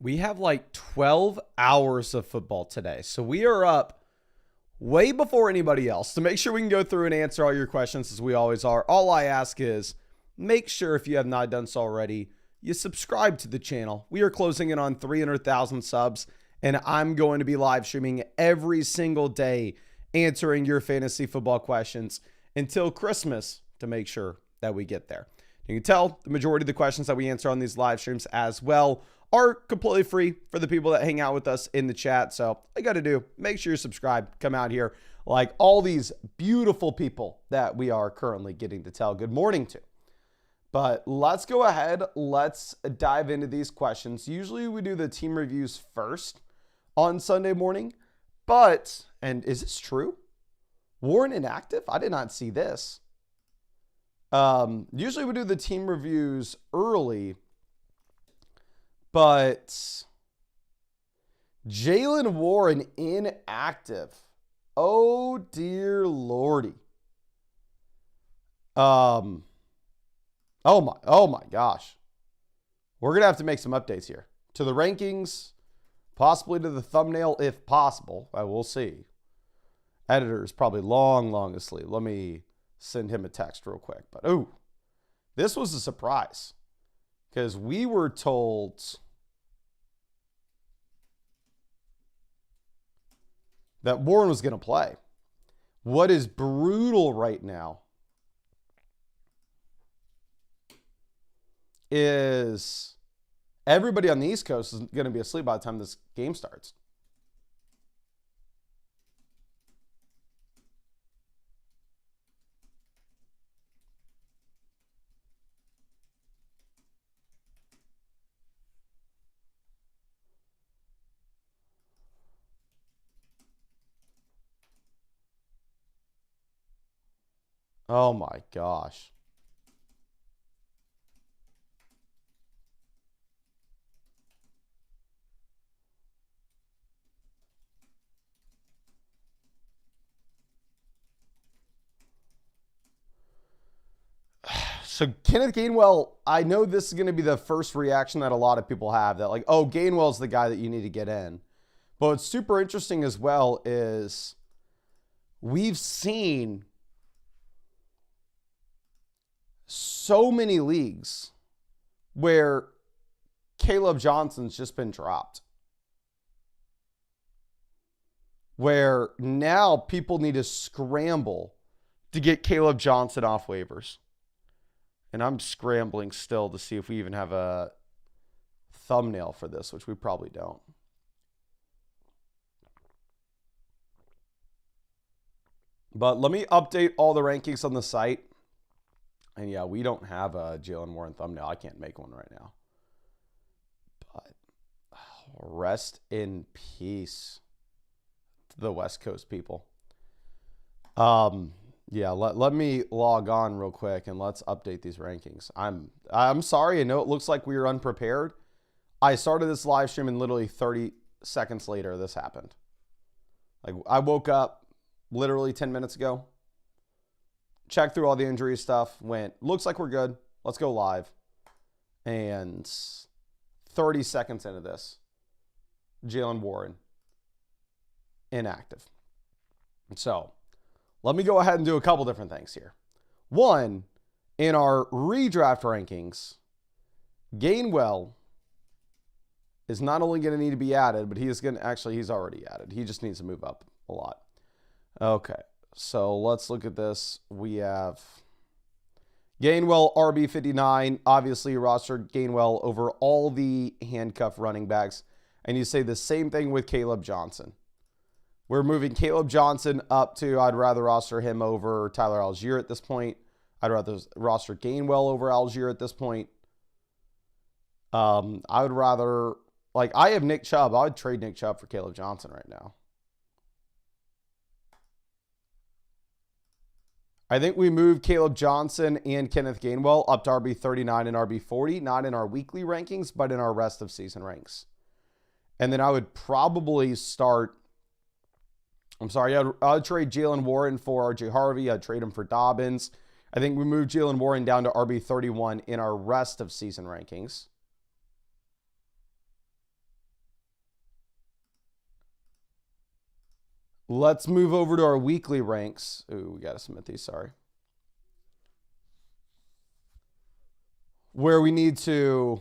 We have like 12 hours of football today. So we are up way before anybody else to make sure we can go through and answer all your questions as we always are. All I ask is make sure if you have not done so already, you subscribe to the channel. We are closing in on 300,000 subs, and I'm going to be live streaming every single day answering your fantasy football questions until Christmas to make sure that we get there. You can tell the majority of the questions that we answer on these live streams as well are completely free for the people that hang out with us in the chat. So all you got to do, make sure you're subscribed, come out here like all these beautiful people that we are currently getting to tell good morning to. But let's go ahead. Let's dive into these questions. Usually we do the team reviews first on Sunday morning, but, and is this true? Warren inactive? I did not see this. Usually we do the team reviews early, but Jalen Warren inactive. Oh dear Lordy. Oh my gosh. We're going to have to make some updates here to the rankings, possibly to the thumbnail if possible. I will see. Editor is probably long asleep. Let me send him a text real quick. But this was a surprise because we were told that Warren was going to play. What is brutal right now is everybody on the East Coast is going to be asleep by the time this game starts. Oh my gosh. So Kenneth Gainwell, I know this is going to be the first reaction that a lot of people have, that like, oh, Gainwell's the guy that you need to get in. But what's super interesting as well is we've seen so many leagues where Caleb Johnson's just been dropped, where now people need to scramble to get Caleb Johnson off waivers. And I'm scrambling still to see if we even have a thumbnail for this, which we probably don't. But let me update all the rankings on the site. And yeah, we don't have a Jalen Warren thumbnail. I can't make one right now. But rest in peace to the West Coast people. Yeah, let me log on real quick and let's update these rankings. I'm sorry. I know it looks like we were unprepared. I started this live stream and literally 30 seconds later, this happened. Like I woke up literally 10 minutes ago, checked through all the injury stuff, went, looks like we're good. Let's go live. And 30 seconds into this, Jalen Warren inactive. So let me go ahead and do a couple different things here. One, in our redraft rankings, Gainwell is not only going to need to be added, but he's already added. He just needs to move up a lot. Okay, so let's look at this. We have Gainwell, RB59. Obviously, rostered Gainwell over all the handcuff running backs. And you say the same thing with Caleb Johnson. We're moving Caleb Johnson up to, I'd rather roster him over Tyler Algier at this point. I'd rather roster Gainwell over Algier at this point. I would rather, like, I have Nick Chubb. I would trade Nick Chubb for Caleb Johnson right now. I think we moved Caleb Johnson and Kenneth Gainwell up to RB39 and RB40, not in our weekly rankings, but in our rest of season ranks. And then I would probably start, I'd trade Jalen Warren for RJ Harvey. I'd trade him for Dobbins. I think we moved Jalen Warren down to RB31 in our rest of season rankings. Let's move over to our weekly ranks. Ooh, we got to submit these, sorry. Where we need to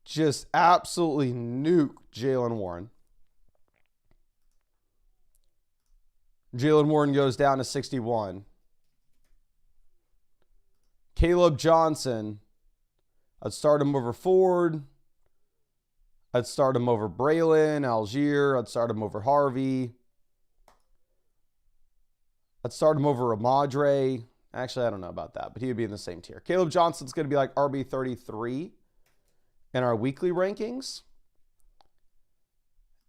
just absolutely nuke Jaylen Warren. Jaylen Warren goes down to 61. Caleb Johnson, I'd start him over Ford. I'd start him over Braylon, Algier. I'd start him over Harvey. I'd start him over Ramadre. Actually, I don't know about that, but he would be in the same tier. Caleb Johnson's going to be like RB 33 in our weekly rankings.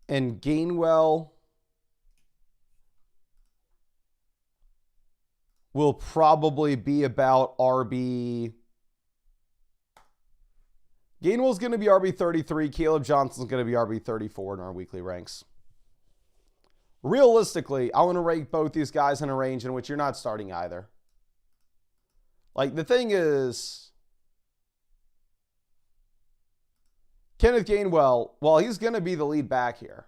And Gainwell will probably be about RB. Gainwell's going to be RB 33. Caleb Johnson's going to be RB 34 in our weekly ranks. Realistically, I want to rank both these guys in a range in which you're not starting either. Like, the thing is, Kenneth Gainwell, well, he's going to be the lead back here.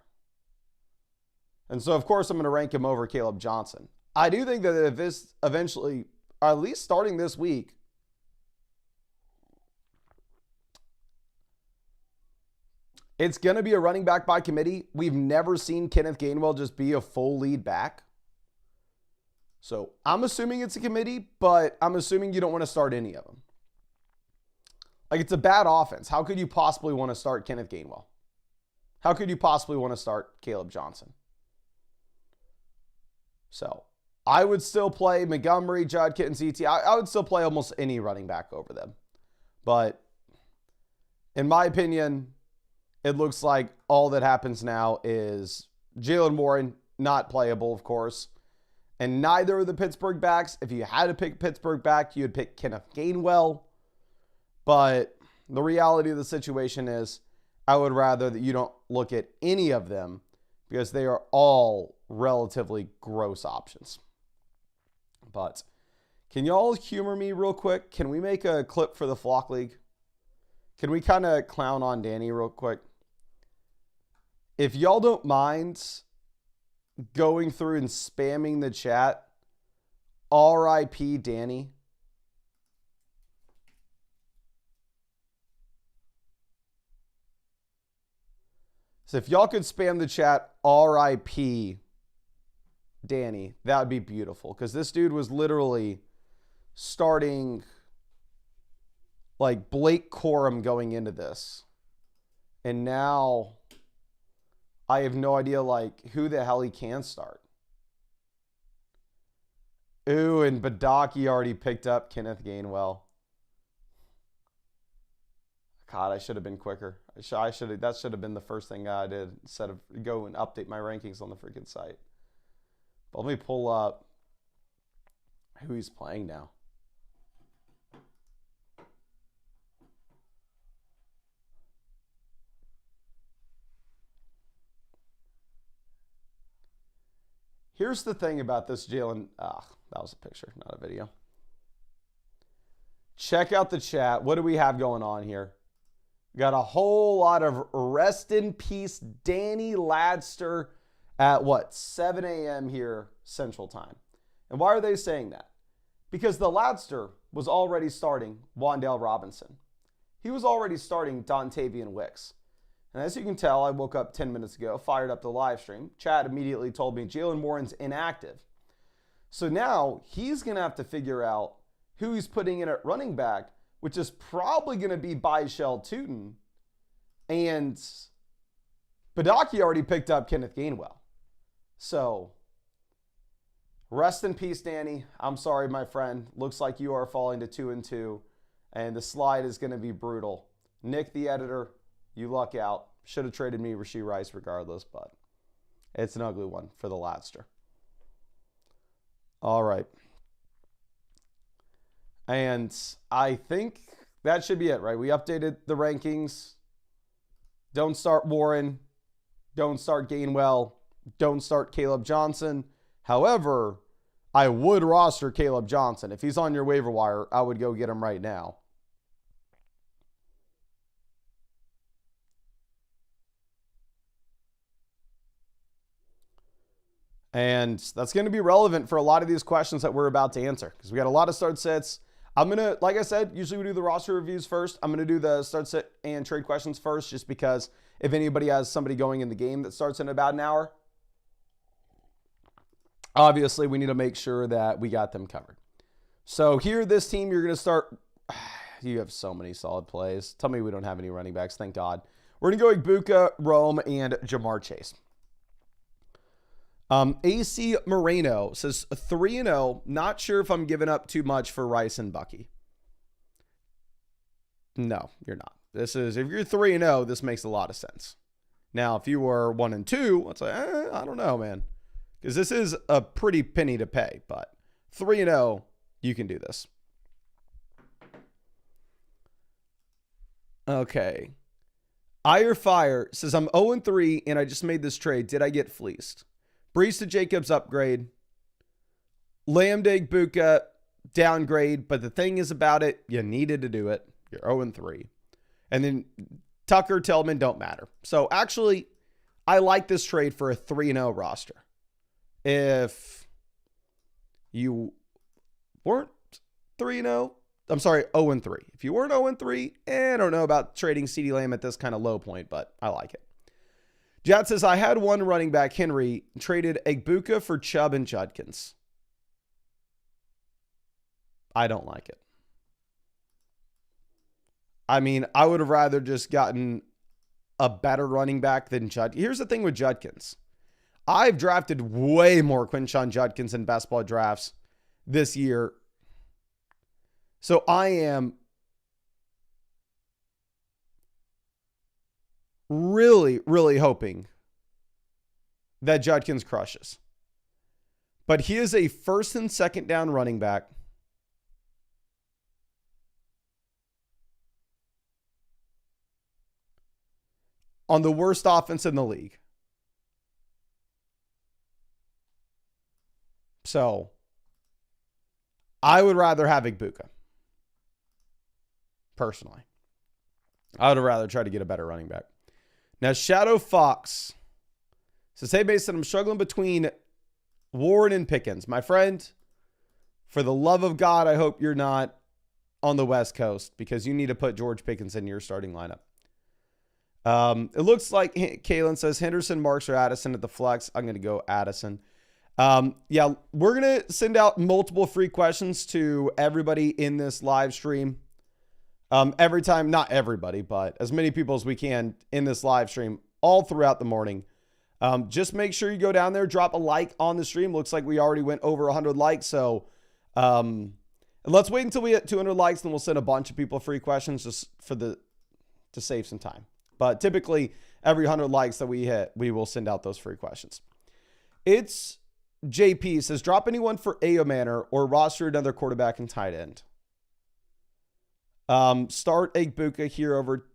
And so, of course, I'm going to rank him over Caleb Johnson. I do think that if this eventually, or at least starting this week, it's going to be a running back by committee. We've never seen Kenneth Gainwell just be a full lead back. So I'm assuming it's a committee, but I'm assuming you don't want to start any of them. Like, it's a bad offense. How could you possibly want to start Kenneth Gainwell? How could you possibly want to start Caleb Johnson? So I would still play Montgomery, Judkins, and CT. I would still play almost any running back over them. But in my opinion, it looks like all that happens now is Jaylen Warren, not playable, of course. And neither of the Pittsburgh backs, if you had to pick Pittsburgh back, you would pick Kenneth Gainwell. But the reality of the situation is I would rather that you don't look at any of them because they are all relatively gross options. But can y'all humor me real quick? Can we make a clip for the Flock League? Can we kind of clown on Danny real quick? If y'all don't mind going through and spamming the chat, RIP Danny. So if y'all could spam the chat, RIP Danny, that would be beautiful. Because this dude was literally starting like Blake Corum going into this. And now I have no idea like who the hell he can start. Ooh, and Badaki already picked up Kenneth Gainwell. God, I should have been quicker. That should have been the first thing I did instead of go and update my rankings on the freaking site. But let me pull up who he's playing now. Here's the thing about this Jaylen. That was a picture, not a video. Check out the chat. What do we have going on here? We got a whole lot of rest in peace Danny Ladster at what? 7 a.m. here Central Time. And why are they saying that? Because the Ladster was already starting Wan'Dale Robinson. He was already starting Dontavian Wicks. And as you can tell, I woke up 10 minutes ago, fired up the live stream. Chat immediately told me Jaylen Warren's inactive. So now he's going to have to figure out who he's putting in at running back, which is probably going to be Byshell Tootin. And Badaki already picked up Kenneth Gainwell. So rest in peace, Danny. I'm sorry, my friend. Looks like you are falling to 2-2. And the slide is going to be brutal. Nick, the editor, you luck out. Should have traded me Rashee Rice regardless, but it's an ugly one for the Ladster. All right. And I think that should be it, right? We updated the rankings. Don't start Warren. Don't start Gainwell. Don't start Caleb Johnson. However, I would roster Caleb Johnson. If he's on your waiver wire, I would go get him right now. And that's going to be relevant for a lot of these questions that we're about to answer because we got a lot of start sits. I'm going to, like I said, usually we do the roster reviews first. I'm going to do the start sit and trade questions first just because if anybody has somebody going in the game that starts in about an hour, obviously we need to make sure that we got them covered. So here, this team, you're going to start. You have so many solid plays. Tell me we don't have any running backs. Thank God. We're going to go Ibuka, Rome, and Jamar Chase. AC Moreno says 3-0. Not sure if I'm giving up too much for Rice and Bucky. No, you're not. This is, if you're 3-0, this makes a lot of sense. Now, if you were 1-2, it's like, I don't know, man. Because this is a pretty penny to pay, but 3-0, you can do this. Okay. Ire Fire says, I'm 0-3 and I just made this trade. Did I get fleeced? Brees to Jacobs upgrade. Lamb to Buka downgrade. But the thing is about it, you needed to do it. You're 0-3. And then Tucker, Tillman don't matter. So actually, I like this trade for a 3-0 roster. If you weren't 3-0, I'm sorry, 0-3. If you weren't 0-3, I don't know about trading CeeDee Lamb at this kind of low point, but I like it. Jet says, I had one running back, Henry, traded Egbuka for Chubb and Judkins. I don't like it. I mean, I would have rather just gotten a better running back than Judkins. Here's the thing with Judkins. I've drafted way more Quinshon Judkins in best ball drafts this year. So I am really, really hoping that Judkins crushes. But he is a first and second down running back. On the worst offense in the league. So I would rather have Egbuka. Personally. I would rather try to get a better running back. Now, Shadow Fox says, hey, Mason, I'm struggling between Warren and Pickens. My friend, for the love of God, I hope you're not on the West Coast because you need to put George Pickens in your starting lineup. It looks like Kalen says Henderson, Marks, or Addison at the flex. I'm going to go Addison. Yeah, we're going to send out multiple free questions to everybody in this live stream. Every time, not everybody, but as many people as we can in this live stream all throughout the morning. Just make sure you go down there, drop a like on the stream. Looks like we already went over 100 likes. So let's wait until we hit 200 likes, then we'll send a bunch of people free questions just to save some time. But typically, every 100 likes that we hit, we will send out those free questions. It's JP says, drop anyone for Manor or roster another quarterback and tight end. Start Egbuka here over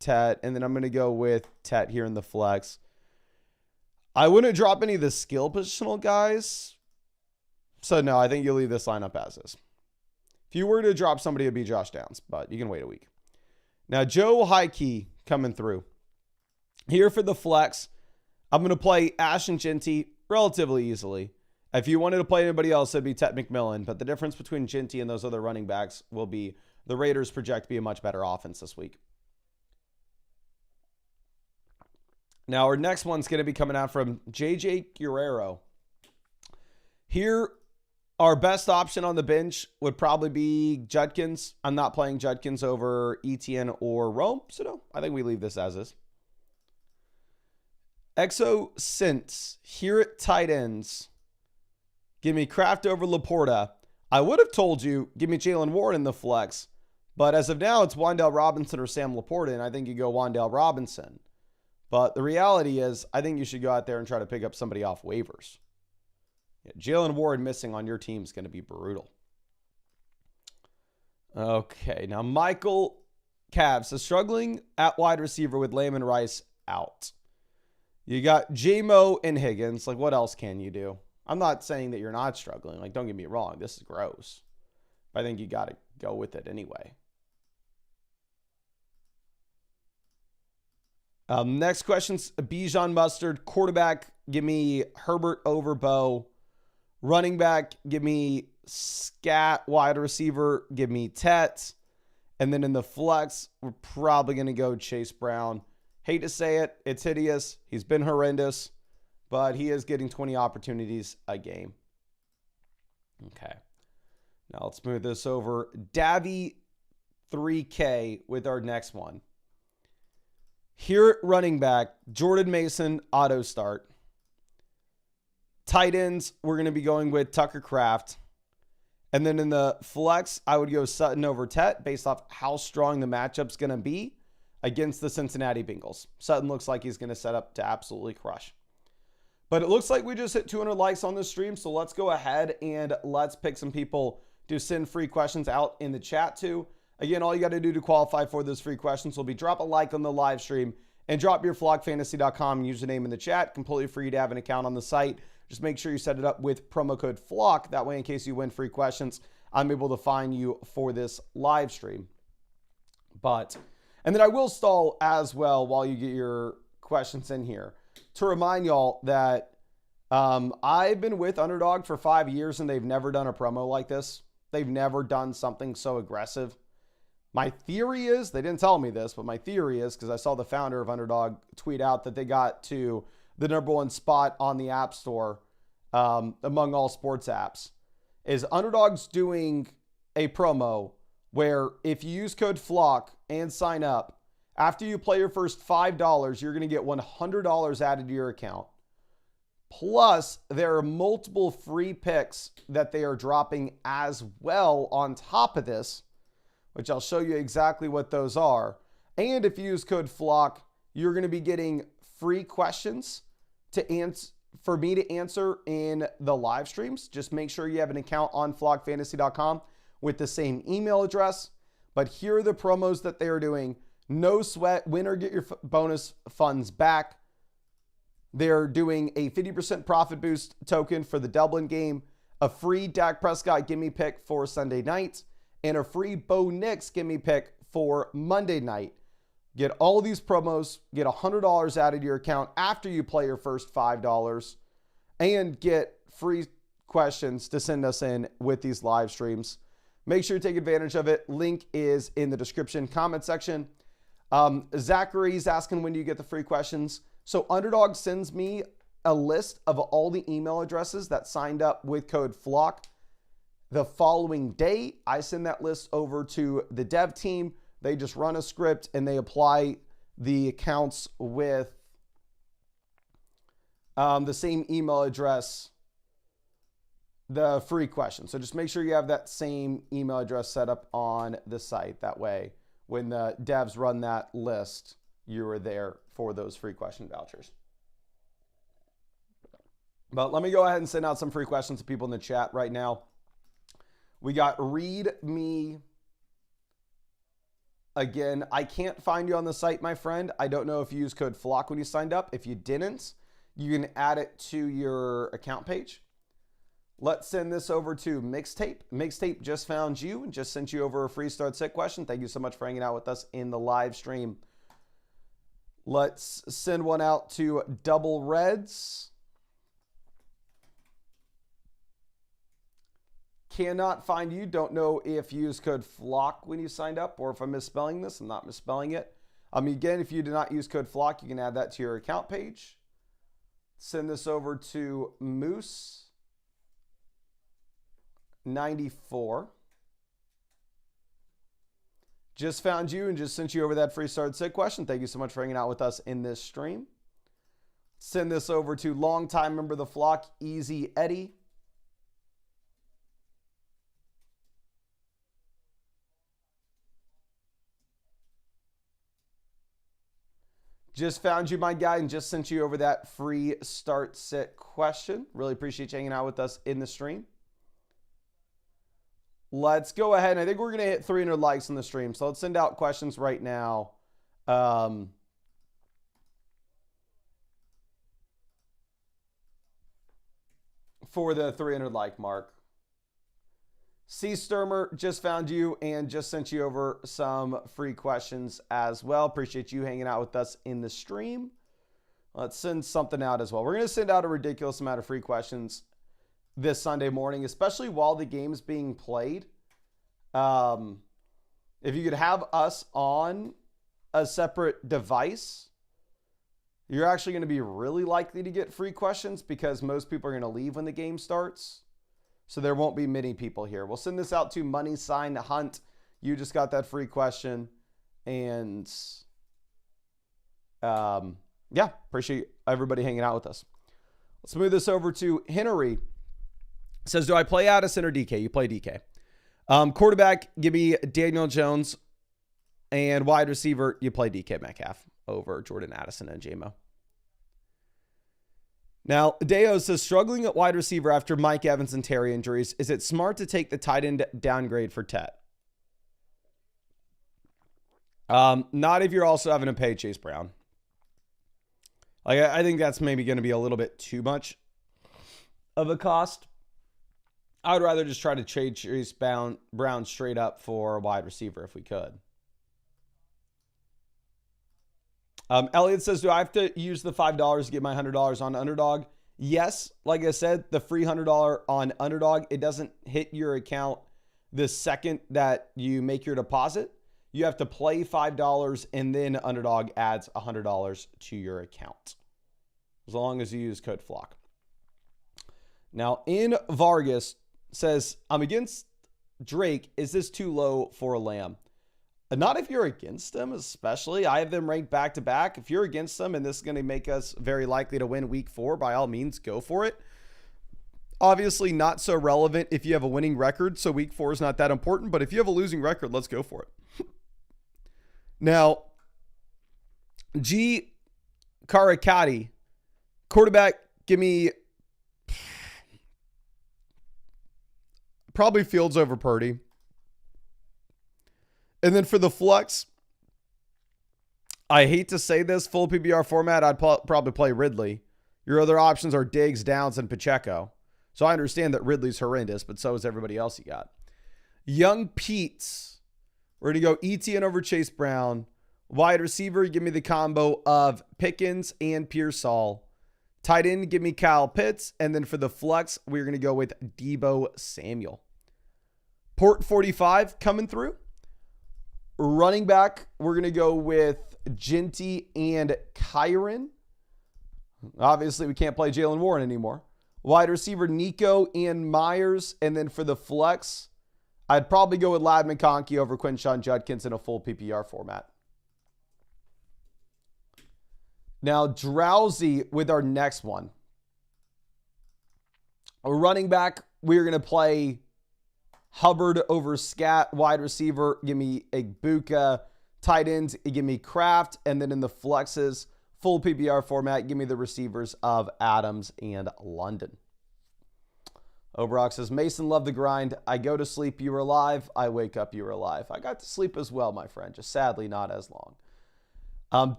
Tet, and then I'm going to go with Tet here in the flex. I wouldn't drop any of the skill positional guys. So, no, I think you'll leave this lineup as is. If you were to drop somebody, it'd be Josh Downs, but you can wait a week. Now, Joe Heike coming through. Here for the flex, I'm going to play Ashton Genty relatively easily. If you wanted to play anybody else, it'd be Tet McMillan. But the difference between Genty and those other running backs will be the Raiders project to be a much better offense this week. Now, our next one's going to be coming out from JJ Guerrero. Here, our best option on the bench would probably be Judkins. I'm not playing Judkins over Etienne or Rome. So, no, I think we leave this as is. Exo Sense, here at tight ends. Give me Kraft over Laporta. I would have told you, give me Jalen Ward in the flex. But as of now, it's Wan'Dale Robinson or Sam Laporta, and I think you go Wan'Dale Robinson. But the reality is, I think you should go out there and try to pick up somebody off waivers. Yeah, Jalen Ward missing on your team is going to be brutal. Okay, now Michael Cavs is struggling at wide receiver with Lamb and Rice out. You got J-Mo and Higgins. Like, what else can you do? I'm not saying that you're not struggling. Like, don't get me wrong. This is gross. But I think you got to go with it anyway. Next question's Bijan Mustard, quarterback give me Herbert over Bo. Running back, give me Scat. Wide receiver, give me Tet. And then in the flex, we're probably going to go Chase Brown. Hate to say it. It's hideous. He's been horrendous. But he is getting 20 opportunities a game. Okay. Now let's move this over. Davy 3K with our next one. Here at running back, Jordan Mason, auto start. Tight ends, we're going to be going with Tucker Kraft. And then in the flex, I would go Sutton over Tet based off how strong the matchup's going to be against the Cincinnati Bengals. Sutton looks like he's going to set up to absolutely crush. But it looks like we just hit 200 likes on this stream, so let's go ahead and let's pick some people to send free questions out in the chat to. Again, all you got to do to qualify for those free questions will be drop a like on the live stream and drop your flockfantasy.com username in the chat. Completely free to have an account on the site. Just make sure you set it up with promo code FLOCK. That way, in case you win free questions, I'm able to find you for this live stream. And then I will stall as well while you get your questions in here to remind y'all that I've been with Underdog for 5 years and they've never done a promo like this. They've never done something so aggressive. My theory is, they didn't tell me this, but my theory is, because I saw the founder of Underdog tweet out that they got to the #1 spot on the App Store among all sports apps, is Underdog's doing a promo where if you use code FLOCK and sign up, after you play your first $5, you're going to get $100 added to your account. Plus, there are multiple free picks that they are dropping as well on top of this, which I'll show you exactly what those are. And if you use code FLOCK, you're going to be getting free questions to answer for me to answer in the live streams. Just make sure you have an account on flockfantasy.com with the same email address. But here are the promos that they are doing. No sweat. Win or get your bonus funds back. They're doing a 50% profit boost token for the Dublin game, a free Dak Prescott gimme pick for Sunday night, and a free Bo Nix gimme pick for Monday night. Get all these promos, get $100 added to your account after you play your first $5, and get free questions to send us in with these live streams. Make sure you take advantage of it. Link is in the description comment section. Zachary's asking, when do you get the free questions? So Underdog sends me a list of all the email addresses that signed up with code FLOCK. The following day, I send that list over to the dev team. They just run a script and they apply the accounts with the same email address, the free question. So just make sure you have that same email address set up on the site. That way, when the devs run that list, you are there for those free question vouchers. But let me go ahead and send out some free questions to people in the chat right now. We got Read Me. Again, I can't find you on the site, my friend. I don't know if you used code FLOCK when you signed up. If you didn't, you can add it to your account page. Let's send this over to Mixtape. Mixtape just found you and just sent you over a free start sit question. Thank you so much for hanging out with us in the live stream. Let's send one out to Double Reds. Cannot find you. Don't know if you used code FLOCK when you signed up or if I'm misspelling this. I'm not misspelling it. Again, if you did not use code FLOCK, you can add that to your account page. Send this over to Moose94. Just found you and just sent you over that free start sit question. Thank you so much for hanging out with us in this stream. Send this over to longtime member of the flock, Easy Eddie. Just found you, my guy, and just sent you over that free start sit question. Really appreciate you hanging out with us in the stream. Let's go ahead. I think we're going to hit 300 likes on the stream. So let's send out questions right now. For the 300 like mark. C. Sturmer just found you and just sent you over some free questions as well. Appreciate you hanging out with us in the stream. Let's send something out as well. We're going to send out a ridiculous amount of free questions this Sunday morning, especially while the game's being played. If you could have us on a separate device, you're actually going to be really likely to get free questions because most people are going to leave when the game starts. So there won't be many people here. We'll send this out to Money Sign Hunt. You just got that free question. And yeah, appreciate everybody hanging out with us. Let's move this over to Henry. It says, do I play Addison or DK? You play DK. Quarterback, give me Daniel Jones. And wide receiver, you play DK Metcalf over Jordan Addison and JMO. Now, Deo says, struggling at wide receiver after Mike Evans and Terry injuries. Is it smart to take the tight end downgrade for Tet? Not if you're also having to pay Chase Brown. Like, I think that's maybe going to be a little bit too much of a cost. I would rather just try to trade Chase Brown straight up for a wide receiver if we could. Elliot says, do I have to use the $5 to get my $100 on Underdog? Yes. Like I said, the free $100 on Underdog, it doesn't hit your account the second that you make your deposit. You have to play $5 and then Underdog adds $100 to your account. As long as you use code FLOCK. Now, in Vargas says, I'm against Drake. Is this too low for a Lamb? Not if you're against them, especially. I have them ranked back to back. If you're against them and this is going to make us very likely to win week 4, by all means, go for it. Obviously, not so relevant if you have a winning record, so week 4 is not that important. But if you have a losing record, let's go for it. Now, G. Karakati, quarterback, give me probably Fields over Purdy. And then for the flex, I hate to say this, full PPR format, I'd probably play Ridley. Your other options are Diggs, Downs, and Pacheco. So I understand that Ridley's horrendous, but so is everybody else you got. Young Pete's, we're going to go ETN over Chase Brown. Wide receiver, give me the combo of Pickens and Pearsall. Tight end, give me Kyle Pitts. And then for the flex, we're going to go with Deebo Samuel. Port 45 coming through. Running back, we're going to go with Genty and Kyron. Obviously, we can't play Jalen Warren anymore. Wide receiver, Nico and Myers. And then for the flex, I'd probably go with Lad McConkey over Quinshon Judkins in a full PPR format. Now, Drowsy with our next one. A running back, we're going to play Hubbard over Scat. Wide receiver, give me Igbuka. Tight ends, give me Kraft. And then in the flexes, full PPR format, give me the receivers of Adams and London. Obrock says, Mason, love the grind. I go to sleep, you were alive. I wake up, you were alive. I got to sleep as well, my friend. Just sadly not as long.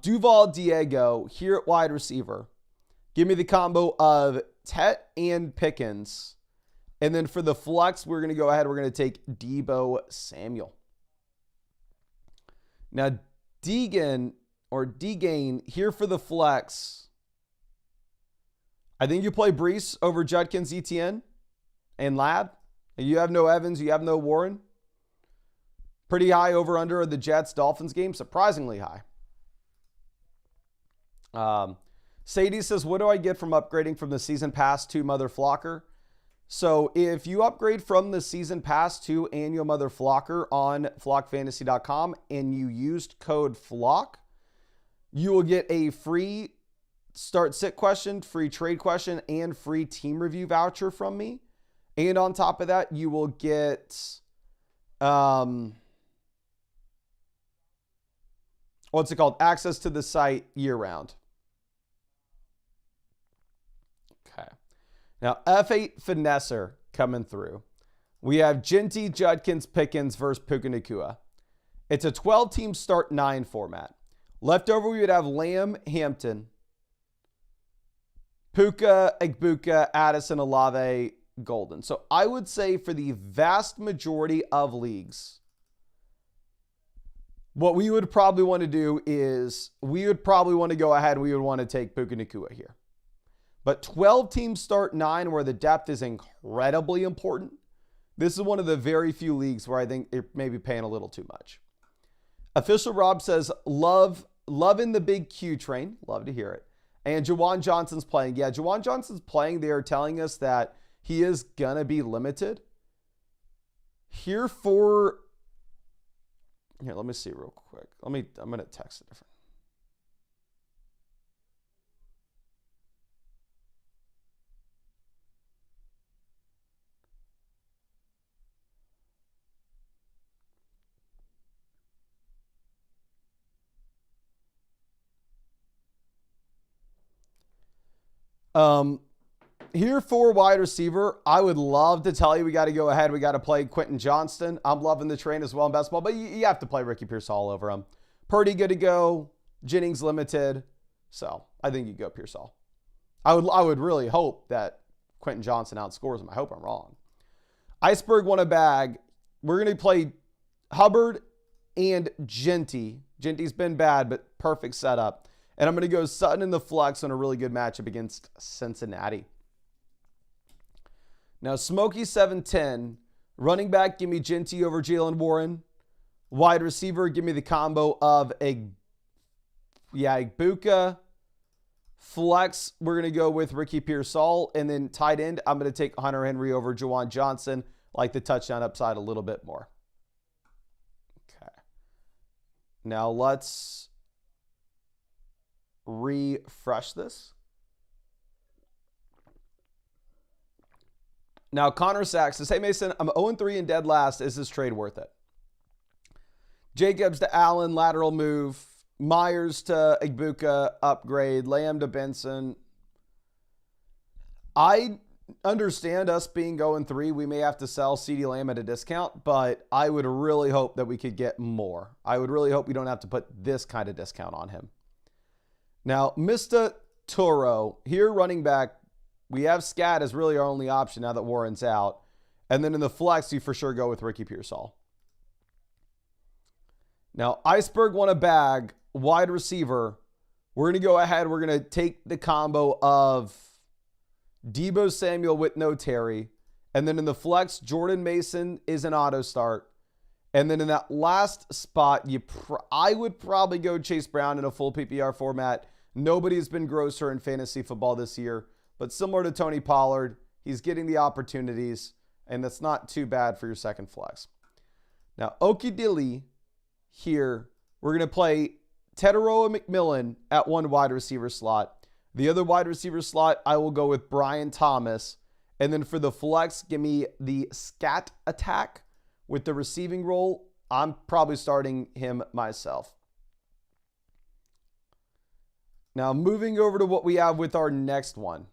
Duval Diego here at wide receiver. Give me the combo of Tet and Pickens. And then for the flex, we're going to go ahead. We're going to take Deebo Samuel. Now, Deegan here for the flex. I think you play Brees over Judkins, ETN, and Lad. You have no Evans. You have no Warren. Pretty high over under the Jets-Dolphins game. Surprisingly high. Sadie says, what do I get from upgrading from the season pass to Mother Flocker? So if you upgrade from the season pass to annual Mother Flocker on flockfantasy.com and you used code FLOCK, you will get a free start sit question, free trade question, and free team review voucher from me. And on top of that, you will get what's it called? Access to the site year round. Okay. Now, F8 Finesser coming through. We have Genty, Judkins, Pickens versus Puka Nacua. It's a 12-team start 9 format. Leftover, we would have Lamb, Hampton, Puka, Igbuka, Addison, Olave, Golden. So I would say for the vast majority of leagues, What we would probably want to do is we would probably want to go ahead. We would want to take Puka Nacua here. But 12 teams start 9 where the depth is incredibly important. This is one of the very few leagues where I think it may be paying a little too much. Official Rob says, loving the big Q train. Love to hear it. And Juwan Johnson's playing. Yeah, Juwan Johnson's playing. They are telling us that he is going to be limited. Here, let me see real quick. I'm going to text it different. Here for wide receiver, I would love to tell you we got to go ahead. We got to play Quentin Johnston. I'm loving the train as well in basketball, but you have to play Ricky Pearsall over him. Purdy good to go. Jennings limited. So I think you go Pearsall. I would really hope that Quentin Johnston outscores him. I hope I'm wrong. Iceberg won a bag. We're going to play Hubbard and Genty. Genty's been bad, but perfect setup. And I'm going to go Sutton in the flex on a really good matchup against Cincinnati. Now, Smokey 710. Running back, give me Genty over Jalen Warren. Wide receiver, give me the combo of Igbuka. Flex, we're going to go with Ricky Pearsall. And then tight end, I'm going to take Hunter Henry over Juwan Johnson. Like the touchdown upside a little bit more. Okay. Now, let's refresh this. Now, Connor Sachs says, hey, Mason, I'm 0-3 and dead last. Is this trade worth it? Jacobs to Allen, lateral move. Myers to Igbuka, upgrade. Lamb to Benson. I understand us being 0-3. We may have to sell CeeDee Lamb at a discount, but I would really hope that we could get more. I would really hope we don't have to put this kind of discount on him. Now, Mr. Toro, here running back, we have Scat as really our only option now that Warren's out. And then in the flex, you for sure go with Ricky Pearsall. Now, Iceberg won a bag, wide receiver. We're going to go ahead. We're going to take the combo of Deebo Samuel with no Terry. And then in the flex, Jordan Mason is an auto start. And then in that last spot, I would probably go Chase Brown in a full PPR format. Nobody's been grosser in fantasy football this year. But similar to Tony Pollard, he's getting the opportunities, and that's not too bad for your second flex. Now, Okidili here, we're going to play Teteroa McMillan at one wide receiver slot. The other wide receiver slot, I will go with Brian Thomas. And then for the flex, give me the Scat attack with the receiving role. I'm probably starting him myself. Now, moving over to what we have with our next one.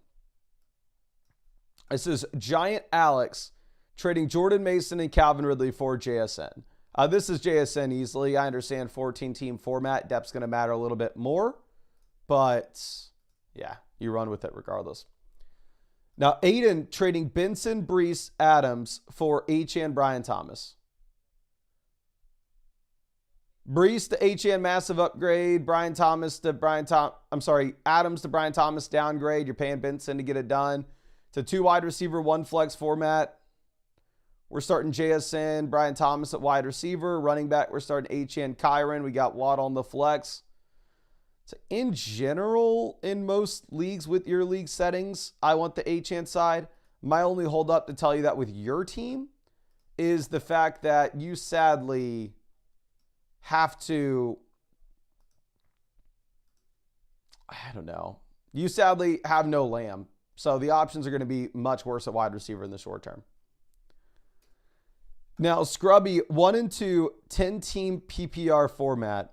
This is Giant Alex trading Jordan Mason and Calvin Ridley for JSN. This is JSN easily. I understand 14-team format. Depth's going to matter a little bit more. But, yeah, you run with it regardless. Now, Aiden trading Benson, Brees, Adams for Achane, Brian Thomas. Brees to Achane, massive upgrade. Adams to Brian Thomas, downgrade. You're paying Benson to get it done. It's a 2 wide receiver, 1 flex format. We're starting JSN, Brian Thomas at wide receiver. Running back, we're starting Achane, Kyron. We got Watt on the flex. So in general, in most leagues with your league settings, I want the Achane side. My only hold up to tell you that with your team is the fact that you sadly have to, you sadly have no Lamb. So the options are going to be much worse at wide receiver in the short term. Now, Scrubby, 1 and 2, 10-team PPR format.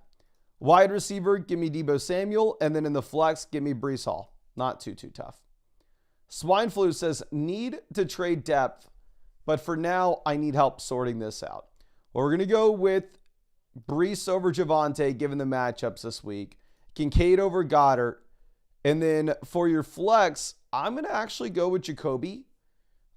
Wide receiver, give me Deebo Samuel. And then in the flex, give me Brees Hall. Not too tough. Swine Flu says, need to trade depth, but for now, I need help sorting this out. Well, we're going to go with Brees over Javonte, given the matchups this week. Kincaid over Goddard. And then for your flex, I'm going to actually go with Jacoby.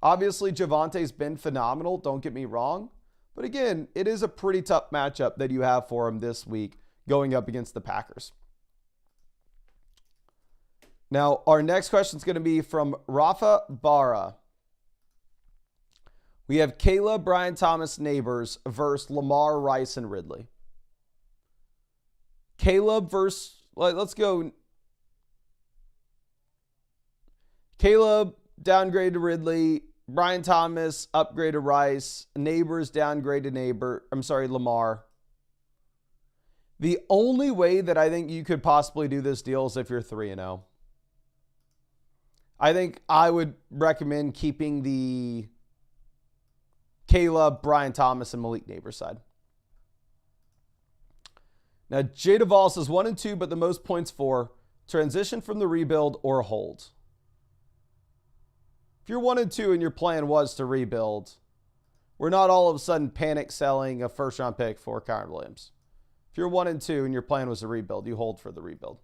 Obviously, Javante's been phenomenal. Don't get me wrong. But again, it is a pretty tough matchup that you have for him this week going up against the Packers. Now, our next question is going to be from Rafa Barra. We have Caleb, Brian Thomas, Neighbors versus Lamar, Rice, and Ridley. Caleb versus, let's go. Caleb, downgrade to Ridley. Brian Thomas, upgrade to Rice. Neighbors, downgrade to Lamar. The only way that I think you could possibly do this deal is if you're 3-0. I think I would recommend keeping the Caleb, Brian Thomas, and Malik Neighbors side. Now, Jay Duvall says 1-2, but the most points for transition from the rebuild or hold. If you're 1-2 and your plan was to rebuild, we're not all of a sudden panic selling a first-round pick for Kyren Williams. If you're 1-2 and your plan was to rebuild, you hold for the rebuild.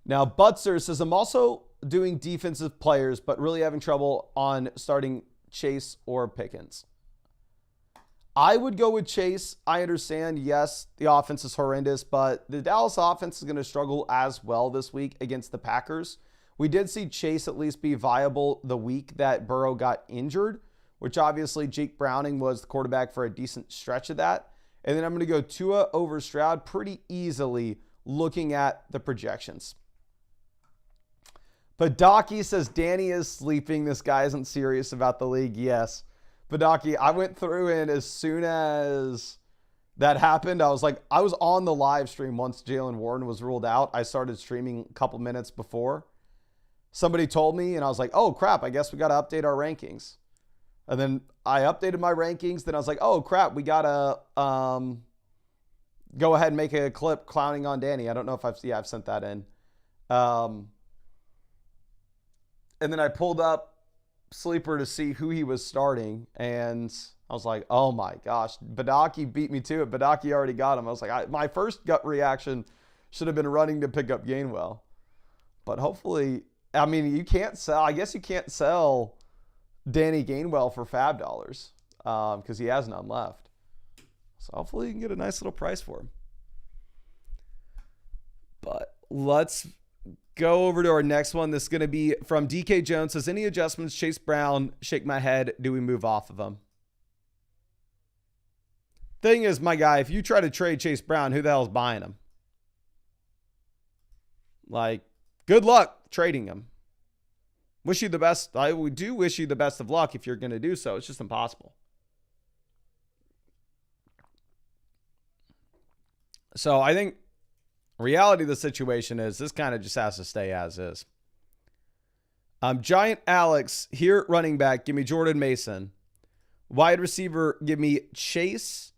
Now, Butzer says, I'm also doing defensive players, but really having trouble on starting Chase or Pickens. I would go with Chase. I understand, yes, the offense is horrendous, but the Dallas offense is going to struggle as well this week against the Packers. We did see Chase at least be viable the week that Burrow got injured, which obviously Jake Browning was the quarterback for a decent stretch of that. And then I'm going to go Tua over Stroud pretty easily looking at the projections. Badaki says Danny is sleeping. This guy isn't serious about the league. Yes. Badaki, I went through and as soon as that happened, I was on the live stream once Jalen Warren was ruled out. I started streaming a couple minutes before. Somebody told me and I was like, oh crap, I guess we got to update our rankings. And then I updated my rankings. Then I was like, oh crap, we got to go ahead and make a clip clowning on Danny. I don't know if I've sent that in. And then I pulled up Sleeper to see who he was starting. And I was like, oh my gosh, Badaki beat me to it. Badaki already got him. I was like, my first gut reaction should have been running to pick up Gainwell. But hopefully, I mean, you can't sell. I guess you can't sell Danny Gainwell for fab dollars because he has none left. So hopefully you can get a nice little price for him. But let's go over to our next one. This is going to be from DK Jones. Says, any adjustments? Chase Brown, shake my head. Do we move off of him? Thing is, my guy, if you try to trade Chase Brown, who the hell's buying him? Like, good luck trading him. Wish you the best. I do wish you the best of luck if you're going to do so. It's just impossible. So I think reality of the situation is this kind of just has to stay as is. Giant Alex here at running back. Give me Jordan Mason. Wide receiver, give me Chase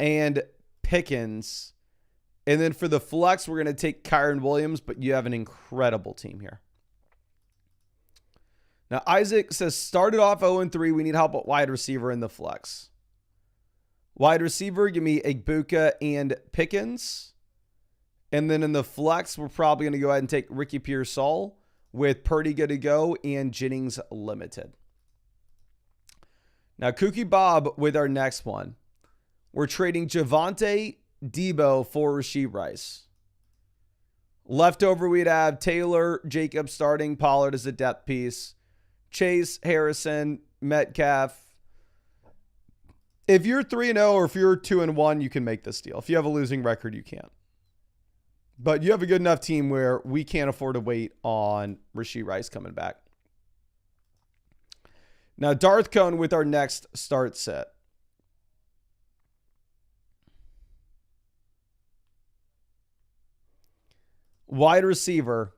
and Pickens. And then for the flex, we're going to take Kyren Williams, but you have an incredible team here. Now, Isaac says, started off 0-3. We need help at wide receiver in the flex. Wide receiver, give me Igbuka and Pickens. And then in the flex, we're probably going to go ahead and take Ricky Pearsall with Purdy good to go and Jennings limited. Now, Kookie Bob with our next one. We're trading Javonte Debo for Rashee Rice. Leftover, we'd have Taylor, Jacob starting, Pollard as a depth piece, Chase, Harrison, Metcalf. If you're 3-0 or if you're 2-1, you can make this deal. If you have a losing record, you can't. But you have a good enough team where we can't afford to wait on Rashee Rice coming back. Now, Darth Cone with our next start set. Wide receiver.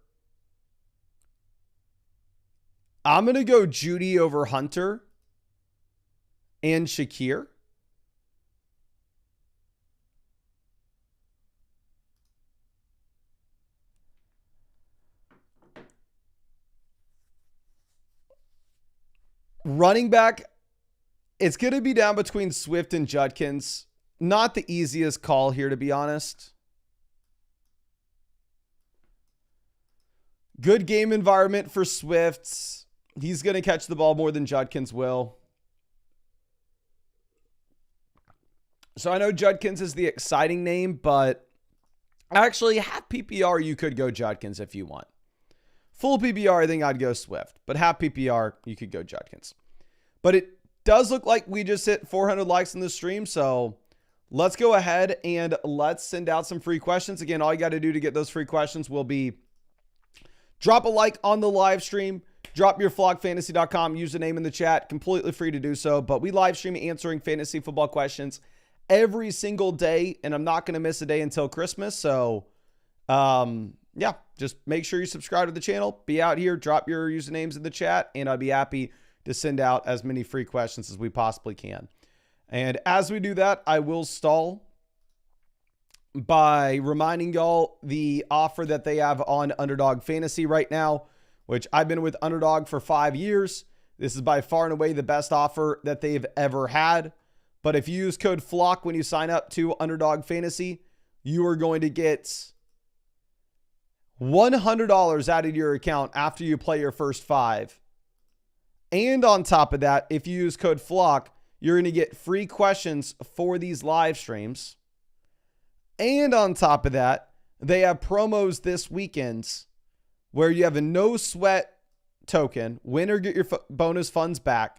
I'm going to go Judy over Hunter and Shakir. Running back, it's going to be down between Swift and Judkins. Not the easiest call here, to be honest. Good game environment for Swift. He's going to catch the ball more than Judkins will. So I know Judkins is the exciting name, but actually half PPR, you could go Judkins if you want. Full PPR, I think I'd go Swift, but half PPR, you could go Judkins. But it does look like we just hit 400 likes in the stream, so let's go ahead and let's send out some free questions. Again, all you got to do to get those free questions will be drop a like on the live stream, drop your flockfantasy.com username in the chat, completely free to do so. But we live stream answering fantasy football questions every single day, and I'm not going to miss a day until Christmas. So, yeah, just make sure you subscribe to the channel, be out here, drop your usernames in the chat, and I'll be happy to send out as many free questions as we possibly can. And as we do that, I will stall by reminding y'all the offer that they have on Underdog Fantasy right now, which I've been with Underdog for 5 years. This is by far and away the best offer that they've ever had. But if you use code FLOCK when you sign up to Underdog Fantasy, you are going to get $100 added to your account after you play your first 5. And on top of that, if you use code FLOCK, you're going to get free questions for these live streams. And on top of that, they have promos this weekend where you have a no sweat token, win or get your bonus funds back,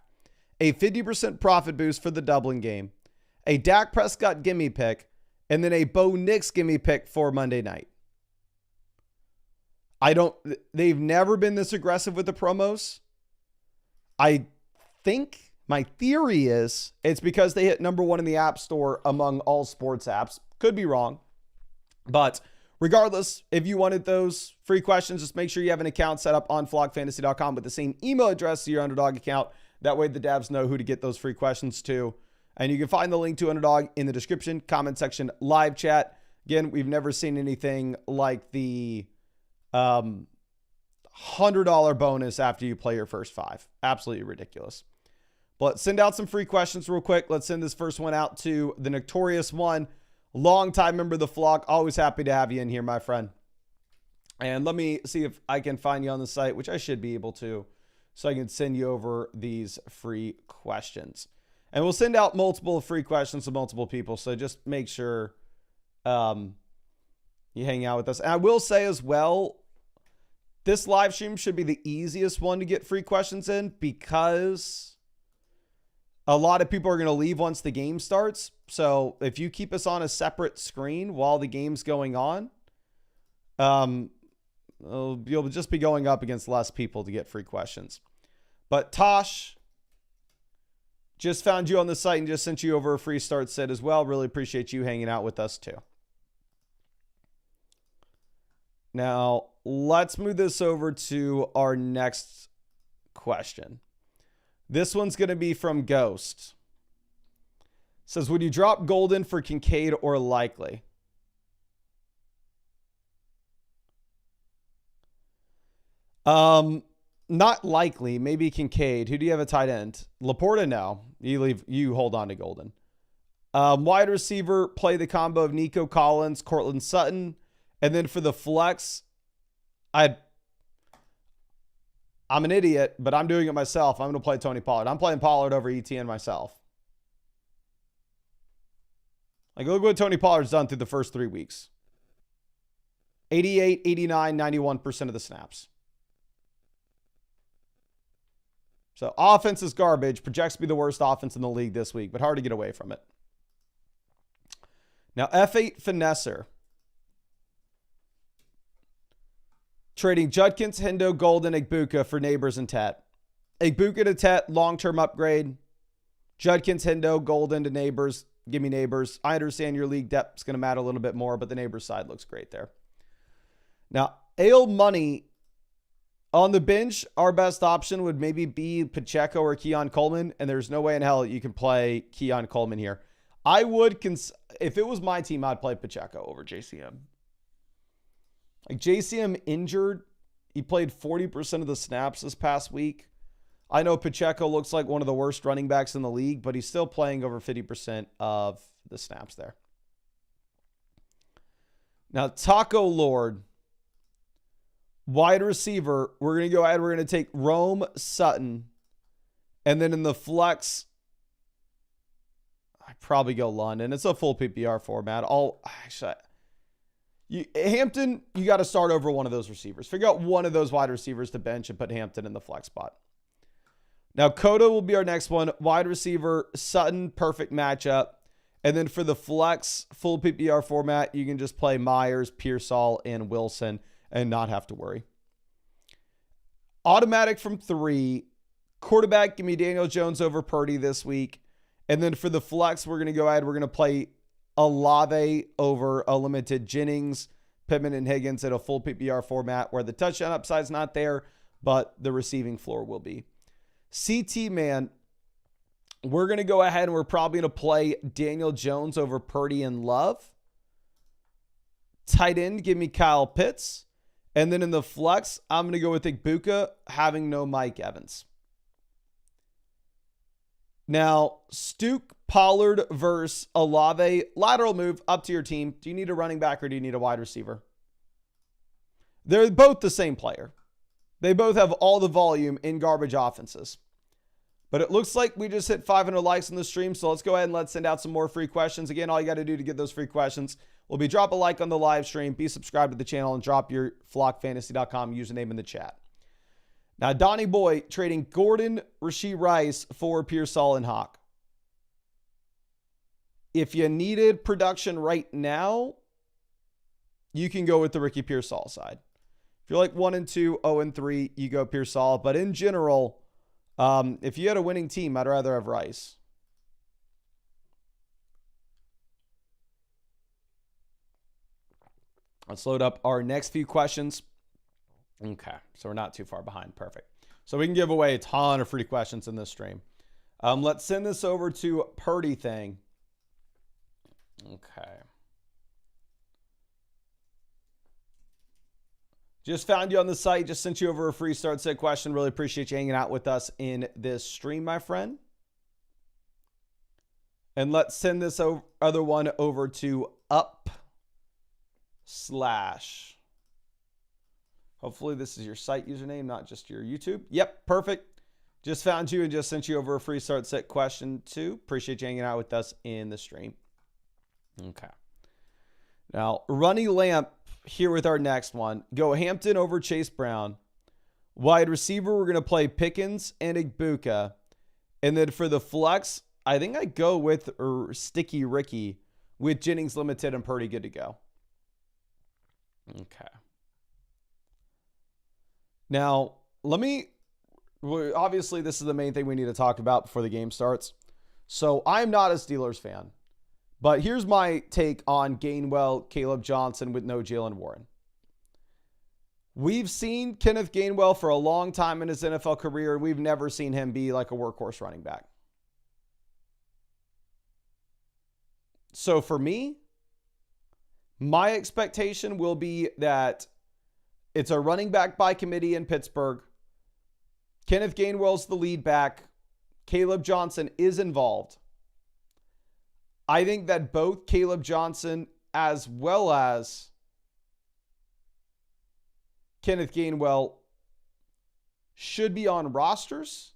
a 50% profit boost for the doubling game, a Dak Prescott gimme pick, and then a Bo Nix gimme pick for Monday night. They've never been this aggressive with the promos. I think my theory is it's because they hit #1 in the App Store among all sports apps. Could be wrong. But regardless, if you wanted those free questions, just make sure you have an account set up on flockfantasy.com with the same email address to your Underdog account. That way the devs know who to get those free questions to. And you can find the link to Underdog in the description, comment section, live chat. Again, we've never seen anything like the $100 bonus after you play your first 5. Absolutely ridiculous. But send out some free questions real quick. Let's send this first one out to the Notorious One. Long-time member of the flock. Always happy to have you in here, my friend. And let me see if I can find you on the site, which I should be able to, so I can send you over these free questions. And we'll send out multiple free questions to multiple people, so just make sure you hang out with us. And I will say as well, this live stream should be the easiest one to get free questions in because a lot of people are going to leave once the game starts. So if you keep us on a separate screen while the game's going on, you'll just be going up against less people to get free questions. But Tosh just found you on the site and just sent you over a free start set as well. Really appreciate you hanging out with us too. Now, let's move this over to our next question. This one's going to be from Ghost. It says, would you drop Golden for Kincaid or Likely? Not Likely, maybe Kincaid. Who do you have a tight end? Laporta, no. You hold on to Golden. Wide receiver, play the combo of Nico Collins, Cortland Sutton. And then for the flex, I'm an idiot, but I'm doing it myself. I'm going to play Tony Pollard. I'm playing Pollard over ETN myself. Like, look what Tony Pollard's done through the first 3 weeks. 88, 89, 91% of the snaps. So offense is garbage. Projects to be the worst offense in the league this week, but hard to get away from it. Now, F8 Finesser. Trading Judkins, Hendo, Golden, Igbuka for Neighbors and Tet. Igbuka to Tet, long-term upgrade. Judkins, Hendo, Golden to Neighbors. Give me Neighbors. I understand your league depth is going to matter a little bit more, but the Neighbors side looks great there. Now, Ale Money on the bench, our best option would maybe be Pacheco or Keon Coleman, and there's no way in hell you can play Keon Coleman here. I would, if it was my team, I'd play Pacheco over JCM. Like, JCM injured. He played 40% of the snaps this past week. I know Pacheco looks like one of the worst running backs in the league, but he's still playing over 50% of the snaps there. Now, Taco Lord, wide receiver, we're going to go ahead. We're going to take Rome Sutton. And then in the flex, I'd probably go London. It's a full PPR format. Hampton, you got to start over one of those receivers. Figure out one of those wide receivers to bench and put Hampton in the flex spot. Now, Coda will be our next one. Wide receiver, Sutton, perfect matchup. And then for the flex full PPR format, you can just play Myers, Pearsall, and Wilson and not have to worry. Automatic from 3. Quarterback, give me Daniel Jones over Purdy this week. And then for the flex, we're going to go ahead. We're going to play Olave over a limited Jennings, Pittman, and Higgins in a full PPR format where the touchdown upside's not there, but the receiving floor will be. CT, man, we're going to go ahead and we're probably going to play Daniel Jones over Purdy and Love. Tight end, give me Kyle Pitts. And then in the flex, I'm going to go with Igbuka, having no Mike Evans. Now, Stuke, Pollard versus Olave. Lateral move, up to your team. Do you need a running back or do you need a wide receiver? They're both the same player. They both have all the volume in garbage offenses. But it looks like we just hit 500 likes on the stream, so let's go ahead and let's send out some more free questions. Again, all you got to do to get those free questions will be drop a like on the live stream, be subscribed to the channel, and drop your flockfantasy.com username in the chat. Now, Donnie Boy trading Gordon, Rashee Rice for Pearsall and Hawk. If you needed production right now, you can go with the Ricky Pearsall side. If you're like 1-2, 0-3, you go Pearsall. But in general, if you had a winning team, I'd rather have Rice. Let's load up our next few questions. Okay, so we're not too far behind. Perfect. So we can give away a ton of free questions in this stream. Let's send this over to Purdy thing. Okay. Just found you on the site. Just sent you over a free start set question. Really appreciate you hanging out with us in this stream, my friend. And let's send this other one over to up/. Hopefully this is your site username, not just your YouTube. Yep, perfect. Just found you and just sent you over a free start set question too. Appreciate you hanging out with us in the stream. Okay. Now, Runny Lamp here with our next one. Go Hampton over Chase Brown. Wide receiver, we're going to play Pickens and Igbuka. And then for the flex, I think I go with Sticky Ricky with Jennings limited and Purdy good to go. Okay. Now, obviously this is the main thing we need to talk about before the game starts. So I'm not a Steelers fan, but here's my take on Gainwell, Caleb Johnson with no Jalen Warren. We've seen Kenneth Gainwell for a long time in his NFL career. We've never seen him be like a workhorse running back. So for me, my expectation will be that it's a running back by committee in Pittsburgh. Kenneth Gainwell's the lead back. Caleb Johnson is involved. I think that both Caleb Johnson as well as Kenneth Gainwell should be on rosters.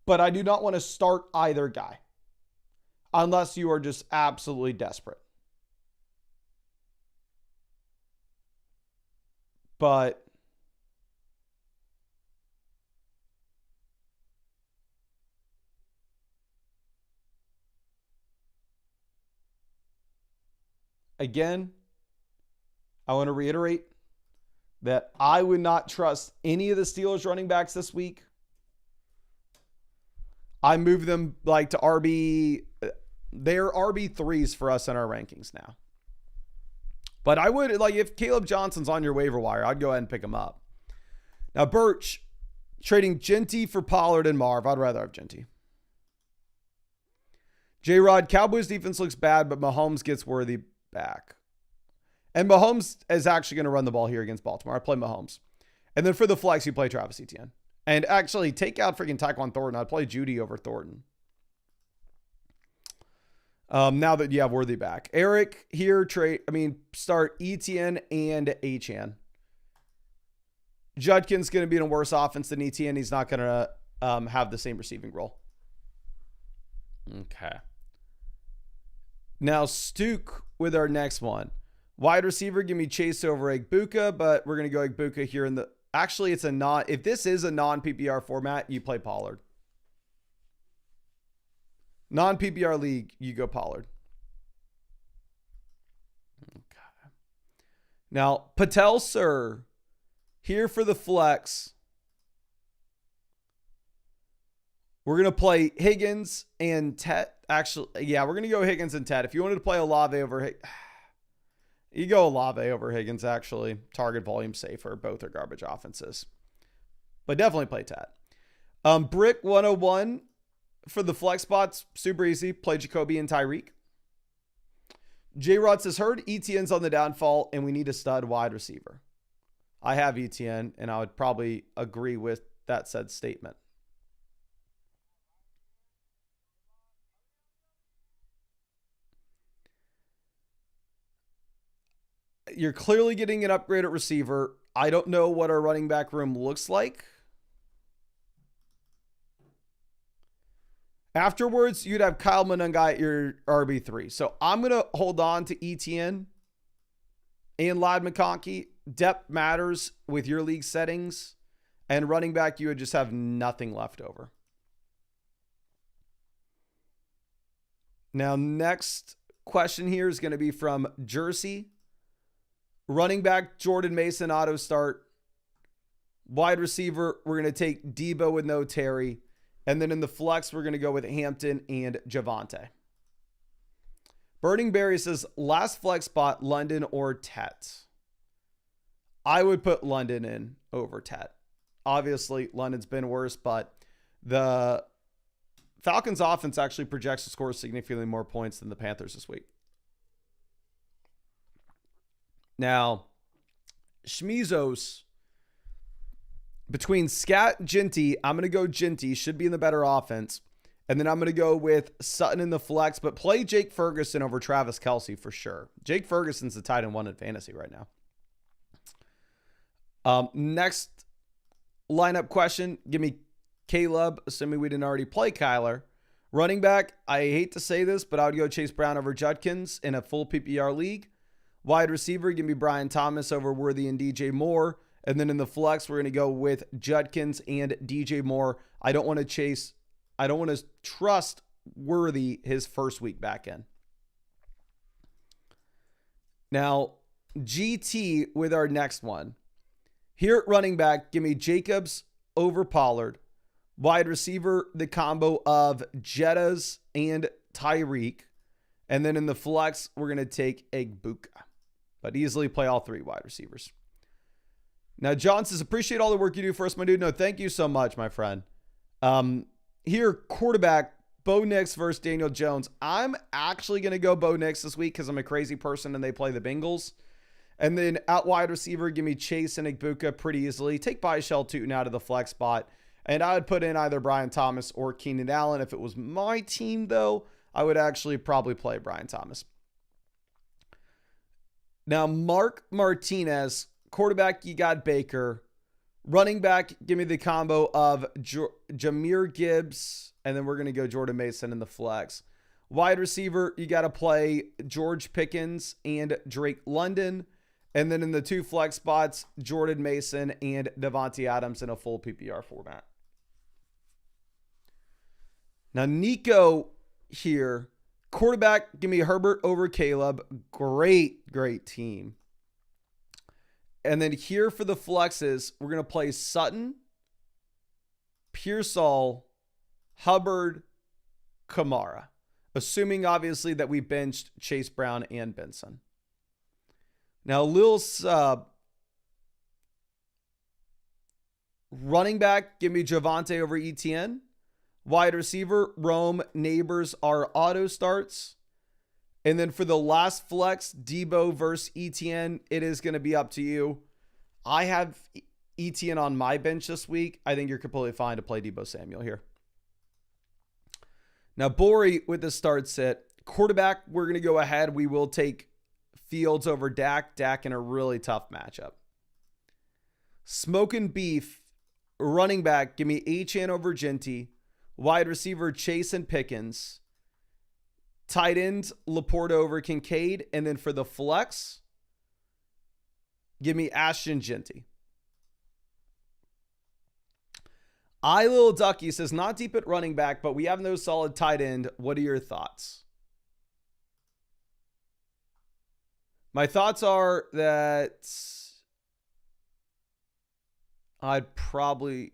But I do not want to start either guy unless you are just absolutely desperate. But again, I want to reiterate that I would not trust any of the Steelers running backs this week. I move them like to RB. They're RB3s for us in our rankings now. But I would, like, if Caleb Johnson's on your waiver wire, I'd go ahead and pick him up. Now, Birch, trading Genty for Pollard and Marv. I'd rather have Genty. J-Rod, Cowboys defense looks bad, but Mahomes gets Worthy back. And Mahomes is actually going to run the ball here against Baltimore. I play Mahomes. And then for the flex, you play Travis Etienne. And actually, take out freaking Tyquan Thornton. I'd play Judy over Thornton. Now that you have Worthy back. Eric here, start Etienne and Achane. Judkin's going to be in a worse offense than Etienne. He's not going to have the same receiving role. Okay. Now, Stuke with our next one. Wide receiver, give me Chase over Igbuka, but we're going to go Igbuka here in the... Actually, it's a non... If this is a non-PPR format, you play Pollard. Non-PPR league, you go Pollard. Okay. Now, Patel, sir, here for the flex. We're going to play Higgins and Tet. Actually, yeah, we're going to go Higgins and Tet. If you wanted to play Olave over... You go Olave over Higgins, actually. Target volume safer. Both are garbage offenses. But definitely play Tet. Brick 101 for the flex spots. Super easy. Play Jacoby and Tyreek. J-Rod says, heard ETN's on the downfall and we need a stud wide receiver. I have ETN and I would probably agree with that said statement. You're clearly getting an upgrade at receiver. I don't know what our running back room looks like. Afterwards, you'd have Kyle Monungai at your RB3. So I'm going to hold on to ETN and Ladd McConkey. Depth matters with your league settings. And running back, you would just have nothing left over. Now, next question here is going to be from Jersey. Running back, Jordan Mason, auto start. Wide receiver, we're going to take Debo with no Terry. And then in the flex, we're going to go with Hampton and Javonte. Burning Berry says, last flex spot, London or Tet. I would put London in over Tet. Obviously, London's been worse, but the Falcons offense actually projects to score significantly more points than the Panthers this week. Now, Schmezos, between Scat, Ginty, I'm going to go Ginty. Should be in the better offense. And then I'm going to go with Sutton in the flex, but play Jake Ferguson over Travis Kelce for sure. Jake Ferguson's the tight end one in fantasy right now. Next lineup question. Give me Caleb, assuming we didn't already play Kyler. Running back, I hate to say this, but I would go Chase Brown over Judkins in a full PPR league. Wide receiver, give me Brian Thomas over Worthy and DJ Moore. And then in the flex, we're going to go with Judkins and DJ Moore. I don't want to trust Worthy his first week back in. Now, GT with our next one. Here at running back, give me Jacobs over Pollard. Wide receiver, the combo of Jettas and Tyreek. And then in the flex, we're going to take Igbuka. But easily play all three wide receivers. Now, John says, appreciate all the work you do for us, my dude. No, thank you so much, my friend. Here, quarterback, Bo Nix versus Daniel Jones. I'm actually going to go Bo Nix this week because I'm a crazy person and they play the Bengals. And then out wide receiver, give me Chase and Igbuka pretty easily. Take Byshell Tootin out of the flex spot. And I would put in either Brian Thomas or Keenan Allen. If it was my team, though, I would actually probably play Brian Thomas. Now, Mark Martinez, quarterback, you got Baker. Running back, give me the combo of Jahmyr Gibbs, and then we're going to go Jordan Mason in the flex. Wide receiver, you got to play George Pickens and Drake London. And then in the two flex spots, Jordan Mason and Devontae Adams in a full PPR format. Now, Nico here. Quarterback, give me Herbert over Caleb. Great team. And then here for the flexes, we're going to play Sutton, Pearsall, Hubbard, Kamara. Assuming, obviously, that we benched Chase Brown and Benson. Now, Lil Sub. Running back, give me Javonte over ETN. Wide receiver, Rome, Neighbors are auto starts. And then for the last flex, Debo versus ETN, it is going to be up to you. I have ETN on my bench this week. I think you're completely fine to play Debo Samuel here. Now, Bori with the start sit. Quarterback, we're going to go ahead. We will take Fields over Dak. Dak in a really tough matchup. Smoking Beef, running back, give me Achane over Ginty. Wide receiver, Chase and Pickens. tight end, Laporta over Kincaid. And then for the flex, give me Ashton Genty. Little Ducky says, not deep at running back, but we have no solid tight end. What are your thoughts? My thoughts are that I'd probably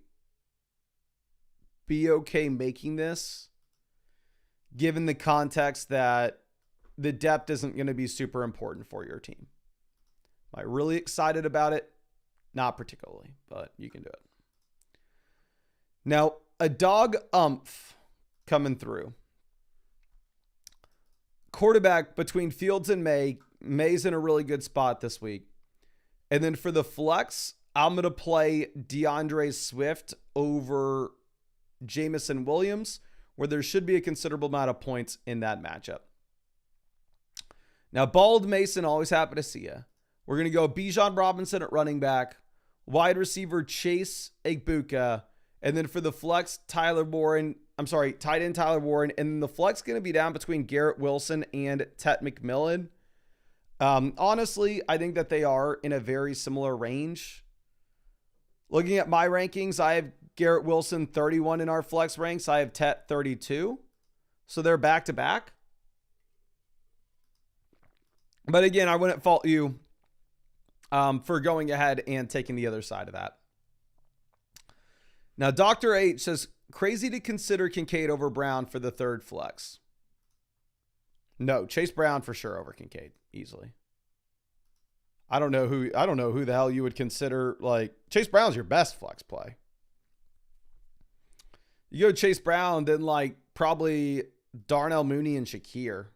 be okay making this, given the context that the depth isn't going to be super important for your team. Am I really excited about it? Not particularly, but you can do it. Now, a dog coming through. Quarterback between Fields and May. May's in a really good spot this week. And then for the flex, I'm going to play DeAndre Swift over Jamison Williams, where there should be a considerable amount of points in that matchup. Now, Bald Mason, always happy to see you. We're going to go Bijan Robinson at running back, wide receiver Chase Igbuka, and then for the flex, tight end Tyler Warren, and then the flex going to be down between Garrett Wilson and Tet McMillan. Honestly, I think that they are in a very similar range. Looking at my rankings, I have Garrett Wilson 31 in our flex ranks. I have Tet 32. So they're back to back. But again, I wouldn't fault you for going ahead and taking the other side of that. Now, Dr. H says, crazy to consider Kincaid over Brown for the third flex. No, Chase Brown for sure over Kincaid, easily. I don't know who the hell you would consider, like, Chase Brown's your best flex play. You go Chase Brown, then like probably Darnell Mooney and Shakir.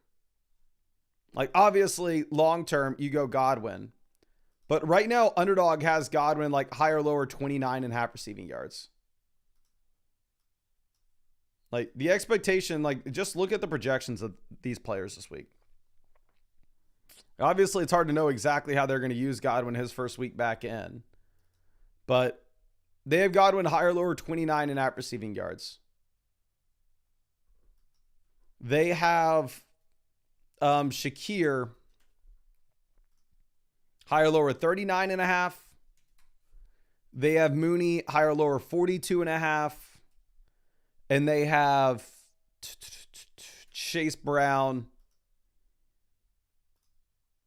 Like, obviously, long term, you go Godwin. But right now, Underdog has Godwin like higher, lower 29.5 receiving yards. Like, the expectation, like, just look at the projections of these players this week. Obviously, it's hard to know exactly how they're going to use Godwin his first week back in. But they have Godwin higher, lower 29.5 receiving yards. They have Shakir higher, lower 39.5. They have Mooney higher, lower 42.5. And they have Chase Brown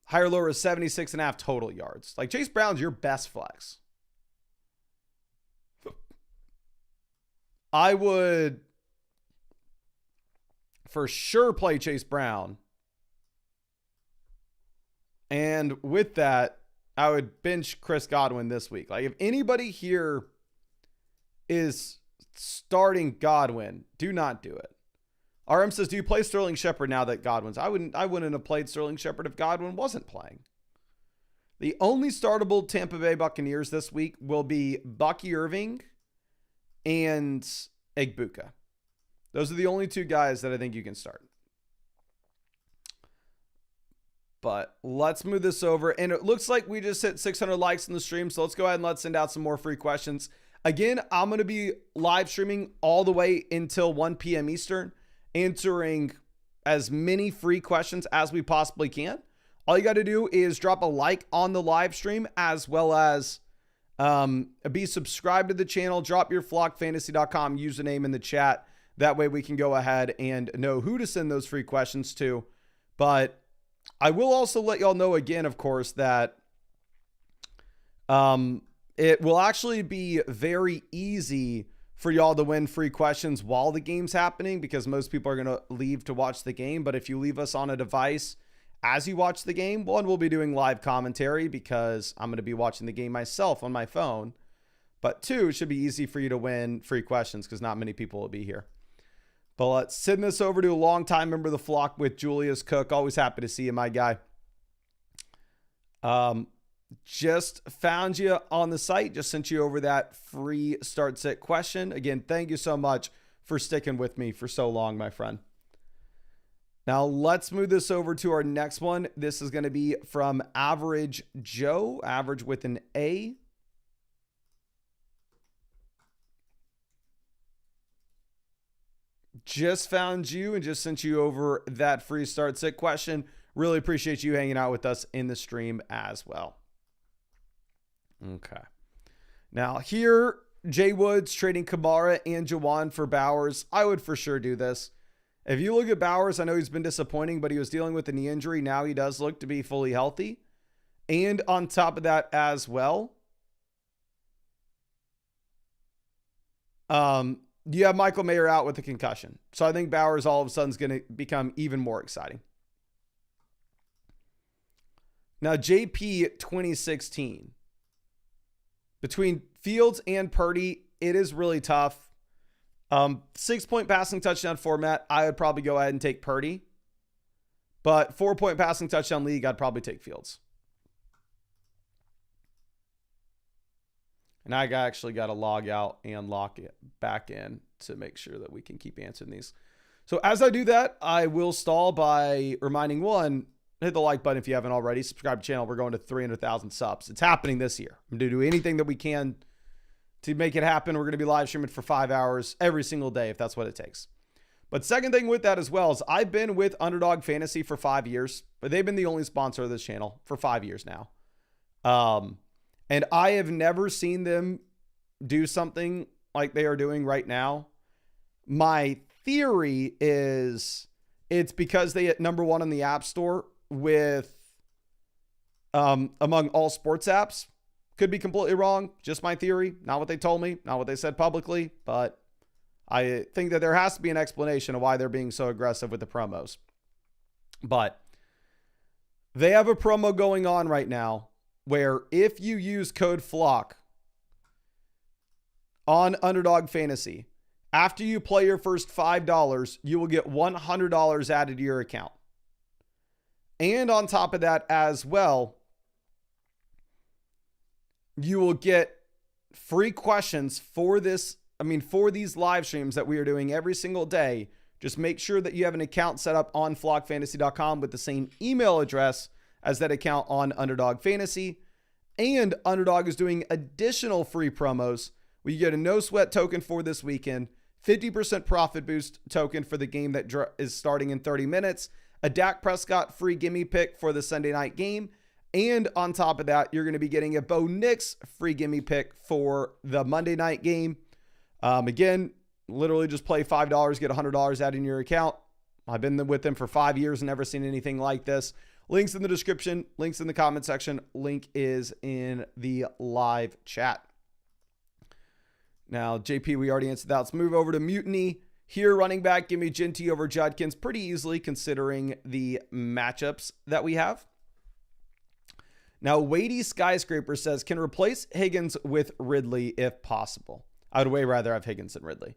higher, lower 76.5 total yards. Like, Chase Brown's your best flex. I would for sure play Chase Brown. And with that, I would bench Chris Godwin this week. Like, if anybody here is starting Godwin, do not do it. RM says, do you play Sterling Shepard now that Godwin's? I wouldn't have played Sterling Shepard if Godwin wasn't playing. The only startable Tampa Bay Buccaneers this week will be Bucky Irving and Igbuka. Those are the only two guys that I think you can start. But let's move this over. And it looks like we just hit 600 likes in the stream. So let's go ahead and let's send out some more free questions. Again, I'm going to be live streaming all the way until 1 p.m. Eastern, answering as many free questions as we possibly can. All you got to do is drop a like on the live stream, as well as be subscribed to the channel. Drop your flockfantasy.com username in the chat. That way we can go ahead and know who to send those free questions to. But I will also let y'all know again, of course, that it will actually be very easy for y'all to win free questions while the game's happening, because most people are going to leave to watch the game. But if you leave us on a device as you watch the game, one, we'll be doing live commentary because I'm going to be watching the game myself on my phone. But two, it should be easy for you to win free questions because not many people will be here. But let's send this over to a longtime member of the flock with Julius Cook. Always happy to see you, my guy. Just found you on the site. Just sent you over that free start sit question. Again, thank you so much for sticking with me for so long, my friend. Now let's move this over to our next one. This is going to be from Average Joe, average with an A. just found you and just sent you over that free start sit question. Really appreciate you hanging out with us in the stream as well. Okay. Now here, Jay Woods trading Kamara and Jawan for Bowers. I would for sure do this. If you look at Bowers, I know he's been disappointing, but he was dealing with a knee injury. Now he does look to be fully healthy. And on top of that as well, you have Michael Mayer out with a concussion. So I think Bowers all of a sudden is going to become even more exciting. Now, JP 2016. Between Fields and Purdy, it is really tough. 6-point passing touchdown format, I would probably go ahead and take Purdy. But 4-point passing touchdown league, I'd probably take Fields. And I actually got to log out and lock it back in to make sure that we can keep answering these. So as I do that, I will stall by reminding one, hit the like button if you haven't already. Subscribe to the channel. We're going to 300,000 subs. It's happening this year. I'm going to do anything that we can to make it happen. We're going to be live streaming for 5 hours every single day if that's what it takes. But second thing with that as well is I've been with Underdog Fantasy for 5 years, but they've been the only sponsor of this channel for 5 years now. And I have never seen them do something like they are doing right now. My theory is it's because they hit number one on the App Store with among all sports apps. Could be completely wrong. Just my theory. Not what they told me. Not what they said publicly. But I think that there has to be an explanation of why they're being so aggressive with the promos. But they have a promo going on right now where if you use code FLOCK on Underdog Fantasy, after you play your first $5, you will get $100 added to your account. And on top of that as well, you will get free questions for this. For these live streams that we are doing every single day. Just make sure that you have an account set up on flockfantasy.com with the same email address as that account on Underdog Fantasy. And Underdog is doing additional free promos where you get a no sweat token for this weekend, 50% profit boost token for the game that is starting in 30 minutes, a Dak Prescott free gimme pick for the Sunday night game. And on top of that, you're going to be getting a Bo Nix free gimme pick for the Monday night game. Again, literally just play $5, get $100 added in your account. I've been with them for 5 years and never seen anything like this. Links in the description, links in the comment section, link is in the live chat. Now, JP, we already answered that. Let's move over to Mutiny. Here, running back, give me Ginty over Judkins pretty easily considering the matchups that we have. Now, Weighty Skyscraper says, can replace Higgins with Ridley if possible. I would way rather have Higgins than Ridley.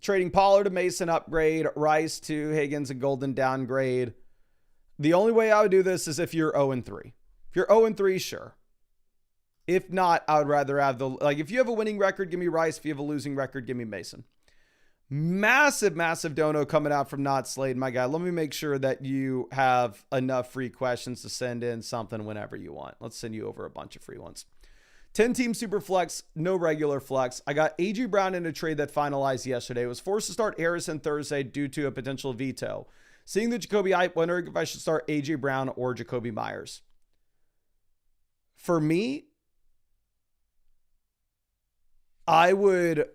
Trading Pollard to Mason upgrade, Rice to Higgins a Golden downgrade. The only way I would do this is if you're 0-3. If you're 0-3, sure. If not, I would rather have if you have a winning record, give me Rice. If you have a losing record, give me Mason. Massive, massive dono coming out from Not Slade, my guy. Let me make sure that you have enough free questions to send in something whenever you want. Let's send you over a bunch of free ones. 10-team super flex, no regular flex. I got A.J. Brown in a trade that finalized yesterday. Was forced to start Harrison Thursday due to a potential veto. Seeing the Jacoby hype, wondering if I should start A.J. Brown or Jacoby Myers. For me, I would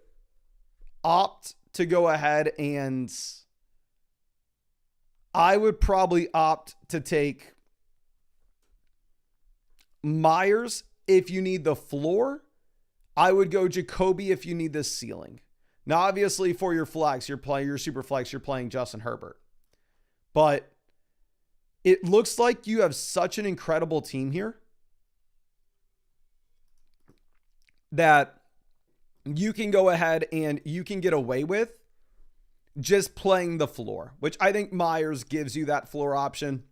opt to go ahead and I would probably opt to take Myers if you need the floor. I would go Jacoby if you need the ceiling. Now, obviously, for your flex, your super flex, you're playing Justin Herbert. But it looks like you have such an incredible team here that you can go ahead and you can get away with just playing the floor, which I think Myers gives you that floor option.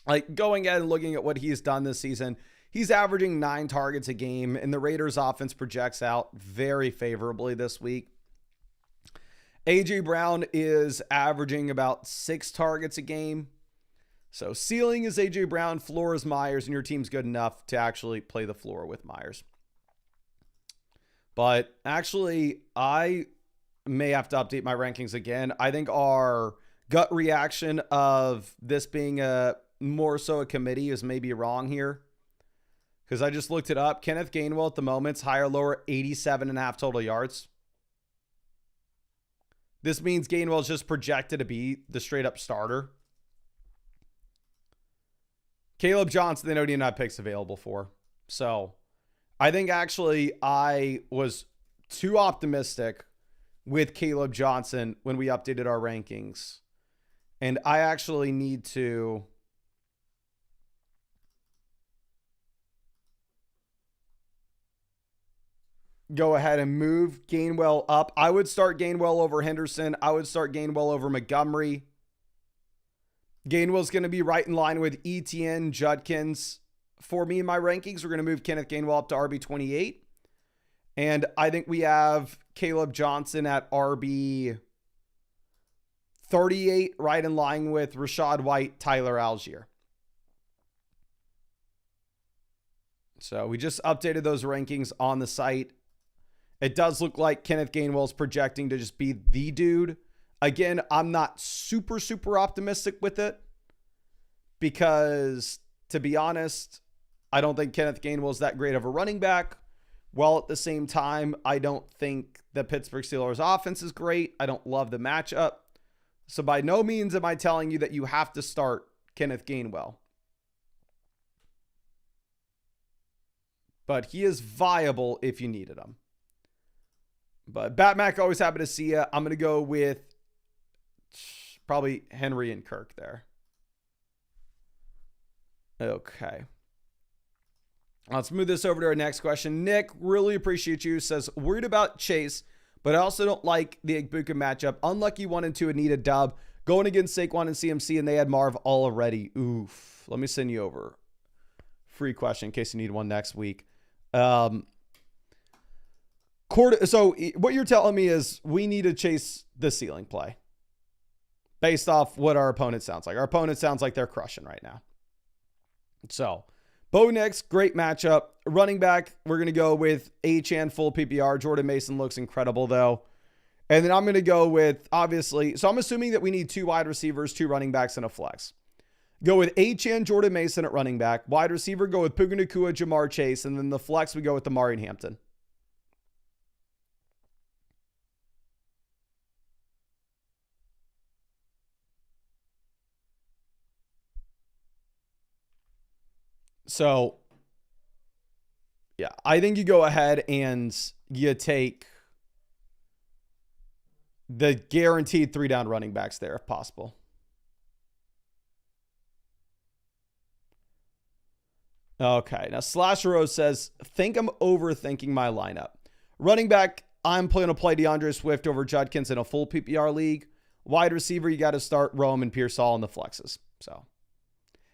Like going ahead and looking at what he's done this season, he's averaging 9 targets a game, and the Raiders offense projects out very favorably this week. A.J. Brown is averaging about 6 targets a game. So ceiling is A.J. Brown, floor is Myers, and your team's good enough to actually play the floor with Myers. But actually, I may have to update my rankings again. I think our gut reaction of this being a more so a committee is maybe wrong here. Because I just looked it up. Kenneth Gainwell at the moment's higher, lower, 87.5 total yards. This means Gainwell's just projected to be the straight up starter. Caleb Johnson, they don't even have picks available for. So I think actually I was too optimistic with Caleb Johnson when we updated our rankings. And I actually need to go ahead and move Gainwell up. I would start Gainwell over Henderson. I would start Gainwell over Montgomery. Gainwell's going to be right in line with ETN, Judkins. For me in my rankings, we're going to move Kenneth Gainwell up to RB 28. And I think we have Caleb Johnson at RB 38, right in line with Rachaad White, Tyler Algier. So we just updated those rankings on the site. It does look like Kenneth Gainwell is projecting to just be the dude. Again, I'm not super optimistic with it because, to be honest, I don't think Kenneth Gainwell is that great of a running back. While at the same time, I don't think the Pittsburgh Steelers offense is great. I don't love the matchup. So by no means am I telling you that you have to start Kenneth Gainwell. But he is viable if you needed him. But Batmac, always happy to see you. I'm going to go with probably Henry and Kirk there. Okay. Let's move this over to our next question. Nick, really appreciate you. Says, worried about Chase, but I also don't like the Igbuka matchup. Unlucky 1 and 2 and need a dub. Going against Saquon and CMC, and they had Marv already. Oof. Let me send you over. Free question in case you need one next week. So what you're telling me is we need to chase the ceiling play based off what our opponent sounds like. Our opponent sounds like they're crushing right now. So Bo Nix, great matchup. Running back, we're going to go with Achane full PPR. Jordan Mason looks incredible though. And then I'm going to go with, obviously, so I'm assuming that we need 2 wide receivers, 2 running backs, and a flex. Go with Achane, Jordan Mason at running back. Wide receiver, go with Puka Nacua, Jamar Chase. And then the flex, we go with Damari Hampton. So, yeah, I think you go ahead and you take the guaranteed 3 down running backs there if possible. Okay, now Slasher Rose says, think I'm overthinking my lineup. Running back, I'm planning to play DeAndre Swift over Judkins in a full PPR league. Wide receiver, you got to start Rome and Pearsall in the flexes. So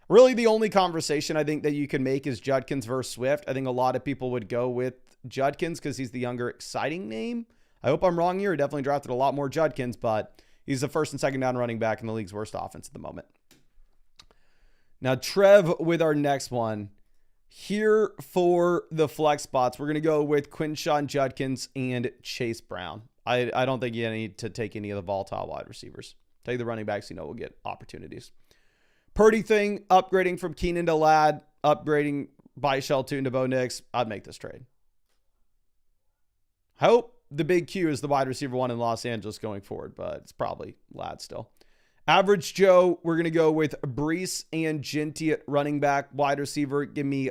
really the only conversation I think that you can make is Judkins versus Swift. I think a lot of people would go with Judkins because he's the younger, exciting name. I hope I'm wrong here. I definitely drafted a lot more Judkins, but he's the first and second down running back in the league's worst offense at the moment. Now, Trev with our next one. Here for the flex spots, we're going to go with Quinshon Judkins and Chase Brown. I don't think you need to take any of the volatile wide receivers. Take the running backs, we'll get opportunities. Purdy thing, upgrading from Keenan to Ladd, upgrading by Shelton to Bo Nix. I'd make this trade. I hope the big Q is the wide receiver 1 in Los Angeles going forward, but it's probably Ladd still. Average Joe, we're going to go with Brees and Ginty at running back. Wide receiver, give me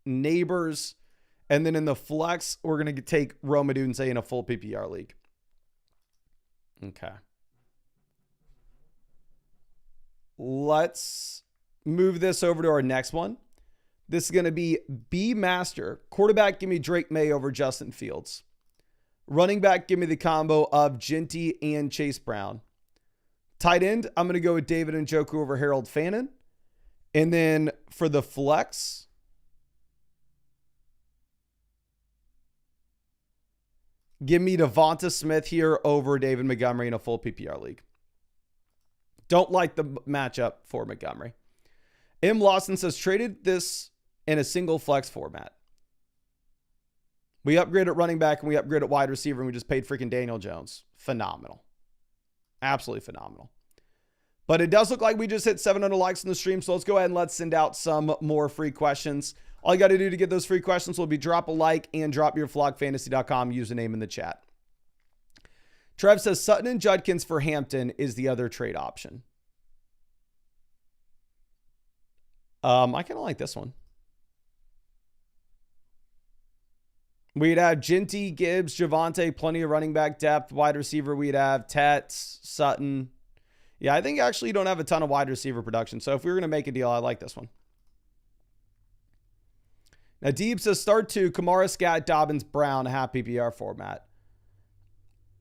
Neighbors. And then in the flex, we're going to take Rome Odunze in a full PPR league. Okay. Let's move this over to our next one. This is going to be B Master. Quarterback, give me Drake May over Justin Fields. Running back, give me the combo of Ginty and Chase Brown. Tight end, I'm going to go with David Njoku over Harold Fannin. And then for the flex, give me Devonta Smith here over David Montgomery in a full PPR league. Don't like the matchup for Montgomery. M. Lawson says, traded this in a single flex format. We upgrade at running back and we upgrade at wide receiver and we just paid freaking Daniel Jones. Phenomenal. Absolutely phenomenal. But it does look like we just hit 700 likes on the stream. So let's go ahead and let's send out some more free questions. All you got to do to get those free questions will be drop a like and drop your flockfantasy.com username in the chat. Trev says Sutton and Judkins for Hampton is the other trade option. I kind of like this one. We'd have Ginty, Gibbs, Javonte, plenty of running back depth. Wide receiver, we'd have Tetz, Sutton. Yeah, I think actually you don't have a ton of wide receiver production. So if we were going to make a deal, I like this one. Now, Deeb says start 2, Kamara, Scat, Dobbins, Brown, half PPR format.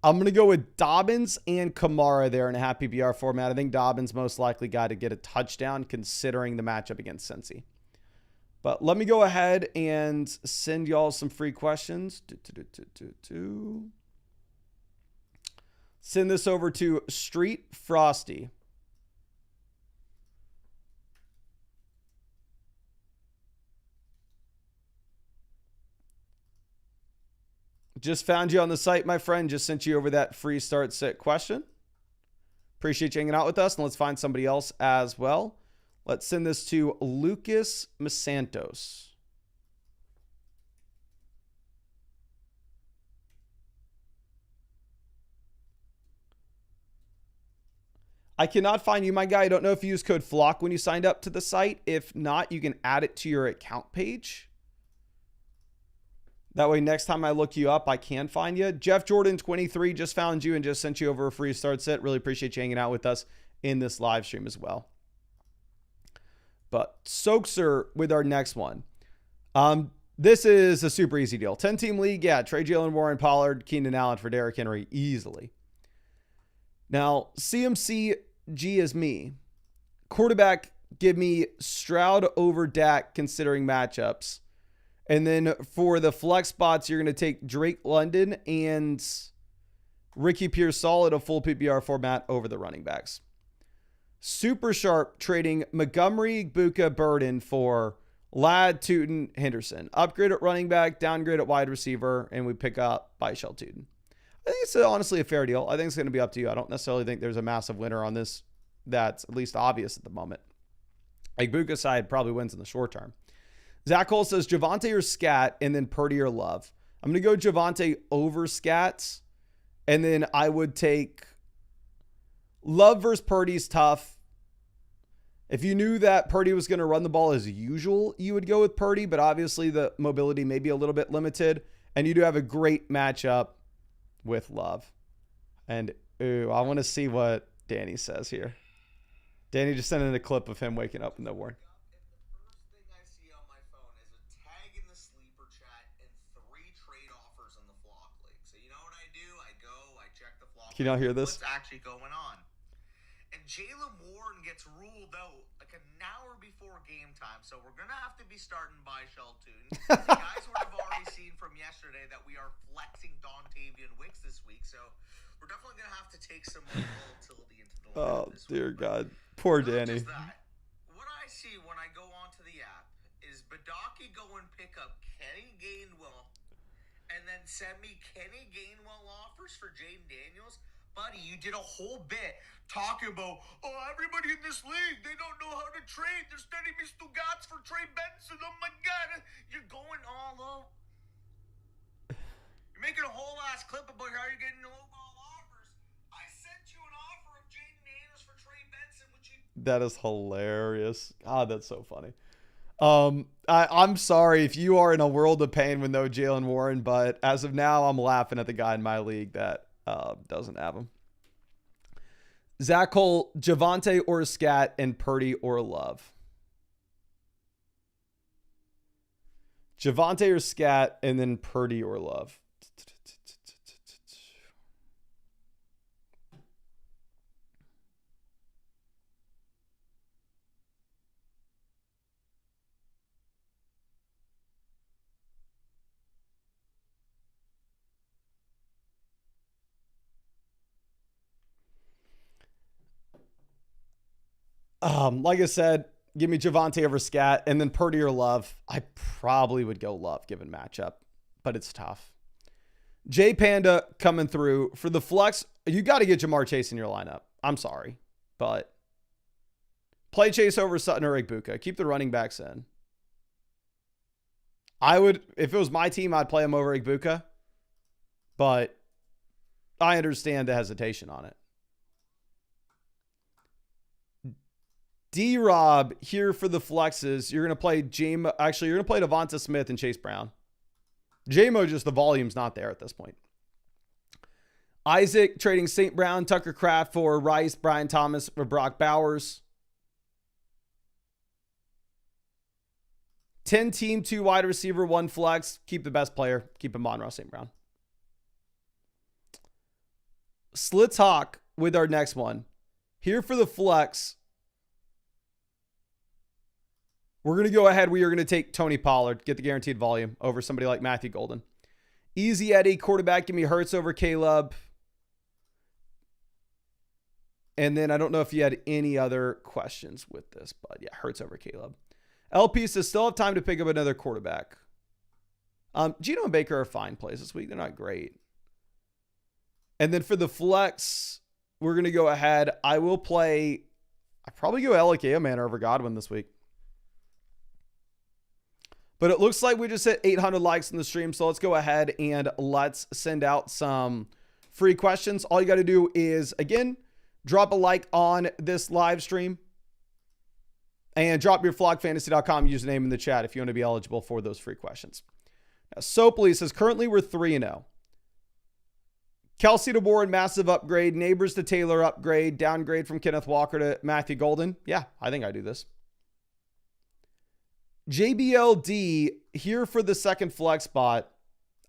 I'm going to go with Dobbins and Kamara there in a half PPR format. I think Dobbins most likely got to get a touchdown considering the matchup against Cincy. But let me go ahead and send y'all some free questions. Send this over to Street Frosty. Just found you on the site, my friend. Just sent you over that free start sit question. Appreciate you hanging out with us. And let's find somebody else as well. Let's send this to Lucas Masantos. I cannot find you, my guy. I don't know if you used code FLOCK when you signed up to the site. If not, you can add it to your account page. That way, next time I look you up, I can find you. Jeff Jordan 23 just found you and just sent you over a free start set. Really appreciate you hanging out with us in this live stream as well. But Soakser with our next one. This is a super easy deal. 10-team league, yeah. Trade Jalen Warren, Pollard, Keenan Allen for Derrick Henry easily. Now, CMC G is me. Quarterback, give me Stroud over Dak considering matchups. And then for the flex spots, you're going to take Drake London and Ricky Pearsall at a full PPR format over the running backs. Super sharp trading Montgomery, Buka, Burden for Ladd, Tootin, Henderson. Upgrade at running back, downgrade at wide receiver, and we pick up Byshell Tootin. I think it's honestly a fair deal. I think it's going to be up to you. I don't necessarily think there's a massive winner on this that's at least obvious at the moment. Like Buka's side probably wins in the short term. Zach Cole says Javonte or Scat, and then Purdy or Love. I'm going to go Javonte over Scats, and then I would take Love versus Purdy's tough. If you knew that Purdy was going to run the ball as usual, you would go with Purdy, but obviously the mobility may be a little bit limited, and you do have a great matchup with Love. And, ooh, I want to see what Danny says here. Danny just sent in a clip of him waking up in the morning. Can you not hear this? What's actually going on? And Jaylen Warren gets ruled out like an hour before game time, so we're gonna have to be starting Byshell Tootin. The guys would have already seen from yesterday that we are flexing Dontavian Wicks this week, so we're definitely gonna have to take some more volatility into the lineup this dear week. God, poor Danny. What I see when I go onto the app is Badaki go and pick up Kenny Gainwell, and then send me Kenny Gainwell offers for Jaden Daniels. Buddy, you did a whole bit talking about, everybody in this league, they don't know how to trade. They're sending me Stugats for Trey Benson. Oh, my God. You're going all out. You're making a whole ass clip about how you're getting low-ball offers. I sent you an offer of Jaden Daniels for Trey Benson, which you... That is hilarious. God, that's so funny. I'm sorry if you are in a world of pain with no Jaylen Warren, but as of now, I'm laughing at the guy in my league that doesn't have him. Zach Cole, Javonte or Scat, and Purdy or Love. Javonte or Scat, and then Purdy or Love. Like I said, give me Javonte over Scat, and then Purdy or Love. I probably would go Love given matchup, but it's tough. J Panda coming through for the flex. You got to get Jamar Chase in your lineup. I'm sorry, but play Chase over Sutton or Igbuka. Keep the running backs in. I would, if it was my team, I'd play him over Igbuka, but I understand the hesitation on it. D-Rob here for the flexes. You're going to play JMO. Actually, you're going to play Devonta Smith and Chase Brown. JMO, just the volume's not there at this point. Isaac trading St. Brown, Tucker Kraft for Rice, Brian Thomas for Brock Bowers. 10 team, 2 wide receiver, 1 flex. Keep the best player. Keep him Monroe St. Brown. Slits Hawk with our next one. Here for the flex. We're going to go ahead. We are going to take Tony Pollard, get the guaranteed volume over somebody like Matthew Golden. Easy Eddie, quarterback. Give me Hurts over Caleb. And then I don't know if you had any other questions with this, but yeah, Hurts over Caleb. LP says still have time to pick up another quarterback. Gino and Baker are fine plays this week. They're not great. And then for the flex, we're going to go ahead. I probably go Alec Ayoman over Godwin this week. But it looks like we just hit 800 likes in the stream. So let's go ahead and let's send out some free questions. All you got to do is, again, drop a like on this live stream and drop your flogfantasy.com username in the chat if you want to be eligible for those free questions. Now, Sopley says, currently we're 3-0. Kelsey to Warren, massive upgrade. Neighbors to Taylor, upgrade. Downgrade from Kenneth Walker to Matthew Golden. Yeah, I think I do this. JBLD here for the second flex spot.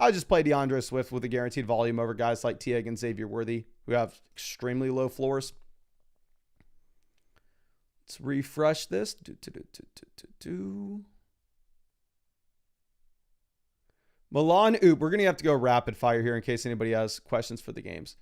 I just play DeAndre Swift with a guaranteed volume over guys like Teague and Xavier Worthy who have extremely low floors. Let's refresh this. Milan Oop. We're going to have to go rapid fire here in case anybody has questions for the games.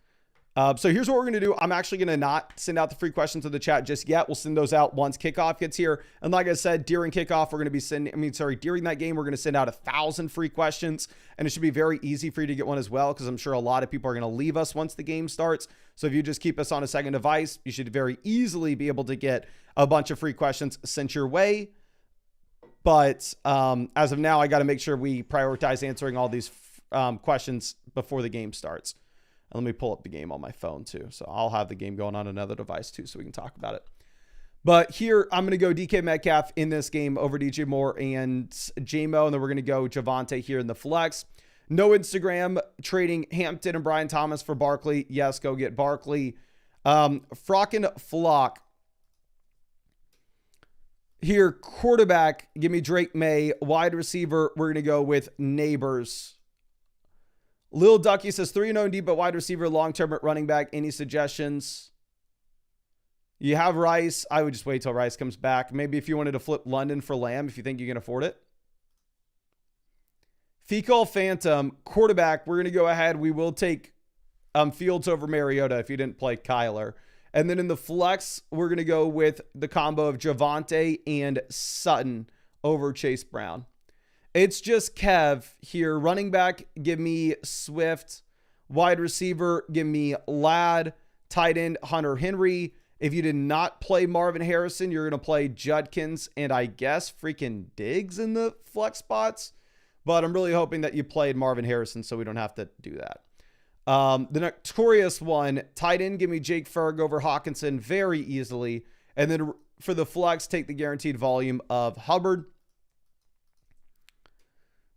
So here's what we're going to do. I'm actually going to not send out the free questions to the chat just yet. We'll send those out once kickoff gets here. And like I said, during kickoff, we're going to be during that game, we're going to send out 1,000 free questions. And it should be very easy for you to get one as well, because I'm sure a lot of people are going to leave us once the game starts. So if you just keep us on a second device, you should very easily be able to get a bunch of free questions sent your way. But as of now, I got to make sure we prioritize answering all these questions before the game starts. And let me pull up the game on my phone too. So I'll have the game going on another device too, so we can talk about it. But here, I'm going to go DK Metcalf in this game over DJ Moore and JMO. And then we're going to go Javonte here in the flex. No Instagram, trading Hampton and Brian Thomas for Barkley. Yes, go get Barkley. Frockin' Flock. Here, quarterback, give me Drake May. Wide receiver, we're going to go with Neighbors. Lil Ducky says 3-0 deep at wide receiver, long-term at running back. Any suggestions? You have Rice. I would just wait till Rice comes back. Maybe if you wanted to flip London for Lamb, if you think you can afford it. Fecal Phantom, quarterback, we're going to go ahead. We will take Fields over Mariota if you didn't play Kyler. And then in the flex, we're going to go with the combo of Javonte and Sutton over Chase Brown. It's just Kev here. Running back, give me Swift. Wide receiver, give me Ladd. Tight end, Hunter Henry. If you did not play Marvin Harrison, you're going to play Judkins and I guess freaking Diggs in the flex spots. But I'm really hoping that you played Marvin Harrison so we don't have to do that. The notorious one, tight end, give me Jake Ferg over Hawkinson very easily. And then for the flex, take the guaranteed volume of Hubbard.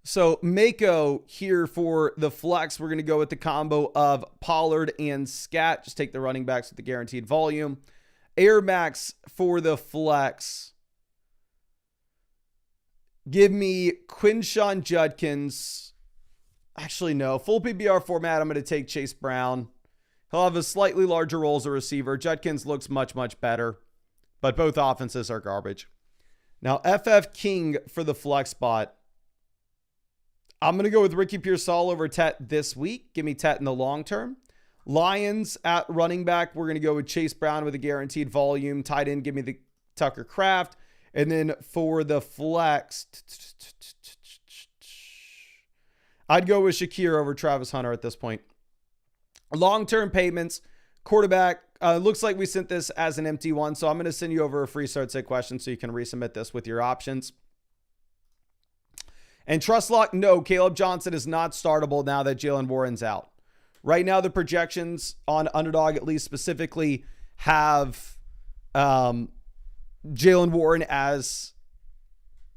So Mako here for the flex. We're going to go with the combo of Pollard and Scat. Just take the running backs with the guaranteed volume. Air Max for the flex. Give me Quinshawn Judkins. Actually, no. Full PPR format, I'm going to take Chase Brown. He'll have a slightly larger role as a receiver. Judkins looks much, much better. But both offenses are garbage. Now, FF King for the flex spot. I'm going to go with Ricky Pearsall over Tet this week. Give me Tet in the long term. Lions at running back. We're going to go with Chase Brown with a guaranteed volume. Tight end, give me the Tucker Kraft. And then for the flex, I'd go with Shakir over Travis Hunter at this point. Long-term payments, quarterback. Looks like we sent this as an empty one, so I'm going to send you over a free start sit question so you can resubmit this with your options. And trust lock, no, Caleb Johnson is not startable now that Jalen Warren's out. Right now, the projections on Underdog, at least specifically, have Jalen Warren as,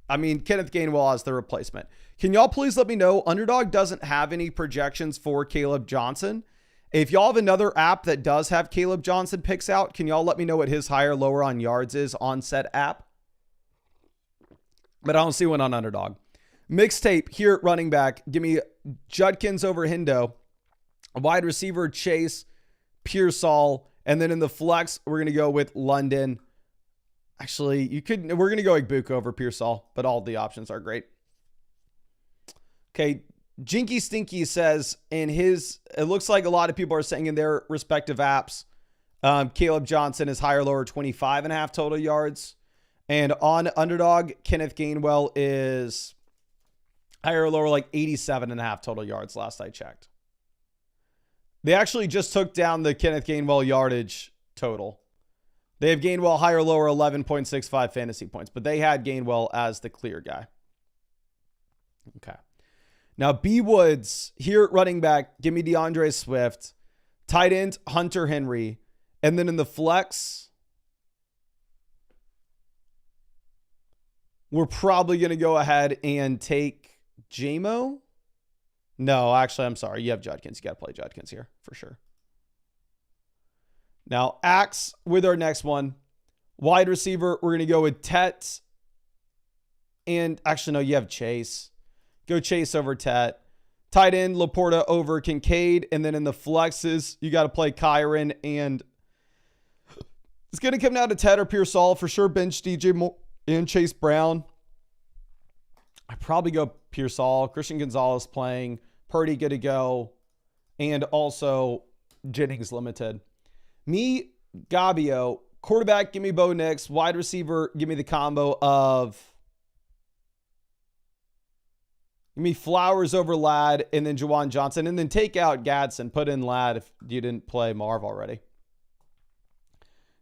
Kenneth Gainwell as the replacement. Can y'all please let me know? Underdog doesn't have any projections for Caleb Johnson. If y'all have another app that does have Caleb Johnson picks out, can y'all let me know what his higher lower on yards is on said app? But I don't see one on Underdog. Mixtape here at running back. Give me Judkins over Hindo. Wide receiver Chase, Pearsall, and then in the flex, we're going to go with London. Actually, we're going to go Igbuka over Pearsall, but all the options are great. Okay, Jinky Stinky says it looks like a lot of people are saying in their respective apps, Caleb Johnson is higher, lower, 25.5 total yards. And on Underdog, Kenneth Gainwell is higher, lower, like 87.5 total yards last I checked. They actually just took down the Kenneth Gainwell yardage total. They have Gainwell higher, lower, 11.65 fantasy points, but they had Gainwell as the clear guy. Okay. Now, B Woods here at running back, give me DeAndre Swift. Tight end, Hunter Henry. And then in the flex, we're probably going to go ahead and take JMO. No, actually, I'm sorry. You have Judkins. You got to play Judkins here for sure. Now, Axe with our next one. Wide receiver, we're going to go with Tet. And actually, no, you have Chase. Go Chase over Tet. Tight end, Laporta over Kincaid. And then in the flexes, you got to play Kyron. And it's going to come down to Tet or Pearsall. For sure, bench DJ Moore and Chase Brown. I probably go Pearsall. Christian Gonzalez playing. Purdy good to go. And also Jennings limited. Me, Gabio. Quarterback, give me Bo Nix. Wide receiver, give me the combo of... Give me Flowers over Ladd and then Juwan Johnson. And then take out Gadsden. Put in Ladd if you didn't play Marv already.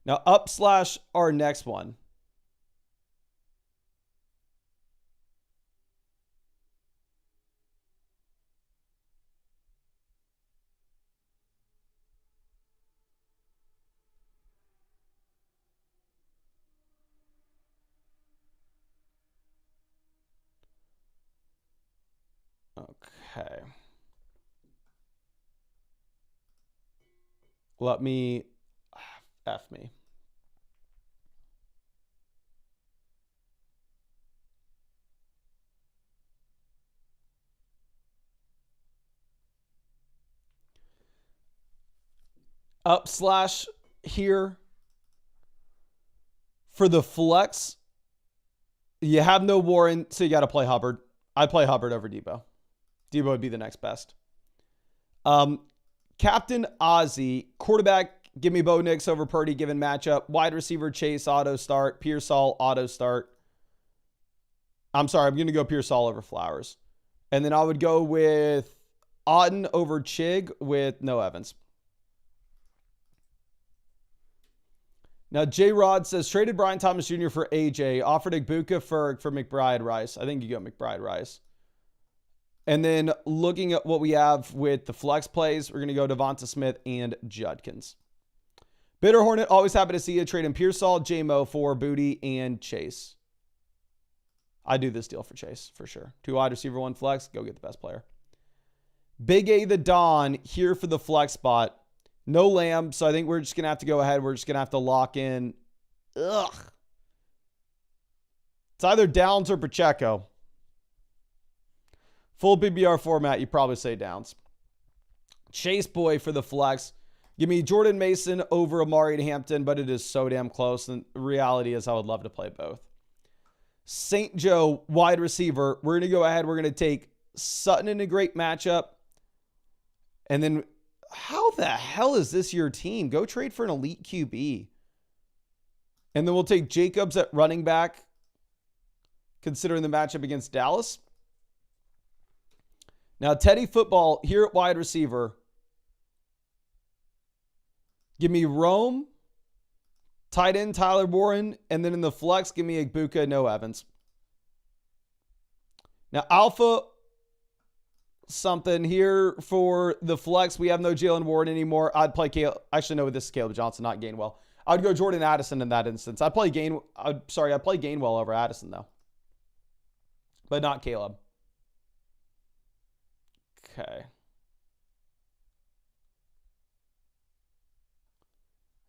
Now, / our next one. Okay. Let me F me. / here for the flex. You have no Warren, so you got to play Hubbard. I play Hubbard over Debo. Debo would be the next best. Captain Ozzy, quarterback, give me Bo Nix over Purdy given matchup. Wide receiver Chase, auto start. Pearsall, auto start. I'm sorry, I'm going to go Pearsall over Flowers. And then I would go with Auden over Chig with no Evans. Now, J. Rod says, traded Brian Thomas Jr. for AJ. Offered Igbuka for McBride Rice. I think you go McBride Rice. And then looking at what we have with the flex plays, we're going to go Devonta Smith and Judkins. Bitter Hornet, always happy to see you. Trade in Pearsall, J-Mo for Booty, and Chase. I do this deal for Chase, for sure. 2 wide receiver, 1 flex. Go get the best player. Big A the Don here for the flex spot. No Lamb, so I think we're just going to have to go ahead. We're just going to have to lock in. Ugh. It's either Downs or Pacheco. Full PBR format, you probably say Downs. Chase Boy for the flex. Give me Jordan Mason over Amari Hampton, but it is so damn close. And the reality is I would love to play both. St. Joe, wide receiver. We're going to go ahead. We're going to take Sutton in a great matchup. And then how the hell is this your team? Go trade for an elite QB. And then we'll take Jacobs at running back, considering the matchup against Dallas. Now, Teddy football here at wide receiver. Give me Rome, tight end Tyler Warren, and then in the flex, give me Igbuka, no Evans. Now, Alpha something here for the flex. We have no Jalen Warren anymore. I'd play Caleb. Actually, no, this is Caleb Johnson, not Gainwell. I'd go Jordan Addison in that instance. I'd play Gainwell over Addison, though. But not Caleb. Okay.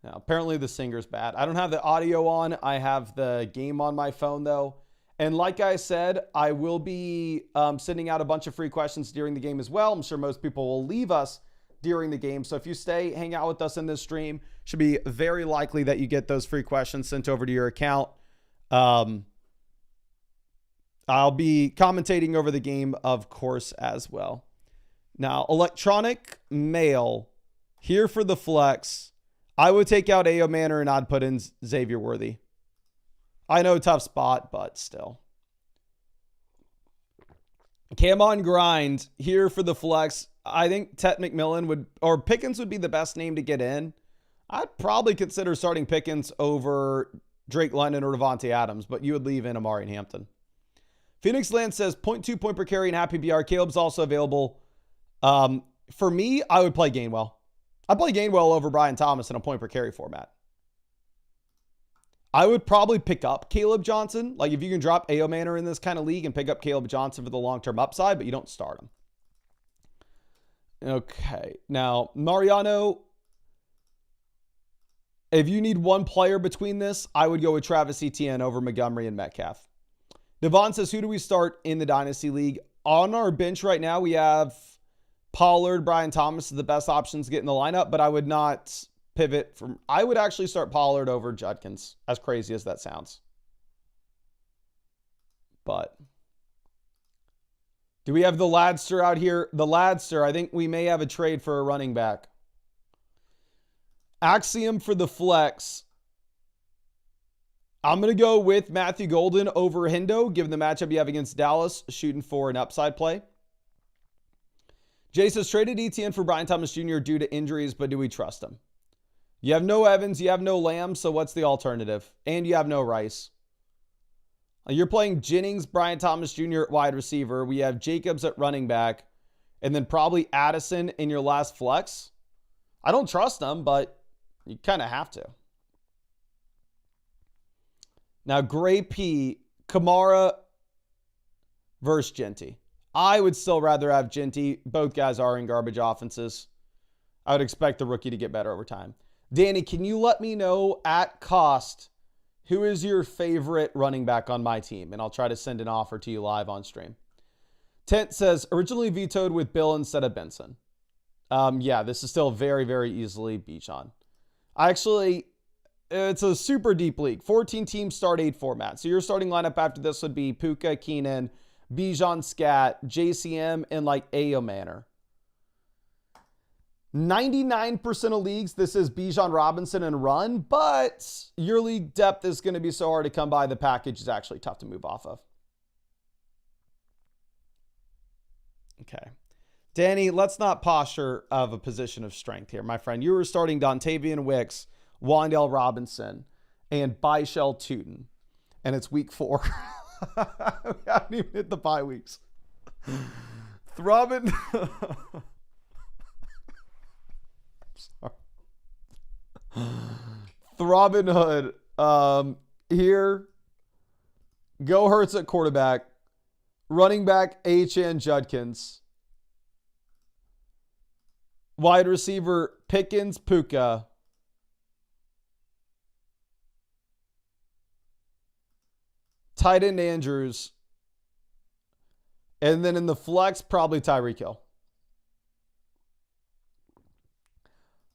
Now, apparently the singer's bad. I don't have the audio on. I have the game on my phone, though. And like I said, I will be sending out a bunch of free questions during the game as well. I'm sure most people will leave us during the game. So if you hang out with us in this stream, should be very likely that you get those free questions sent over to your account. I'll be commentating over the game, of course, as well. Now, electronic mail here for the flex. I would take out Ayo Manor and I'd put in Xavier Worthy. I know, tough spot, but still. Cam on grind here for the flex. I think Tet McMillan or Pickens would be the best name to get in. I'd probably consider starting Pickens over Drake London or Devontae Adams, but you would leave in Amari and Hampton. Phoenix Land says 0.2 point per carry and happy BR. Caleb's also available. For me, I would play Gainwell. I'd play Gainwell over Brian Thomas in a point per carry format. I would probably pick up Caleb Johnson. Like if you can drop Ayo Manor in this kind of league and pick up Caleb Johnson for the long-term upside, but you don't start him. Okay. Now, Mariano, if you need one player between this, I would go with Travis Etienne over Montgomery and Metcalf. Devon says, who do we start in the Dynasty League? On our bench right now, we have Pollard, Brian Thomas is the best options to get in the lineup, but I would not pivot from. I would actually start Pollard over Judkins, as crazy as that sounds. But do we have the Ladster out here? The Ladster, I think we may have a trade for a running back. Axiom for the flex. I'm going to go with Matthew Golden over Hendo, given the matchup you have against Dallas, shooting for an upside play. Jay says, traded ETN for Brian Thomas Jr. due to injuries, but do we trust him? You have no Evans, you have no Lamb, so what's the alternative? And you have no Rice. You're playing Jennings, Brian Thomas Jr. at wide receiver. We have Jacobs at running back, and then probably Addison in your last flex. I don't trust him, but you kind of have to. Now, Gray P, Kamara versus Genty. I would still rather have Genty. Both guys are in garbage offenses. I would expect the rookie to get better over time. Danny, can you let me know at cost who is your favorite running back on my team? And I'll try to send an offer to you live on stream. Tent says, originally vetoed with Bill instead of Benson. Yeah, this is still very, very easily Bijan. It's a super deep league. 14 teams start 8 format. So your starting lineup after this would be Puka, Keenan, Bijan, Scat, JCM, and like Ayo Manor. 99% of leagues, this is Bijan Robinson and run, but your league depth is going to be so hard to come by. The package is actually tough to move off of. Okay. Danny, let's not posture of a position of strength here, my friend. You were starting Dontavian Wicks, Wandale Robinson, and Byshell Tootin, and it's week 4. We haven't even hit the bye weeks. Throbbing. Throbbing Hood. Here. Go Hurts at quarterback. Running back, H.N. Judkins. Wide receiver, Pickens, Puka. Tight end, Andrews. And then in the flex, probably Tyreek Hill.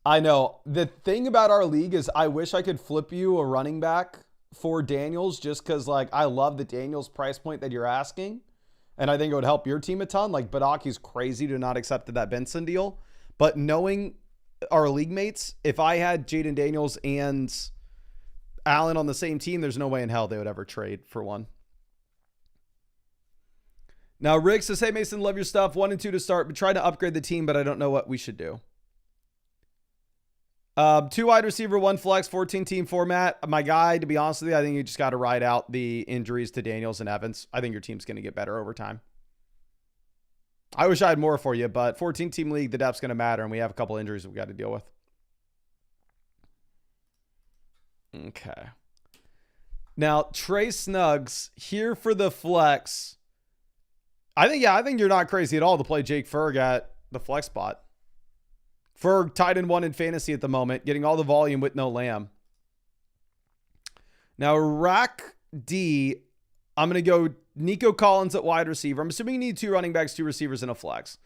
I know. The thing about our league is I wish I could flip you a running back for Daniels just because, like, I love the Daniels price point that you're asking. And I think it would help your team a ton. Like, Badaki's crazy to not accept that Benson deal. But knowing our league mates, if I had Jaden Daniels and Allen on the same team, there's no way in hell they would ever trade for one. Now, Rick says, hey, Mason, love your stuff. 1 and 2 to start, but try to upgrade the team, but I don't know what we should do. 2 wide receiver, 1 flex, 14 team format. My guy, to be honest with you, I think you just got to ride out the injuries to Daniels and Evans. I think your team's going to get better over time. I wish I had more for you, but 14 team league, the depth's going to matter, and we have a couple injuries we got to deal with. Okay. Now, Trey Snuggs here for the flex. I think you're not crazy at all to play Jake Ferg at the flex spot. Ferg tied in 1 in fantasy at the moment, getting all the volume with no Lamb. Now, Rack D, I'm going to go Nico Collins at wide receiver. I'm assuming you need 2 running backs, 2 receivers, and a flex.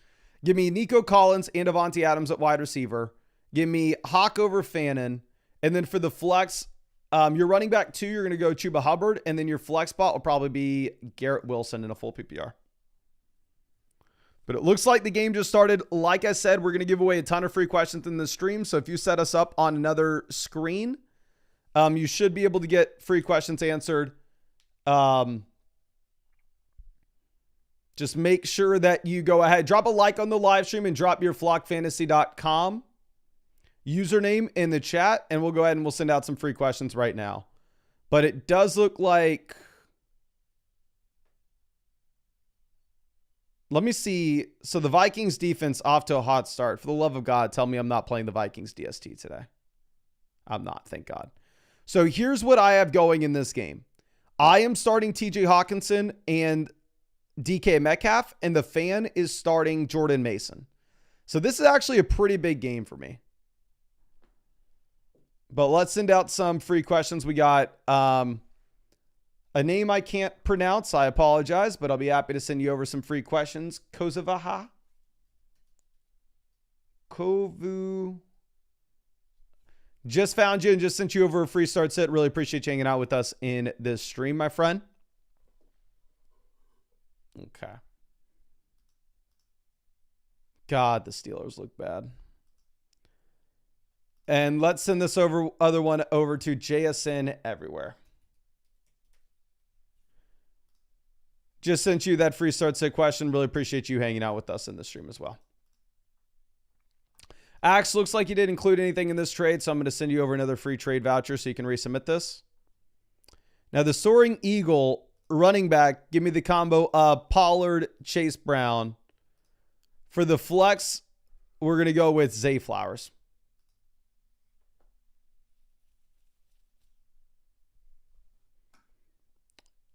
Give me Nico Collins and Devontae Adams at wide receiver. Give me Hawk over Fannin. And then for the flex, your running back 2, you're going to go Chuba Hubbard. And then your flex spot will probably be Garrett Wilson in a full PPR. But it looks like the game just started. Like I said, we're going to give away a ton of free questions in the stream. So if you set us up on another screen, you should be able to get free questions answered. Just make sure that you go ahead, drop a like on the live stream and drop your flockfantasy.com username in the chat, and we'll go ahead and we'll send out some free questions right now. But it does look like, let me see. So the Vikings defense off to a hot start. For the love of God, tell me I'm not playing the Vikings DST today. I'm not, thank God. So here's what I have going in this game. I am starting TJ Hawkinson and DK Metcalf, and the fan is starting Jordan Mason. So this is actually a pretty big game for me. But let's send out some free questions. We got a name I can't pronounce. I apologize, but I'll be happy to send you over some free questions. Kozavaha. Kovu. Just found you and just sent you over a free start set. Really appreciate you hanging out with us in this stream, my friend. Okay. God, the Steelers look bad. And let's send this other one over to JSN everywhere. Just sent you that free start set question. Really appreciate you hanging out with us in the stream as well. Axe, looks like you didn't include anything in this trade, so I'm going to send you over another free trade voucher so you can resubmit this. Now, the Soaring Eagle running back, give me the combo of Pollard, Chase Brown. For the flex, we're going to go with Zay Flowers.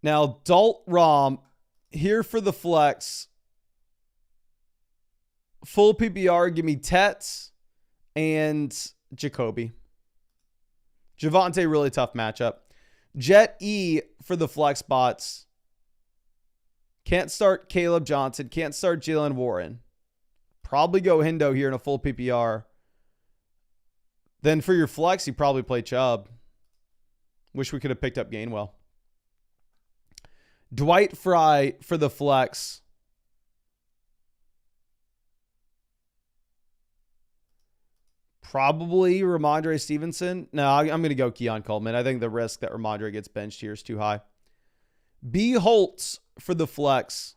Now, Dalt Rom, here for the flex. Full PPR, give me Tets and Jacoby. Javonte, really tough matchup. Jet E for the flex spots. Can't start Caleb Johnson. Can't start Jalen Warren. Probably go Hendo here in a full PPR. Then for your flex, you probably play Chubb. Wish we could have picked up Gainwell. Dwight Fry for the flex. Probably Ramondre Stevenson. No, I'm going to go Keon Coleman. I think the risk that Ramondre gets benched here is too high. B. Holtz for the flex.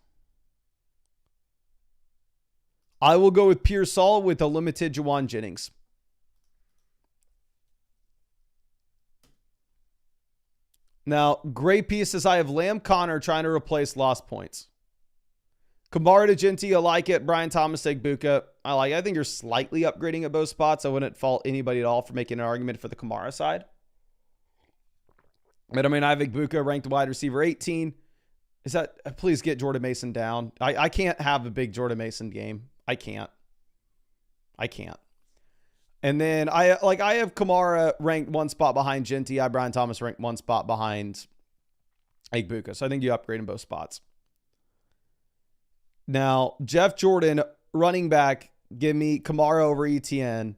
I will go with Pearsall with a limited Juwan Jennings. Now, great pieces. I have Lamb Connor trying to replace lost points. Kamara to Genty, I like it. Brian Thomas, Egbuka, I like it. I think you're slightly upgrading at both spots. I wouldn't fault anybody at all for making an argument for the Kamara side. But I mean, I have Egbuka ranked wide receiver 18. Is that, please get Jordan Mason down. I can't have a big Jordan Mason game. I can't. And then I have Kamara ranked 1 spot behind Genty. I have Brian Thomas ranked 1 spot behind Egbuka. So I think you upgrade in both spots. Now, Jeff Jordan, running back, give me Kamara over ETN.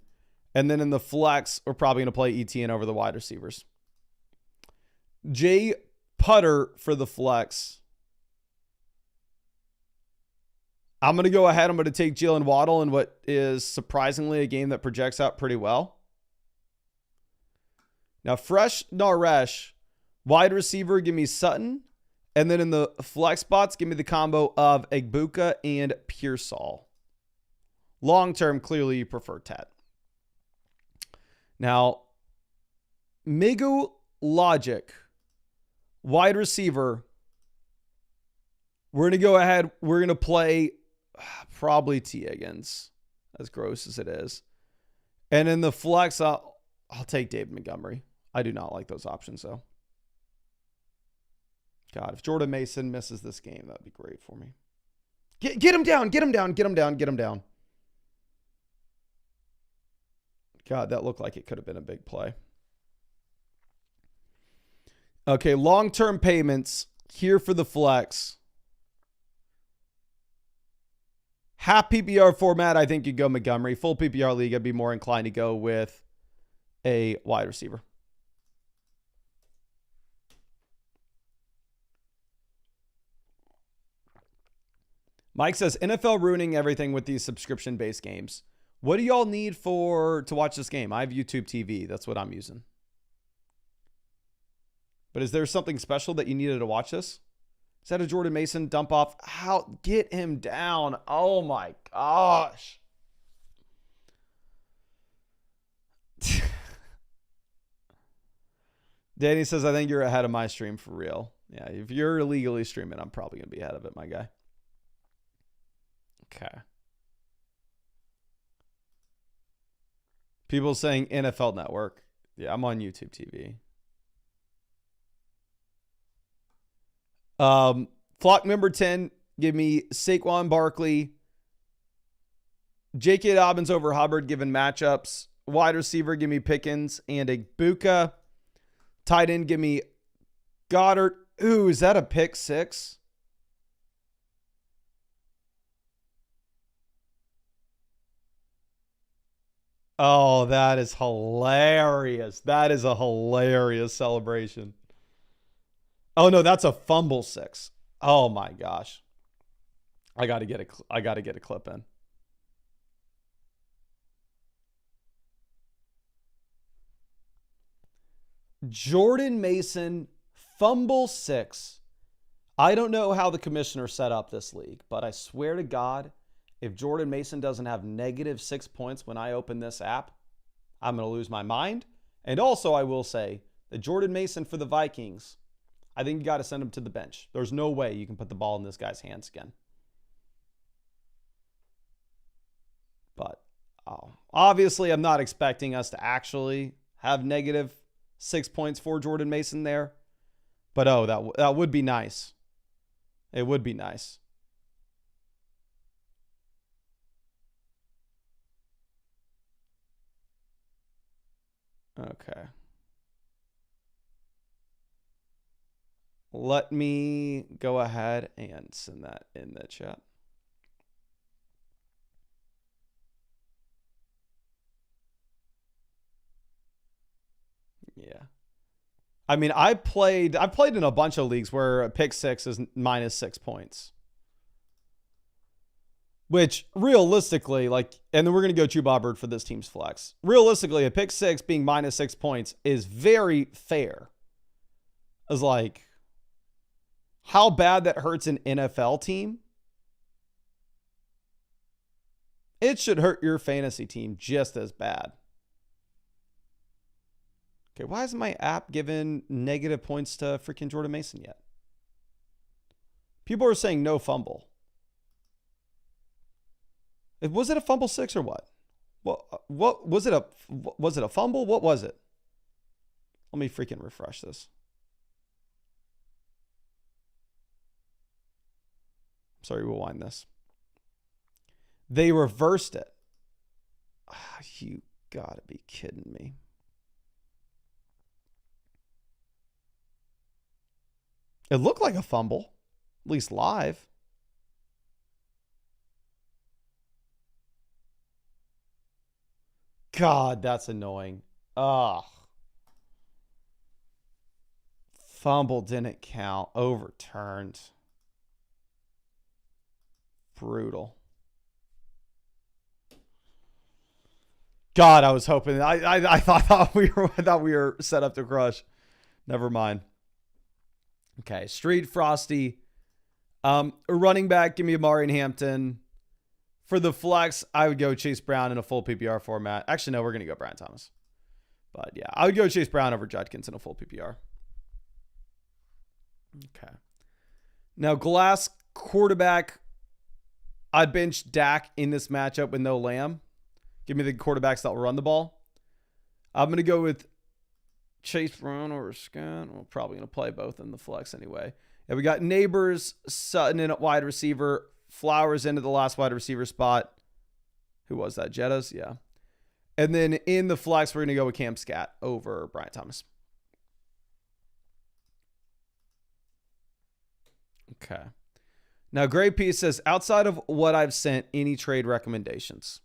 And then in the flex, we're probably going to play ETN over the wide receivers. Jay Putter for the flex. I'm going to go ahead. I'm going to take Jalen Waddle in what is surprisingly a game that projects out pretty well. Now, Fresh Naresh, wide receiver, give me Sutton. And then in the flex spots, give me the combo of Egbuka and Pearsall. Long term, clearly you prefer Ted. Now, Migu Logic, wide receiver. We're going to go ahead. We're going to play probably T. Higgins, as gross as it is. And in the flex, I'll take David Montgomery. I do not like those options, though. God, if Jordan Mason misses this game, that would be great for me. Get him down. Get him down. Get him down. Get him down. God, that looked like it could have been a big play. Okay, long-term payments here for the flex. Half PPR format, I think you go Montgomery. Full PPR league, I'd be more inclined to go with a wide receiver. Mike says, NFL ruining everything with these subscription-based games. What do y'all need to watch this game? I have YouTube TV. That's what I'm using. But is there something special that you needed to watch this? Is that a Jordan Mason dump off? How? Get him down. Oh my gosh. Danny says, I think you're ahead of my stream for real. Yeah, if you're illegally streaming, I'm probably going to be ahead of it, my guy. Okay. People saying NFL Network. Yeah, I'm on YouTube TV. Flock number 10, give me Saquon Barkley. J.K. Dobbins over Hubbard, given matchups. Wide receiver, give me Pickens and Egbuka. Tight end, give me Goddard. Ooh, is that a pick six? Oh, that is hilarious. That is a hilarious celebration. Oh no, that's a fumble six. Oh my gosh. I got to get a clip in. Jordan Mason fumble six. I don't know how the commissioner set up this league, but I swear to God, if Jordan Mason doesn't have negative 6 points when I open this app, I'm going to lose my mind. And also, I will say that Jordan Mason for the Vikings, I think you got to send him to the bench. There's no way you can put the ball in this guy's hands again. But obviously, I'm not expecting us to actually have negative 6 points for Jordan Mason there. But that would be nice. It would be nice. Okay. Let me go ahead and send that in the chat. Yeah. I mean, I played in a bunch of leagues where a pick six is minus 6 points. Which realistically, and then we're going to go Chubobert for this team's flex. Realistically, a pick six being minus 6 points is very fair. It's like, how bad that hurts an NFL team? It should hurt your fantasy team just as bad. Okay, why isn't my app giving negative points to freaking Jordan Mason yet? People are saying no fumble. Was it a fumble six or what? What was it a fumble? What was it? Let me freaking refresh this. Sorry, we'll wind this. They reversed it. You gotta be kidding me. It looked like a fumble, at least live. God, that's annoying. Ugh. Fumble didn't count. Overturned. Brutal. God, I was hoping. I thought we were set up to crush. Never mind. Okay, Street Frosty. A running back, give me Amari Hampton. For the flex, I would go Chase Brown in a full PPR format. Actually, no, we're going to go Brian Thomas. But yeah, I would go Chase Brown over Judkins in a full PPR. Okay. Now, Glass quarterback. I'd bench Dak in this matchup with no Lamb. Give me the quarterbacks that will run the ball. I'm going to go with Chase Brown or Scott. We're probably going to play both in the flex anyway. And we got Neighbors, Sutton in at wide receiver, Flowers into the last wide receiver spot. Who was that? Jettas? Yeah. And then in the flex, we're going to go with Cam Scat over Brian Thomas. Okay. Now, Gray P says, outside of what I've sent, any trade recommendations?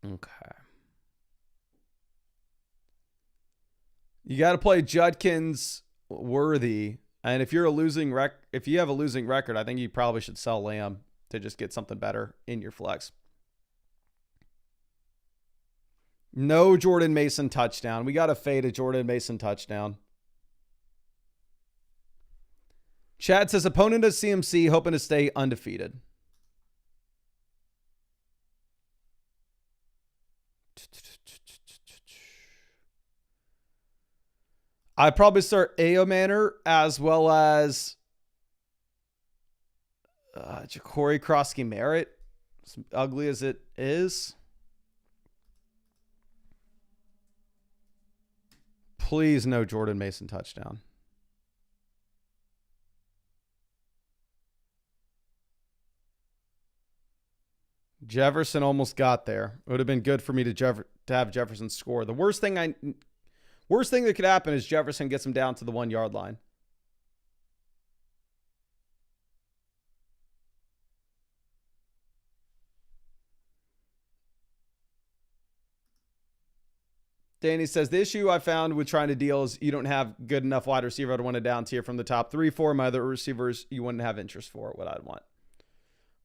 Okay. You got to play Judkins, Worthy, and if you have a losing record, I think you probably should sell Lamb to just get something better in your flex. No Jordan Mason touchdown. We got to fade a Jordan Mason touchdown. Chad says, opponent of CMC hoping to stay undefeated. I'd probably start Manor as well as Ja'Cory Krosky Merritt, as ugly as it is. Please no Jordan Mason touchdown. Jefferson almost got there. It would have been good for me to have Jefferson score. The worst thing that could happen is Jefferson gets him down to the 1 yard line. Danny says, the issue I found with trying to deal is you don't have good enough wide receiver to want to down tier from the top 3-4. My other receivers, you wouldn't have interest for what I'd want.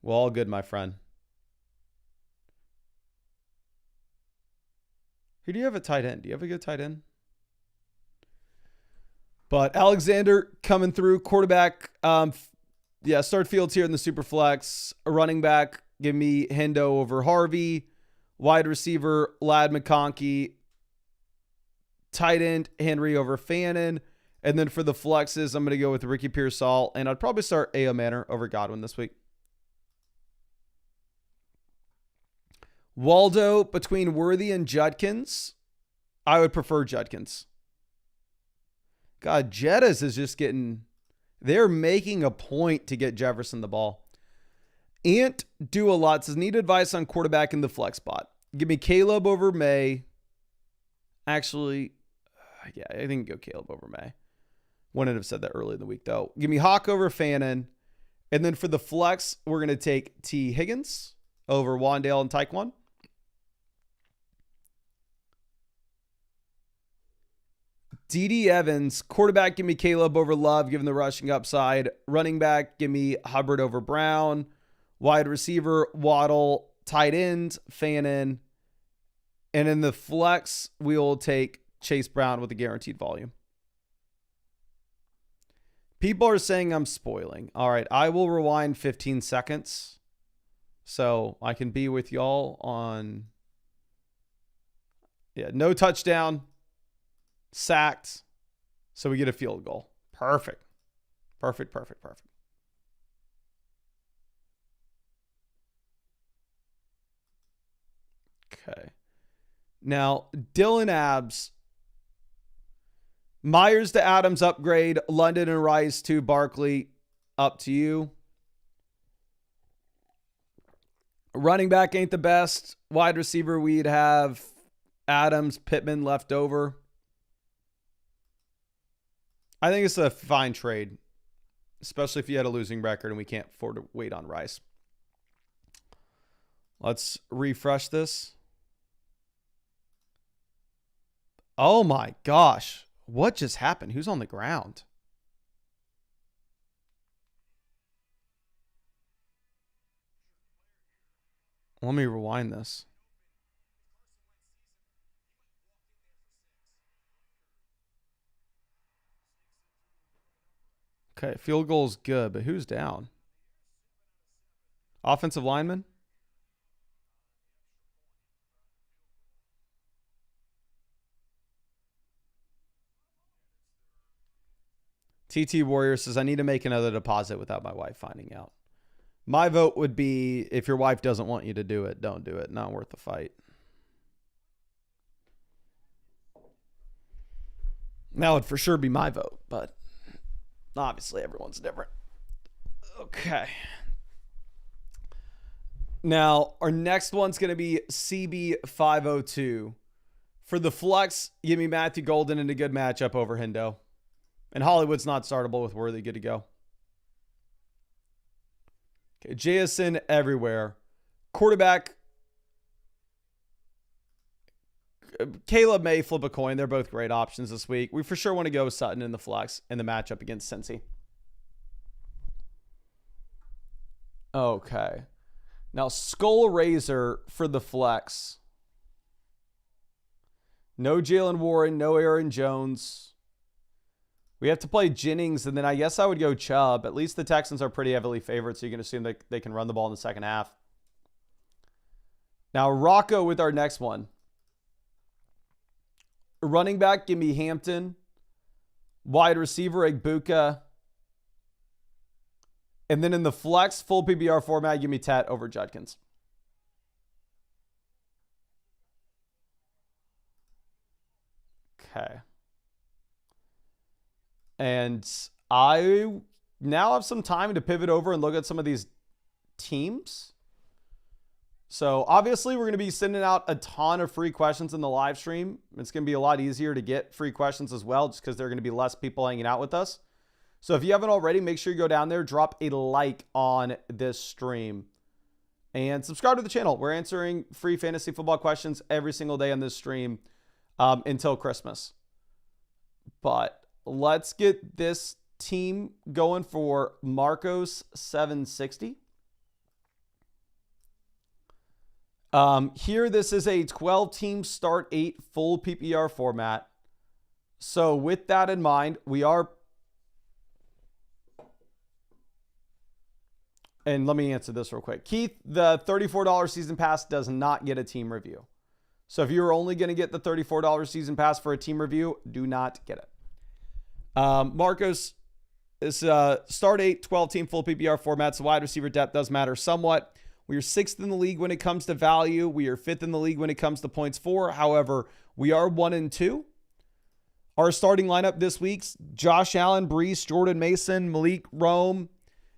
Well, all good, my friend. Who do you have at tight end? Do you have a good tight end? But Alexander coming through. Quarterback. Start Fields here in the super flex. A running back. Give me Hendo over Harvey. Wide receiver. Ladd McConkey. Tight end. Henry over Fannin. And then for the flexes, I'm going to go with Ricky Pearsall. And I'd probably start A.O. Manor over Godwin this week. Waldo between Worthy and Judkins. I would prefer Judkins. God, Jettas is just they're making a point to get Jefferson the ball. Ant do a lot says, need advice on quarterback in the flex spot. Give me Caleb over May. Actually, yeah, I think go Caleb over May. Wouldn't have said that early in the week, though. Give me Hawk over Fannin. And then for the flex, we're going to take T. Higgins over Wandale and Taekwon. D.D. Evans, quarterback, give me Caleb over Love, given the rushing upside. Running back, give me Hubbard over Brown. Wide receiver, Waddle. Tight end, Fannin. And in the flex, we will take Chase Brown with a guaranteed volume. People are saying I'm spoiling. All right, I will rewind 15 seconds so I can be with y'all on... Yeah, no touchdown. Sacked. So we get a field goal. Perfect. Okay. Now, Dylan Abs. Myers to Adams upgrade. London and Rice to Barkley. Up to you. Running back ain't the best. Wide receiver, we'd have Adams, Pittman left over. I think it's a fine trade, especially if you had a losing record and we can't afford to wait on Rice. Let's refresh this. Oh my gosh. What just happened? Who's on the ground? Let me rewind this. Okay, field goal is good, but who's down? Offensive lineman? TT Warrior says, I need to make another deposit without my wife finding out. My vote would be, if your wife doesn't want you to do it, don't do it. Not worth the fight. That would for sure be my vote, but obviously everyone's different. Okay. Now, our next one's going to be CB502. For the flex, give me Matthew Golden in a good matchup over Hendo. And Hollywood's not startable with Worthy. Good to go. Okay, JSN everywhere. Quarterback. Caleb may flip a coin. They're both great options this week. We for sure want to go with Sutton in the flex in the matchup against Cincy. Okay. Now, Skull Razor for the flex. No Jalen Warren, no Aaron Jones. We have to play Jennings, and then I guess I would go Chubb. At least the Texans are pretty heavily favored, so you can assume that they can run the ball in the second half. Now, Rocco with our next one. Running back, give me Hampton. Wide receiver, Egbuka. And then in the flex, full PPR format, give me Tet over Judkins. Okay. And I now have some time to pivot over and look at some of these teams. So obviously we're going to be sending out a ton of free questions in the live stream. It's going to be a lot easier to get free questions as well, just because there are going to be less people hanging out with us. So if you haven't already, make sure you go down there, drop a like on this stream, and subscribe to the channel. We're answering free fantasy football questions every single day on this stream until Christmas. But let's get this team going for Marcos 760. Here, this is a 12-team start 8 full PPR format. So with that in mind, we are... And let me answer this real quick. Keith, the $34 season pass does not get a team review. So if you're only going to get the $34 season pass for a team review, do not get it. Marcos is start 8, 12-team full PPR formats. Wide receiver depth does matter somewhat. We are 6th in the league when it comes to value. We are 5th in the league when it comes to points for. However, we are 1-2. Our starting lineup this week's Josh Allen, Brees, Jordan Mason, Malik Rome.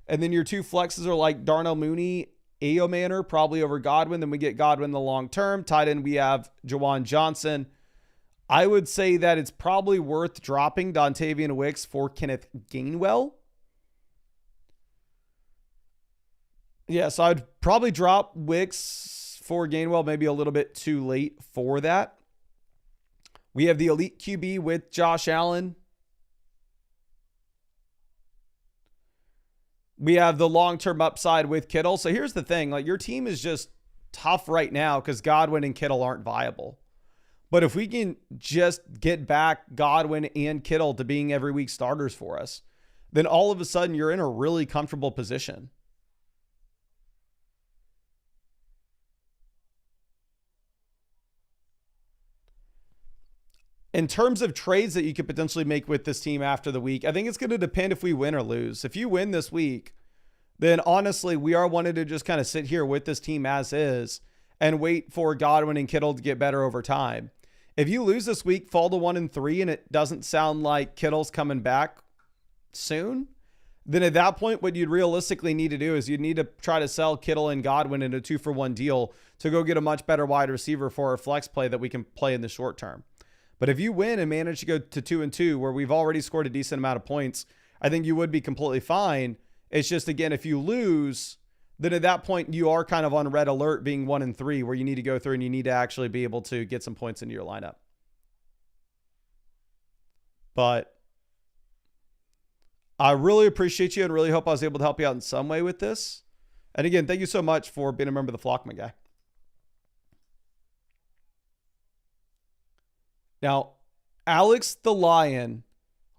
And then your two flexes are like Darnell Mooney, Ayo Manor, probably over Godwin. Then we get Godwin in the long term. Tight end, we have Jawan Johnson. I would say that it's probably worth dropping Dontavian Wicks for Kenneth Gainwell. Yeah, so I'd probably drop Wicks for Gainwell, maybe a little bit too late for that. We have the elite QB with Josh Allen. We have the long-term upside with Kittle. So here's the thing. Like, your team is just tough right now because Godwin and Kittle aren't viable. But if we can just get back Godwin and Kittle to being every week starters for us, then all of a sudden you're in a really comfortable position. In terms of trades that you could potentially make with this team after the week, I think it's going to depend if we win or lose. If you win this week, then honestly, we are wanting to just kind of sit here with this team as is and wait for Godwin and Kittle to get better over time. If you lose this week, fall to 1-3, and it doesn't sound like Kittle's coming back soon, then at that point, what you'd realistically need to do is you'd need to try to sell Kittle and Godwin in a 2-for-1 deal to go get a much better wide receiver for our flex play that we can play in the short term. But if you win and manage to go to 2-2, where we've already scored a decent amount of points, I think you would be completely fine. It's just, again, if you lose, then at that point you are kind of on red alert being 1-3, where you need to go through and you need to actually be able to get some points into your lineup. But I really appreciate you and really hope I was able to help you out in some way with this. And again, thank you so much for being a member of the flock, my guy. Now, Alex the Lion,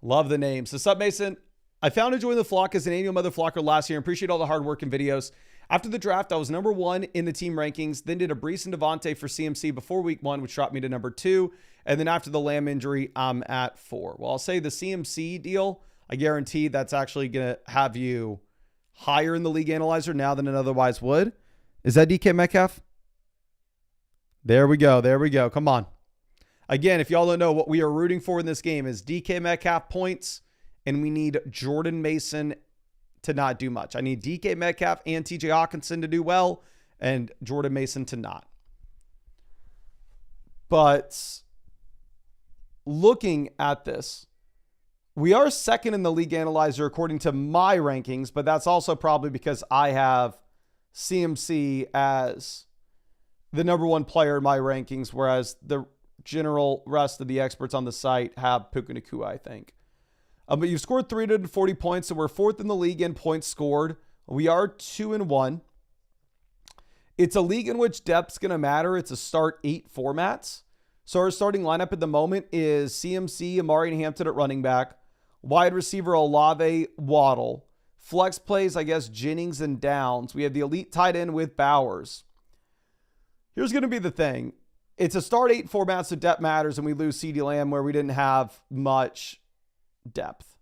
love the name. So, Sub Mason, I found a join the flock as an annual mother flocker last year and appreciate all the hard work and videos. After the draft, I was number 1 in the team rankings, then did a Brees and Devontae for CMC before week 1, which dropped me to number 2. And then after the Lamb injury, I'm at 4. Well, I'll say the CMC deal, I guarantee that's actually going to have you higher in the league analyzer now than it otherwise would. Is that DK Metcalf? There we go. There we go. Come on. Again, if y'all don't know, what we are rooting for in this game is DK Metcalf points, and we need Jordan Mason to not do much. I need DK Metcalf and TJ Hawkinson to do well, and Jordan Mason to not. But looking at this, we are second in the league analyzer according to my rankings, but that's also probably because I have CMC as the number 1 player in my rankings, whereas the general rest of the experts on the site have Puka Nacua, I think. But you've scored 340 points, so we're 4th in the league in points scored. We are 2-1. It's a league in which depth's going to matter. It's a start 8 formats. So our starting lineup at the moment is CMC, Amari, and Hampton at running back. Wide receiver, Olave, Waddle. Flex plays, I guess, Jennings and Downs. We have the elite tight end with Bowers. Here's going to be the thing. It's a start 8 format, so depth matters, and we lose CeeDee Lamb where we didn't have much depth.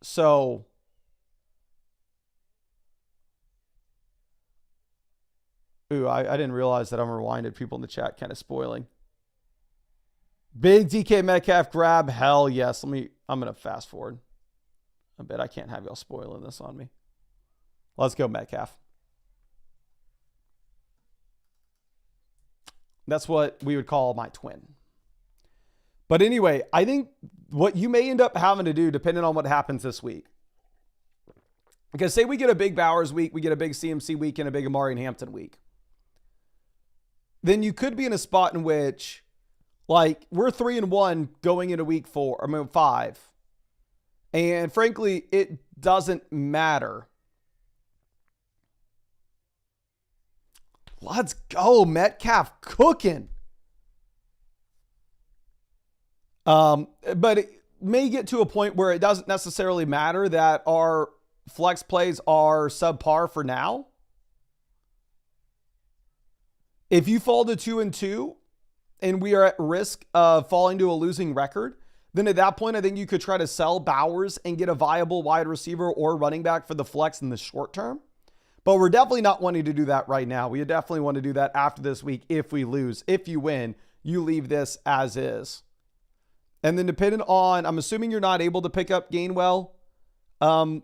So I didn't realize that I'm rewinded. People in the chat kind of spoiling. Big DK Metcalf grab. Hell yes. I'm going to fast forward. I bet I can't have y'all spoiling this on me. Let's go Metcalf. That's what we would call my twin. But anyway, I think what you may end up having to do, depending on what happens this week, because say we get a big Bowers week, we get a big CMC week, and a big Amari and Hampton week, then you could be in a spot in which, like, we're 3-1 going into week 5. And frankly, it doesn't matter. Let's go, Metcalf cooking. But it may get to a point where it doesn't necessarily matter that our flex plays are subpar for now. If you fall to 2-2 and we are at risk of falling to a losing record, then at that point, I think you could try to sell Bowers and get a viable wide receiver or running back for the flex in the short term. But we're definitely not wanting to do that right now. We definitely want to do that after this week if we lose. If you win, you leave this as is. And then depending on, I'm assuming you're not able to pick up Gainwell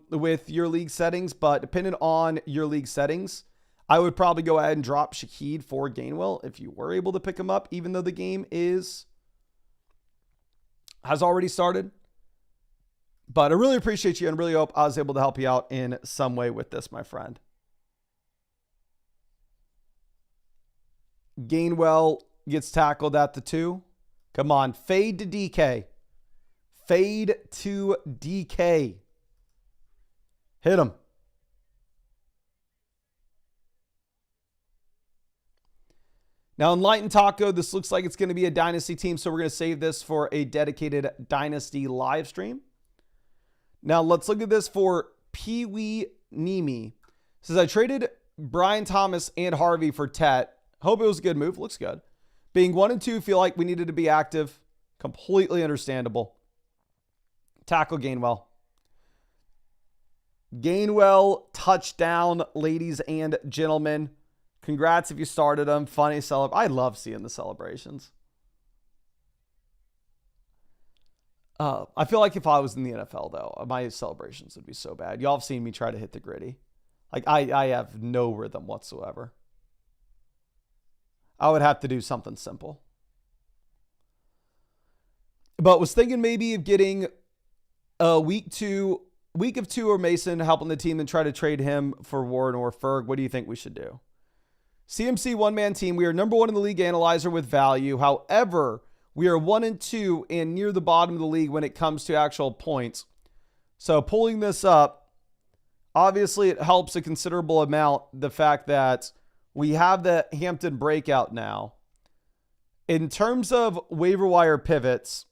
with your league settings, but depending on your league settings, I would probably go ahead and drop Shaheed for Gainwell if you were able to pick him up, even though the game has already started. But I really appreciate you and really hope I was able to help you out in some way with this, my friend. Gainwell gets tackled at the 2. Come on, fade to DK. Fade to DK. Hit him. Now, Enlightened Taco, this looks like it's going to be a Dynasty team, so we're going to save this for a dedicated Dynasty live stream. Now, let's look at this for Pee Wee Nemi. It says, I traded Brian Thomas and Harvey for Tet. Hope it was a good move. Looks good. Being 1-2, feel like we needed to be active. Completely understandable. Tackle Gainwell. Gainwell touchdown, ladies and gentlemen. Congrats if you started them. Funny I love seeing the celebrations. I feel like if I was in the NFL, though, my celebrations would be so bad. Y'all have seen me try to hit the gritty. Like, I have no rhythm whatsoever. I would have to do something simple. But was thinking maybe of getting a week of 2 or Mason helping the team and try to trade him for Warren or Ferg. What do you think we should do? CMC one-man team. We are number 1 in the league analyzer with value. However, we are 1-2 and near the bottom of the league when it comes to actual points. So pulling this up, obviously it helps a considerable amount the fact that we have the Hampton breakout now. In terms of waiver wire pivots,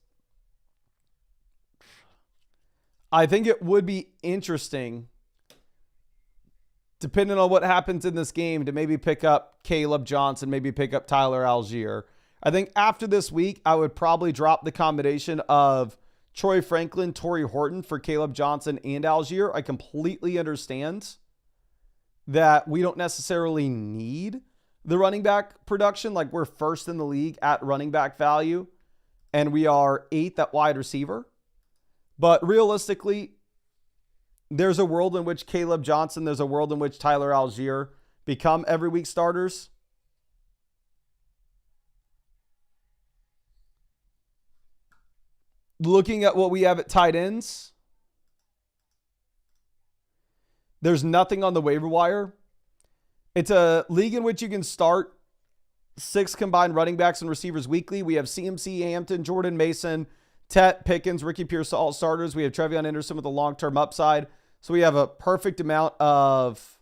I think it would be interesting, depending on what happens in this game, to maybe pick up Caleb Johnson, maybe pick up Tyler Algier. I think after this week, I would probably drop the combination of Troy Franklin, Torrey Horton for Caleb Johnson and Algier. I completely understand that we don't necessarily need the running back production. Like, we're first in the league at running back value, and we are 8th at wide receiver. But realistically, there's a world in which Caleb Johnson, there's a world in which Tyler Algier become every week starters. Looking at what we have at tight ends, there's nothing on the waiver wire. It's a league in which you can start 6 combined running backs and receivers weekly. We have CMC, Hampton, Jordan Mason, Tet, Pickens, Ricky Pierce, all starters. We have Trevion Anderson with a long-term upside. So we have a perfect amount of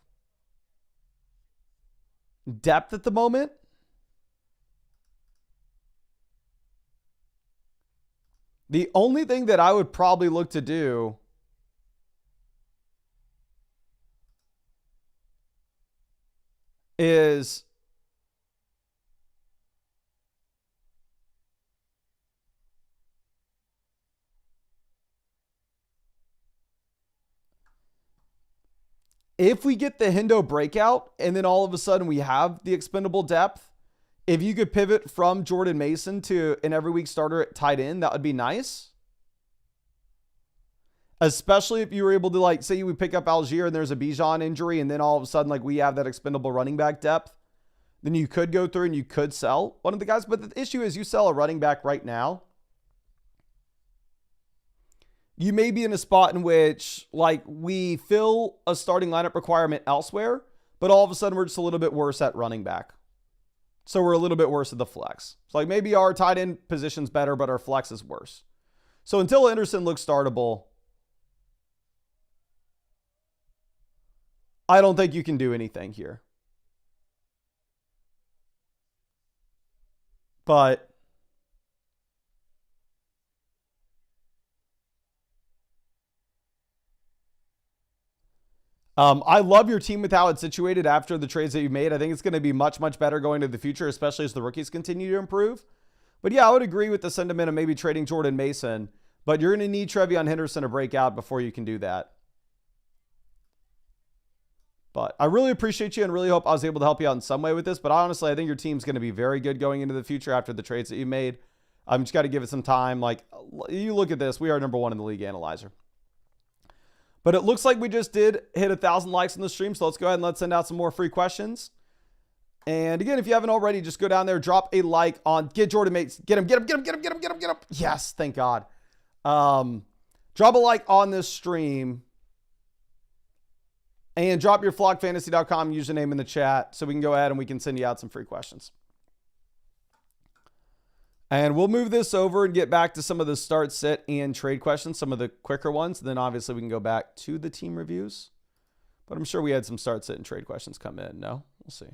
depth at the moment. The only thing that I would probably look to do is if we get the Hendo breakout and then all of a sudden we have the expendable depth, if you could pivot from Jordan Mason to an every week starter at tight end, that would be nice. Especially if you were able to, like, say you would pick up Algier and there's a Bijan injury and then all of a sudden, like, we have that expendable running back depth, then you could go through and you could sell one of the guys. But the issue is, you sell a running back right now, you may be in a spot in which, like, we fill a starting lineup requirement elsewhere, but all of a sudden we're just a little bit worse at running back. So we're a little bit worse at the flex. So, like, maybe our tight end position's better, but our flex is worse. So until Anderson looks startable, I don't think you can do anything here. But I love your team with how it's situated after the trades that you made. I think it's going to be much, much better going to the future, especially as the rookies continue to improve. But yeah, I would agree with the sentiment of maybe trading Jordan Mason, but you're going to need Trevion Henderson to break out before you can do that. But I really appreciate you and really hope I was able to help you out in some way with this. But honestly, I think your team's going to be very good going into the future after the trades that you made. I'm just got to give it some time. Like, you look at this, we are number 1 in the league analyzer. But it looks like we just did hit 1,000 likes on the stream. So let's go ahead and let's send out some more free questions. And again, if you haven't already, just go down there, drop a like on get Jordan Mates. Get him. Yes, thank God. Drop a like on this stream. And drop your flockfantasy.com username in the chat so we can go ahead and we can send you out some free questions. And we'll move this over and get back to some of the start, sit, and trade questions, some of the quicker ones. And then obviously we can go back to the team reviews. But I'm sure we had some start, sit, and trade questions come in. No? We'll see.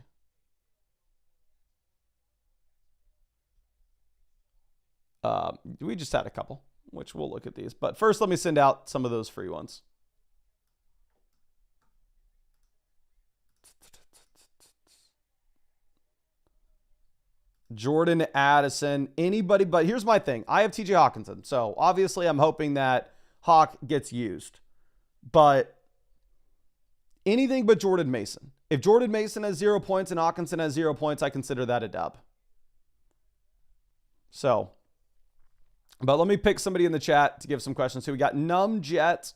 We just had a couple, which we'll look at these. But first, let me send out some of those free ones. Jordan Addison, anybody, but here's my thing. I have TJ Hawkinson. So obviously I'm hoping that Hawk gets used, but anything but Jordan Mason. If Jordan Mason has 0 points and Hawkinson has 0 points, I consider that a dub. So, but let me pick somebody in the chat to give some questions. So we got Numb Jet.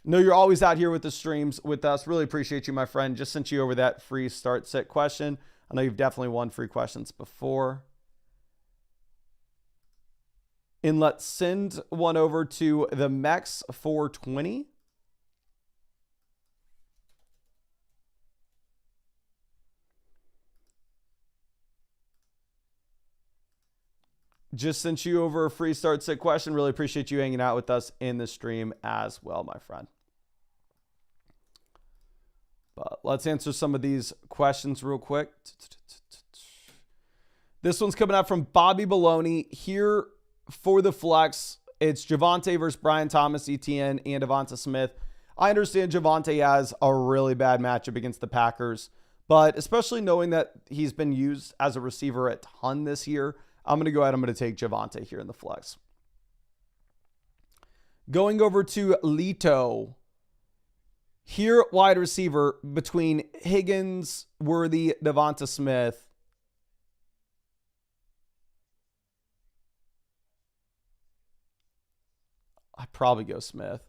No, you're always out here with the streams with us. Really appreciate you, my friend. Just sent you over that free start sit question. I know you've definitely won free questions before. And let's send one over to the Mex 420. Just sent you over a free start sit question. Really appreciate you hanging out with us in the stream as well, my friend. But let's answer some of these questions real quick. This one's coming out from Bobby Baloney. Here for the flex, It's Javonte versus Brian Thomas, ETN, and Devonta Smith. I understand Javonte has a really bad matchup against the Packers, but especially knowing that he's been used as a receiver a ton this year, I'm going to go ahead. I'm going to take Javonte here in the flex. Going over to Lito. Here, wide receiver between Higgins, Worthy, Devonta Smith. I'd probably go Smith.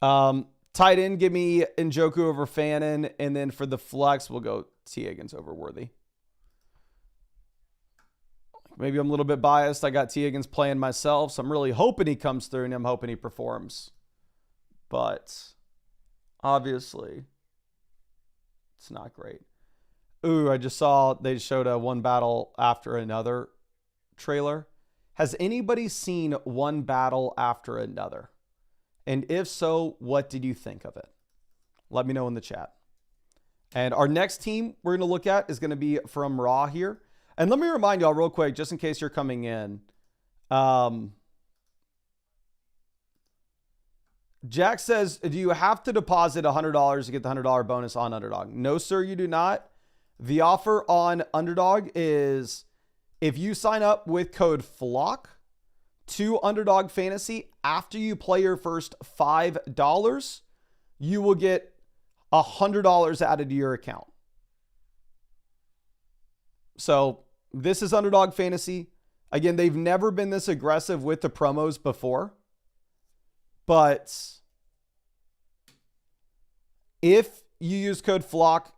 Tight end, give me Njoku over Fannin. And then for the flex, we'll go T. Higgins over Worthy. Maybe I'm a little bit biased. I got T. Higgins playing myself, so I'm really hoping he comes through and I'm hoping he performs. But obviously, it's not great. Ooh, I just saw they showed a one battle after another trailer. Has anybody seen One Battle After Another? And if so, what did you think of it? Let me know in the chat. And our next team we're going to look at is going to be from Raw here. And let me remind y'all real quick, just in case you're coming in. Jack says, do you have to deposit $100 to get the $100 bonus on Underdog? No, sir, you do not. The offer on Underdog is if you sign up with code FLOCK to Underdog Fantasy after you play your first $5, you will get $100 added to your account. So this is Underdog Fantasy. Again, they've never been this aggressive with the promos before. But if you use code FLOCK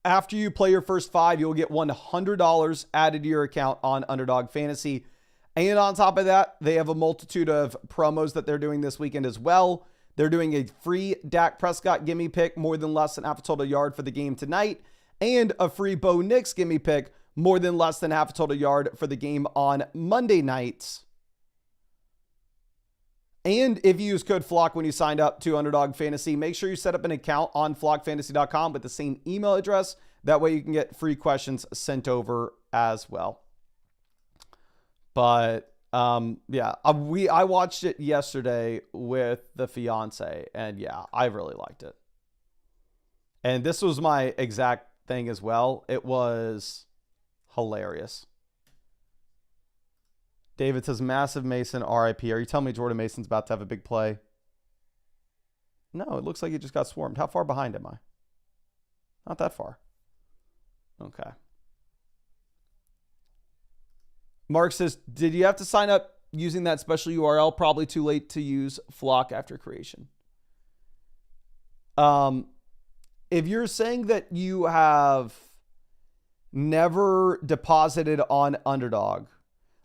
after you play your first 5, you'll get $100 added to your account on Underdog Fantasy. And on top of that, they have a multitude of promos that they're doing this weekend as well. They're doing a free Dak Prescott gimme pick, more than less than half a total yard for the game tonight, and a free Bo Nix gimme pick, more than less than half a total yard for the game on Monday night. And if you use code FLOCK when you signed up to Underdog Fantasy, make sure you set up an account on flockfantasy.com with the same email address. That way you can get free questions sent over as well. But yeah, I watched it yesterday with the fiance, and yeah, I really liked it. And this was my exact thing as well. It was hilarious. David says, massive Mason, RIP. Are you telling me Jordan Mason's about to have a big play? No, it looks like he just got swarmed. How far behind am I? Not that far. Okay. Mark says, did you have to sign up using that special URL? Probably too late to use Flock after creation. If you're saying that you have never deposited on Underdog,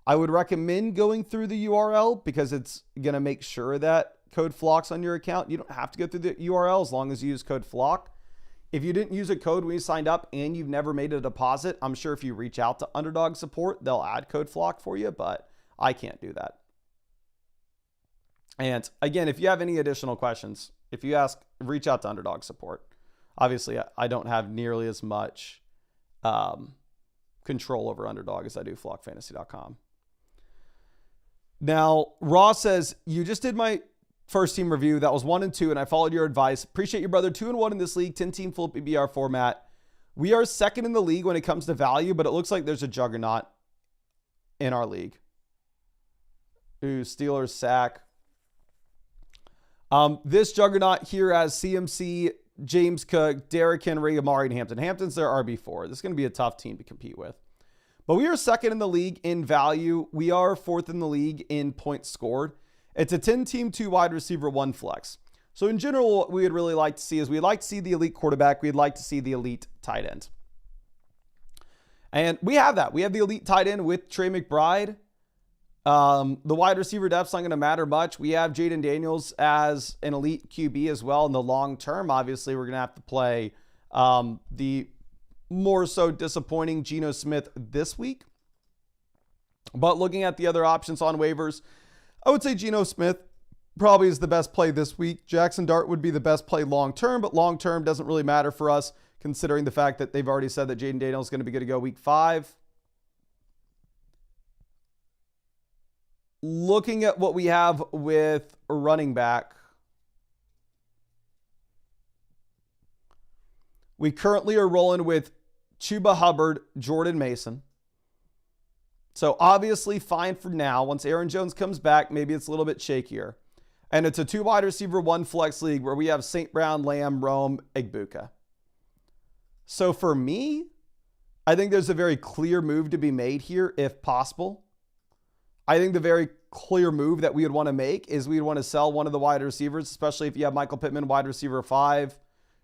I would recommend going through the URL because it's going to make sure that code FLOCK's on your account. You don't have to go through the URL as long as you use code FLOCK. If you didn't use a code when you signed up and you've never made a deposit, I'm sure if you reach out to Underdog support, they'll add code FLOCK for you, but I can't do that. And again, if you have any additional questions, if you ask, reach out to Underdog support. Obviously, I don't have nearly as much control over Underdog as I do flockfantasy.com. Now, Ross says, you just did my first team review. That was 1 and 2, and I followed your advice. Appreciate your brother. 2 and 1 in this league, 10-team full PBR format. We are second in the league when it comes to value, but it looks like there's a juggernaut in our league. Ooh, Steelers sack. This juggernaut here has CMC, James Cook, Derrick Henry, Amari, and Hampton. Hampton's their RB4. This is going to be a tough team to compete with. But we are second in the league in value. We are fourth in the league in points scored. It's a 10-team, 2 wide receiver, 1 flex. So in general, what we would really like to see is we'd like to see the elite quarterback. We'd like to see the elite tight end. And we have that. We have the elite tight end with Trey McBride. The wide receiver depth's not going to matter much. We have Jaden Daniels as an elite QB as well. In the long term, obviously, we're going to have to play the more so disappointing Geno Smith this week. But looking at the other options on waivers, I would say Geno Smith probably is the best play this week. Jackson Dart would be the best play long term, but long term doesn't really matter for us considering the fact that they've already said that Jaden Daniels is going to be good to go week 5. looking at what we have with running back, we currently are rolling with Chuba Hubbard, Jordan Mason. So obviously fine for now. Once Aaron Jones comes back, maybe it's a little bit shakier. And it's a 2 wide receiver, 1 flex league where we have St. Brown, Lamb, Rome, Igbuka. So for me, I think there's a very clear move to be made here if possible. I think the very clear move that we would want to make is we would want to sell one of the wide receivers, especially if you have Michael Pittman, wide receiver 5,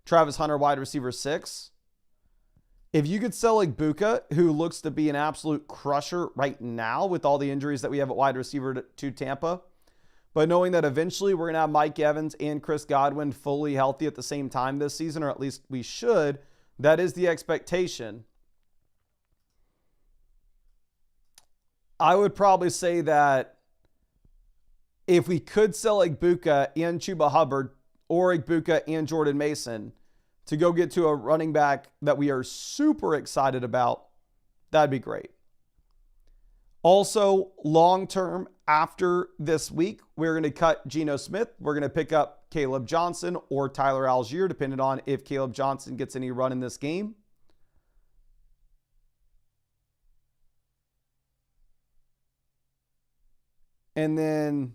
Travis Hunter, wide receiver 6. If you could sell Igbuka, who looks to be an absolute crusher right now with all the injuries that we have at wide receiver to Tampa, but knowing that eventually we're going to have Mike Evans and Chris Godwin fully healthy at the same time this season, or at least we should, that is the expectation. I would probably say that if we could sell Igbuka and Chuba Hubbard or Igbuka and Jordan Mason to go get to a running back that we are super excited about, that'd be great. Also, long-term, after this week, we're going to cut Geno Smith. We're going to pick up Caleb Johnson or Tyler Algier, depending on if Caleb Johnson gets any run in this game. And then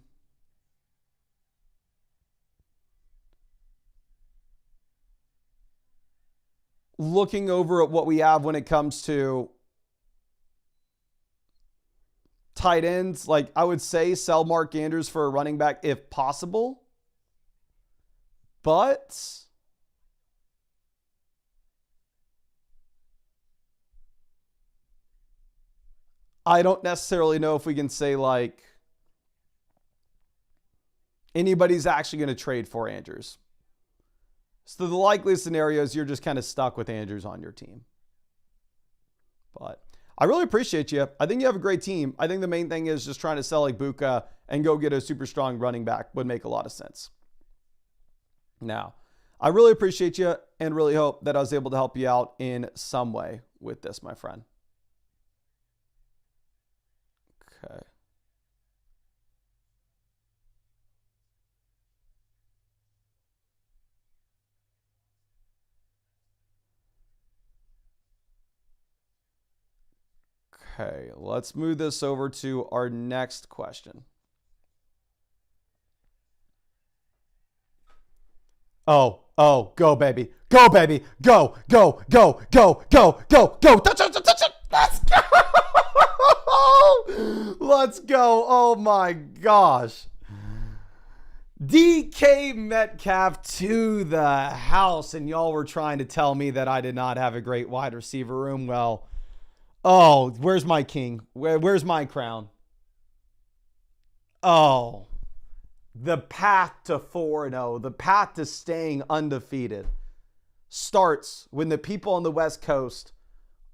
looking over at what we have when it comes to tight ends, like I would say sell Mark Andrews for a running back if possible. But I don't necessarily know if we can say like anybody's actually going to trade for Andrews. So the likely scenario is you're just kind of stuck with Andrews on your team. But I really appreciate you. I think you have a great team. I think the main thing is just trying to sell Igbuka and go get a super strong running back would make a lot of sense. Now, I really appreciate you and really hope that I was able to help you out in some way with this, my friend. Okay. Okay, let's move this over to our next question. Oh, go, baby. Go, baby. Go, go, go, go, go, go, go. Touch it, touch it. Let's go. Let's go. Oh, my gosh. DK Metcalf to the house, and y'all were trying to tell me that I did not have a great wide receiver room. Well, oh, where's my king? Where's my crown? Oh, the path to 4-0, the path to staying undefeated starts when the people on the West Coast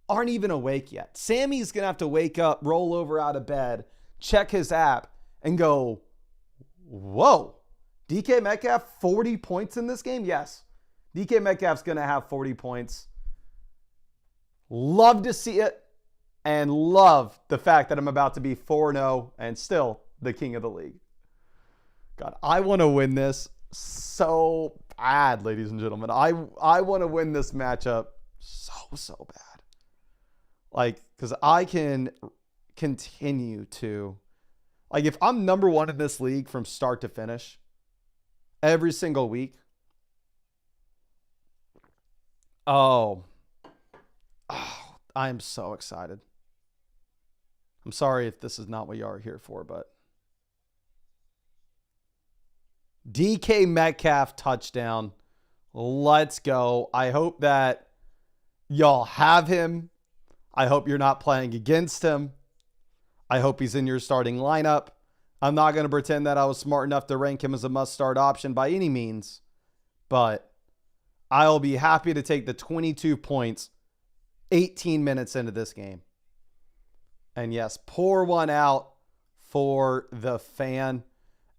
aren't even awake yet. Sammy's going to have to wake up, roll over out of bed, check his app, and go, whoa, DK Metcalf, 40 points in this game? Yes, DK Metcalf's going to have 40 points. Love to see it. And love the fact that I'm about to be 4-0 and still the king of the league. God, I want to win this so bad, ladies and gentlemen. I want to win this matchup so bad. Like, because I can continue to, like, if I'm number 1 in this league from start to finish every single week, oh, I am so excited. I'm sorry if this is not what you are here for, but DK Metcalf touchdown. Let's go. I hope that y'all have him. I hope you're not playing against him. I hope he's in your starting lineup. I'm not going to pretend that I was smart enough to rank him as a must-start option by any means, but I'll be happy to take the 22 points 18 minutes into this game. And yes, pour one out for the fan.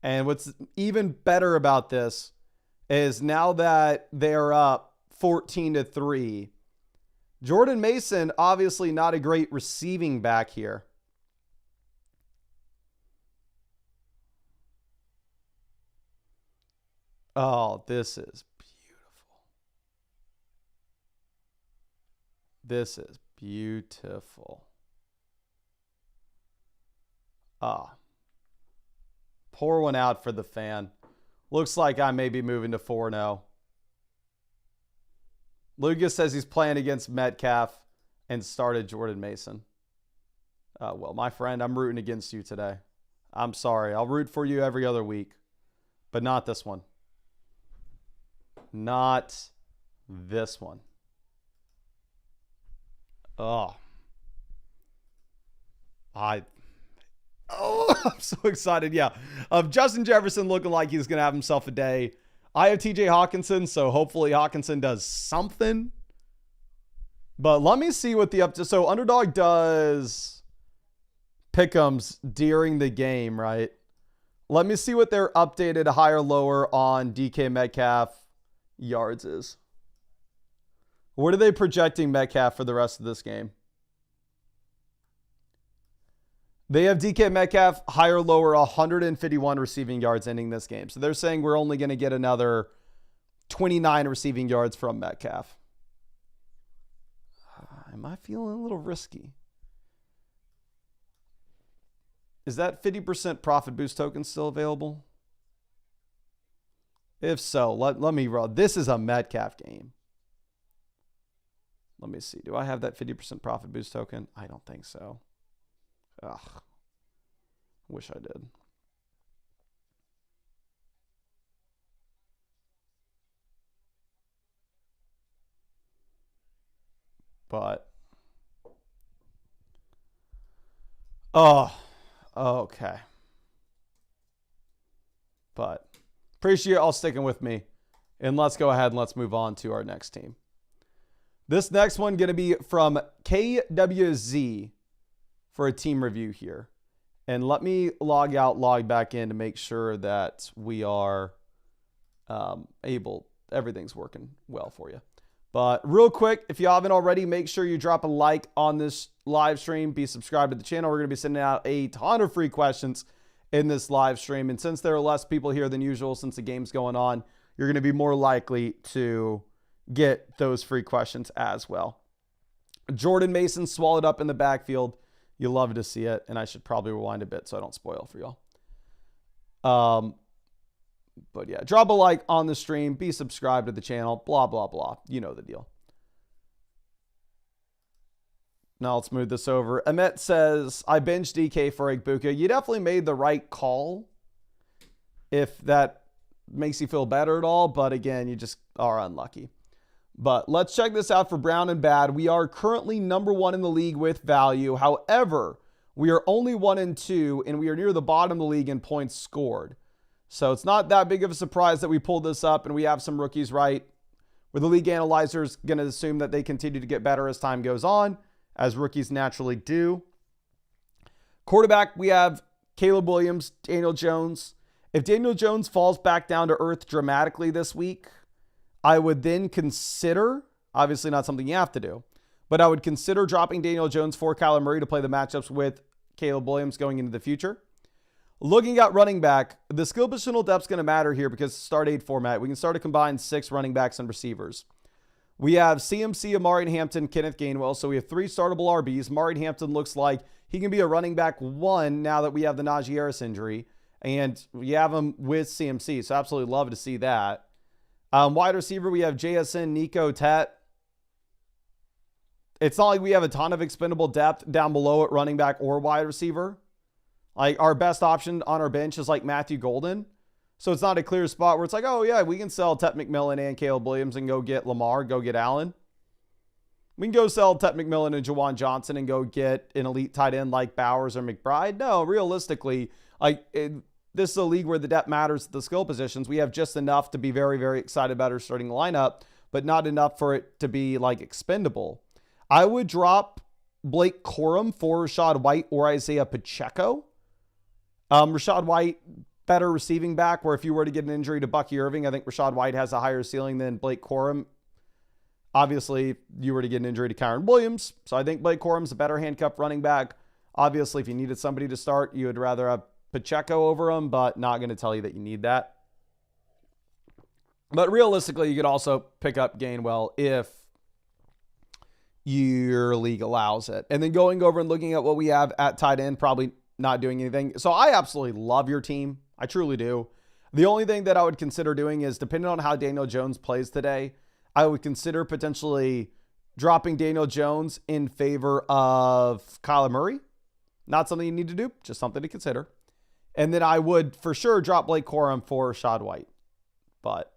And what's even better about this is now that they're up 14-3, Jordan Mason, obviously not a great receiving back here. Oh, this is beautiful. This is beautiful. Ah. Pour one out for the fan. Looks like I may be moving to 4-0. Lucas says he's playing against Metcalf and started Jordan Mason. Well, my friend, I'm rooting against you today. I'm sorry. I'll root for you every other week, but not this one. Not this one. Oh. I'm so excited. Yeah. Justin Jefferson looking like he's going to have himself a day. I have TJ Hawkinson, so hopefully Hawkinson does something. But let me see what the so Underdog does pick'ems during the game, right? Let me see what their updated higher lower on DK Metcalf yards is. What are they projecting Metcalf for the rest of this game? They have DK Metcalf higher lower 151 receiving yards ending this game. So they're saying we're only going to get another 29 receiving yards from Metcalf. Am I feeling a little risky? Is that 50% profit boost token still available? If so, let me roll. This is a Metcalf game. Let me see. Do I have that 50% profit boost token? I don't think so. Ugh. Wish I did. But. Oh. Okay. But. Appreciate y'all sticking with me. And let's go ahead and let's move on to our next team. This next one going to be from KWZ for a team review here. And let me log out, log back in to make sure that we are everything's working well for you. But real quick, if you haven't already, make sure you drop a like on this live stream. Be subscribed to the channel. We're going to be sending out a ton of free questions in this live stream. And since there are less people here than usual, since the game's going on, you're going to be more likely to get those free questions as well. Jordan Mason swallowed up in the backfield. You love to see it, and I should probably rewind a bit so I don't spoil for y'all. But yeah, drop a like on the stream, be subscribed to the channel, blah, blah, blah. You know the deal. Now let's move this over. Emmett says, I benched DK for Igbuka. You definitely made the right call if that makes you feel better at all. But again, you just are unlucky. But let's check this out for Brown and Bad. We are currently number 1 in the league with value. However, we are only 1 and 2, and we are near the bottom of the league in points scored. So it's not that big of a surprise that we pulled this up and we have some rookies right. Where the league analyzer is going to assume that they continue to get better as time goes on, as rookies naturally do. Quarterback, we have Caleb Williams, Daniel Jones. If Daniel Jones falls back down to earth dramatically this week, I would then consider, obviously not something you have to do, but I would consider dropping Daniel Jones for Kyler Murray to play the matchups with Caleb Williams going into the future. Looking at running back, the skill positional depth is going to matter here because start 8 format. We can start to combine 6 running backs and receivers. We have CMC, Amari Hampton, Kenneth Gainwell. So we have 3 startable RBs. Amari Hampton looks like he can be a running back 1 now that we have the Najee Harris injury. And we have him with CMC. So absolutely love to see that. Wide receiver, we have JSN, Nico, Tet. It's not like we have a ton of expendable depth down below at running back or wide receiver. Like our best option on our bench is like Matthew Golden. So it's not a clear spot where it's like, oh yeah, we can sell Tet McMillan and Caleb Williams and go get Lamar, go get Allen. We can go sell Tet McMillan and Jawan Johnson and go get an elite tight end like Bowers or McBride. No, realistically, this is a league where the depth matters at the skill positions. We have just enough to be very, very excited about our starting lineup, but not enough for it to be like expendable. I would drop Blake Corum for Rashad White or Isaiah Pacheco. Rashad White, better receiving back, where if you were to get an injury to Bucky Irving, I think Rashad White has a higher ceiling than Blake Corum. Obviously, if you were to get an injury to Kyron Williams. So I think Blake Corum's a better handcuffed running back. Obviously, if you needed somebody to start, you would rather have Pacheco over him, but not going to tell you that you need that. But realistically, you could also pick up Gainwell if your league allows it. And then going over and looking at what we have at tight end, probably not doing anything. So I absolutely love your team. I truly do. The only thing that I would consider doing is, depending on how Daniel Jones plays today, I would consider potentially dropping Daniel Jones in favor of Kyler Murray. Not something you need to do, just something to consider. And then I would for sure drop Blake Corum for Rashad White. But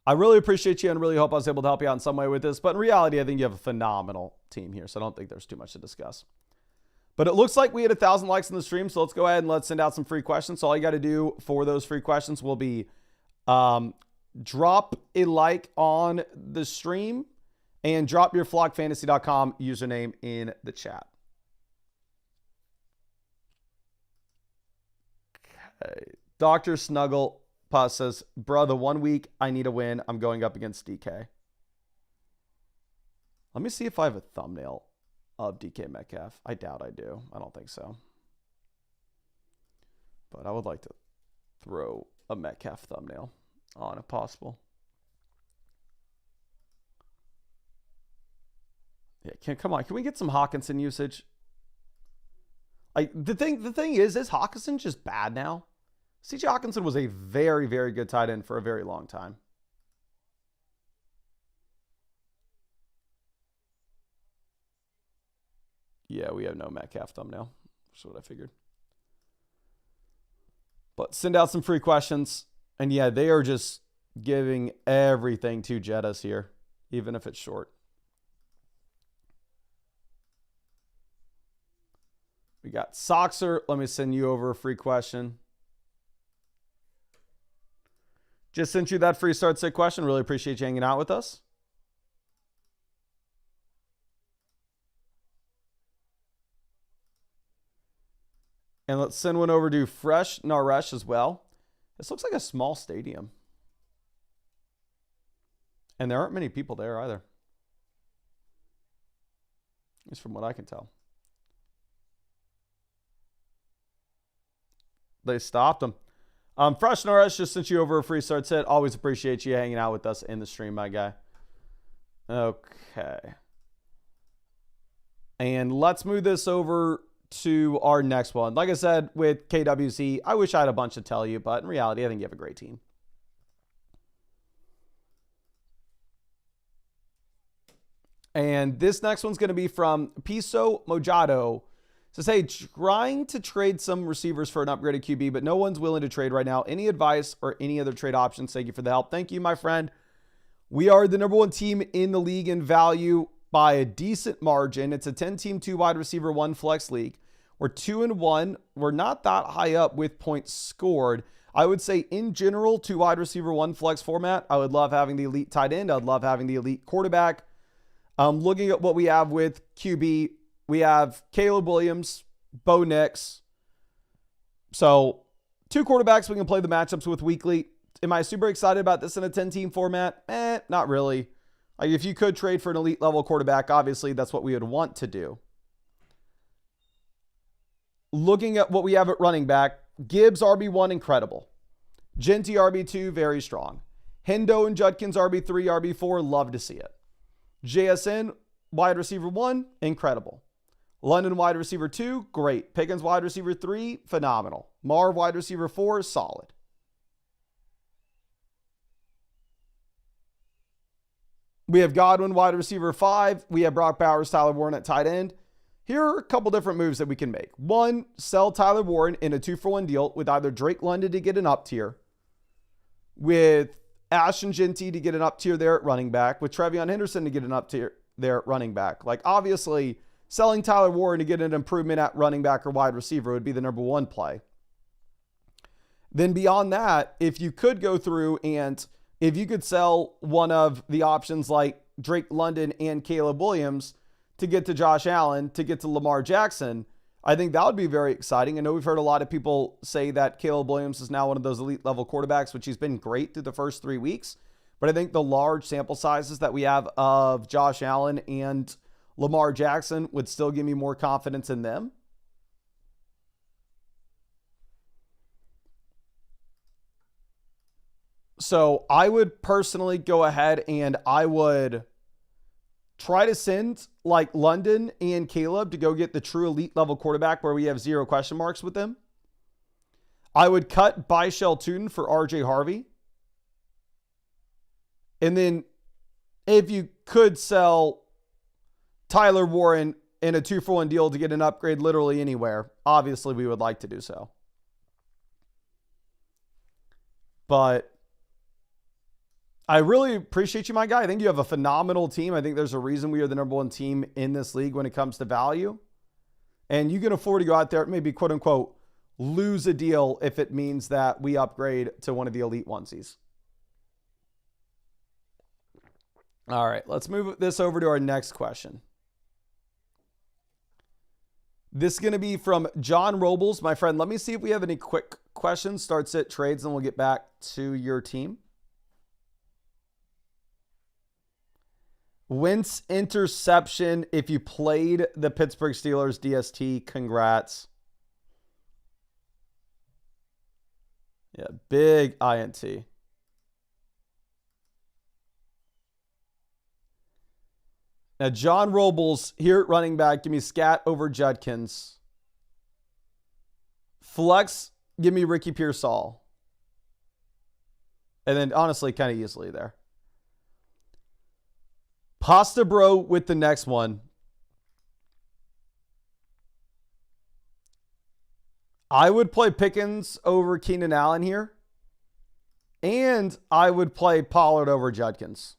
I really appreciate you and really hope I was able to help you out in some way with this. But in reality, I think you have a phenomenal team here, so I don't think there's too much to discuss. But it looks like we had 1,000 likes in the stream, so let's go ahead and let's send out some free questions. So all you got to do for those free questions will be drop a like on the stream and drop your flockfantasy.com username in the chat. Okay. Dr. Snuggle Puss says, bruh, the 1 week I need a win, I'm going up against DK. Let me see if I have a thumbnail of DK Metcalf. I doubt I do. I don't think so. But I would like to throw a Metcalf thumbnail on if possible. Yeah, come on. Can we get some Hawkinson usage? The thing is Hawkinson just bad now? C.J. Hawkinson was a very, very good tight end for a very long time. Yeah, we have no Metcalf thumbnail. That's what I figured. But send out some free questions. And yeah, they are just giving everything to Jettas here, even if it's short. We got Soxer. Let me send you over a free question. Just sent you that free start sit question. Really appreciate you hanging out with us. And let's send one over to Fresh Naresh as well. This looks like a small stadium. And there aren't many people there either. At least from what I can tell. They stopped them. Fresh Naresh just sent you over a free start set. Always appreciate you hanging out with us in the stream, my guy. Okay. And let's move this over to our next one. Like I said, with KWC, I wish I had a bunch to tell you, but in reality, I think you have a great team. And this next one's going to be from Piso Mojado. It says, hey, trying to trade some receivers for an upgraded QB, but no one's willing to trade right now. Any advice or any other trade options? Thank you for the help. Thank you, my friend. We are the #1 team in the league in value by a decent margin. It's a 10-team, 2 wide receiver, 1 flex league. We're 2-1. We're not that high up with points scored. I would say in general, 2 wide receiver, 1 flex format. I would love having the elite tight end. I'd love having the elite quarterback. Looking at what we have with QB, we have Caleb Williams, Bo Nix. So 2 quarterbacks we can play the matchups with weekly. Am I super excited about this in a 10-team format? Not really. Like, if you could trade for an elite level quarterback, obviously that's what we would want to do. Looking at what we have at running back, Gibbs RB1, incredible. Genty RB2, very strong. Hendo and Judkins RB3, RB4, love to see it. JSN wide receiver 1, incredible. London wide receiver 2, great. Pickens wide receiver 3, phenomenal. Marv wide receiver 4, solid. We have Godwin wide receiver 5. We have Brock Bowers, Tyler Warren at tight end. Here are a couple different moves that we can make. 1, sell Tyler Warren in a 2-for-1 deal with either Drake London to get an up tier, with Ashton Genty to get an up tier there at running back, with Trevion Henderson to get an up tier there at running back. Like, obviously, selling Tyler Warren to get an improvement at running back or wide receiver would be the #1 play. Then beyond that, if you could go through and if you could sell one of the options like Drake London and Caleb Williams to get to Josh Allen, to get to Lamar Jackson, I think that would be very exciting. I know we've heard a lot of people say that Caleb Williams is now one of those elite level quarterbacks, which he's been great through the first 3 weeks. But I think the large sample sizes that we have of Josh Allen and Lamar Jackson would still give me more confidence in them. So I would personally go ahead and I would try to send like London and Caleb to go get the true elite level quarterback where we have 0 question marks with them. I would cut Byshell Tootin for RJ Harvey. And then if you could sell Tyler Warren in a 2-for-1 deal to get an upgrade literally anywhere, obviously we would like to do so. But I really appreciate you, my guy. I think you have a phenomenal team. I think there's a reason we are the #1 team in this league when it comes to value. And you can afford to go out there, maybe quote unquote, lose a deal if it means that we upgrade to one of the elite onesies. All right, let's move this over to our next question. This is going to be from John Robles. My friend, let me see if we have any quick questions. Starts at trades, and we'll get back to your team. Wentz interception if you played the Pittsburgh Steelers DST. Congrats. Yeah, big INT. Now, John Robles here at running back. Give me Scat over Judkins. Flex, give me Ricky Pearsall. And then, honestly, kind of easily there. Pasta Bro with the next one. I would play Pickens over Keenan Allen here. And I would play Pollard over Judkins.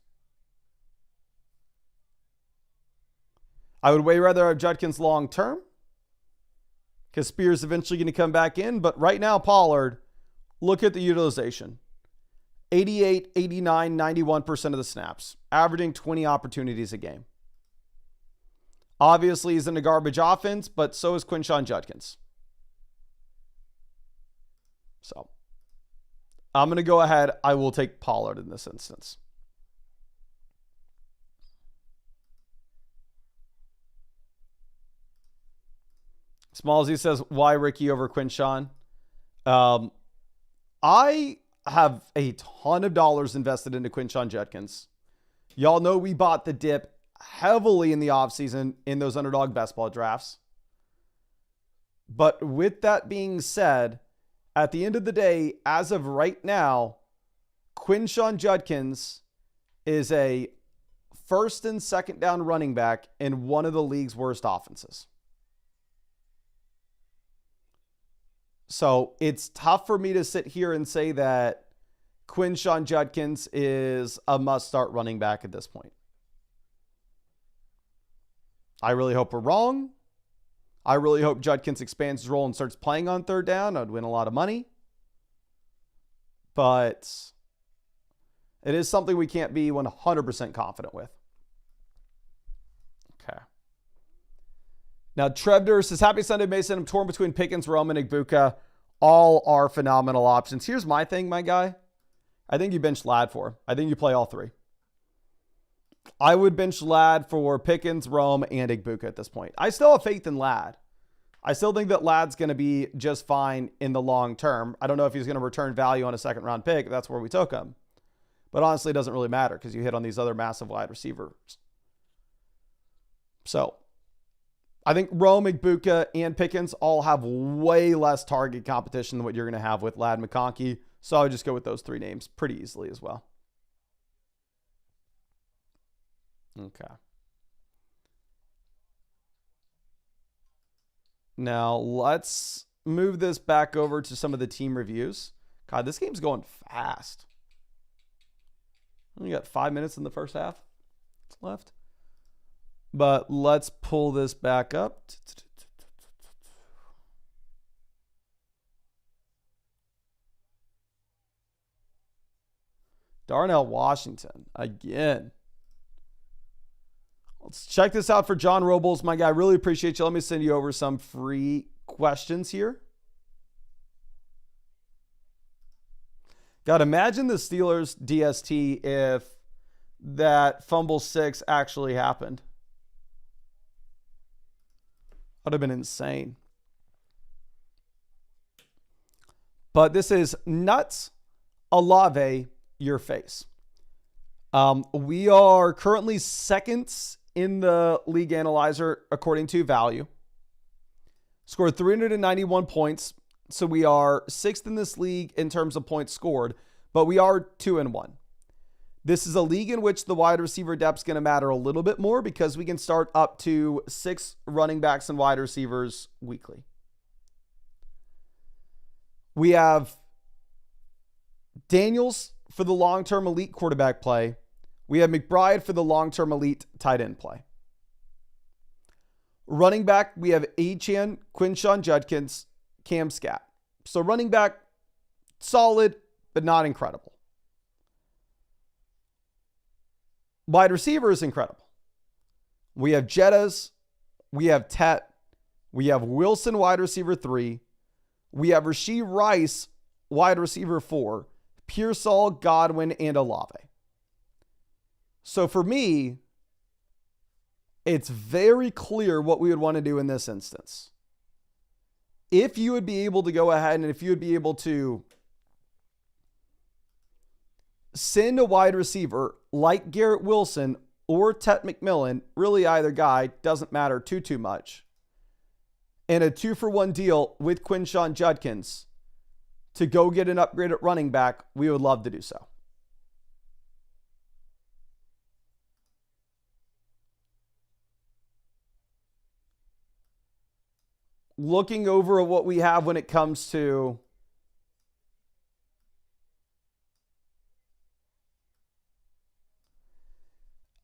I would way rather have Judkins long term because Spears eventually going to come back in. But right now, Pollard, look at the utilization. 88, 89, 91% of the snaps, averaging 20 opportunities a game. Obviously, he's in a garbage offense, but so is Quinshon Judkins. So I'm going to go ahead. I will take Pollard in this instance. Smallsy says, why Ricky over Quinshon? I have a ton of dollars invested into Quinshon Judkins. Y'all know we bought the dip heavily in the offseason in those underdog best ball drafts. But with that being said, at the end of the day, as of right now, Quinshon Judkins is a first and second down running back in one of the league's worst offenses. So it's tough for me to sit here and say that Quinshon Judkins is a must-start running back at this point. I really hope we're wrong. I really hope Judkins expands his role and starts playing on third down. I'd win a lot of money. But it is something we can't be 100% confident with. Okay. Now, Trevder says, happy Sunday, Mason. I'm torn between Pickens, Roman, and Igbuka. All are phenomenal options. Here's my thing, my guy. I think you bench Ladd for. I think you play all three. I would bench Ladd for Pickens, Rome, and Igbuka at this point. I still have faith in Ladd. I still think that Ladd's going to be just fine in the long term. I don't know if he's going to return value on a second round pick. That's where we took him. But honestly, it doesn't really matter because you hit on these other massive wide receivers. So I think Rome, Igbuka, and Pickens all have way less target competition than what you're going to have with Ladd McConkey. So I would just go with those three names pretty easily as well. Okay. Now let's move this back over to some of the team reviews. God, this game's going fast. We got 5 minutes in the first half left. But let's pull this back up. Darnell Washington again. Let's check this out for John Robles. My guy, really appreciate you. Let me send you over some free questions here. God, imagine the Steelers DST if that fumble 6 actually happened. That would have been insane. But this is Nuts Alave your face. We are currently second in the league analyzer according to value. Scored 391 points. So we are sixth in this league in terms of points scored, but we are 2-1. This is a league in which the wide receiver depth is going to matter a little bit more because we can start up to 6 running backs and wide receivers weekly. We have Daniels for the long-term elite quarterback play. We have McBride for the long-term elite tight end play. Running back, we have Achane, Quinshawn Judkins, Cam Scat. So running back, solid, but not incredible. Wide receiver is incredible. We have Jettas, we have Tet, we have Wilson, wide receiver 3. We have Rashee Rice, wide receiver 4, Pearsall, Godwin, and Olave. So for me, it's very clear what we would want to do in this instance. If you would be able to go ahead and if you would be able to send a wide receiver like Garrett Wilson or Tet McMillan, really either guy, doesn't matter too much, and a 2-for-1 deal with Quinshawn Judkins to go get an upgrade at running back, we would love to do so. Looking over what we have when it comes to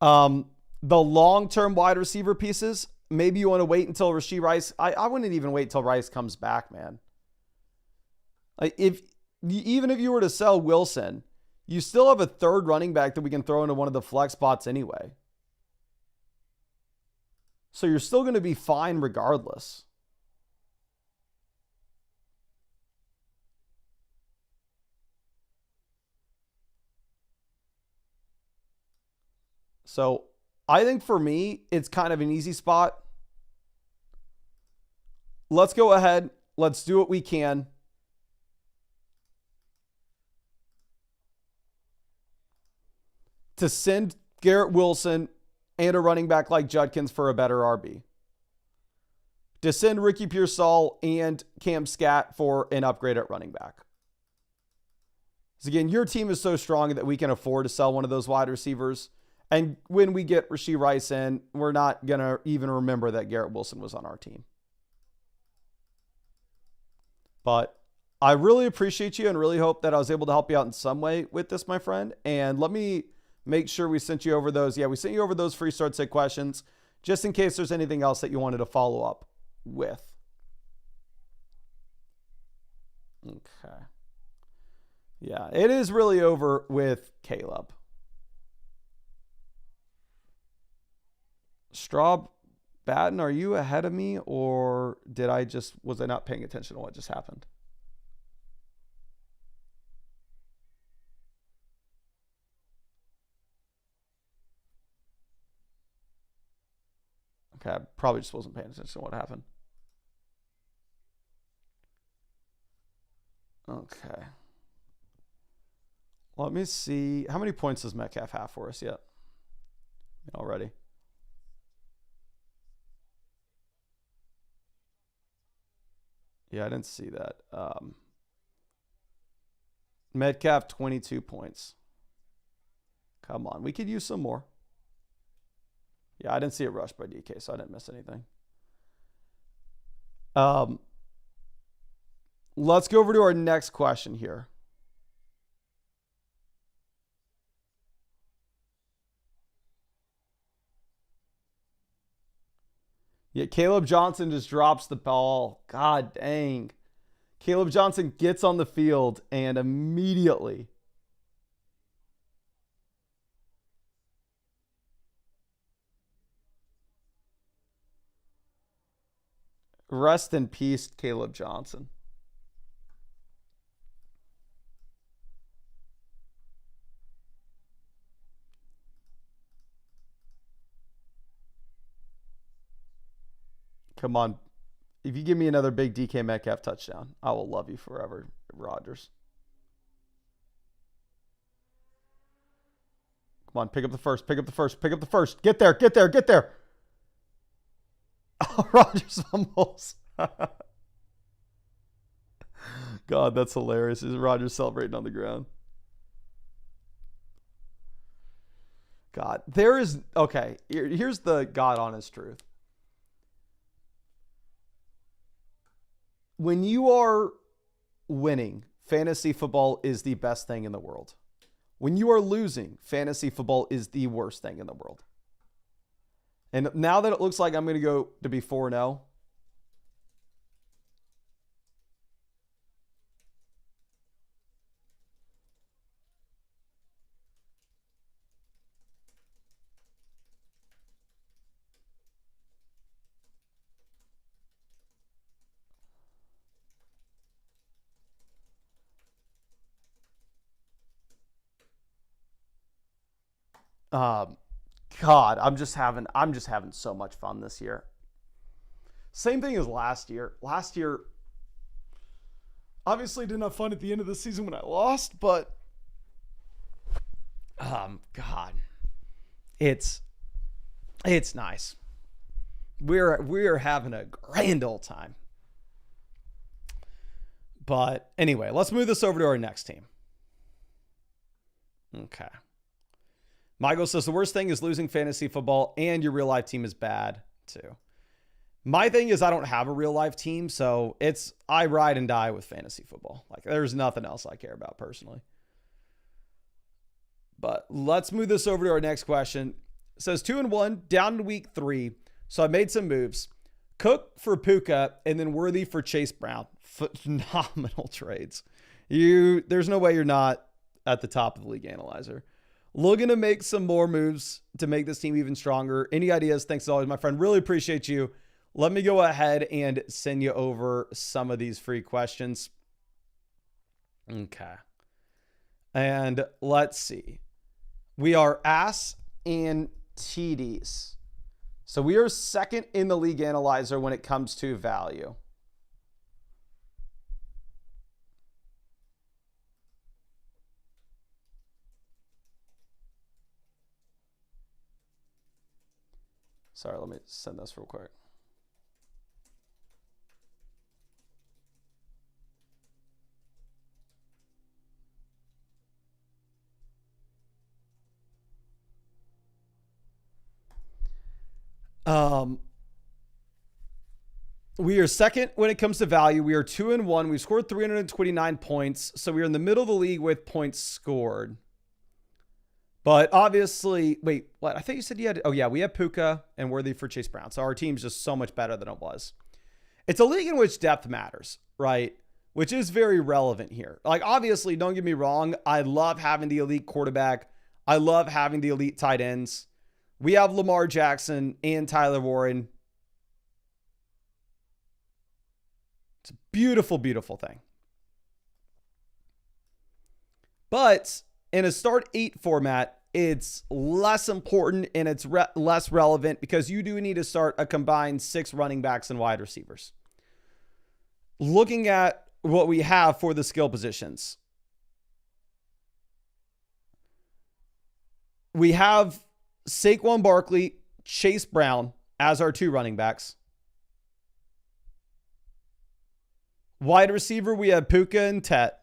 the long-term wide receiver pieces, maybe you want to wait until Rashee Rice. I wouldn't even wait till Rice comes back, man. Like even if you were to sell Wilson, you still have a third running back that we can throw into one of the flex spots anyway. So you're still going to be fine regardless. So I think for me, it's kind of an easy spot. Let's go ahead. Let's do what we can. To send Garrett Wilson and a running back like Judkins for a better RB. To send Ricky Pearsall and Cam Scat for an upgrade at running back. So again, your team is so strong that we can afford to sell one of those wide receivers. And when we get Rashee Rice in, we're not going to even remember that Garrett Wilson was on our team. But I really appreciate you and really hope that I was able to help you out in some way with this, my friend. And let me make sure we sent you over those. Yeah, we sent you over those free start sit questions just in case there's anything else that you wanted to follow up with. Okay. Yeah, it is really over with Caleb. Straub Batten, are you ahead of me or was I not paying attention to what just happened? Okay, I probably just wasn't paying attention to what happened. Okay. Let me see. How many points does Metcalf have for us yet? Already. Yeah, I didn't see that. Metcalf, 22 points. Come on. We could use some more. Yeah, I didn't see it rushed by DK, so I didn't miss anything. Let's go over to our next question here. Yeah, Caleb Johnson just drops the ball. God dang. Caleb Johnson gets on the field and immediately rest in peace, Caleb Johnson. Come on. If you give me another big DK Metcalf touchdown, I will love you forever, Rodgers. Come on, pick up the first, pick up the first, pick up the first. Get there, get there, get there. Oh, Rodgers fumbles. God, that's hilarious. Is Rodgers celebrating on the ground? God, there is, okay, here's the God honest truth. When you are winning, fantasy football is the best thing in the world. When you are losing, fantasy football is the worst thing in the world. And now that it looks like I'm going to go to be 4-0, God, I'm just having so much fun this year. Same thing as last year. Last year, obviously didn't have fun at the end of the season when I lost, but God, it's nice. We're having a grand old time. But anyway, let's move this over to our next team. Okay. Michael says the worst thing is losing fantasy football and your real life team is bad too. My thing is I don't have a real life team, so I ride and die with fantasy football. Like there's nothing else I care about personally. But let's move this over to our next question. It says 2-1 down to week 3. So I made some moves. Cook for Puka and then Worthy for Chase Brown. Phenomenal trades. There's no way you're not at the top of the league analyzer. Looking to make some more moves to make this team even stronger. Any ideas? Thanks as always, my friend. Really appreciate you. Let me go ahead and send you over some of these free questions. Okay. And let's see. We are ass and TDs. So we are second in the league analyzer when it comes to value. Sorry, let me send this real quick. We are second when it comes to value. We are 2-1. We've scored 329 points. So we are in the middle of the league with points scored. But obviously, wait, what? I think you said you had, oh yeah, we have Puka and Worthy for Chase Brown. So our team's just so much better than it was. It's a league in which depth matters, right? Which is very relevant here. Like, obviously, don't get me wrong. I love having the elite quarterback. I love having the elite tight ends. We have Lamar Jackson and Tyler Warren. It's a beautiful, beautiful thing. But in a start 8 format, it's less important and it's less relevant because you do need to start a combined 6 running backs and wide receivers. Looking at what we have for the skill positions, we have Saquon Barkley, Chase Brown as our 2 running backs. Wide receiver, we have Puka and Tet.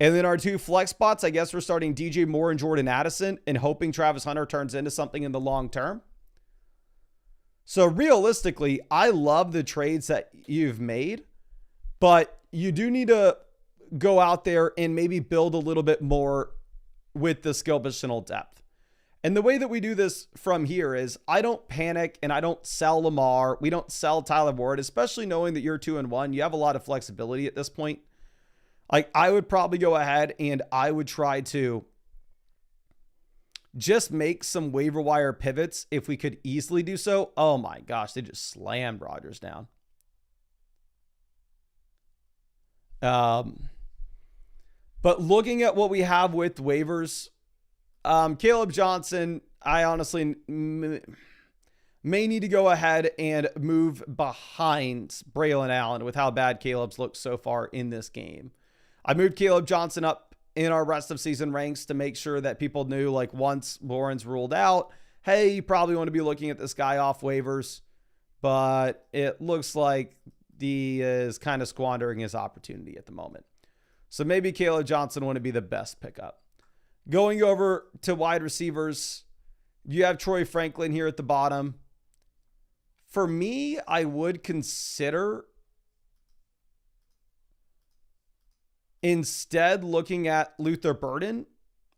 And then our 2 flex spots, I guess we're starting DJ Moore and Jordan Addison and hoping Travis Hunter turns into something in the long term. So realistically, I love the trades that you've made, but you do need to go out there and maybe build a little bit more with the skill positional depth. And the way that we do this from here is I don't panic and I don't sell Lamar. We don't sell Tyler Ward, especially knowing that you're 2-1. You have a lot of flexibility at this point. Like, I would probably go ahead and I would try to just make some waiver wire pivots if we could easily do so. Oh my gosh, they just slammed Rodgers down. But looking at what we have with waivers, Caleb Johnson, I honestly may need to go ahead and move behind Braylon Allen with how bad Caleb's looked so far in this game. I moved Caleb Johnson up in our rest of season ranks to make sure that people knew, like, once Lauren's ruled out, hey, you probably want to be looking at this guy off waivers, but it looks like he is kind of squandering his opportunity at the moment. So maybe Caleb Johnson wouldn't be the best pickup. Going over to wide receivers, you have Troy Franklin here at the bottom. For me, I would consider instead looking at Luther Burden.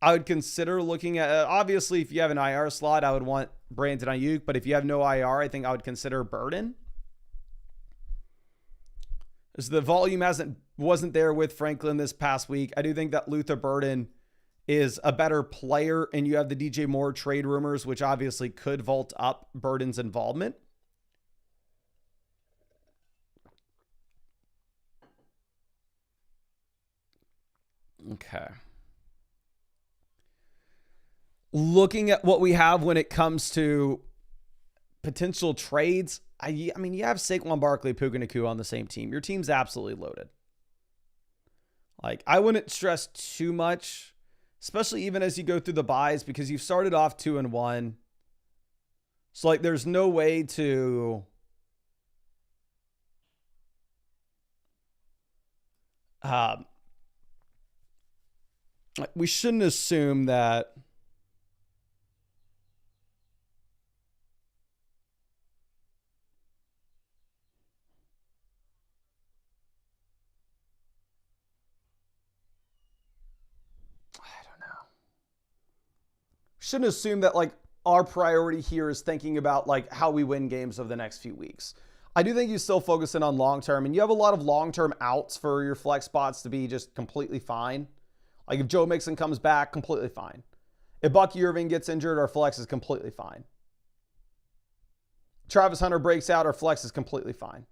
I would consider looking at, obviously, if you have an IR slot, I would want Brandon Ayuk. But if you have no IR, I think I would consider Burden. As the volume wasn't there with Franklin this past week, I do think that Luther Burden is a better player, and you have the DJ Moore trade rumors, which obviously could vault up Burden's involvement. Okay. Looking at what we have when it comes to potential trades, I mean, you have Saquon Barkley, Puka Nacua on the same team. Your team's absolutely loaded. Like, I wouldn't stress too much, especially even as you go through the buys, because you've started off 2-1. So, like, there's no way to we shouldn't assume that like our priority here is thinking about like how we win games over the next few weeks. I do think you still focus in on long-term, and you have a lot of long-term outs for your flex spots to be just completely fine. Like if Joe Mixon comes back, completely fine. If Bucky Irving gets injured, our flex is completely fine. Travis Hunter breaks out, our flex is completely fine.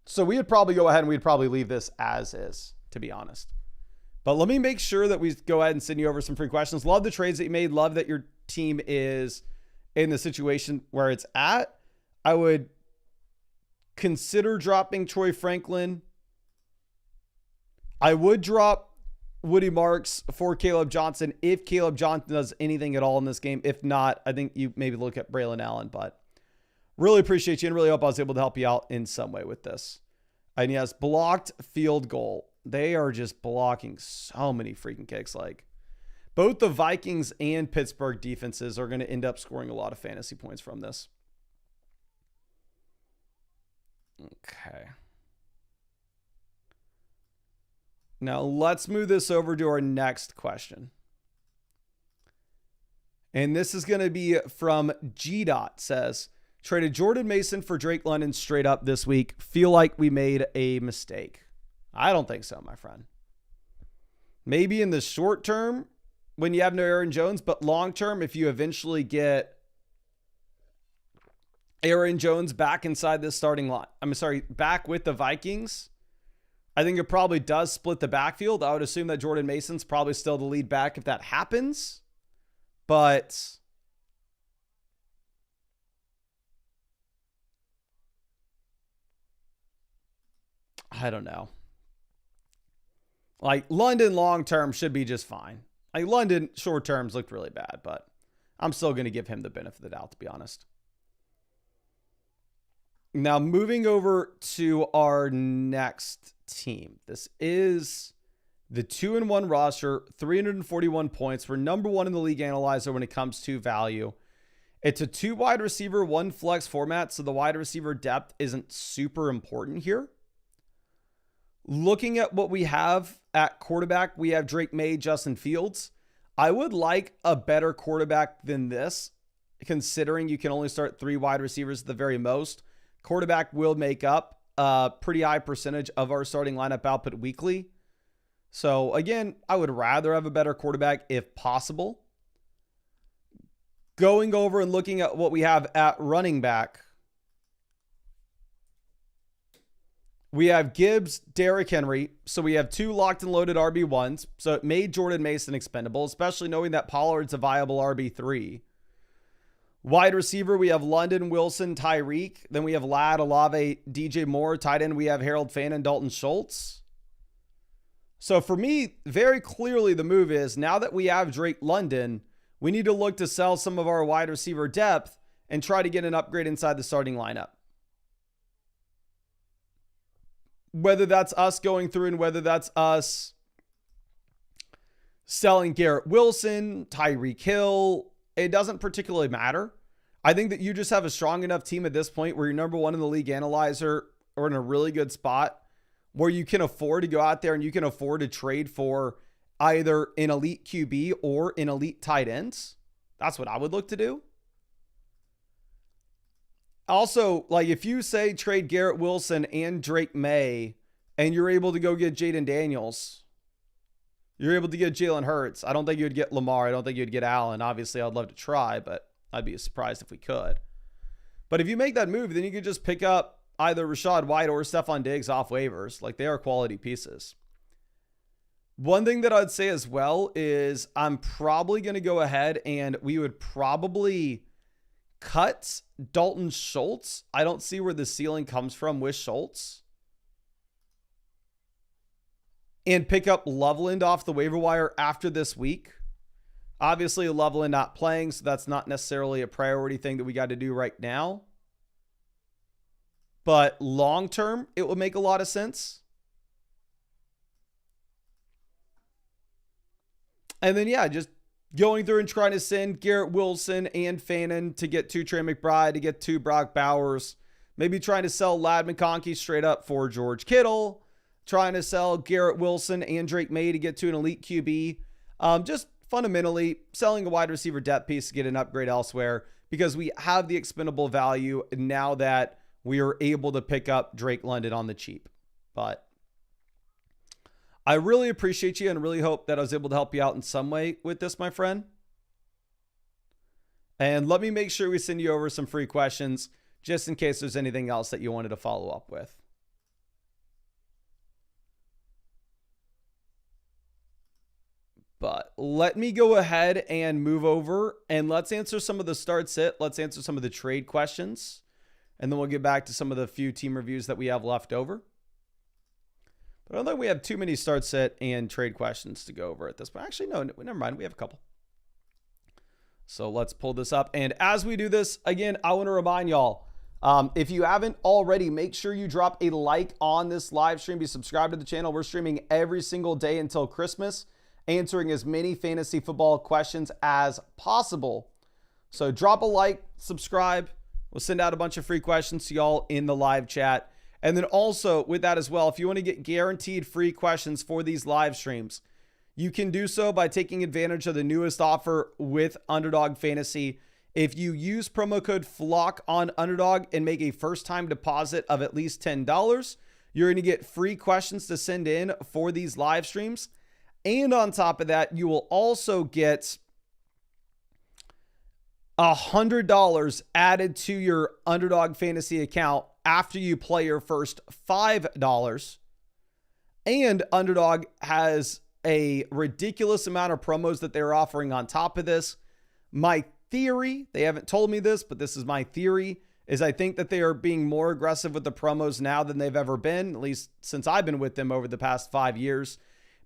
So we would probably go ahead and we'd probably leave this as is, to be honest. But let me make sure that we go ahead and send you over some free questions. Love the trades that you made. Love that your team is in the situation where it's at. I would consider dropping Troy Franklin. I would drop Woody Marks for Caleb Johnson if Caleb Johnson does anything at all in this game. If not, I think you maybe look at Braylon Allen. But really appreciate you and really hope I was able to help you out in some way with this. And yes, blocked field goal. They are just blocking so many freaking kicks. Like both the Vikings and Pittsburgh defenses are going to end up scoring a lot of fantasy points from this. Okay. Now let's move this over to our next question. And this is going to be from G. Says, traded Jordan Mason for Drake London straight up this week. Feel like we made a mistake. I don't think so, my friend. Maybe in the short term when you have no Aaron Jones, but long term, if you eventually get Aaron Jones back inside this starting line, back with the Vikings, I think it probably does split the backfield. I would assume that Jordan Mason's probably still the lead back if that happens, but I don't know. Like London long-term should be just fine. Like London short-terms looked really bad, but I'm still going to give him the benefit of the doubt, to be honest. Now moving over to our next team. This is the 2-1 roster, 341 points. We're number one in the league analyzer when it comes to value. It's a 2 wide receiver, 1 flex format, so the wide receiver depth isn't super important here. Looking at what we have at quarterback, we have Drake May, Justin Fields. I would like a better quarterback than this, considering you can only start 3 wide receivers at the very most. Quarterback will make up a pretty high percentage of our starting lineup output weekly. So again, I would rather have a better quarterback if possible. Going over and looking at what we have at running back, we have Gibbs, Derrick Henry. So we have 2 locked and loaded RB1s. So it made Jordan Mason expendable, especially knowing that Pollard's a viable RB3. Wide receiver, we have London, Wilson, Tyreek. Then we have Ladd, Olave, DJ Moore. Tight end, we have Harold Fannin, Dalton Schultz. So for me, very clearly the move is now that we have Drake London, we need to look to sell some of our wide receiver depth and try to get an upgrade inside the starting lineup. Whether that's us going through and whether that's us selling Garrett Wilson, Tyreek Hill, it doesn't particularly matter. I think that you just have a strong enough team at this point where you're number one in the league analyzer or in a really good spot where you can afford to go out there and you can afford to trade for either an elite QB or an elite tight ends. That's what I would look to do. Also, like if you say trade Garrett Wilson and Drake May and you're able to go get Jaden Daniels, you're able to get Jalen Hurts. I don't think you would get Lamar. I don't think you'd get Allen. Obviously, I'd love to try, but I'd be surprised if we could. But if you make that move, then you could just pick up either Rashad White or Stephon Diggs off waivers. Like they are quality pieces. One thing that I'd say as well is I'm probably going to go ahead and we would probably cut Dalton Schultz. I don't see where the ceiling comes from with Schultz. And pick up Loveland off the waiver wire after this week. Obviously, Loveland not playing, so that's not necessarily a priority thing that we got to do right now. But long term, it will make a lot of sense. And then, yeah, just going through and trying to send Garrett Wilson and Fannin to get to Trey McBride, to get to Brock Bowers. Maybe trying to sell Ladd McConkey straight up for George Kittle. Trying to sell Garrett Wilson and Drake May to get to an elite QB. Just fundamentally selling a wide receiver depth piece to get an upgrade elsewhere because we have the expendable value now that we are able to pick up Drake London on the cheap. But I really appreciate you and really hope that I was able to help you out in some way with this, my friend. And let me make sure we send you over some free questions just in case there's anything else that you wanted to follow up with. But let me go ahead and move over and let's answer some of the start sit. Let's answer some of the trade questions. And then we'll get back to some of the few team reviews that we have left over. But I don't think we have too many start sit and trade questions to go over at this point. Actually, no, never mind. We have a couple. So let's pull this up. And as we do this, again, I want to remind y'all, if you haven't already, make sure you drop a like on this live stream. Be subscribed to the channel. We're streaming every single day until Christmas, answering as many fantasy football questions as possible. So drop a like, subscribe. We'll send out a bunch of free questions to y'all in the live chat. And then also with that as well, if you want to get guaranteed free questions for these live streams, you can do so by taking advantage of the newest offer with Underdog Fantasy. If you use promo code FLOCK on Underdog and make a first-time deposit of at least $10, you're going to get free questions to send in for these live streams. And on top of that, you will also get $100 added to your Underdog Fantasy account after you play your first $5. And Underdog has a ridiculous amount of promos that they're offering on top of this. My theory, they haven't told me this, but this is my theory, is I think that they are being more aggressive with the promos now than they've ever been, at least since I've been with them over the past 5 years,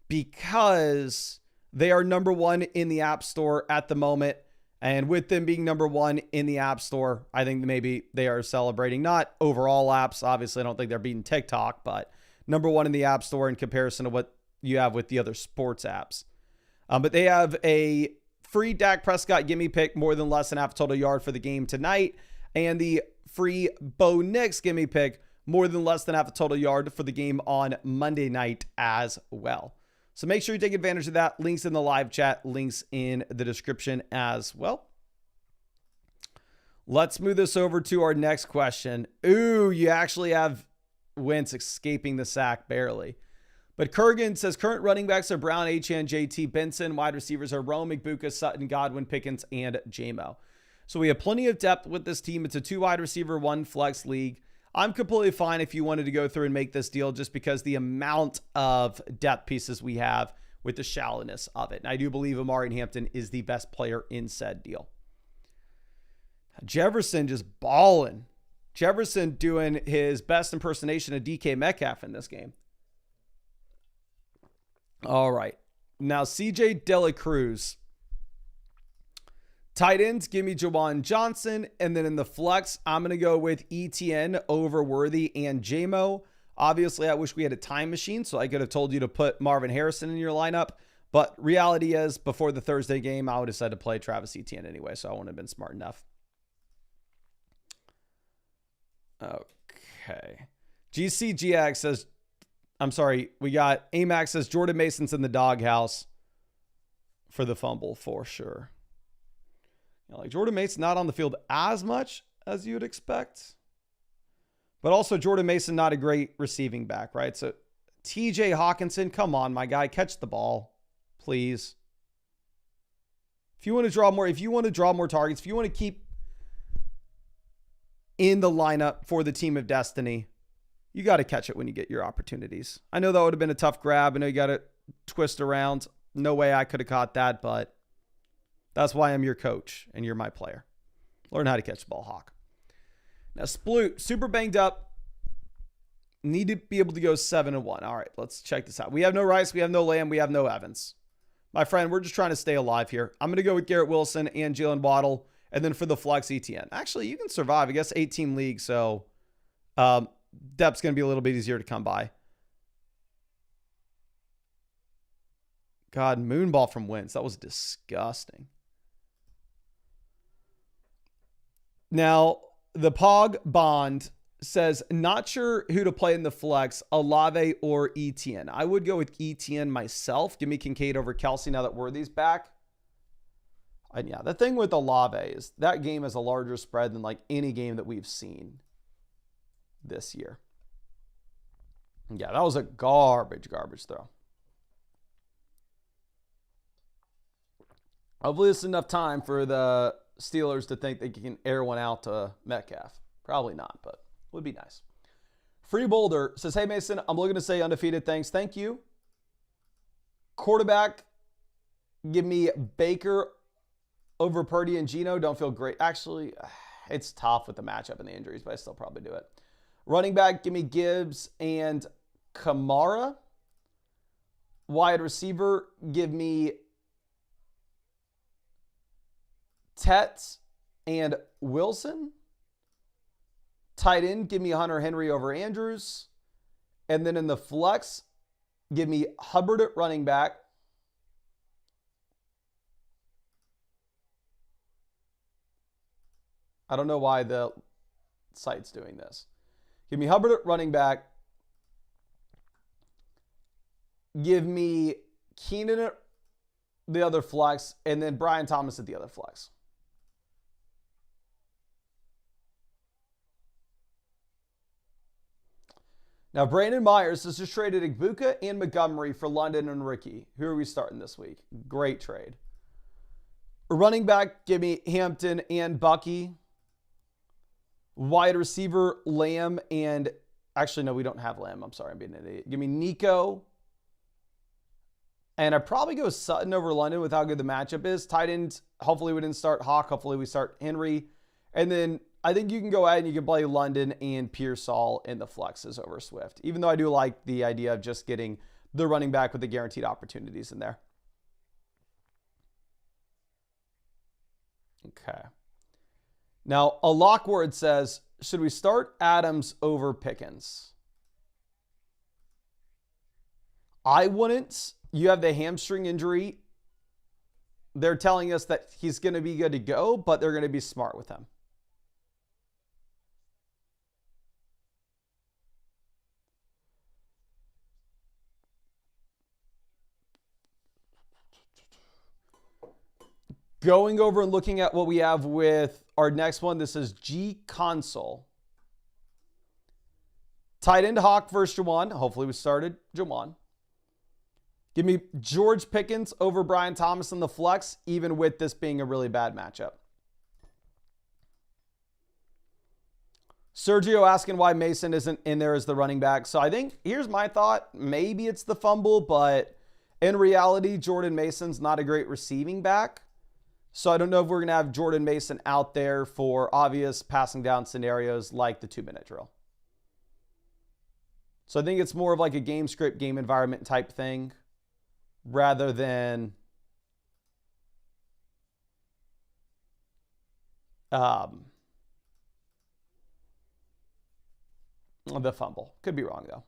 because they are number one in the App Store at the moment. And with them being number one in the App Store, I think maybe they are celebrating not overall apps. Obviously, I don't think they're beating TikTok, but number one in the App Store in comparison to what you have with the other sports apps. But they have a free Dak Prescott gimme pick, more than less than half a total yard for the game tonight. And the free Bo Nix gimme pick, more than less than half a total yard for the game on Monday night as well. So make sure you take advantage of that. Links in the live chat, links in the description as well. Let's move this over to our next question. Ooh, you actually have Wentz escaping the sack barely. But Kurgan says current running backs are Brown, Achane, JT, Benson. Wide receivers are Rome, McBuka, Sutton, Godwin, Pickens, and JMO. So we have plenty of depth with this team. It's a 2 wide receiver, 1 flex league. I'm completely fine if you wanted to go through and make this deal just because the amount of depth pieces we have with the shallowness of it. And I do believe Amari Hampton is the best player in said deal. Jefferson just balling. Jefferson doing his best impersonation of DK Metcalf in this game. All right. Now, CJ Dela Cruz. Tight ends, give me Jawan Johnson. And then in the flex, I'm going to go with ETN over Worthy and JMO. Obviously, I wish we had a time machine, so I could have told you to put Marvin Harrison in your lineup. But reality is, before the Thursday game, I would have said to play Travis Etienne anyway, so I wouldn't have been smart enough. Okay. GCGX says, I'm sorry, we got AMAX says Jordan Mason's in the doghouse for the fumble for sure. You know, like Jordan Mason not on the field as much as you'd expect. But also Jordan Mason, not a great receiving back, right? So TJ Hawkinson, come on, my guy, catch the ball, please. If you want to draw more targets, if you want to keep in the lineup for the team of destiny, you got to catch it when you get your opportunities. I know that would have been a tough grab. I know you got to twist around. No way I could have caught that, but that's why I'm your coach and you're my player. Learn how to catch the ball, Hawk. Now, Sploot, super banged up. Need to be able to go 7-1. All right, let's check this out. We have no Rice, we have no Lamb, we have no Evans. My friend, we're just trying to stay alive here. I'm going to go with Garrett Wilson and Jalen Waddle, and then for the flex, ETN. Actually, you can survive. I guess 8-team league, so depth's going to be a little bit easier to come by. God, moonball from Wentz. That was disgusting. Now, the Pog Bond says, not sure who to play in the flex, Olave or Etienne. I would go with Etienne myself. Give me Kincaid over Kelsey now that Worthy's back. And yeah, the thing with Olave is that game is a larger spread than like any game that we've seen this year. Yeah, that was a garbage throw. Hopefully it's enough time for the Steelers to think they can air one out to Metcalf. Probably not, but would be nice. Free Boulder says, hey, Mason, I'm looking to say undefeated. Thanks. Thank you. Quarterback, give me Baker over Purdy and Geno. Don't feel great. Actually, it's tough with the matchup and the injuries, but I still probably do it. Running back, give me Gibbs and Kamara. Wide receiver, give me Tet and Wilson. Tight end, give me Hunter Henry over Andrews. And then in the flex, give me Hubbard at running back. I don't know why the site's doing this. Give me Hubbard at running back. Give me Keenan at the other flex. And then Brian Thomas at the other flex. Now, Brandon Myers has just traded Igbuka and Montgomery for London and Ricky. Who are we starting this week? Great trade. Running back, give me Hampton and Bucky. Wide receiver, Lamb and... Actually, no, we don't have Lamb. I'm sorry, I'm being an idiot. Give me Nico. And I'd probably go Sutton over London with how good the matchup is. Tight end, hopefully we didn't start Hawk. Hopefully we start Henry. And then I think you can go ahead and you can play London and Pearsall in the flexes over Swift. Even though I do like the idea of just getting the running back with the guaranteed opportunities in there. Okay. Now, a Lockward says, should we start Adams over Pickens? I wouldn't. You have the hamstring injury. They're telling us that he's going to be good to go, but they're going to be smart with him. Going over and looking at what we have with our next one, this is G Console. Tight end Hawk versus Jawan. Hopefully we started Jawan. Give me George Pickens over Brian Thomas in the flex, even with this being a really bad matchup. Sergio asking why Mason isn't in there as the running back. So I think, here's my thought. Maybe it's the fumble, but in reality, Jordan Mason's not a great receiving back. So I don't know if we're going to have Jordan Mason out there for obvious passing down scenarios like the 2-minute drill. So I think it's more of like a game script, game environment type thing. rather than the fumble. Could be wrong, though.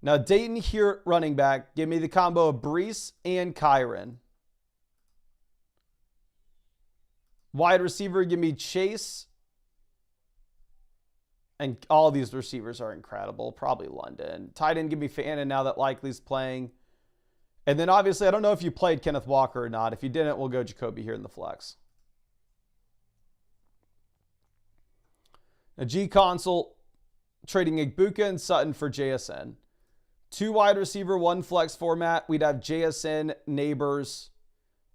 Now, Dayton here at running back. Give me the combo of Brees and Kyron. Wide receiver, give me Chase. And all these receivers are incredible. Probably London. Tight end, give me Fannin now that Likely's playing. And then, obviously, I don't know if you played Kenneth Walker or not. If you didn't, we'll go Jacoby here in the flex. Now, G console, trading Igbuka and Sutton for JSN. 2 wide receiver, 1 flex format. We'd have JSN, Neighbors.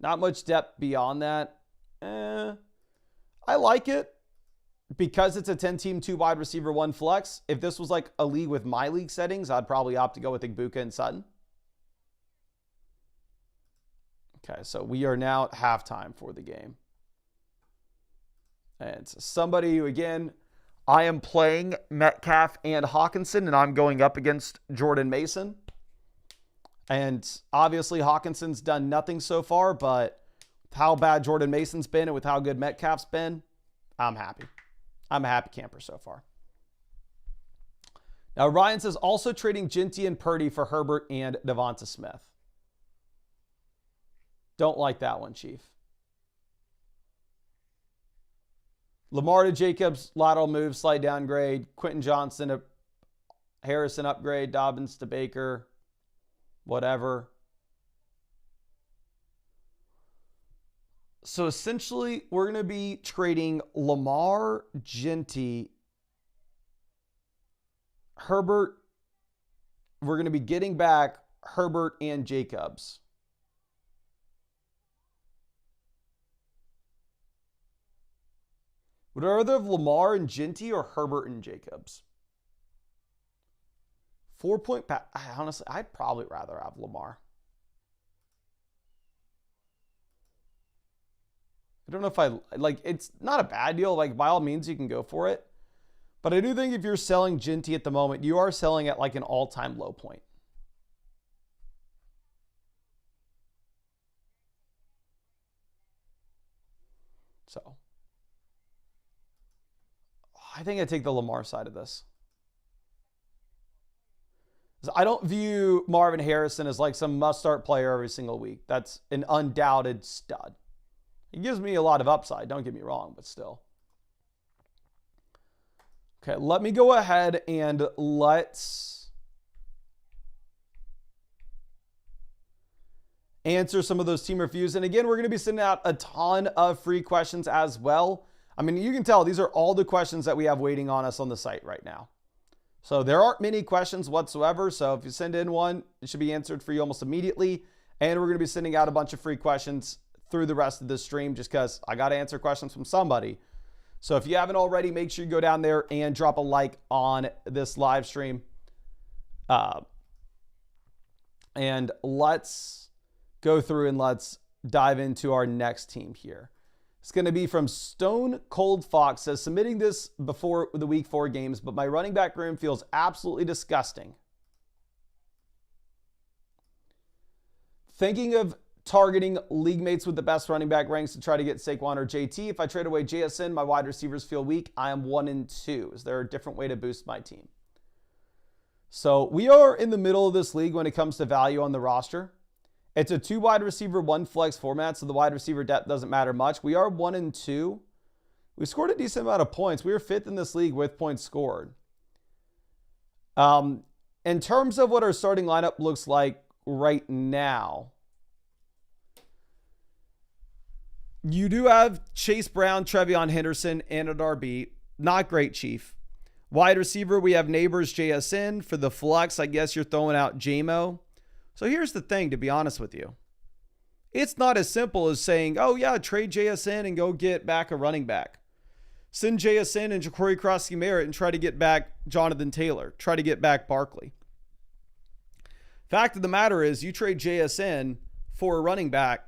Not much depth beyond that. I like it because it's a 10-team, 2 wide receiver, 1 flex. If this was like a league with my league settings, I'd probably opt to go with Igbuka and Sutton. Okay, so we are now at halftime for the game. And somebody who, again, I am playing Metcalf and Hawkinson, and I'm going up against Jordan Mason. And obviously, Hawkinson's done nothing so far, but with how bad Jordan Mason's been and with how good Metcalf's been, I'm happy. I'm a happy camper so far. Now, Ryan says also trading Ginty and Purdy for Herbert and Devonta Smith. Don't like that one, Chief. Lamar to Jacobs, lateral move, slight downgrade. Quentin Johnson to Harrison upgrade. Dobbins to Baker. Whatever. So essentially, we're going to be trading Lamar, Ginty, Herbert. We're going to be getting back Herbert and Jacobs. Would I rather have Lamar and Ginty or Herbert and Jacobs? 4-point pass. Honestly, I'd probably rather have Lamar. I don't know if I like. It's not a bad deal. Like, by all means, you can go for it. But I do think if you're selling Ginty at the moment, you are selling at like an all-time low point. So I think I take the Lamar side of this. I don't view Marvin Harrison as like some must-start player every single week. That's an undoubted stud. He gives me a lot of upside, don't get me wrong, but still. Okay, let me go ahead and let's answer some of those team reviews. And again, we're going to be sending out a ton of free questions as well. I mean, you can tell these are all the questions that we have waiting on us on the site right now. So there aren't many questions whatsoever. So if you send in one, it should be answered for you almost immediately. And we're going to be sending out a bunch of free questions through the rest of this stream just because I got to answer questions from somebody. So if you haven't already, make sure you go down there and drop a like on this live stream. And let's go through and let's dive into our next team here. It's going to be from Stone Cold Fox. Says, submitting this before the week 4 games, but my running back room feels absolutely disgusting. Thinking of targeting league mates with the best running back ranks to try to get Saquon or JT. If I trade away JSN, my wide receivers feel weak. I am 1-2. Is there a different way to boost my team? So we are in the middle of this league when it comes to value on the roster. It's a 2 wide receiver, 1 flex format, so the wide receiver depth doesn't matter much. We are 1-2. We scored a decent amount of points. We are 5th in this league with points scored. In terms of what our starting lineup looks like right now, you do have Chase Brown, Trevion Henderson, and an RB. Not great, Chief. Wide receiver, we have Neighbors, JSN. For the flex, I guess you're throwing out JMO. So here's the thing, to be honest with you. It's not as simple as saying, oh yeah, trade JSN and go get back a running back. Send JSN and Ja'Cory Crosby-Merritt and try to get back Jonathan Taylor. Try to get back Barkley. Fact of the matter is, you trade JSN for a running back,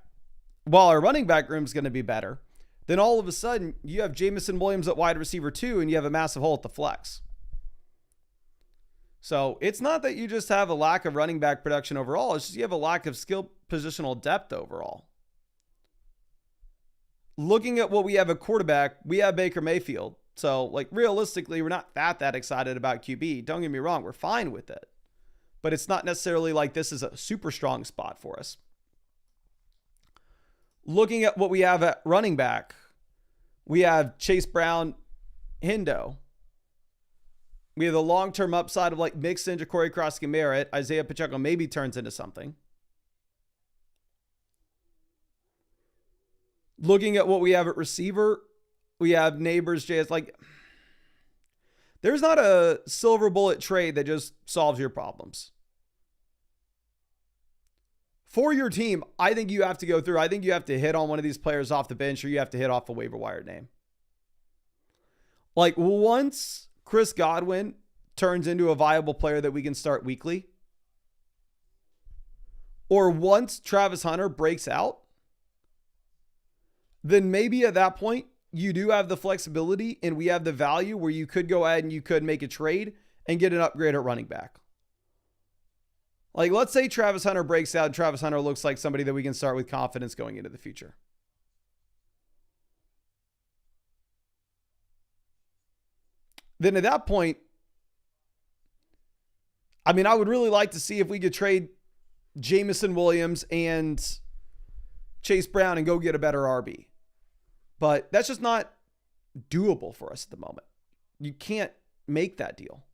while our running back room is going to be better, then all of a sudden you have Jamison Williams at wide receiver 2 and you have a massive hole at the flex. So it's not that you just have a lack of running back production overall. It's just you have a lack of skill positional depth overall. Looking at what we have at quarterback, we have Baker Mayfield. So, like, realistically, we're not that excited about QB. Don't get me wrong. We're fine with it. But it's not necessarily like this is a super strong spot for us. Looking at what we have at running back, we have Chase Brown, Hendo. We have the long-term upside of like Mixon, Ja'Cory Cross-Merritt. Isaiah Pacheco maybe turns into something. Looking at what we have at receiver, we have Neighbors, JS. Like, there's not a silver bullet trade that just solves your problems. For your team, I think you have to go through. I think you have to hit on one of these players off the bench, or you have to hit off a waiver wire name. Like, once Chris Godwin turns into a viable player that we can start weekly, or once Travis Hunter breaks out, then maybe at that point, you do have the flexibility and we have the value where you could go ahead and you could make a trade and get an upgrade at running back. Like, let's say Travis Hunter breaks out and Travis Hunter looks like somebody that we can start with confidence going into the future. Then at that point, I mean, I would really like to see if we could trade Jamison Williams and Chase Brown and go get a better RB. But that's just not doable for us at the moment. You can't make that deal.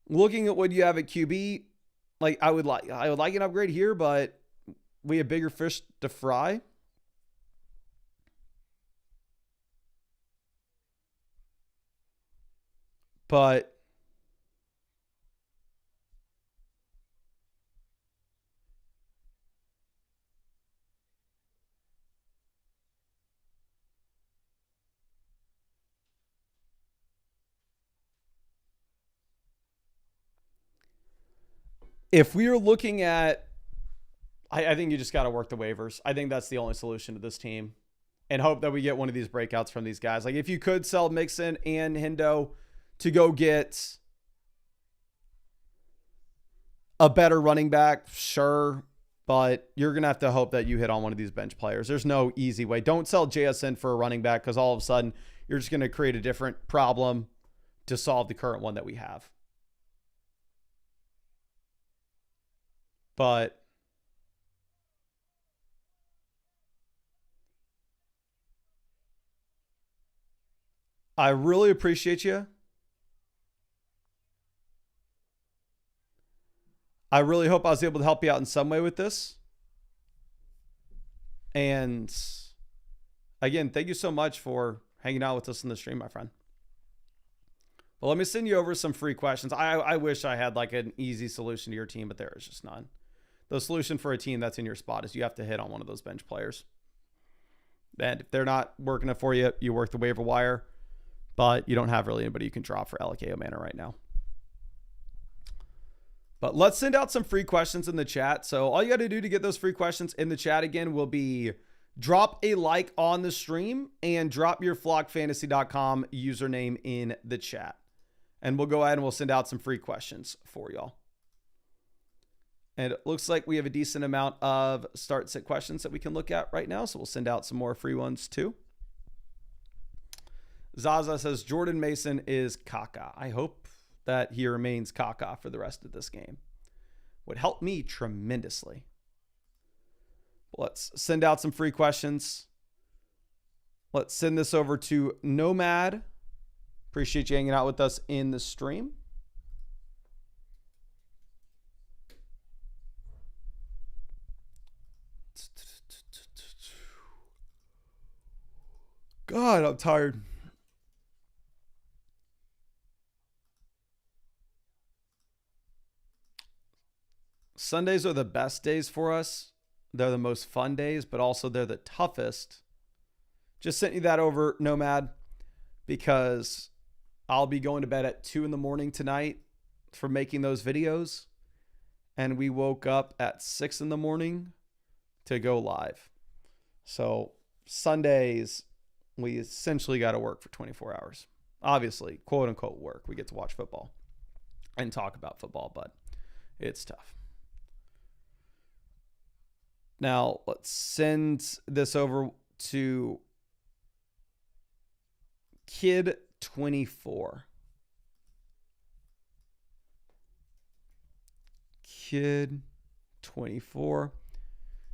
Looking at what you have at QB, like I would like an upgrade here, but we have bigger fish to fry. But if we are looking at, I think you just got to work the waivers. I think that's the only solution to this team, and hope that we get one of these breakouts from these guys. Like, if you could sell Mixon and Hendo to go get a better running back, sure, but you're going to have to hope that you hit on one of these bench players. There's no easy way. Don't sell JSN for a running back, because all of a sudden you're just going to create a different problem to solve the current one that we have. But I really appreciate you. I really hope I was able to help you out in some way with this. And again, thank you so much for hanging out with us in the stream, my friend. Well, let me send you over some free questions. I wish I had like an easy solution to your team, but there is just none. The solution for a team that's in your spot is you have to hit on one of those bench players. And if they're not working it for you, you work the waiver wire, but you don't have really anybody you can drop for LKO mana right now. But let's send out some free questions in the chat. So all you got to do to get those free questions in the chat again will be drop a like on the stream and drop your flockfantasy.com username in the chat. And we'll go ahead and we'll send out some free questions for y'all. And it looks like we have a decent amount of start sit questions that we can look at right now. So we'll send out some more free ones too. Zaza says Jordan Mason is caca. I hope that he remains caca for the rest of this game. Would help me tremendously. Let's send out some free questions. Let's send this over to Nomad. Appreciate you hanging out with us in the stream. God, I'm tired. Sundays are the best days for us. They're the most fun days, but also they're the toughest. Just sent you that over, Nomad, because I'll be going to bed at 2 a.m. tonight for making those videos. And we woke up at 6 a.m. to go live. So Sundays we essentially got to work for 24 hours. Obviously, quote unquote work. We get to watch football and talk about football, but it's tough. Now, let's send this over to Kid 24. Kid 24.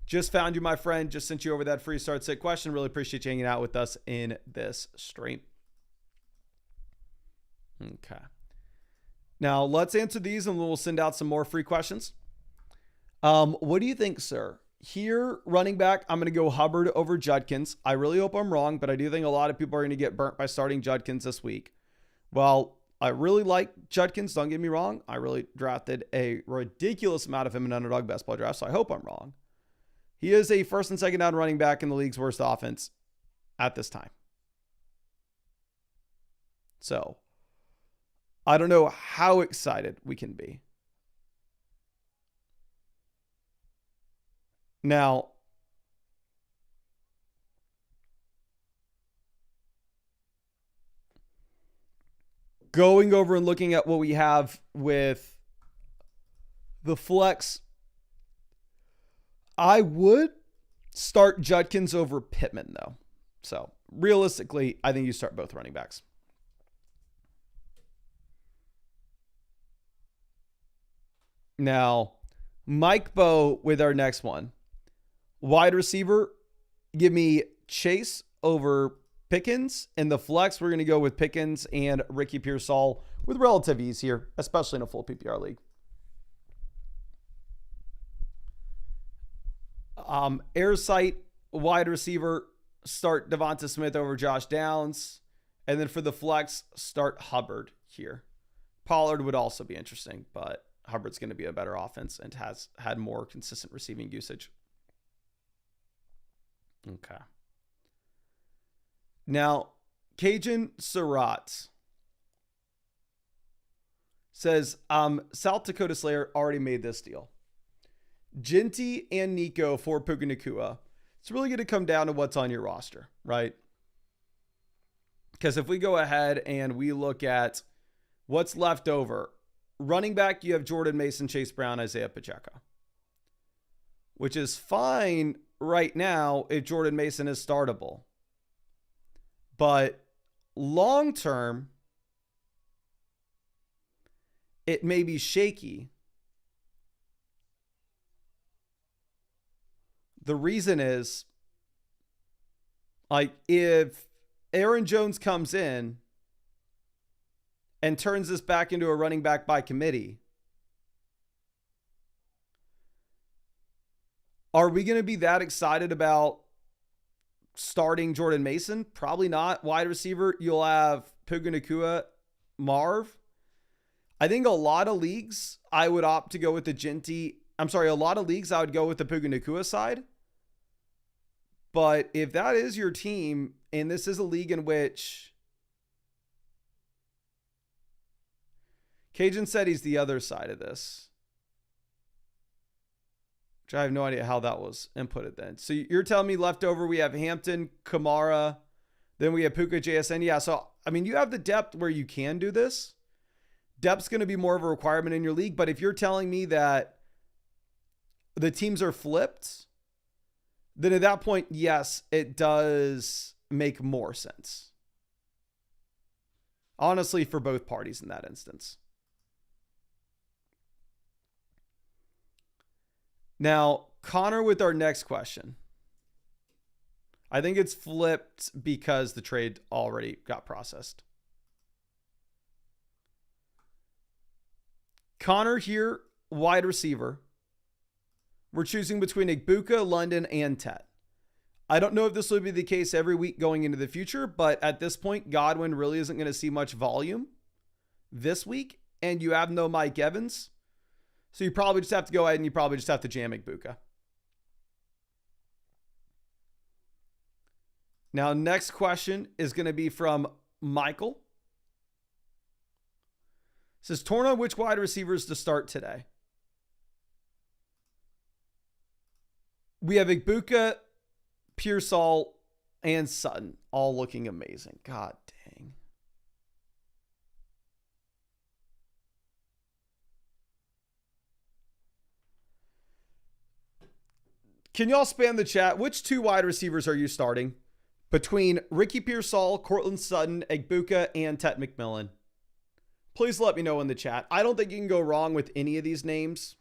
Just found you, my friend. Just sent you over that free start sit question. Really appreciate you hanging out with us in this stream. Okay. Now, let's answer these and we'll send out some more free questions. What do you think, sir? Here, running back, I'm going to go Hubbard over Judkins. I really hope I'm wrong, but I do think a lot of people are going to get burnt by starting Judkins this week. Well, I really like Judkins. Don't get me wrong. I really drafted a ridiculous amount of him in Underdog Best Ball draft, so I hope I'm wrong. He is a first and second down running back in the league's worst offense at this time. So, I don't know how excited we can be. Now, going over and looking at what we have with the flex, I would start Judkins over Pittman, though. So, realistically, I think you start both running backs. Now, Mike Bow with our next one. Wide receiver, give me Chase over Pickens. In the flex, we're going to go with Pickens and Ricky Pearsall with relative ease here, especially in a full PPR league. Airsight, wide receiver, start Devonta Smith over Josh Downs. And then for the flex, start Hubbard here. Pollard would also be interesting, but Hubbard's going to be a better offense and has had more consistent receiving usage. Okay. Now, Cajun Surratt says, South Dakota Slayer already made this deal. Jinty and Nico for Puka Nacua. It's really going to come down to what's on your roster, right? Because if we go ahead and we look at what's left over, running back, you have Jordan Mason, Chase Brown, Isaiah Pacheco, which is fine right now if Jordan Mason is startable. But long term, it may be shaky. The reason is, like, if Aaron Jones comes in and turns this back into a running back by committee, are we going to be that excited about starting Jordan Mason? Probably not. Wide receiver, you'll have Puka Nacua, Marv. I think a lot of leagues, I would opt to go with the Jinty. A lot of leagues, I would go with the Puka Nacua side. But if that is your team, and this is a league in which Cajun said he's the other side of this, which I have no idea how that was inputted then. So you're telling me leftover, we have Hampton, Kamara, then we have Puka, JSN. Yeah, so, I mean, you have the depth where you can do this. Depth's going to be more of a requirement in your league. But if you're telling me that the teams are flipped, then at that point, yes, it does make more sense. Honestly, for both parties in that instance. Now, Connor with our next question. I think it's flipped because the trade already got processed. Connor here, wide receiver. We're choosing between Igbuka, London, and Tet. I don't know if this will be the case every week going into the future, but at this point, Godwin really isn't going to see much volume this week, and you have no Mike Evans. So you probably just have to go ahead and you probably just have to jam Igbuka. Now, next question is going to be from Michael. It says, torn on which wide receivers to start today. We have Igbuka, Pearsall, and Sutton all looking amazing. God dang. Can y'all spam the chat? Which 2 wide receivers are you starting between Ricky Pearsall, Cortland Sutton, Egbuka, and Tet McMillan? Please let me know in the chat. I don't think you can go wrong with any of these names.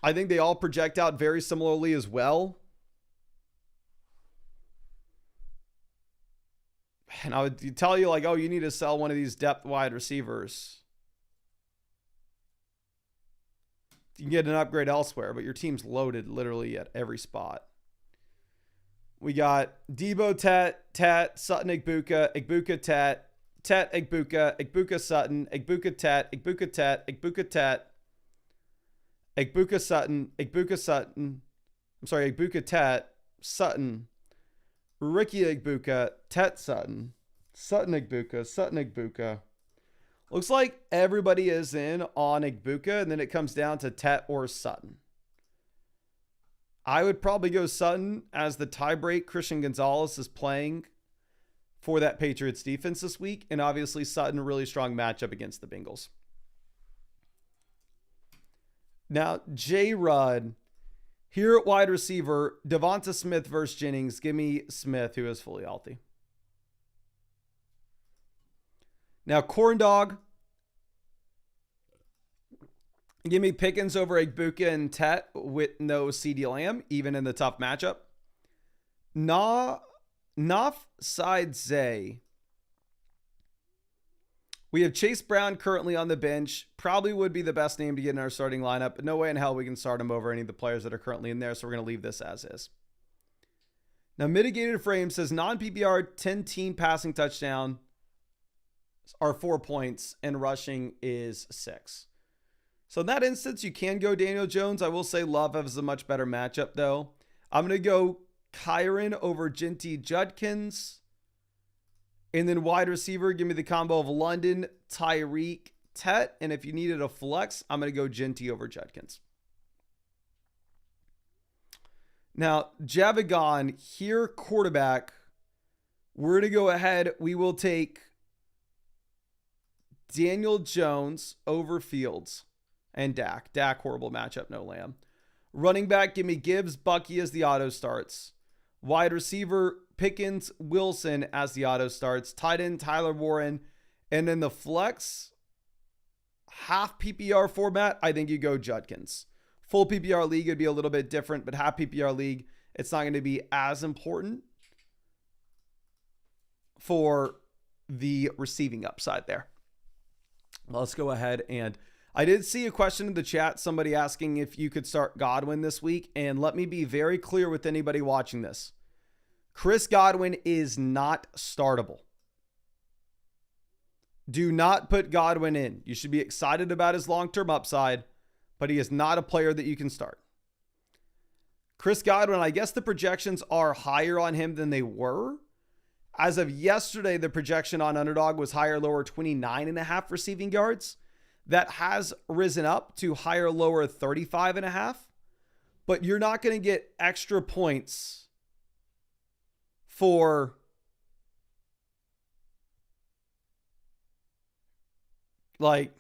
I think they all project out very similarly as well. And I would tell you, like, oh, you need to sell one of these depth wide receivers. You can get an upgrade elsewhere, but your team's loaded literally at every spot. We got Debo, Tet, Sutton, Egbuka, Egbuka, Tet, Egbuka, Egbuka, Sutton, Egbuka, Tet, Egbuka, Tet, Egbuka, Tet, Egbuka, Sutton, Egbuka, Sutton. I'm sorry, Egbuka, Tet, Sutton, Ricky Egbuka, Tet, Sutton, Sutton, Egbuka, Sutton, Egbuka. Looks like everybody is in on Egbuka, and then it comes down to Tet or Sutton. I would probably go Sutton as the tiebreak. Christian Gonzalez is playing for that Patriots defense this week, and obviously Sutton, a really strong matchup against the Bengals. Now, J-Rud, here at wide receiver, Devonta Smith versus Jennings. Give me Smith, who is fully healthy. Now, Corn Dog, give me Pickens over Egbuka and Tet with no CeeDee Lamb, even in the tough matchup. Naf Side Zay. We have Chase Brown currently on the bench. Probably would be the best name to get in our starting lineup, but no way in hell we can start him over any of the players that are currently in there, so we're going to leave this as is. Now, Mitigated Frame says non-PPR 10-team passing touchdown are 4 points, and rushing is 6. So in that instance, you can go Daniel Jones. I will say Love has a much better matchup, though. I'm going to go Kyron over Genty Judkins. And then wide receiver, give me the combo of London, Tyreek, Tet. And if you needed a flex, I'm going to go Genty over Judkins. Now, Javagon, here quarterback. We're going to go ahead. We will take Daniel Jones over Fields and Dak. Dak, horrible matchup, no Lamb. Running back, give me Gibbs, Bucky as the auto starts. Wide receiver, Pickens, Wilson as the auto starts. Tight end, Tyler Warren. And then the flex, half PPR format, I think you go Judkins. Full PPR league would be a little bit different, but half PPR league, it's not going to be as important for the receiving upside there. Let's go ahead, and I did see a question in the chat, somebody asking if you could start Godwin this week, and let me be very clear with anybody watching this. Chris Godwin is not startable. Do not put Godwin in. You should be excited about his long-term upside, but he is not a player that you can start. Chris Godwin, I guess the projections are higher on him than they were. As of yesterday, the projection on Underdog was higher, lower 29.5 receiving yards. That has risen up to higher, lower 35.5. But you're not going to get extra points for like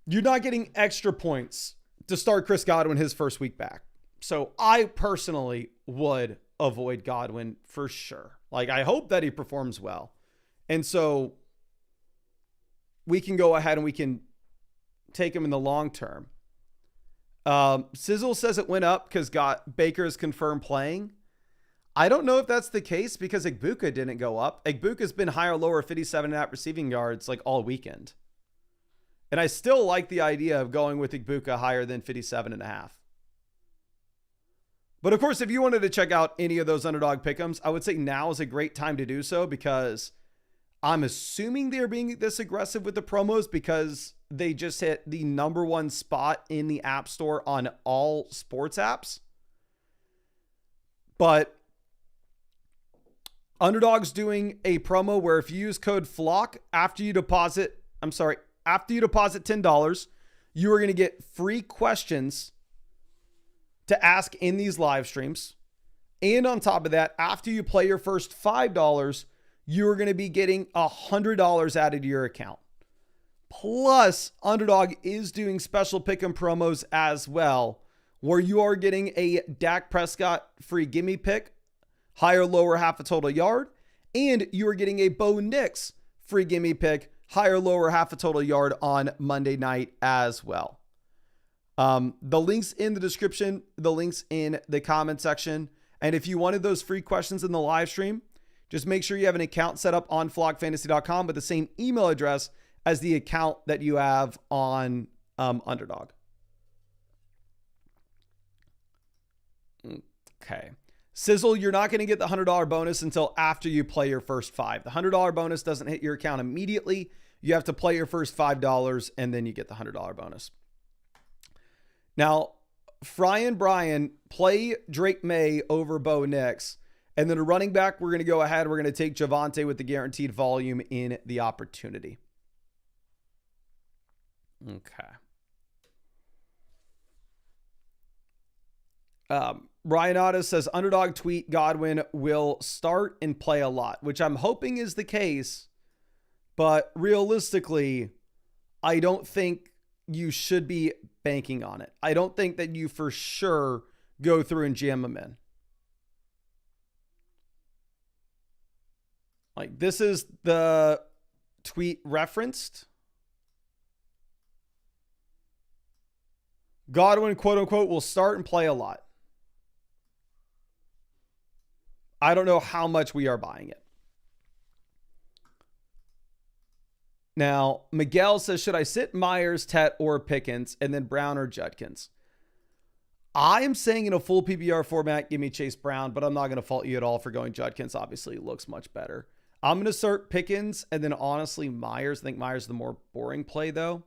you're not getting extra points to start Chris Godwin his first week back. So I personally would avoid Godwin for sure. Like, I hope that he performs well. And so we can go ahead and we can take him in the long term. Sizzle says it went up because Baker is confirmed playing. I don't know if that's the case because Egbuka didn't go up. Egbuka's been higher, lower 57.5 receiving yards like all weekend. And I still like the idea of going with Egbuka higher than 57.5. But of course, if you wanted to check out any of those Underdog pick'ems, I would say now is a great time to do so because I'm assuming they're being this aggressive with the promos because they just hit the #1 spot in the App Store on all sports apps. But Underdog's doing a promo where if you use code FLOCK after you deposit $10, you are going to get free questions to ask in these live streams. And on top of that, after you play your first $5, you're going to be getting $100 added to your account. Plus, Underdog is doing special pick'em promos as well, where you are getting a Dak Prescott free gimme pick, higher, lower, half a total yard, and you are getting a Bo Nix free gimme pick, higher, lower, half a total yard on Monday night as well. The links in the description, the links in the comment section. And if you wanted those free questions in the live stream, just make sure you have an account set up on flockfantasy.com with the same email address as the account that you have on Underdog. Okay. Sizzle, you're not going to get the $100 bonus until after you play your first 5. The $100 bonus doesn't hit your account immediately. You have to play your first $5 and then you get the $100 bonus. Now, Fry and Brian play Drake May over Bo Nix. And then a running back, we're going to go ahead. We're going to take Javonte with the guaranteed volume in the opportunity. Okay. Ryan Otis says, Underdog tweet Godwin will start and play a lot, which I'm hoping is the case. But realistically, I don't think you should be banking on it. I don't think that you for sure go through and jam them in. Like, this is the tweet referenced. Godwin, quote unquote, will start and play a lot. I don't know how much we are buying it. Now, Miguel says, should I sit Myers, Tet, or Pickens, and then Brown or Judkins? I am saying in a full PPR format, give me Chase Brown, but I'm not going to fault you at all for going Judkins. Obviously, it looks much better. I'm going to start Pickens, and then honestly, Myers. I think Myers is the more boring play, though.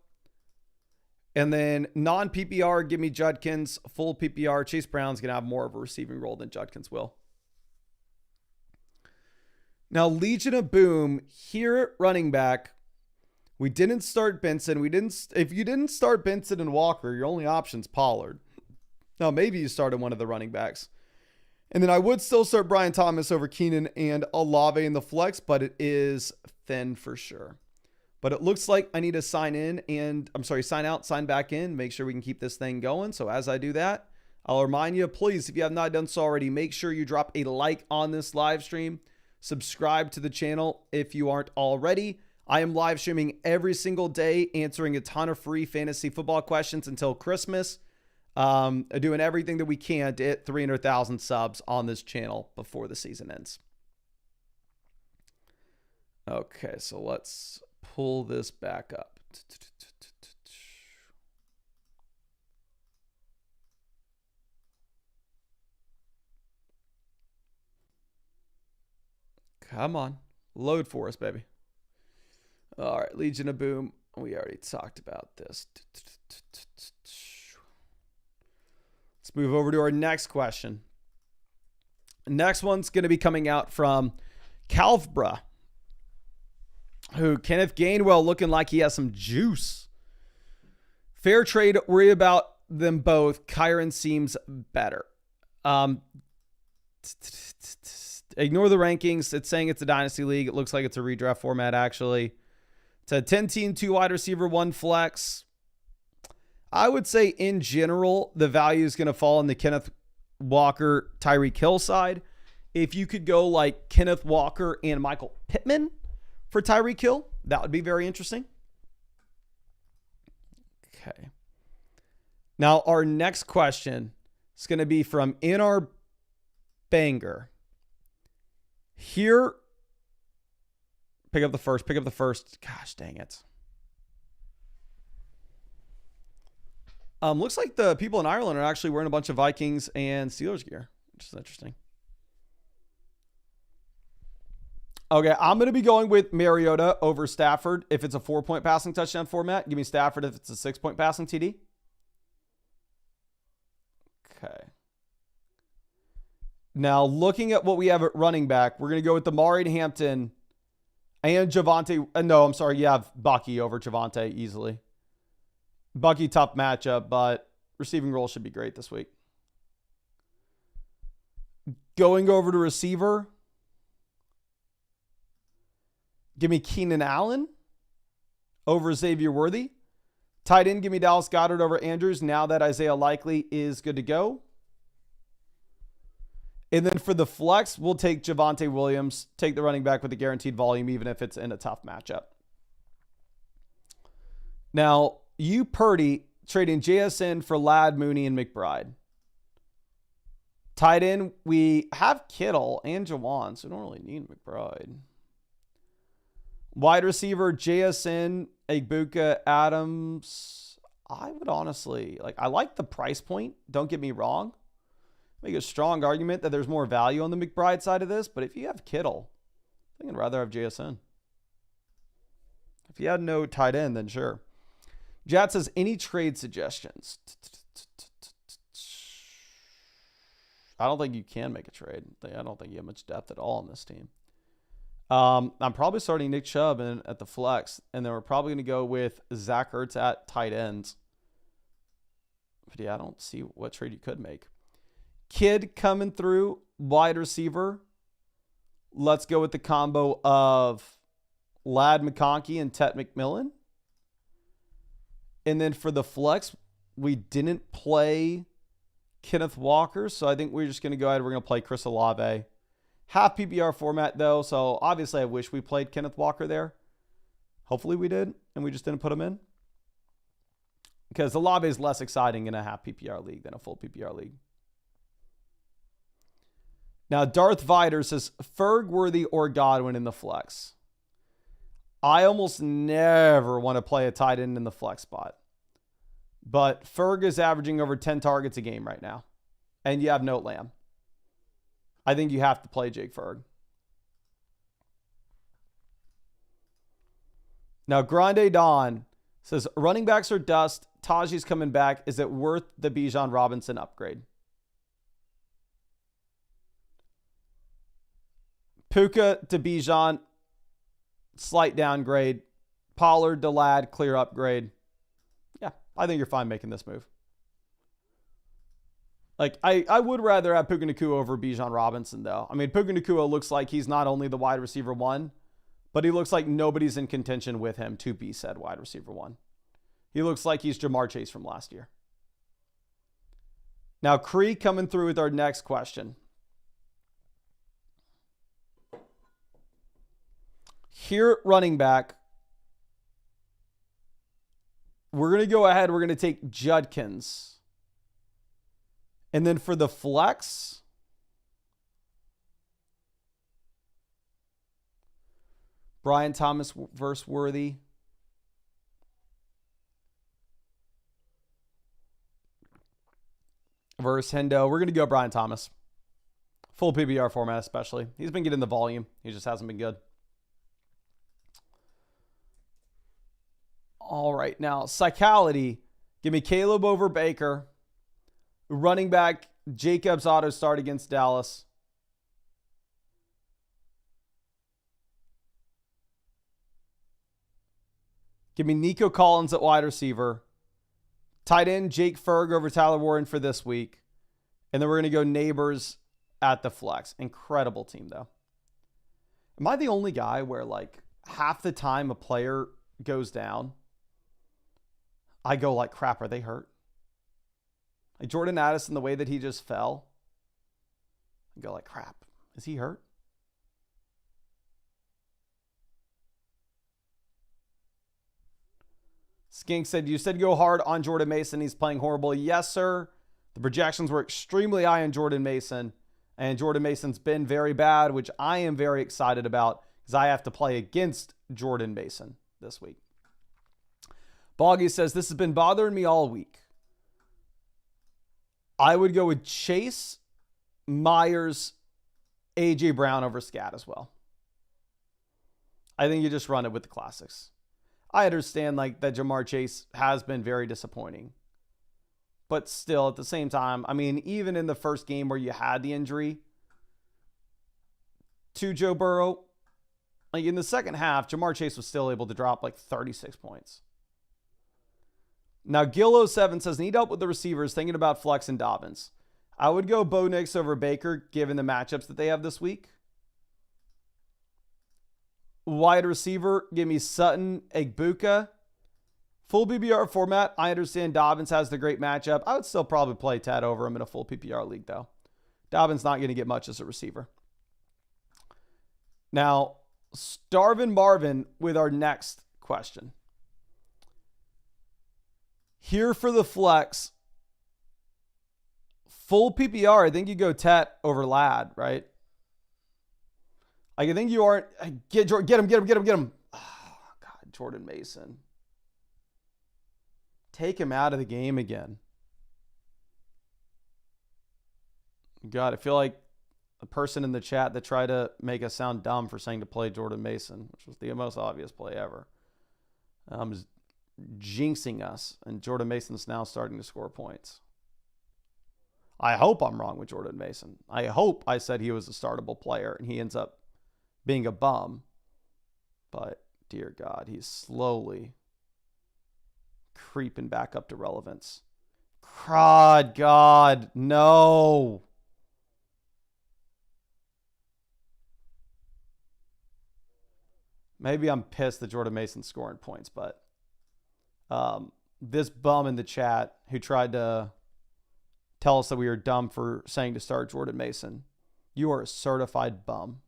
And then non-PPR, give me Judkins. Full PPR, Chase Brown's going to have more of a receiving role than Judkins will. Now, Legion of Boom, here at running back, we didn't start Benson. If you didn't start Benson and Walker, your only option's Pollard. Now, maybe you started one of the running backs. And then I would still start Brian Thomas over Keenan and Olave in the flex, but it is thin for sure. But it looks like I need to sign out, sign back in, make sure we can keep this thing going. So as I do that, I'll remind you, please, if you have not done so already, make sure you drop a like on this live stream. Subscribe to the channel if you aren't already. I am live streaming every single day, answering a ton of free fantasy football questions until Christmas. Doing everything that we can to hit 300,000 subs on this channel before the season ends. Okay, so let's pull this back up. Come on. Load for us, baby. All right, Legion of Boom. We already talked about this. Let's move over to our next question. Next one's going to be coming out from Calvbra, who Kenneth Gainwell looking like he has some juice. Fair trade, worry about them both. Kyron seems better. Ignore the rankings. It's saying it's a dynasty league. It looks like it's a redraft format, actually. It's a 10-team, 2 wide receiver, 1 flex. I would say in general, the value is going to fall on the Kenneth Walker, Tyreek Hill side. If you could go like Kenneth Walker and Michael Pittman for Tyreek Hill, that would be very interesting. Okay. Now, our next question is going to be from NR Banger. Here, pick up the first. Gosh, dang it. Looks like the people in Ireland are actually wearing a bunch of Vikings and Steelers gear, which is interesting. Okay, I'm going to be going with Mariota over Stafford if it's a 4-point passing touchdown format. Give me Stafford if it's a 6-point passing TD. Okay. Now, looking at what we have at running back, we're going to go with Damari Hampton and Javonte. No, I'm sorry. You have Bucky over Javonte easily. Bucky, tough matchup, but receiving role should be great this week. Going over to receiver, give me Keenan Allen over Xavier Worthy. Tight end, give me Dallas Goedert over Andrews now that Isaiah Likely is good to go. And then for the flex, we'll take Javonte Williams, take the running back with the guaranteed volume, even if it's in a tough matchup. Now, you Purdy trading JSN for Ladd, Mooney, and McBride. Tight end, we have Kittle and Jawan, so we don't really need McBride. Wide receiver, JSN, Egbuka, Adams. I would honestly, I like the price point. Don't get me wrong. Make a strong argument that there's more value on the McBride side of this, but if you have Kittle, I think I'd rather have JSN. If you had no tight end, then sure. Jat says, any trade suggestions? I don't think you can make a trade. I don't think you have much depth at all on this team. I'm probably starting Nick Chubb at the flex, and then we're probably going to go with Zach Ertz at tight ends. But yeah, I don't see what trade you could make. Kid coming through, wide receiver. Let's go with the combo of Ladd McConkey and Tet McMillan. And then for the flex, we didn't play Kenneth Walker, so I think we're just going to go ahead. We're going to play Chris Olave. Half PPR format, though, so obviously I wish we played Kenneth Walker there. Hopefully we did, and we just didn't put him in. Because Olave is less exciting in a half PPR league than a full PPR league. Now, Darth Vider says, Ferg, Worthy, or Godwin in the flex. I almost never want to play a tight end in the flex spot. But Ferg is averaging over 10 targets a game right now. And you have no Lamb. I think you have to play Jake Ferg. Now, Grande Don says, running backs are dust. Taji's coming back. Is it worth the Bijan Robinson upgrade? Puka to Bijan, slight downgrade. Pollard to Ladd, clear upgrade. Yeah, I think you're fine making this move. I would rather have Puka Nacua over Bijan Robinson, though. I mean, Puka Nacua looks like he's not only the wide receiver one, but he looks like nobody's in contention with him to be said wide receiver one. He looks like he's Jamar Chase from last year. Now, Cree coming through with our next question. Here at running back, we're going to go ahead. We're going to take Judkins. And then for the flex, Brian Thomas versus Worthy. Versus Hendo. We're going to go Brian Thomas. Full PPR format especially. He's been getting the volume. He just hasn't been good. All right, now, Psychality. Give me Caleb over Baker. Running back, Jacobs auto start against Dallas. Give me Nico Collins at wide receiver. Tight end, Jake Ferg over Tyler Warren for this week. And then we're going to go Neighbors at the flex. Incredible team, though. Am I the only guy where, half the time a player goes down, I go crap, are they hurt? Jordan Addison, the way that he just fell, I go crap, is he hurt? Skink said, you said go hard on Jordan Mason. He's playing horrible. Yes, sir. The projections were extremely high on Jordan Mason, and Jordan Mason's been very bad, which I am very excited about because I have to play against Jordan Mason this week. Boggy says, this has been bothering me all week. I would go with Chase, Myers, A.J. Brown over Scat as well. I think you just run it with the classics. I understand that Jamar Chase has been very disappointing. But still, at the same time, I mean, even in the first game where you had the injury to Joe Burrow, in the second half, Jamar Chase was still able to drop 36 points. Now, Gil07 says, need help with the receivers, thinking about Flex and Dobbins. I would go Bo Nix over Baker, given the matchups that they have this week. Wide receiver, give me Sutton, Egbuka. Full PPR format, I understand Dobbins has the great matchup. I would still probably play Ted over him in a full PPR league, though. Dobbins not going to get much as a receiver. Now, Starvin Marvin with our next question. Here for the flex. Full PPR, I think you go Tet over Ladd, right? I think you aren't. Get him. Oh, God, Jordan Mason. Take him out of the game again. God, I feel like the person in the chat that tried to make us sound dumb for saying to play Jordan Mason, which was the most obvious play ever, is jinxing us, and Jordan Mason's now starting to score points. I hope I'm wrong with Jordan Mason. I hope I said he was a startable player and he ends up being a bum. But, dear God, he's slowly creeping back up to relevance. Crud, God, no. Maybe I'm pissed that Jordan Mason's scoring points, but this bum in the chat who tried to tell us that we were dumb for saying to start Jordan Mason, you are a certified bum.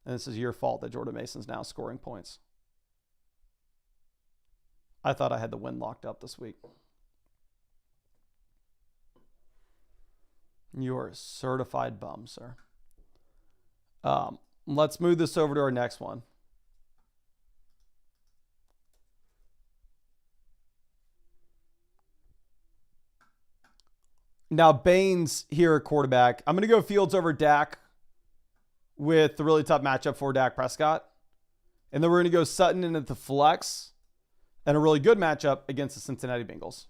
And this is your fault that Jordan Mason's now scoring points. I thought I had the win locked up this week. You are a certified bum, sir. Let's move this over to our next one. Now, Baines here at quarterback. I'm going to go Fields over Dak with the really tough matchup for Dak Prescott. And then we're going to go Sutton in at the flex and a really good matchup against the Cincinnati Bengals.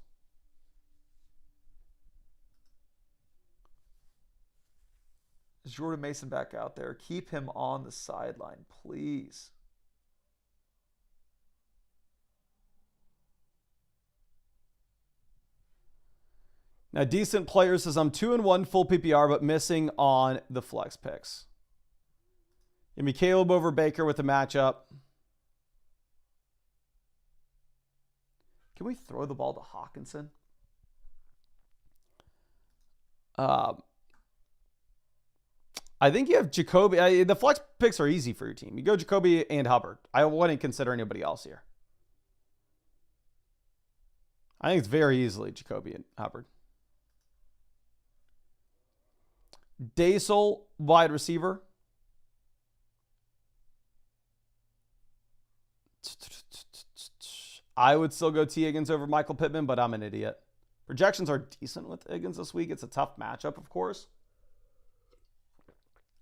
Is Jordan Mason back out there? Keep him on the sideline, please. Now, Decent Player says, I'm 2-1 full PPR, but missing on the flex picks. Give me Caleb over Baker with the matchup. Can we throw the ball to Hawkinson? I think you have Jacoby. The flex picks are easy for your team. You go Jacoby and Hubbard. I wouldn't consider anybody else here. I think it's very easily Jacoby and Hubbard. Daisel, wide receiver. I would still go T. Higgins over Michael Pittman, but I'm an idiot. Projections are decent with Higgins this week. It's a tough matchup, of course.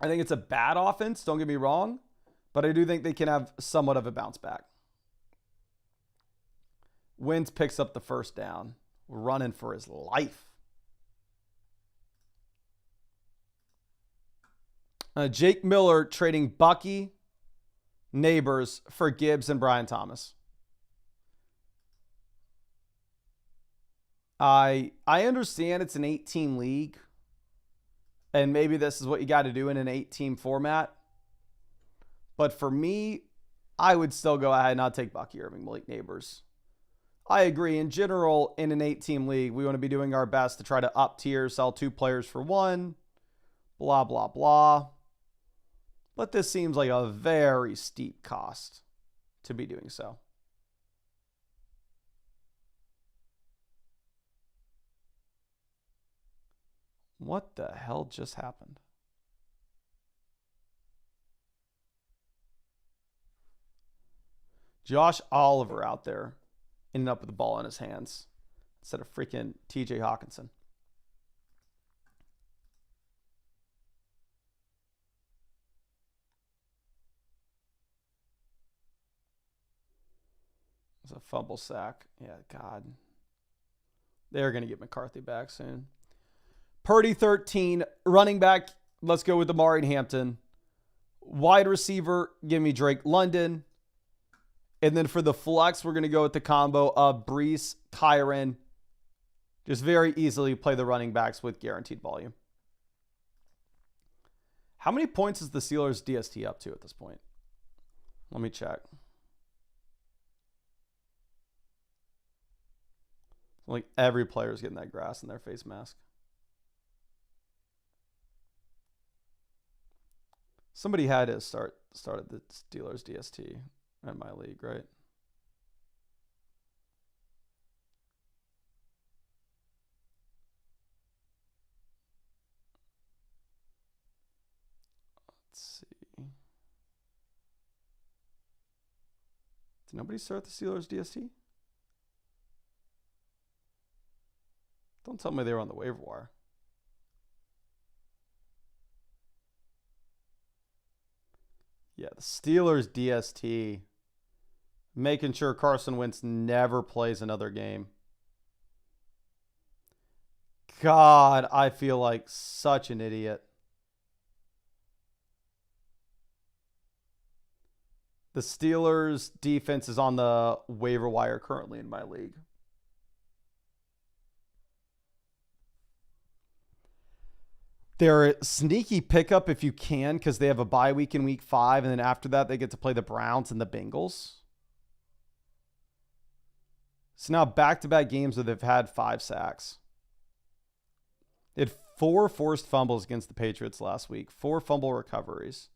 I think it's a bad offense, don't get me wrong, but I do think they can have somewhat of a bounce back. Wentz picks up the first down, running for his life. Jake Miller trading Bucky, Neighbors for Gibbs and Brian Thomas. I understand it's an 8-team league, and maybe this is what you got to do in an 8-team format. But for me, I would still go ahead and not take Bucky Irving, Malik Neighbors. I agree. In general, in an 8-team league, we want to be doing our best to try to up tier, sell 2 players for 1, blah, blah, blah. But this seems like a very steep cost to be doing so. What the hell just happened? Josh Oliver out there ended up with the ball in his hands instead of freaking TJ Hawkinson. It's a fumble sack. Yeah, God. They're going to get McCarthy back soon. Purdy 13. Running back, let's go with Amari Hampton. Wide receiver, give me Drake London. And then for the flex, we're going to go with the combo of Brees, Kyron. Just very easily play the running backs with guaranteed volume. How many points is the Steelers DST up to at this point? Let me check. Like every player is getting that grass in their face mask. Somebody had to started the Steelers DST in my league, right? Let's see. Did nobody start the Steelers DST? Don't tell me they were on the waiver wire. Yeah, the Steelers DST. Making sure Carson Wentz never plays another game. God, I feel like such an idiot. The Steelers defense is on the waiver wire currently in my league. They're a sneaky pickup if you can because they have a bye week in week 5, and then after that they get to play the Browns and the Bengals. So now back-to-back games where they've had 5 sacks. They had 4 forced fumbles against the Patriots last week, 4 fumble recoveries.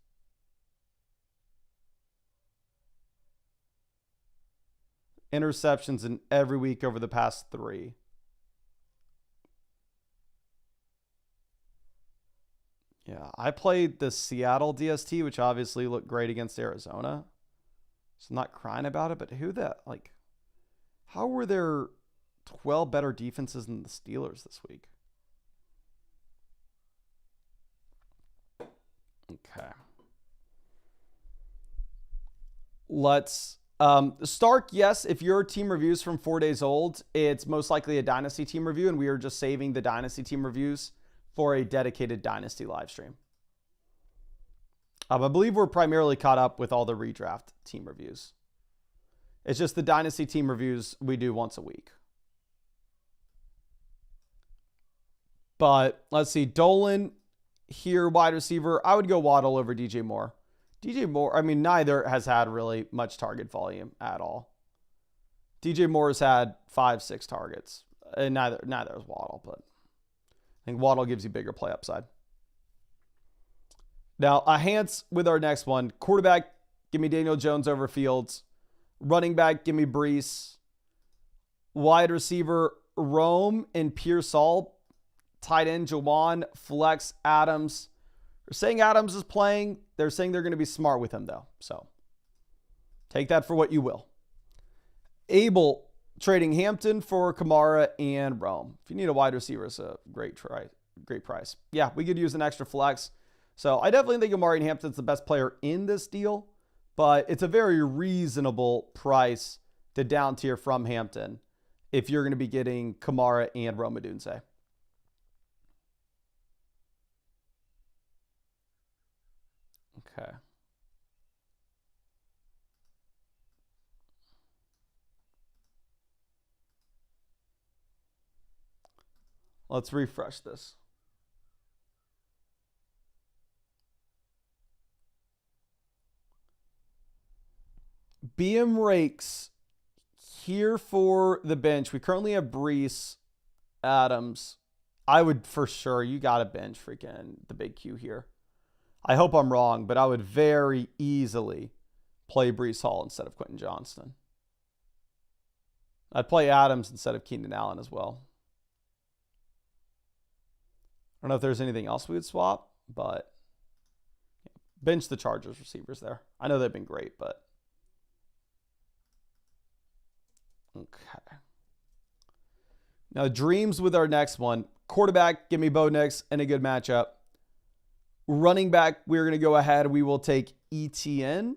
Interceptions in every week over the past 3. Yeah, I played the Seattle DST, which obviously looked great against Arizona. So I'm not crying about it, but how were there 12 better defenses than the Steelers this week? Okay. Let's Stark, yes, if your team reviews from 4 days old, it's most likely a Dynasty team review, and we are just saving the Dynasty team reviews for a dedicated Dynasty live stream. I believe we're primarily caught up with all the redraft team reviews. It's just the Dynasty team reviews we do once a week. But let's see. Dolan here, wide receiver. I would go Waddle over DJ Moore. DJ Moore, neither has had really much target volume at all. DJ Moore has had 5-6 targets. And neither is Waddle, but I think Waddle gives you bigger play upside. Now, a Hance with our next one. Quarterback, give me Daniel Jones over Fields. Running back, give me Brees. Wide receiver, Rome and Pearsall. Tight end, Jawan. Flex, Adams. They're saying Adams is playing. They're saying they're going to be smart with him, though. So, take that for what you will. Abel, trading Hampton for Kamara and Rome. If you need a wide receiver, it's a great price. Yeah, we could use an extra flex. So I definitely think Amari and Hampton's the best player in this deal, but it's a very reasonable price to down tier from Hampton if you're going to be getting Kamara and Rome Odunze. Okay. Let's refresh this. BM Rakes here for the bench. We currently have Brees, Adams. I would for sure, you got to bench freaking the big Q here. I hope I'm wrong, but I would very easily play Brees Hall instead of Quentin Johnston. I'd play Adams instead of Keenan Allen as well. I don't know if there's anything else we would swap, but bench the Chargers receivers there. I know they've been great, but okay. Now, dreams with our next one. Quarterback, give me Bo Nix and a good matchup. Running back, we're going to go ahead. We will take ETN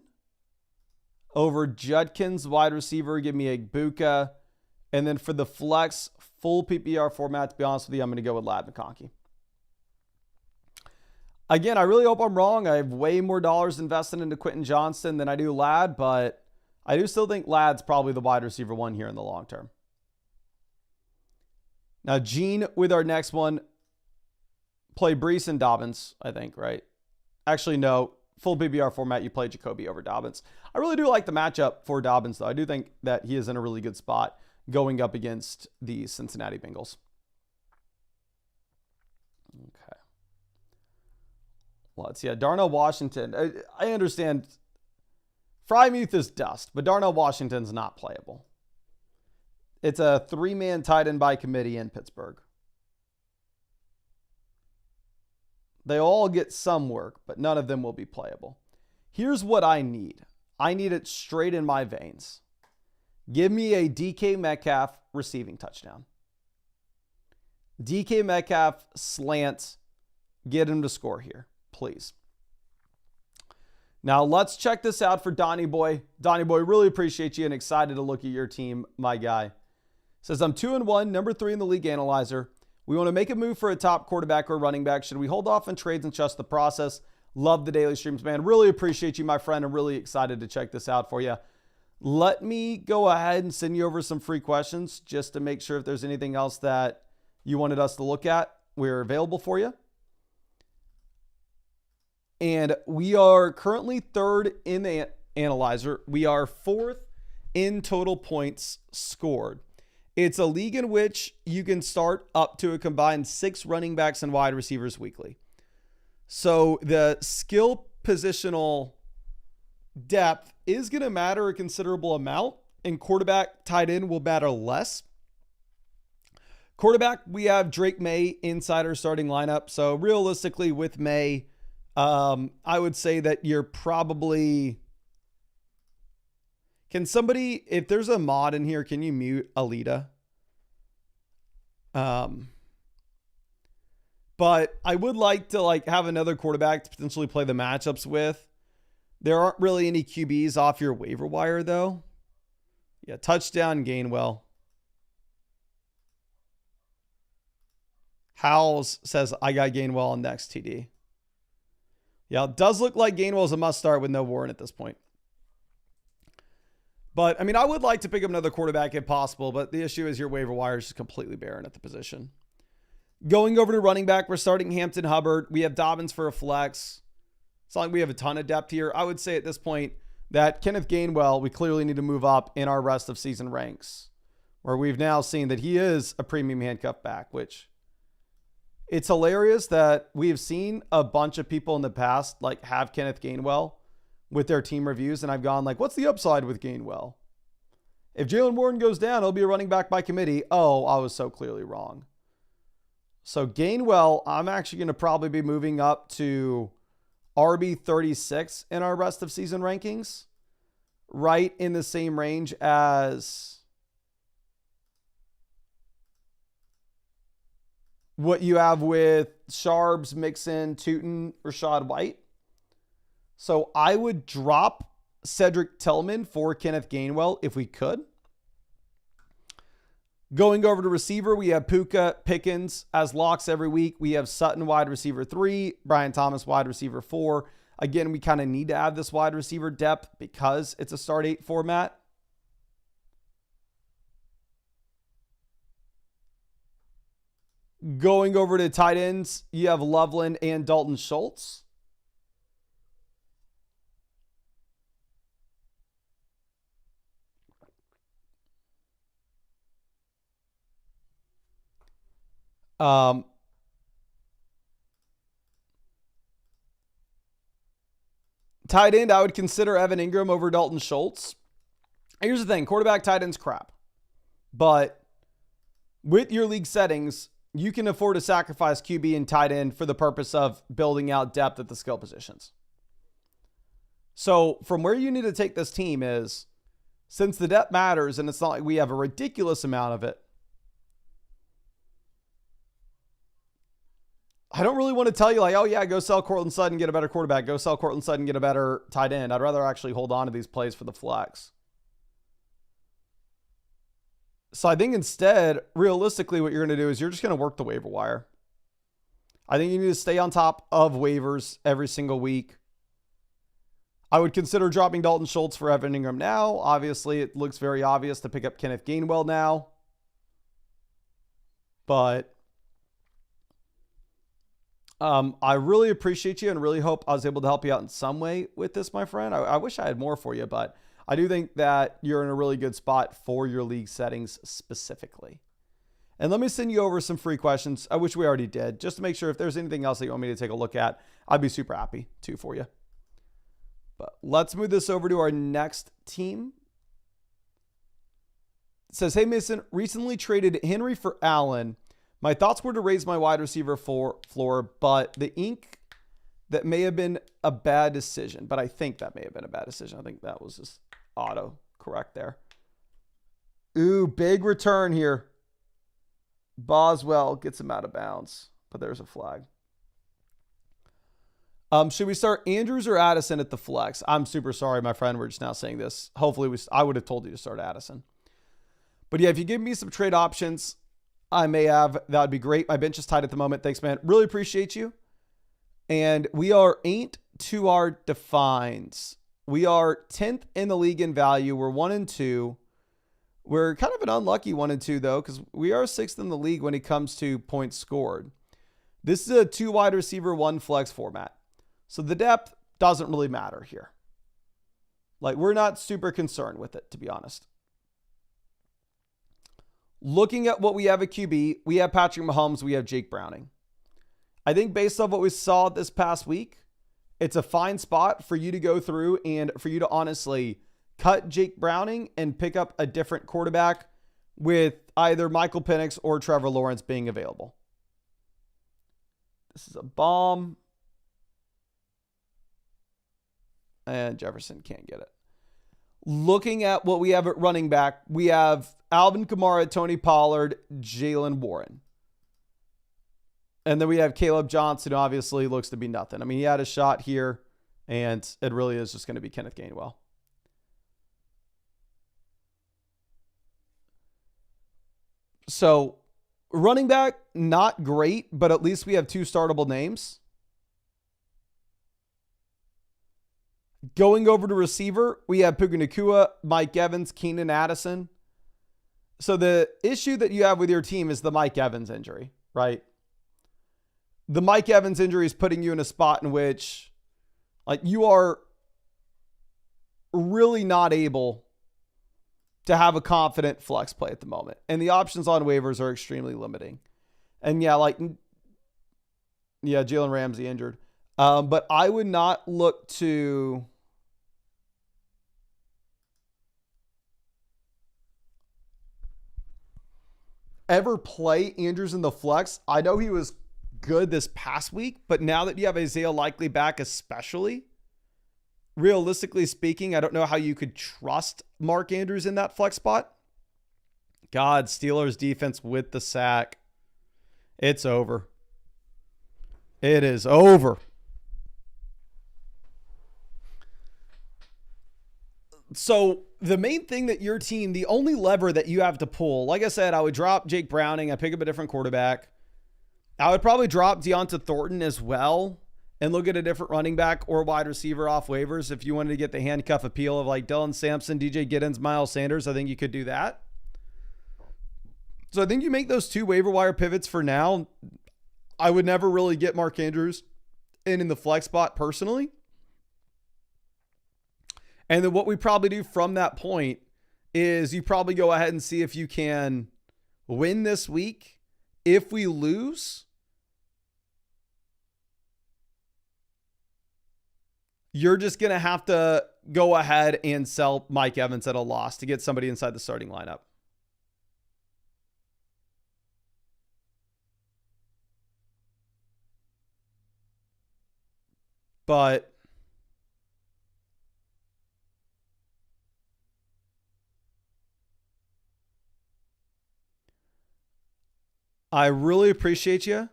over Judkins. Wide receiver, give me Igbuka. And then for the flex, full PPR format, to be honest with you, I'm going to go with Ladd McConkey. Again, I really hope I'm wrong. I have way more dollars invested into Quentin Johnston than I do Ladd, but I do still think Ladd's probably the wide receiver one here in the long term. Now, Gene, with our next one, play Brees and Dobbins, I think, right? Actually, no. Full PPR format, you play Jacoby over Dobbins. I really do like the matchup for Dobbins, though. I do think that he is in a really good spot going up against the Cincinnati Bengals. Okay. Let's see. Darnell Washington. I understand Frymuth is dust, but Darnell Washington's not playable. It's a 3-man tight end by committee in Pittsburgh. They all get some work, but none of them will be playable. Here's what I need. I need it straight in my veins. Give me a DK Metcalf receiving touchdown. DK Metcalf slant. Get him to score here, please. Now let's check this out for Donnie Boy. Donnie Boy, really appreciate you and excited to look at your team, my guy. Says, I'm 2-1, number 3 in the league analyzer. We want to make a move for a top quarterback or running back. Should we hold off on trades and trust the process? Love the daily streams, man. Really appreciate you, my friend. I'm really excited to check this out for you. Let me go ahead and send you over some free questions just to make sure if there's anything else that you wanted us to look at. We're available for you. And we are currently 3rd in the analyzer. We are 4th in total points scored. It's a league in which you can start up to a combined 6 running backs and wide receivers weekly. So the skill positional depth is going to matter a considerable amount, and quarterback, tight end will matter less. Quarterback, we have Drake May inside our starting lineup. So realistically with May, I would say that you're probably... Can somebody, if there's a mod in here, can you mute Alita? But I would like to have another quarterback to potentially play the matchups with. There aren't really any QBs off your waiver wire though. Yeah, touchdown Gainwell. Howells says, I got Gainwell on next TD. Yeah, it does look like Gainwell's a must start with no Warren at this point. But, I mean, I would like to pick up another quarterback if possible, but the issue is your waiver wire is just completely barren at the position. Going over to running back, we're starting Hampton Hubbard. We have Dobbins for a flex. It's not like we have a ton of depth here. I would say at this point that Kenneth Gainwell, we clearly need to move up in our rest of season ranks, where we've now seen that he is a premium handcuff back, which it's hilarious that we have seen a bunch of people in the past have Kenneth Gainwell with their team reviews, and I've gone what's the upside with Gainwell? If Jalen Warren goes down, he'll be a running back by committee. Oh, I was so clearly wrong. So Gainwell, I'm actually going to probably be moving up to RB 36 in our rest of season rankings, right in the same range as what you have with Sharbs, Mixon, Tootin, Rashad White. So I would drop Cedric Tillman for Kenneth Gainwell if we could. Going over to receiver, we have Puka, Pickens as locks every week. We have Sutton wide receiver 3, Brian Thomas wide receiver 4. Again, we kind of need to have this wide receiver depth because it's a start 8 format. Going over to tight ends, you have Loveland and Dalton Schultz. Tight end, I would consider Evan Ingram over Dalton Schultz. Here's the thing, quarterback tight end's crap. But with your league settings, you can afford to sacrifice QB and tight end for the purpose of building out depth at the skill positions. So from where you need to take this team is, since the depth matters and it's not like we have a ridiculous amount of it, I don't really want to tell you oh yeah, go sell Cortland Sutton, get a better quarterback. Go sell Cortland Sutton, get a better tight end. I'd rather actually hold on to these plays for the flex. So I think instead, realistically, what you're going to do is you're just going to work the waiver wire. I think you need to stay on top of waivers every single week. I would consider dropping Dalton Schultz for Evan Ingram now. Obviously, it looks very obvious to pick up Kenneth Gainwell now. But I really appreciate you and really hope I was able to help you out in some way with this, my friend. I wish I had more for you, but I do think that you're in a really good spot for your league settings specifically. And let me send you over some free questions. I wish we already did, just to make sure if there's anything else that you want me to take a look at, I'd be super happy to for you. But let's move this over to our next team. It says, hey, Mason, recently traded Henry for Allen. My thoughts were to raise my wide receiver floor, but the ink, that may have been a bad decision. But I think that may have been a bad decision. I think that was just auto correct there. Ooh, big return here. Boswell gets him out of bounds, but there's a flag. Should we start Andrews or Addison at the flex? I'm super sorry, my friend. We're just now saying this. Hopefully, I would have told you to start Addison. But yeah, if you give me some trade options, I may have. That would be great. My bench is tight at the moment. Thanks, man. Really appreciate you. And we are ain't to our defines. We are 10th in the league in value. We're 1-2. We're kind of an unlucky 1-2, though, because we are 6th in the league when it comes to points scored. This is a 2 wide receiver, 1 flex format. So the depth doesn't really matter here. Like, we're not super concerned with it, to be honest. Looking at what we have at QB, we have Patrick Mahomes, we have Jake Browning. I think based on what we saw this past week, it's a fine spot for you to go through and for you to honestly cut Jake Browning and pick up a different quarterback with either Michael Penix or Trevor Lawrence being available. This is a bomb. And Jefferson can't get it. Looking at what we have at running back, we have Alvin Kamara, Tony Pollard, Jaylen Warren. And then we have Caleb Johnson, who obviously looks to be nothing. I mean, he had a shot here, and it really is just going to be Kenneth Gainwell. So, running back, not great, but at least we have 2 startable names. Going over to receiver, we have Puka Nacua, Mike Evans, Keenan Addison. So the issue that you have with your team is the Mike Evans injury, right? The Mike Evans injury is putting you in a spot in which, like, you are really not able to have a confident flex play at the moment. And the options on waivers are extremely limiting. And yeah, Jalen Ramsey injured. But I would not look to ever play Andrews in the flex. I know he was good this past week, but now that you have Isaiah Likely back, especially, realistically speaking, I don't know how you could trust Mark Andrews in that flex spot. God, Steelers defense with the sack. It's over. It is over. So the main thing that your team, the only lever that you have to pull, like I said, I would drop Jake Browning. I pick up a different quarterback. I would probably drop Deonta Thornton as well and look at a different running back or wide receiver off waivers. If you wanted to get the handcuff appeal of like Dylan Sampson, DJ Giddens, Miles Sanders, I think you could do that. So I think you make those 2 waiver wire pivots for now. I would never really get Mark Andrews in the flex spot personally. And then what we probably do from that point is you probably go ahead and see if you can win this week. If we lose, you're just going to have to go ahead and sell Mike Evans at a loss to get somebody inside the starting lineup. But I really appreciate you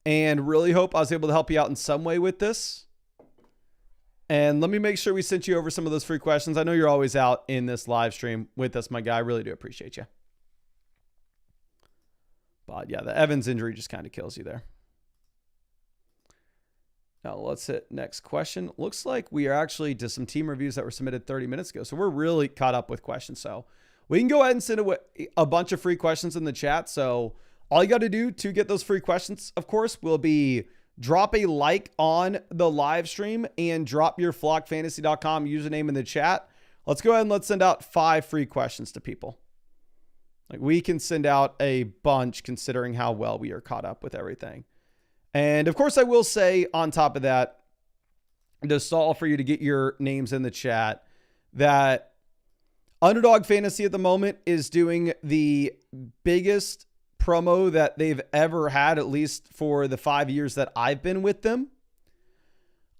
and really hope I was able to help you out in some way with this. And let me make sure we sent you over some of those free questions. I know you're always out in this live stream with us, my guy. I really do appreciate you. But yeah, the Evans injury just kind of kills you there. Now let's hit next question. Looks like we are actually to some team reviews that were submitted 30 minutes ago. So we're really caught up with questions. So we can go ahead and send a bunch of free questions in the chat. So all you got to do to get those free questions, of course, will be drop a like on the live stream and drop your flockfantasy.com username in the chat. Let's go ahead and let's send out 5 free questions to people. Like, we can send out a bunch considering how well we are caught up with everything. And of course, I will say on top of that, to stall for you to get your names in the chat, that Underdog Fantasy at the moment is doing the biggest promo that they've ever had, at least for the 5 years that I've been with them.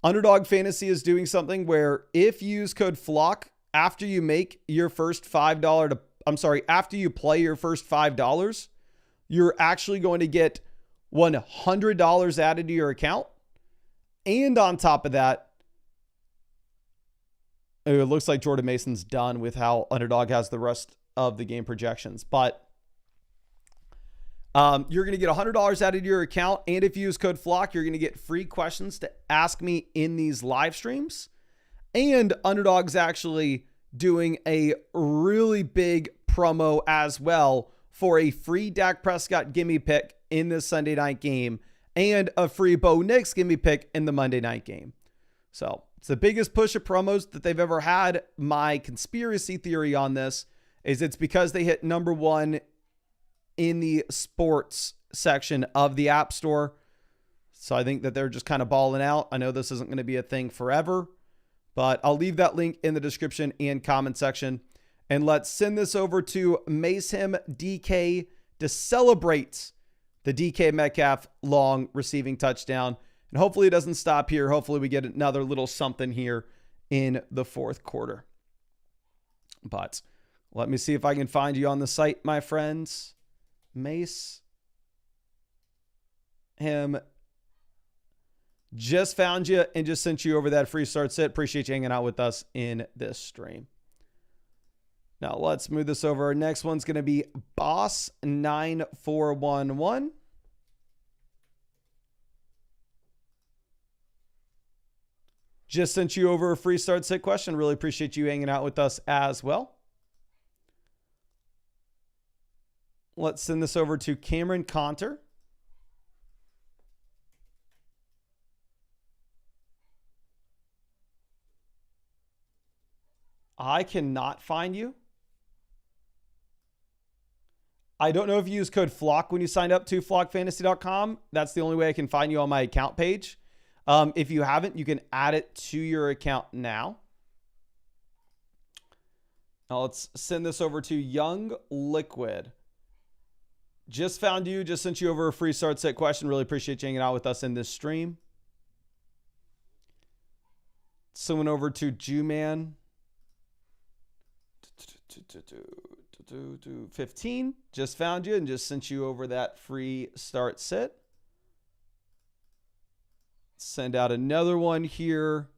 Underdog Fantasy is doing something where if you use code FLOCK after you make your first after you play your first $5, you're actually going to get $100 added to your account. And on top of that, it looks like Jordan Mason's done with how Underdog has the rest of the game projections. But you're going to get $100 added to your account. And if you use code FLOCK, you're going to get free questions to ask me in these live streams. And Underdog's actually doing a really big promo as well for a free Dak Prescott gimme pick in this Sunday night game and a free Bo Nix gimme pick in the Monday night game. So it's the biggest push of promos that they've ever had. My conspiracy theory on this is it's because they hit number 1 in the sports section of the App Store. So I think that they're just kind of balling out. I know this isn't going to be a thing forever, but I'll leave that link in the description and comment section. And let's send this over to Mayhem DK to celebrate the DK Metcalf long receiving touchdown. And hopefully it doesn't stop here. Hopefully we get another little something here in the fourth quarter. But let me see if I can find you on the site, my friends. Mace. Him. Just found you and just sent you over that free start set. Appreciate you hanging out with us in this stream. Now let's move this over. Our next one's going to be Boss9411. Just sent you over a free start set question. Really appreciate you hanging out with us as well. Let's send this over to Cameron Conter. I cannot find you. I don't know if you use code FLOCK when you signed up to flockfantasy.com. That's the only way I can find you on my account page. If you haven't, you can add it to your account now. Now let's send this over to Young Liquid. Just found you. Just sent you over a free start set question. Really appreciate you hanging out with us in this stream. Someone over to Jewman. 15. Just found you and just sent you over that free start set. Send out another one here.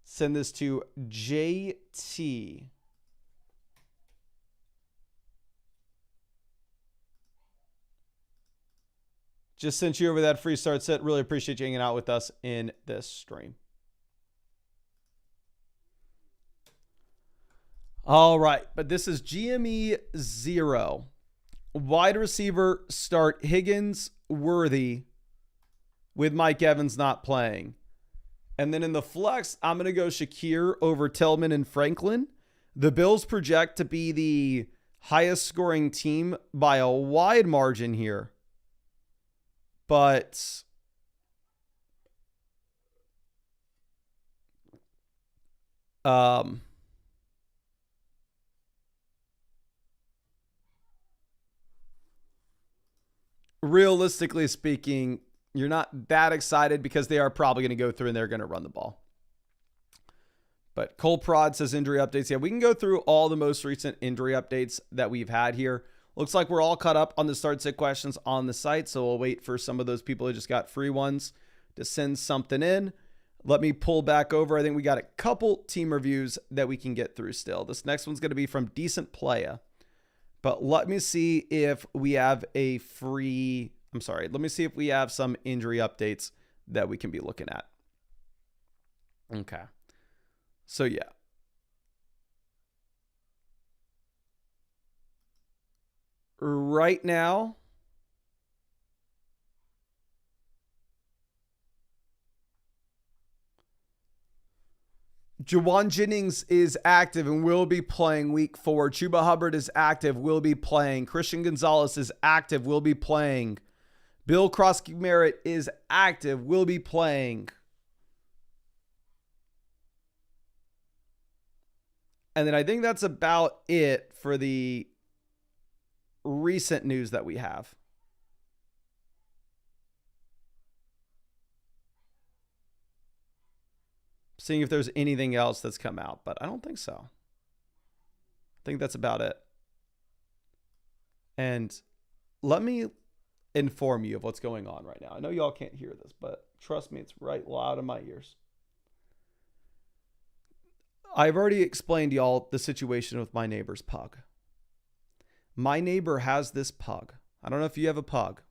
Send this to JT. Just sent you over that free start set. Really appreciate you hanging out with us in this stream. All right, but this is GME 0. Wide receiver start Higgins, Worthy, with Mike Evans not playing. And then in the flex, I'm going to go Shakir over Tillman and Franklin. The Bills project to be the highest scoring team by a wide margin here. But realistically speaking, you're not that excited because they are probably going to go through and they're going to run the ball. But Cole Prod says injury updates. Yeah, we can go through all the most recent injury updates that we've had here. Looks like we're all caught up on the start sit questions on the site, so we'll wait for some of those people who just got free ones to send something in. Let me pull back over. I think we got a couple team reviews that we can get through still. This next one's going to be from Decent Playa. But let me see if we have a free... let me see if we have some injury updates that we can be looking at. Okay. So, yeah. Right now, Jawan Jennings is active and will be playing week 4. Chuba Hubbard is active, will be playing. Christian Gonzalez is active, will be playing. Bill Krosky-Merritt is active, will be playing. And then I think that's about it for the recent news that we have. Seeing if there's anything else that's come out, but I don't think so. I think that's about it. And let me inform you of what's going on right now. I know y'all can't hear this, but trust me, it's right loud in my ears. I've already explained to y'all the situation with my neighbor's pug. My neighbor has this pug. I don't know if you have a pug.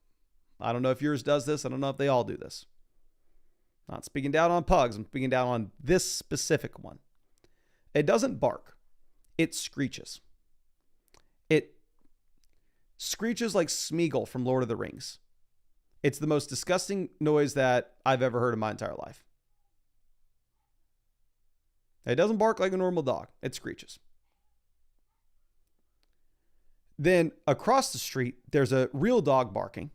I don't know if yours does this. I don't know if they all do this. Not speaking down on pugs. I'm speaking down on this specific one. It doesn't bark. It screeches. It screeches like Smeagol from Lord of the Rings. It's the most disgusting noise that I've ever heard in my entire life. It doesn't bark like a normal dog. It screeches. Then across the street, there's a real dog barking.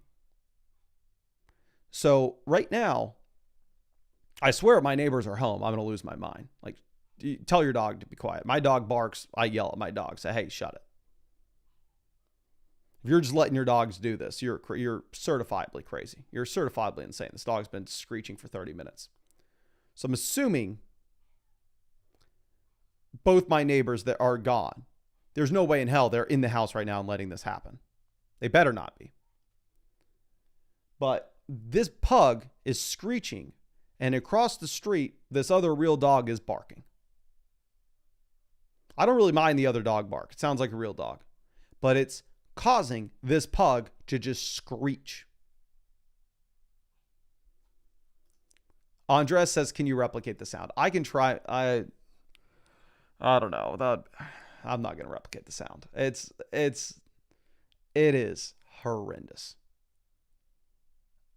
So right now, I swear my neighbors are home. I'm going to lose my mind. Like, tell your dog to be quiet. My dog barks. I yell at my dog. Say, hey, shut it. If you're just letting your dogs do this, you're certifiably crazy. You're certifiably insane. This dog's been screeching for 30 minutes. So I'm assuming both my neighbors that are gone, there's no way in hell they're in the house right now and letting this happen. They better not be. But this pug is screeching, and across the street, this other real dog is barking. I don't really mind the other dog bark. It sounds like a real dog. But it's causing this pug to just screech. Andres says, can you replicate the sound? I can try. I don't know. I'm not going to replicate the sound. It is horrendous.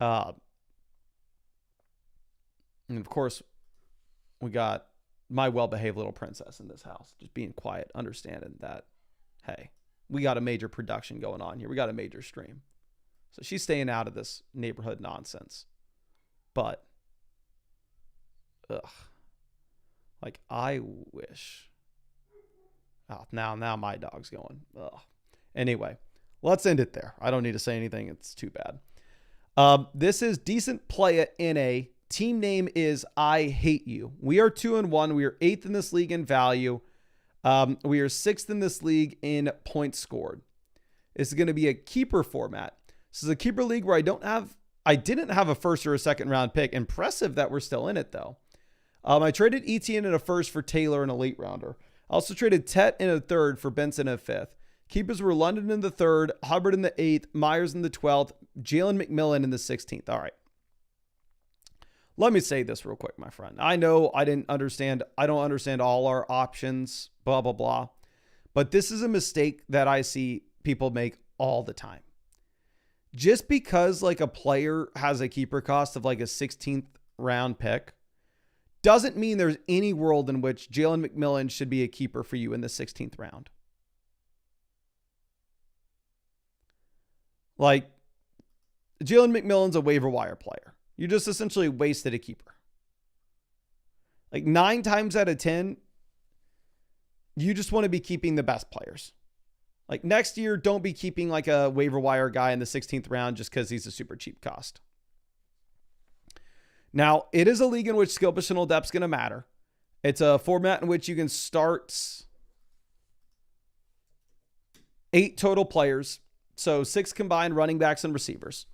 And of course, we got my well-behaved little princess in this house, just being quiet, understanding that, hey, we got a major production going on here. We got a major stream. So she's staying out of this neighborhood nonsense. But, like, I wish. Oh, now my dog's going. Ugh. Anyway, let's end it there. I don't need to say anything. It's too bad. This is Decent Playa NA. Team name is I Hate You. We are 2-1. We are 8th in this league in value. We are 6th in this league in points scored. This is going to be a keeper format. This is a keeper league where I didn't have a first or a second round pick. Impressive that we're still in it though. I traded Etienne in a first for Taylor in a late rounder. I also traded Tet in a third for Benson in a fifth. Keepers were London in the 3rd, Hubbard in the 8th, Myers in the 12th, Jalen McMillan in the 16th. All right. Let me say this real quick, my friend. I know I don't understand all our options, blah, blah, blah. But this is a mistake that I see people make all the time. Just because like a player has a keeper cost of like a 16th round pick doesn't mean there's any world in which Jalen McMillan should be a keeper for you in the 16th round. Like, Jalen McMillan's a waiver wire player. You just essentially wasted a keeper. Like 9 times out of 10, you just want to be keeping the best players. Like next year, don't be keeping like a waiver wire guy in the 16th round just because he's a super cheap cost. Now, it is a league in which skill positional depth is going to matter. It's a format in which you can start 8 total players. So 6 combined running backs and receivers.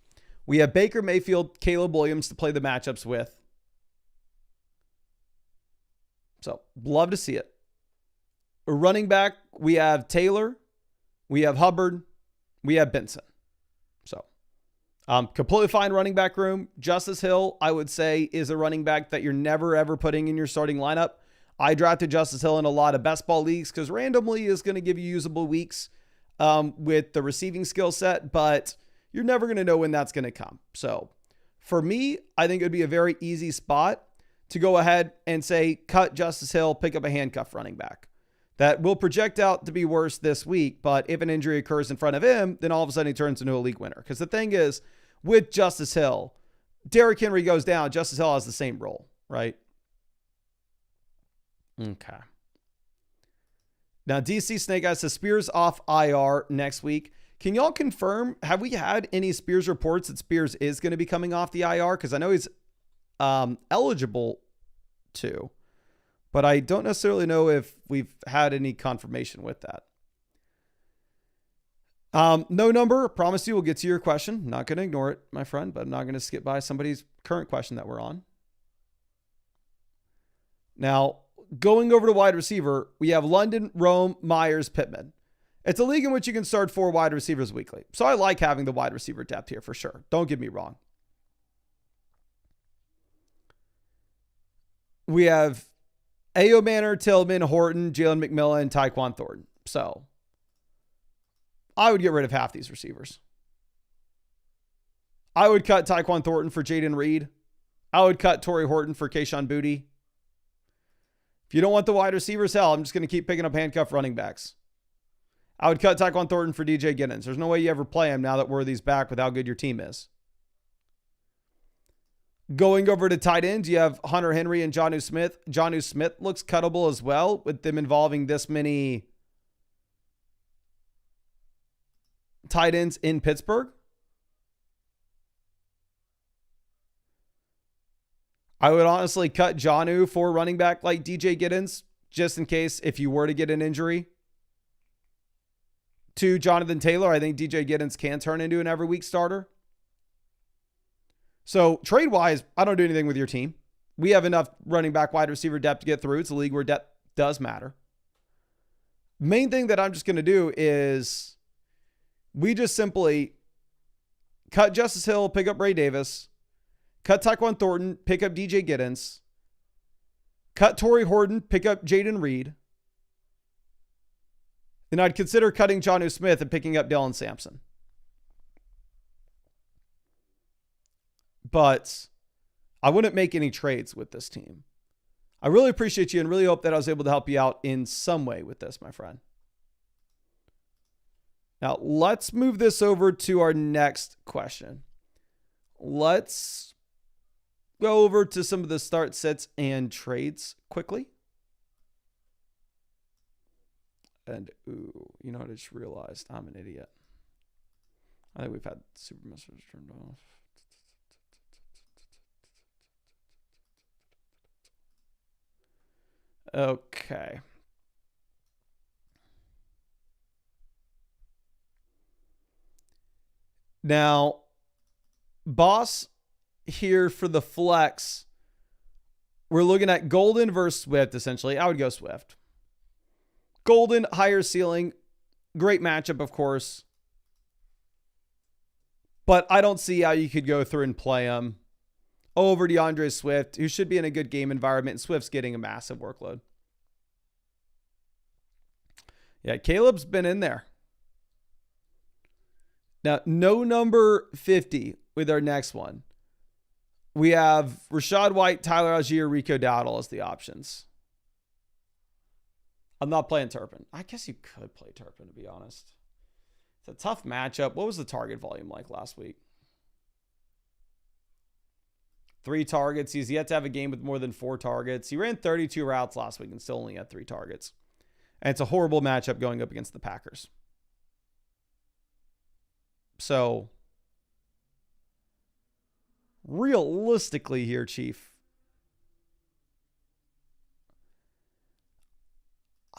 We have Baker Mayfield, Caleb Williams to play the matchups with. So, love to see it. A running back, we have Taylor, we have Hubbard, we have Benson. So, Completely fine running back room. Justice Hill, I would say, is a running back that you're never, ever putting in your starting lineup. I drafted Justice Hill in a lot of best ball leagues because randomly is going to give you usable weeks with the receiving skill set, but you're never going to know when that's going to come. So for me, I think it would be a very easy spot to go ahead and say, cut Justice Hill, pick up a handcuff running back. That will project out to be worse this week, but if an injury occurs in front of him, then all of a sudden he turns into a league winner. Because the thing is, with Justice Hill, Derrick Henry goes down, Justice Hill has the same role, right? Okay. Now, DC Snake Eyes says Spears off IR next week. Can y'all confirm, have we had any Spears reports that Spears is going to be coming off the IR? Because I know he's eligible to, but I don't necessarily know if we've had any confirmation with that. No number, promise you we'll get to your question. Not going to ignore it, my friend, but I'm not going to skip by somebody's current question that we're on. Now, going over to wide receiver, we have London, Rome, Myers, Pittman. It's a league in which you can start 4 wide receivers weekly. So I like having the wide receiver depth here for sure. Don't get me wrong. We have Ayo Manor, Tillman, Horton, Jalen McMillan, Tyquan Thornton. So I would get rid of half these receivers. I would cut Tyquan Thornton for Jaden Reed. I would cut Torrey Horton for Kayshon Boutte. If you don't want the wide receivers, hell, I'm just going to keep picking up handcuff running backs. I would cut Tyquan Thornton for DJ Giddens. There's no way you ever play him now that Worthy's back with how good your team is. Going over to tight ends, you have Hunter Henry and Jonnu Smith. Jonnu Smith looks cuttable as well with them involving this many tight ends in Pittsburgh. I would honestly cut Jonnu for running back like DJ Giddens, just in case if you were to get an injury to Jonathan Taylor. I think DJ Giddens can turn into an every week starter. So trade-wise, I don't do anything with your team. We have enough running back wide receiver depth to get through. It's a league where depth does matter. Main thing that I'm just going to do is we just simply cut Justice Hill, pick up Ray Davis, cut Tyquan Thornton, pick up DJ Giddens, cut Torrey Horton, pick up Jaden Reed. And I'd consider cutting Jonnu Smith and picking up Dylan Sampson. But I wouldn't make any trades with this team. I really appreciate you and really hope that I was able to help you out in some way with this, my friend. Now, let's move this over to our next question. Let's go over to some of the start sets and trades quickly. And, ooh, you know what? I just realized I'm an idiot. I think we've had super messages turned off. Okay. Now, boss here for the flex, we're looking at Golden versus Swift, essentially. I would go Swift. Golden, higher ceiling, great matchup, of course. But I don't see how you could go through and play him over DeAndre Swift, who should be in a good game environment, and Swift's getting a massive workload. Yeah, Caleb's been in there. Now, no number 50 with our next one. We have Rashad White, Tyler Algier, Rico Dowdle as the options. I'm not playing Turpin. I guess you could play Turpin, to be honest. It's a tough matchup. What was the target volume like last week? 3 targets. He's yet to have a game with more than 4 targets. He ran 32 routes last week and still only had 3 targets. And it's a horrible matchup going up against the Packers. So, realistically here, Chief,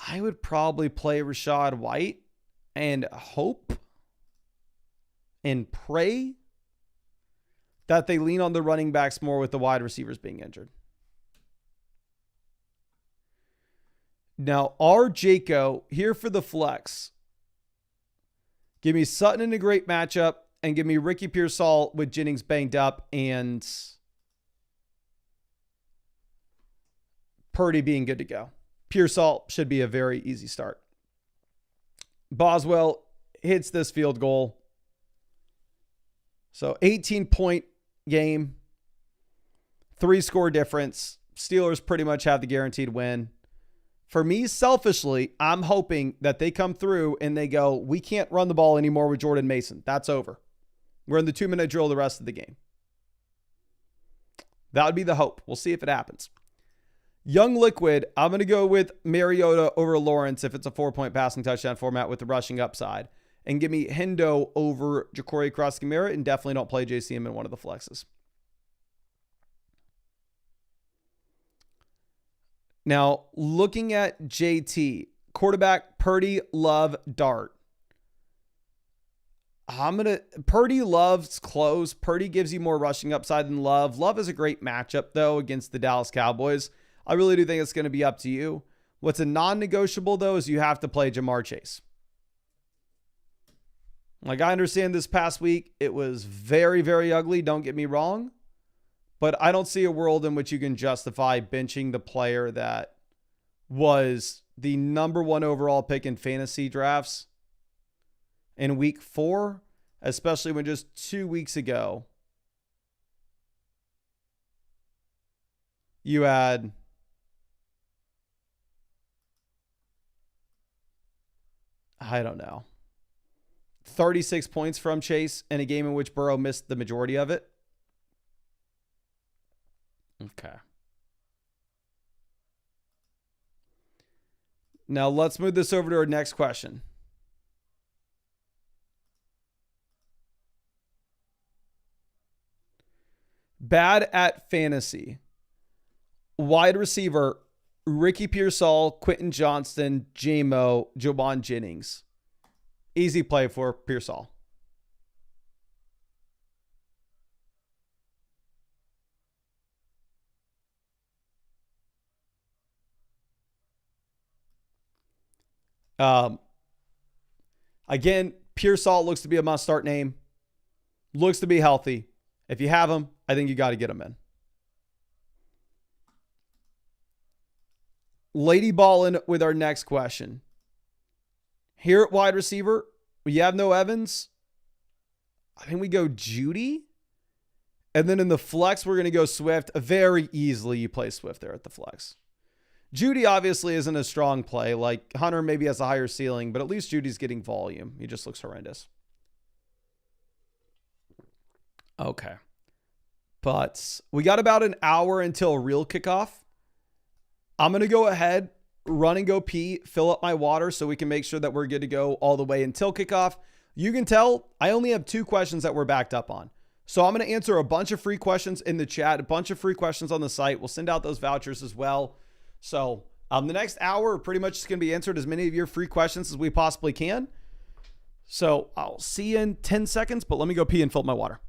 I would probably play Rashad White and hope and pray that they lean on the running backs more with the wide receivers being injured. Now, our Jaco here for the flex. Give me Sutton in a great matchup and give me Ricky Pearsall with Jennings banged up and Purdy being good to go. Pearsall should be a very easy start. Boswell hits this field goal. So 18-point game, 3-score difference. Steelers pretty much have the guaranteed win. For me, selfishly, I'm hoping that they come through and they go, we can't run the ball anymore with Jordan Mason. That's over. We're in the 2-minute drill the rest of the game. That would be the hope. We'll see if it happens. Young Liquid, I'm going to go with Mariota over Lawrence if it's a 4-point passing touchdown format with the rushing upside. And give me Hendo over Ja'Cory Cross-Camara, and definitely don't play JCM in one of the flexes. Now, looking at JT, quarterback Purdy, Love, Dart. Purdy loves close. Purdy gives you more rushing upside than Love. Love is a great matchup, though, against the Dallas Cowboys. I really do think it's going to be up to you. What's a non-negotiable, though, is you have to play Jamar Chase. Like, I understand this past week, it was very, very ugly. Don't get me wrong. But I don't see a world in which you can justify benching the player that was the number 1 overall pick in fantasy drafts in week 4, especially when just 2 weeks ago you had I don't know, 36 points from Chase in a game in which Burrow missed the majority of it. Okay. Now let's move this over to our next question. Bad at fantasy. Wide receiver, Ricky Pearsall, Quentin Johnston, J-Mo, Jovan Jennings. Easy play for Pearsall. Again, Pearsall looks to be a must-start name. Looks to be healthy. If you have him, I think you got to get him in. Lady ballin' with our next question. Here at wide receiver, we have no Evans. I think we go Judy. And then in the flex, we're going to go Swift. Very easily, you play Swift there at the flex. Judy obviously isn't a strong play. Like Hunter maybe has a higher ceiling, but at least Judy's getting volume. He just looks horrendous. Okay. But we got about an hour until real kickoff. I'm going to go ahead, run and go pee, fill up my water so we can make sure that we're good to go all the way until kickoff. You can tell I only have 2 questions that we're backed up on. So I'm going to answer a bunch of free questions in the chat, a bunch of free questions on the site. We'll send out those vouchers as well. So the next hour pretty much is going to be answered as many of your free questions as we possibly can. So I'll see you in 10 seconds, but let me go pee and fill up my water.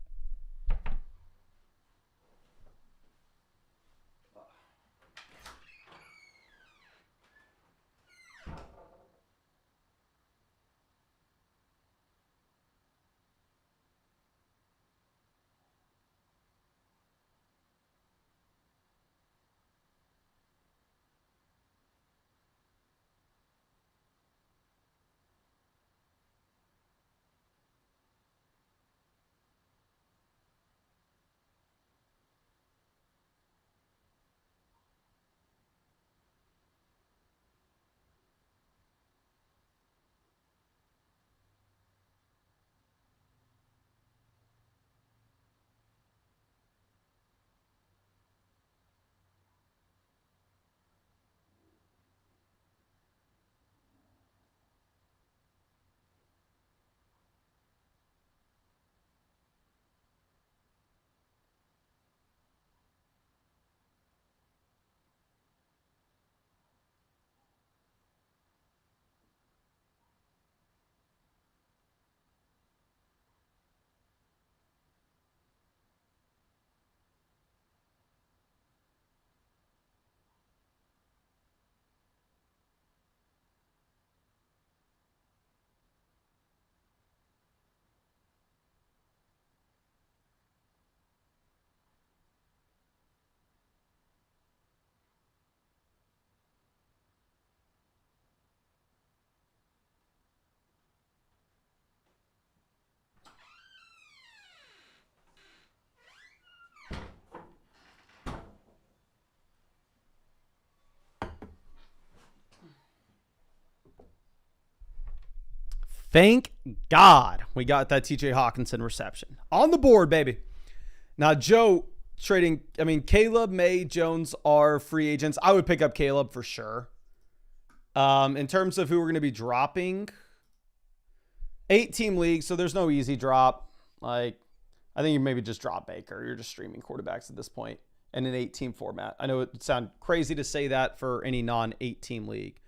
Thank God we got that TJ Hawkinson reception. On the board, baby. Now, Joe trading, Caleb, May, Jones are free agents. I would pick up Caleb for sure. In terms of who we're going to be dropping, 8-team league, so there's no easy drop. I think you maybe just drop Baker. You're just streaming quarterbacks at this point in an 8-team format. I know it would sound crazy to say that for any non-8-team league.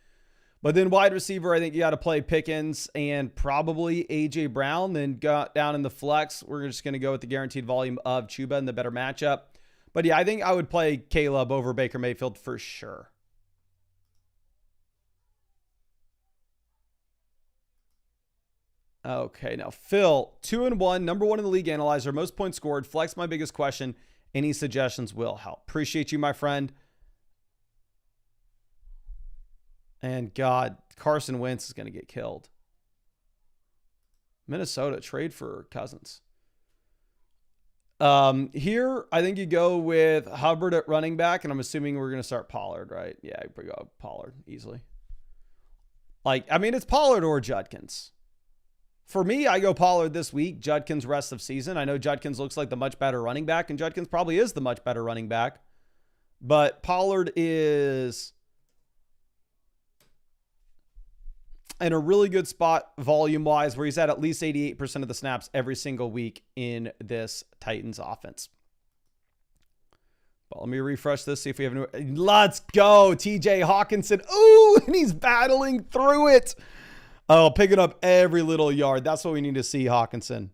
But then wide receiver, I think you got to play Pickens and probably A.J. Brown. Then got down in the flex. We're just going to go with the guaranteed volume of Chuba and the better matchup. But yeah, I think I would play Caleb over Baker Mayfield for sure. Okay, now Phil, 2-1, number 1 in the league analyzer, most points scored. Flex, my biggest question. Any suggestions will help. Appreciate you, my friend. And God, Carson Wentz is going to get killed. Minnesota, trade for Cousins. Here, I think you go with Hubbard at running back, and I'm assuming we're going to start Pollard, right? Yeah, you go Pollard easily. It's Pollard or Judkins. For me, I go Pollard this week, Judkins rest of season. I know Judkins looks like the much better running back, and Judkins probably is the much better running back. But Pollard is in a really good spot volume-wise where he's at least 88% of the snaps every single week in this Titans offense. But let me refresh this, see if we have Let's go, TJ Hawkinson. Ooh, and he's battling through it. Oh, picking up every little yard. That's what we need to see, Hawkinson.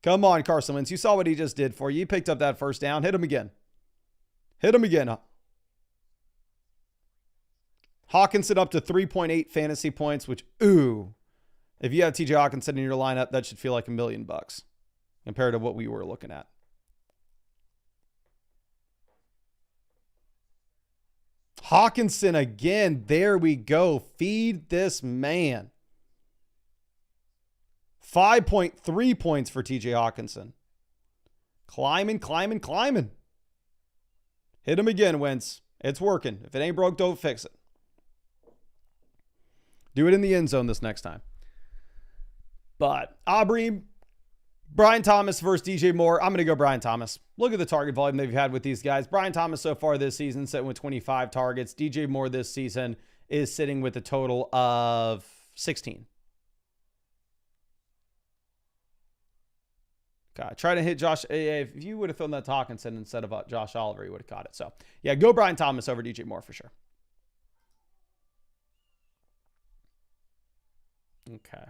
Come on, Carson Wentz. You saw what he just did for you. You picked up that first down. Hit him again. Hit him again. Hawkinson up to 3.8 fantasy points, which, ooh, if you have TJ Hawkinson in your lineup, that should feel like $1 million compared to what we were looking at. Hawkinson again. There we go. Feed this man. 5.3 points for TJ Hawkinson. Climbing. Hit him again, Wentz. It's working. If it ain't broke, don't fix it. Do it in the end zone this next time. But Aubrey, Brian Thomas versus DJ Moore. I'm going to go Brian Thomas. Look at the target volume they've had with these guys. Brian Thomas so far this season sitting with 25 targets. DJ Moore this season is sitting with a total of 16. God, try to hit Josh. If you would have thrown that to Hawkinson instead of Josh Oliver, he would have caught it. So, yeah, go Brian Thomas over DJ Moore for sure. Okay.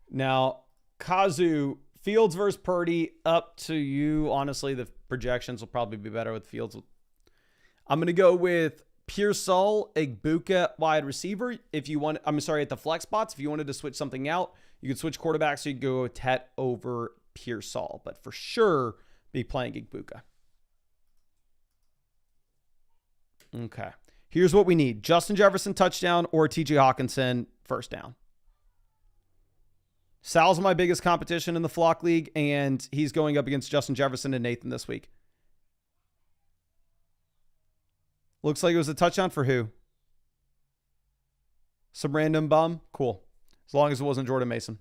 Now, Kazu, Fields versus Purdy, up to you. Honestly, the projections will probably be better with Fields. I'm going to go with Pearsall, Igbuka, wide receiver. If you want, at the flex spots. If you wanted to switch something out, you could switch quarterbacks. So you could go Tet over Pearsall, but for sure be playing Igbuka. Okay. Here's what we need. Justin Jefferson touchdown or TJ Hawkinson first down. Sal's my biggest competition in the Flock League, and he's going up against Justin Jefferson and Nathan this week. Looks like it was a touchdown for who? Some random bum? Cool. As long as it wasn't Jordan Mason.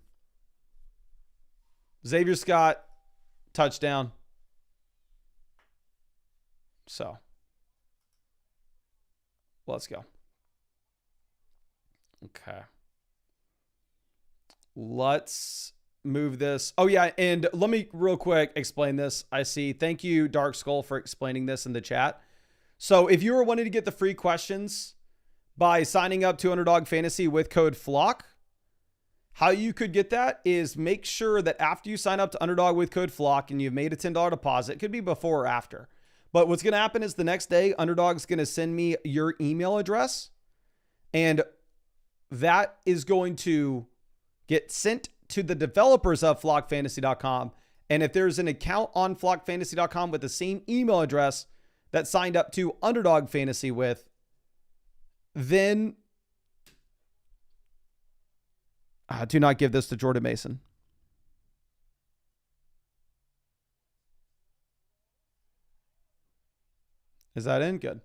Xavier Scott, touchdown. So, let's go. Okay. Let's move this. Oh, yeah, and let me real quick explain this. I see. Thank you, Dark Skull, for explaining this in the chat. So if you were wanting to get the free questions by signing up to Underdog Fantasy with code FLOCK, how you could get that is make sure that after you sign up to Underdog with code FLOCK and you've made a $10 deposit, it could be before or after. But what's going to happen is the next day, Underdog's going to send me your email address, and that is going to get sent to the developers of flockfantasy.com. And if there's an account on flockfantasy.com with the same email address that signed up to Underdog Fantasy with, then do not give this to Jordan Mason. Is that in? Good.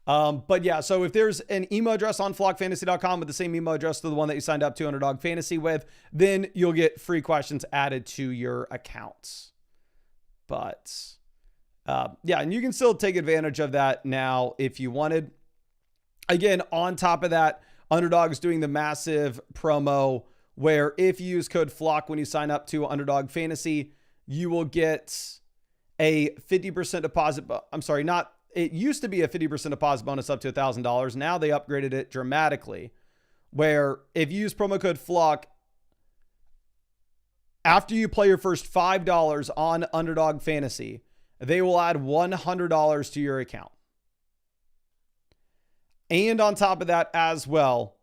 But yeah, so if there's an email address on flockfantasy.com with the same email address to the one that you signed up to Underdog Fantasy with, then you'll get free questions added to your accounts. But yeah, and you can still take advantage of that now if you wanted. Again, on top of that, Underdog is doing the massive promo where if you use code FLOCK when you sign up to Underdog Fantasy, you will get a 50% deposit. I'm sorry, not, it used to be a 50% deposit bonus up to $1,000. Now they upgraded it dramatically where if you use promo code FLOCK, after you play your first $5 on Underdog Fantasy, they will add $100 to your account. And on top of that as well,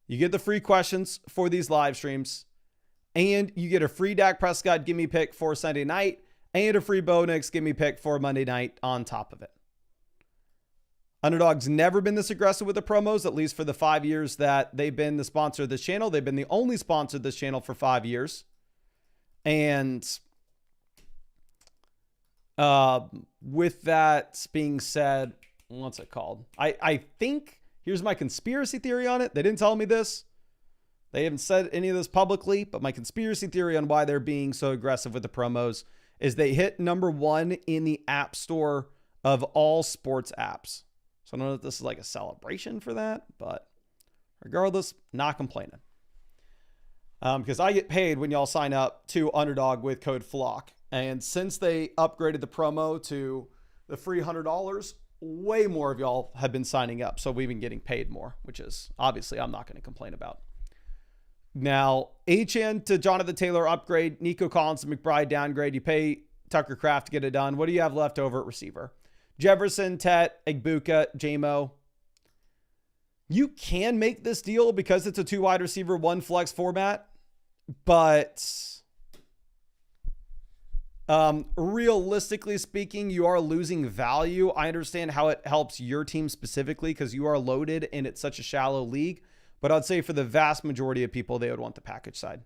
you get the free questions for these live streams, and you get a free Dak Prescott gimme pick for Sunday night, and a free Bo Nix gimme pick for Monday night on top of it. Underdog's never been this aggressive with the promos, at least for the 5 years that they've been the sponsor of this channel. They've been the only sponsor of this channel for 5 years. And with that being said, what's it called? I think, here's my conspiracy theory on it. They didn't tell me this. They haven't said any of this publicly, but my conspiracy theory on why they're being so aggressive with the promos is they hit #1 in the App Store of all sports apps. So I don't know if this is like a celebration for that, but regardless, not complaining. Because I get paid when y'all sign up to Underdog with code FLOCK. And since they upgraded the promo to the free $100, way more of y'all have been signing up. So we've been getting paid more, which is obviously I'm not going to complain about. Now, HN to Jonathan Taylor upgrade, Nico Collins to McBride downgrade. You pay Tucker Kraft to get it done. What do you have left over at receiver? Jefferson, Tet, Egbuka, JMO. You can make this deal because it's a 2 wide receiver, 1 flex format, but realistically speaking, you are losing value. I understand how it helps your team specifically because you are loaded and it's such a shallow league, but I'd say for the vast majority of people, they would want the package side.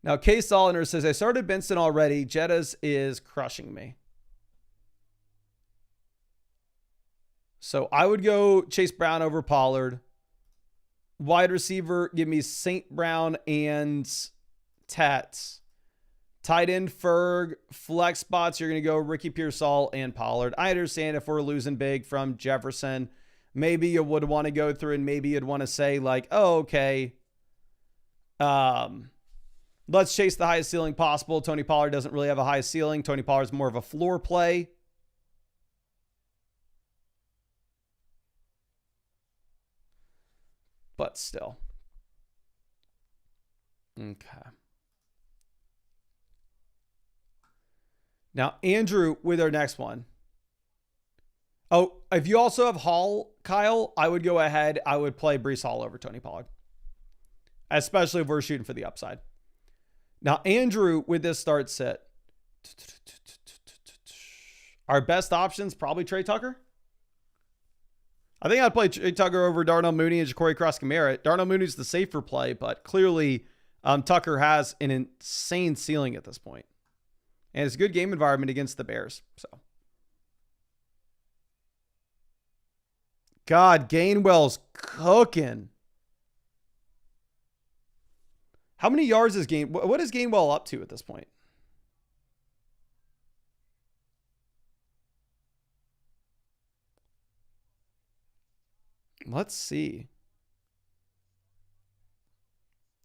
Now, Kay Soliner says, I started Benson already. Jettas is crushing me. So I would go Chase Brown over Pollard. Wide receiver, give me St. Brown and Tats. Tight end, Ferg. Flex spots, you're going to go Ricky Pearsall and Pollard. I understand if we're losing big from Jefferson, maybe you would want to go through and maybe you'd want to say like, oh, okay. Let's chase the highest ceiling possible. Tony Pollard doesn't really have a high ceiling. Tony Pollard's more of a floor play. But still. Okay. Now, Andrew with our next one. Oh, if you also have Hall, Kyle, I would go ahead. I would play Breece Hall over Tony Pollard. Especially if we're shooting for the upside. Now, Andrew with this start set. Our best options, probably Trey Tucker. I think I'd play Trey Tucker over Darnell Mooney and Ja'Cory Cross-Kamara. Darnell Mooney's the safer play, but clearly Tucker has an insane ceiling at this point. And it's a good game environment against the Bears. So, God, Gainwell's cooking. How many yards is what is Gainwell up to at this point? Let's see.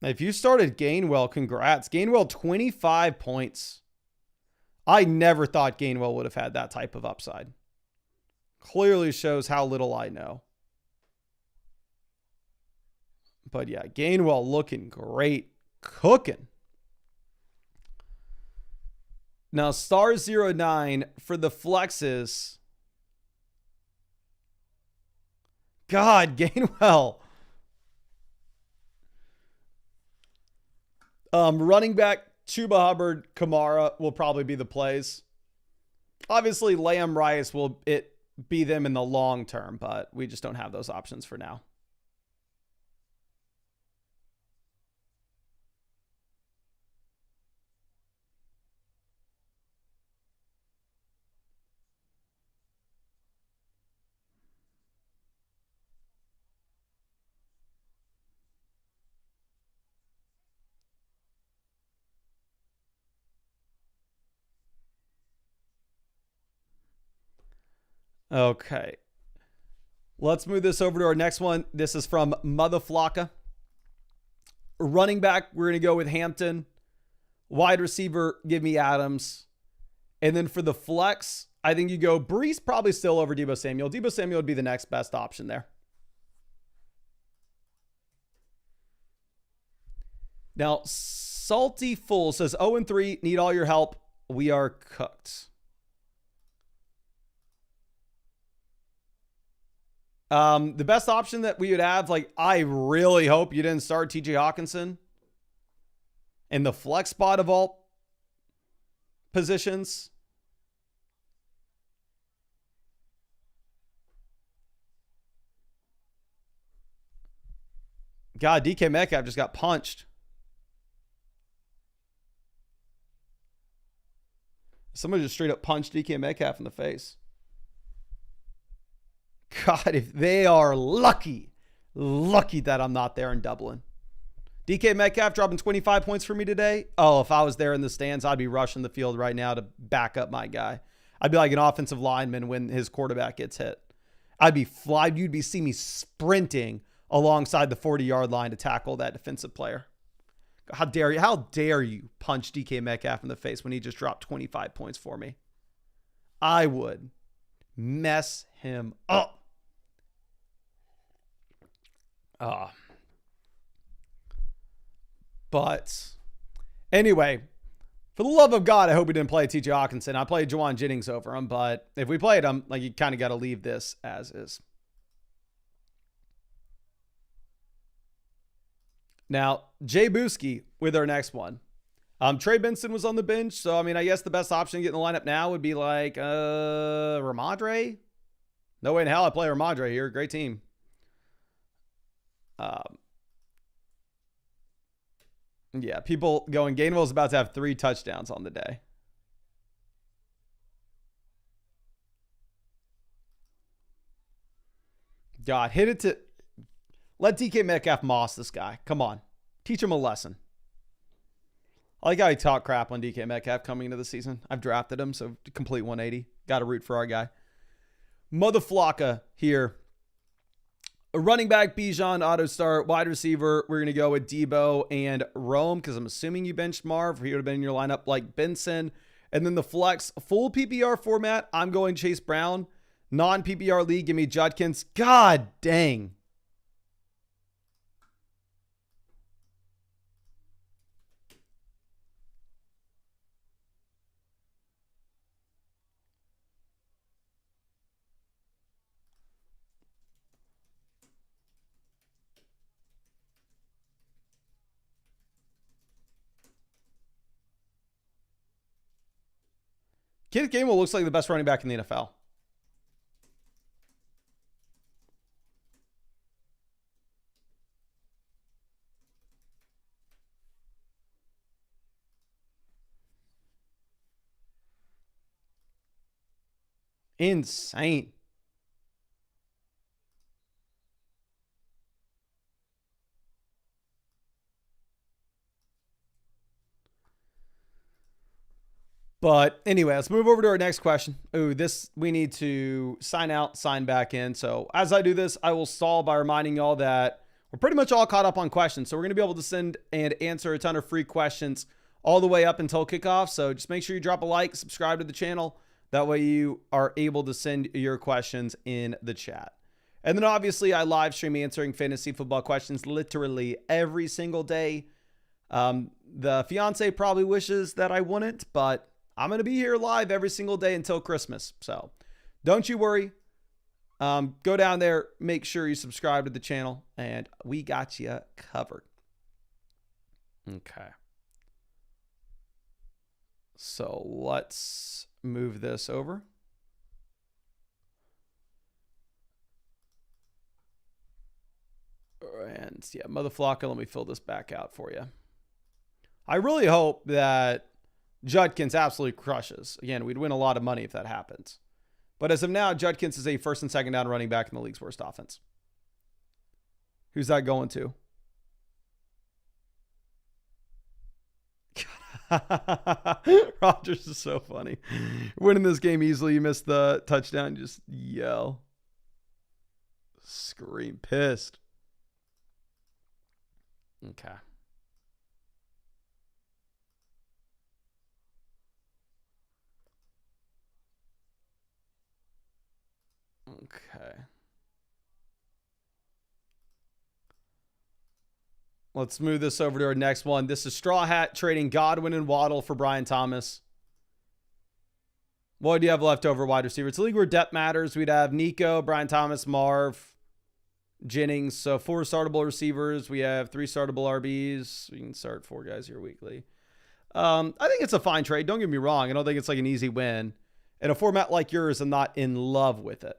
If you started Gainwell, congrats. Gainwell, 25 points. I never thought Gainwell would have had that type of upside. Clearly shows how little I know. But yeah, Gainwell looking great. Cooking. Now, star 09 for the flexes. God, Gainwell. Running back, Chuba Hubbard, Kamara will probably be the plays. Obviously, Lamb Rice will be them in the long term, but we just don't have those options for now. Okay. Let's move this over to our next one. This is from Motherflocka. Running back, we're going to go with Hampton. Wide receiver, give me Adams. And then for the flex, I think you go Brees probably still over Deebo Samuel. Deebo Samuel would be the next best option there. Now, Salty Fool says 0-3, need all your help. We are cooked. The best option that we would have, like, I really hope you didn't start TJ Hawkinson in the flex spot of all positions. God, DK Metcalf just got punched. Somebody just straight up punched DK Metcalf in the face. God, if they are lucky that I'm not there in Dublin. DK Metcalf dropping 25 points for me today. Oh, if I was there in the stands, I'd be rushing the field right now to back up my guy. I'd be like an offensive lineman when his quarterback gets hit. You'd be seeing me sprinting alongside the 40-yard line to tackle that defensive player. How dare you punch DK Metcalf in the face when he just dropped 25 points for me? I would mess him up. But anyway, for the love of God, I hope we didn't play TJ Hawkinson. I played Juwan Jennings over him, but if we played him, like, you kind of got to leave this as is. Now, Jay Booski with our next one. Trey Benson was on the bench, so I mean, I guess the best option to get in the lineup now would be like Ramadre. No way in hell I play Ramadre here. Great team. Yeah, people going, Gainwell's about to have 3 touchdowns on the day. God, let DK Metcalf moss this guy. Come on. Teach him a lesson. I like how he talked crap on DK Metcalf coming into the season. I've drafted him, so complete 180. Got to root for our guy. Motherflocka here. A running back, Bijan, auto start. Wide receiver, we're going to go with Debo and Rome because I'm assuming you benched Marv. He would have been in your lineup like Benson. And then the flex, full PPR format, I'm going Chase Brown. Non-PPR league, give me Judkins. God dang. Kenneth Gainwell looks like the best running back in the NFL. Insane. But anyway, let's move over to our next question. Ooh, we need to sign out, sign back in. So as I do this, I will stall by reminding y'all that we're pretty much all caught up on questions. So we're going to be able to send and answer a ton of free questions all the way up until kickoff. So just make sure you drop a like, subscribe to the channel. That way you are able to send your questions in the chat. And then obviously I live stream answering fantasy football questions literally every single day. The fiance probably wishes that I wouldn't, but I'm going to be here live every single day until Christmas. So don't you worry. Go down there, make sure you subscribe to the channel, and we got you covered. Okay. So let's move this over. And yeah, Motherflocka, let me fill this back out for you. I really hope that Judkins absolutely crushes. Again, we'd win a lot of money if that happens. But as of now, Judkins is a first and second down running back in the league's worst offense. Who's that going to? Rogers is so funny. Winning this game easily. You missed the touchdown. Just yell. Scream. Pissed. Okay. Okay. Let's move this over to our next one. This is Straw Hat trading Godwin and Waddle for Brian Thomas. What do you have left over wide receiver? It's a league where depth matters. We'd have Nico, Brian Thomas, Marv, Jennings. So 4 startable receivers. We have 3 startable RBs. We can start 4 guys here weekly. I think it's a fine trade. Don't get me wrong. I don't think it's like an easy win. In a format like yours, I'm not in love with it.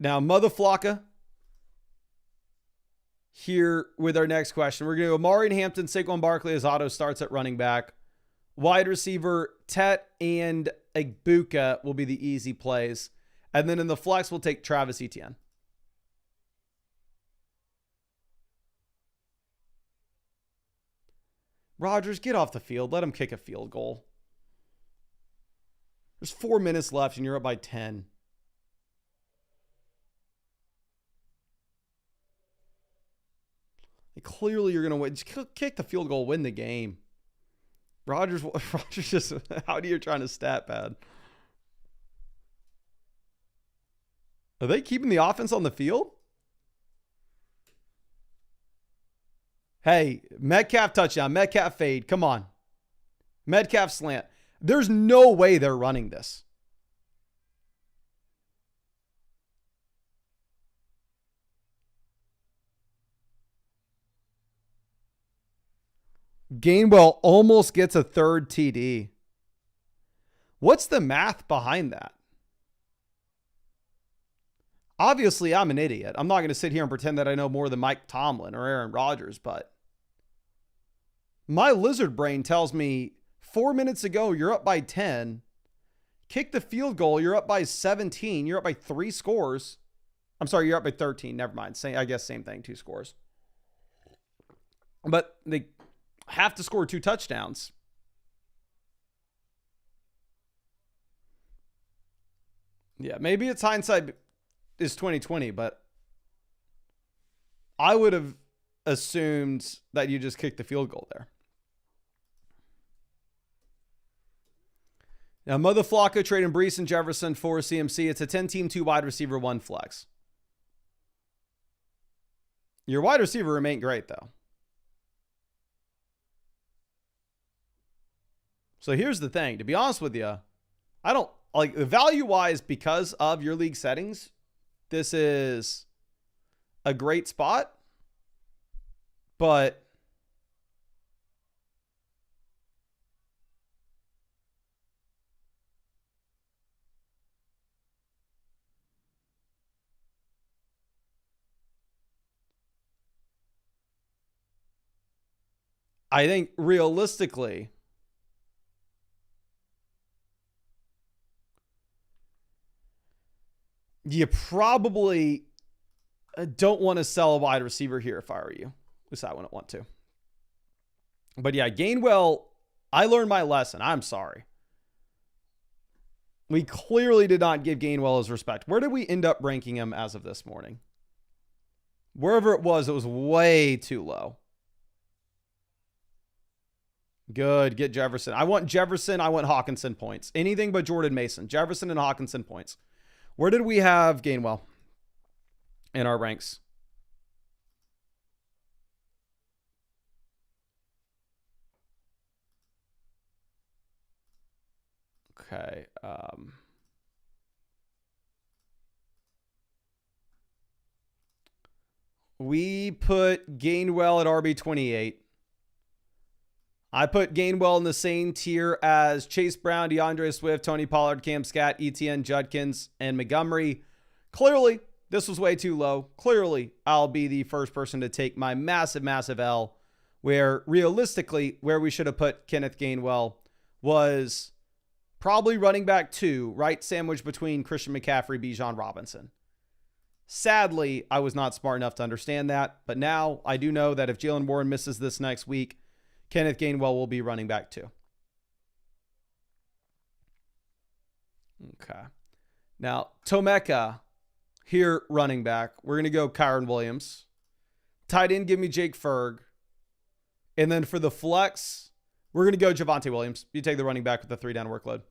Now, Motherflocka here with our next question. We're going to go Amari and Hampton, Saquon Barkley as auto starts at running back. Wide receiver, Tet and Egbuka will be the easy plays. And then in the flex, we'll take Travis Etienne. Rodgers, get off the field. Let him kick a field goal. There's 4 minutes left and you're up by 10. Clearly, you're going to win. Just kick the field goal, win the game. Rodgers just, how do you trying to stat pad? Are they keeping the offense on the field? Hey, Metcalf touchdown, Metcalf fade. Come on. Metcalf slant. There's no way they're running this. Gainwell almost gets a 3rd TD. What's the math behind that? Obviously, I'm an idiot. I'm not going to sit here and pretend that I know more than Mike Tomlin or Aaron Rodgers, but my lizard brain tells me 4 minutes ago, you're up by 10. Kick the field goal, you're up by 17. You're up by 3 scores. I'm sorry, you're up by 13. Never mind. I guess same thing, 2 scores. But they have to score 2 touchdowns. Yeah, maybe it's hindsight is 2020, but I would have assumed that you just kicked the field goal there. Now, Motherflocka trading Brees and Jefferson for CMC. It's a 10-team, 2 wide receiver, 1 flex. Your wide receiver remained great, though. So here's the thing. To be honest with you, I don't like the value-wise because of your league settings. This is a great spot, but I think realistically, you probably don't want to sell a wide receiver here if I were you. At least I wouldn't want to. But yeah, Gainwell, I learned my lesson. I'm sorry. We clearly did not give Gainwell his respect. Where did we end up ranking him as of this morning? Wherever it was way too low. Good. Get Jefferson. I want Jefferson. I want Hawkinson points. Anything but Jordan Mason. Jefferson and Hawkinson points. Where did we have Gainwell in our ranks? Okay. We put Gainwell at RB28. I put Gainwell in the same tier as Chase Brown, DeAndre Swift, Tony Pollard, Cam Scott, ETN, Judkins, and Montgomery. Clearly, this was way too low. Clearly, I'll be the first person to take my massive, massive L, where realistically, where we should have put Kenneth Gainwell was probably running back 2, right? Sandwiched between Christian McCaffrey, Bijan Robinson. Sadly, I was not smart enough to understand that, but now I do know that if Jalen Warren misses this next week, Kenneth Gainwell will be running back too. Okay. Now, Tomeka here running back. We're going to go Kyron Williams. Tight end, give me Jake Ferg. And then for the flex, we're going to go Javonte Williams. You take the running back with the 3-down workload.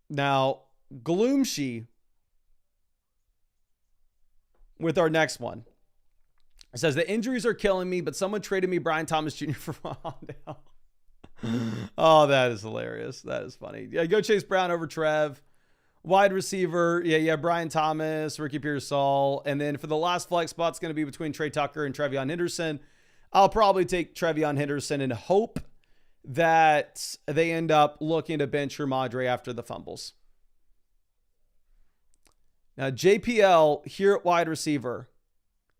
Now, Gloomshy with our next one. It says, the injuries are killing me, but someone traded me Brian Thomas Jr. for Rondale. Oh, that is hilarious. That is funny. Yeah, go Chase Brown over Trev. Wide receiver, Brian Thomas, Ricky Pearsall. And then for the last flex spot, it's going to be between Trey Tucker and Trevion Henderson. I'll probably take Trevion Henderson and hope that they end up looking to bench Ramadre after the fumbles. Now, JPL here at wide receiver.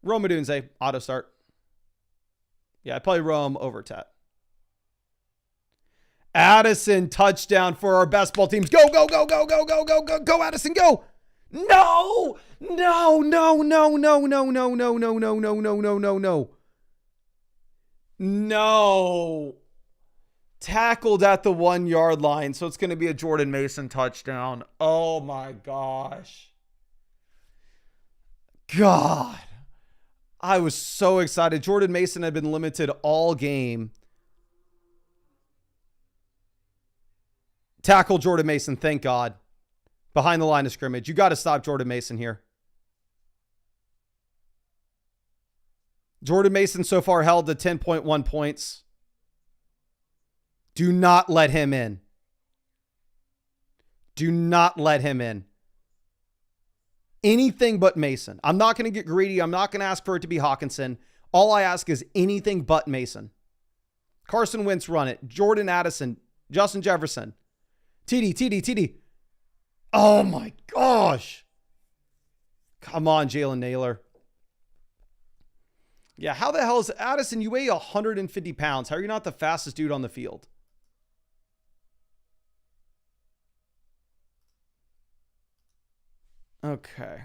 Rome Odunze, auto start. Yeah, I'd probably Rome over Tet. Addison, touchdown for our best ball teams. Go, go, go, go, go, go, go, go, go, Addison, go. No, no, no, no, no, no, no, no, no, no, no, no, no, no, no. No. Tackled at the 1 yard line. So it's going to be a Jordan Mason touchdown. Oh my gosh. God. I was so excited. Jordan Mason had been limited all game. Tackle Jordan Mason, thank God. Behind the line of scrimmage. You got to stop Jordan Mason here. Jordan Mason so far held to 10.1 points. Do not let him in. Do not let him in. Anything but Mason. I'm not going to get greedy. I'm not going to ask for it to be Hawkinson. All I ask is anything but Mason. Carson Wentz, run it. Jordan Addison. Justin Jefferson. TD. Oh my gosh. Come on, Jalen Naylor. Yeah, how the hell is Addison? You weigh 150 pounds. How are you not the fastest dude on the field? Okay.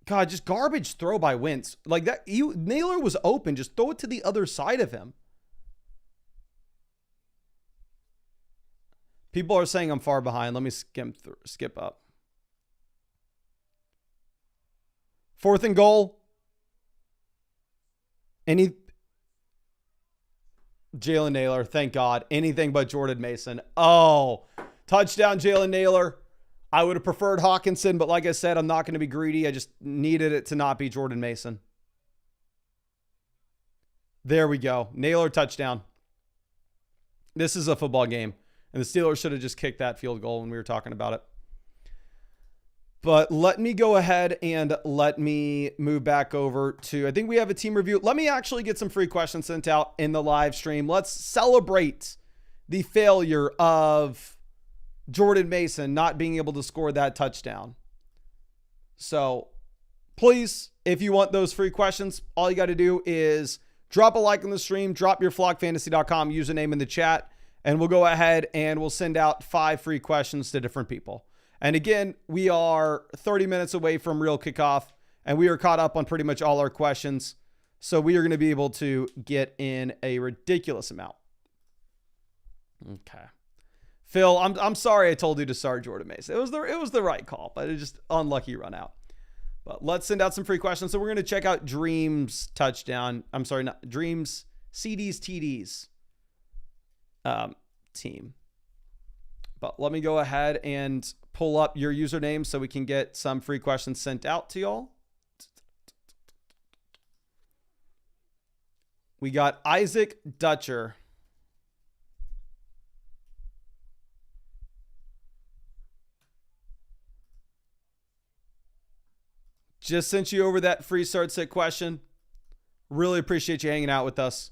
God, just garbage throw by Wentz. Like that, Naylor was open. Just throw it to the other side of him. People are saying I'm far behind. Let me skip up. 4th and goal. Jalen Naylor, thank God. Anything but Jordan Mason. Oh, touchdown, Jalen Naylor. I would have preferred Hawkinson, but like I said, I'm not going to be greedy. I just needed it to not be Jordan Mason. There we go. Naylor touchdown. This is a football game, and the Steelers should have just kicked that field goal when we were talking about it. But let me go ahead and let me move back over to, I think we have a team review. Let me actually get some free questions sent out in the live stream. Let's celebrate the failure of Jordan Mason not being able to score that touchdown. So please, if you want those free questions, all you got to do is drop a like on the stream, drop your flockfantasy.com username in the chat, and we'll go ahead and we'll send out 5 free questions to different people. And again, we are 30 minutes away from real kickoff, and we are caught up on pretty much all our questions. So we are going to be able to get in a ridiculous amount. Okay. Phil, I'm sorry I told you to start Jordan Mason. It was the right call, but it's just unlucky run out. But let's send out some free questions. So we're going to check out Dreams touchdown. I'm sorry, not Dreams CDs TDs team. But let me go ahead and pull up your username so we can get some free questions sent out to y'all. We got Isaac Dutcher. Just sent you over that free start sit question. Really appreciate you hanging out with us.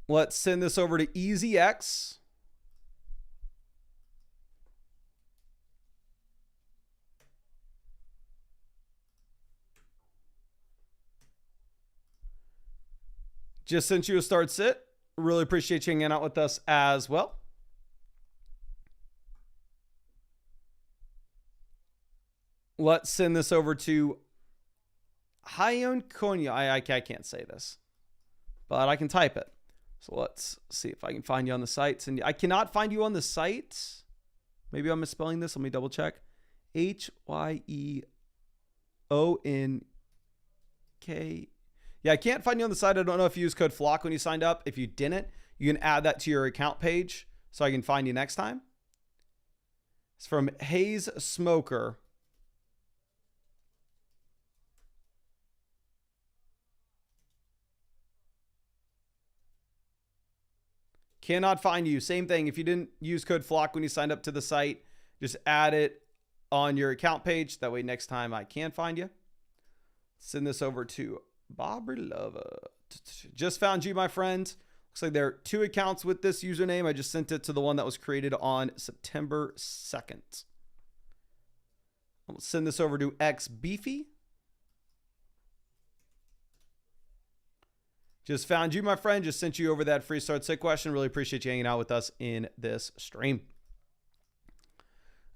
Let's send this over to EasyX. Just sent you a start sit. Really appreciate you hanging out with us as well. Let's send this over to Hayon Konya. I can't say this, but I can type it. So let's see if I can find you on the sites. And I cannot find you on the site. Maybe I'm misspelling this. Let me double check. Hyeonk. Yeah, I can't find you on the site. I don't know if you used code FLOCK when you signed up. If you didn't, you can add that to your account page so I can find you next time. It's from Hayes Smoker. Cannot find you. Same thing. If you didn't use code FLOCK when you signed up to the site, just add it on your account page. That way next time I can find you. Send this over to Bobby Lover. Just found you, my friend. Looks like there are 2 accounts with this username. I just sent it to the one that was created on September 2nd. I'll send this over to X Beefy. Just found you, my friend. Just sent you over that free start sit question. Really appreciate you hanging out with us in this stream.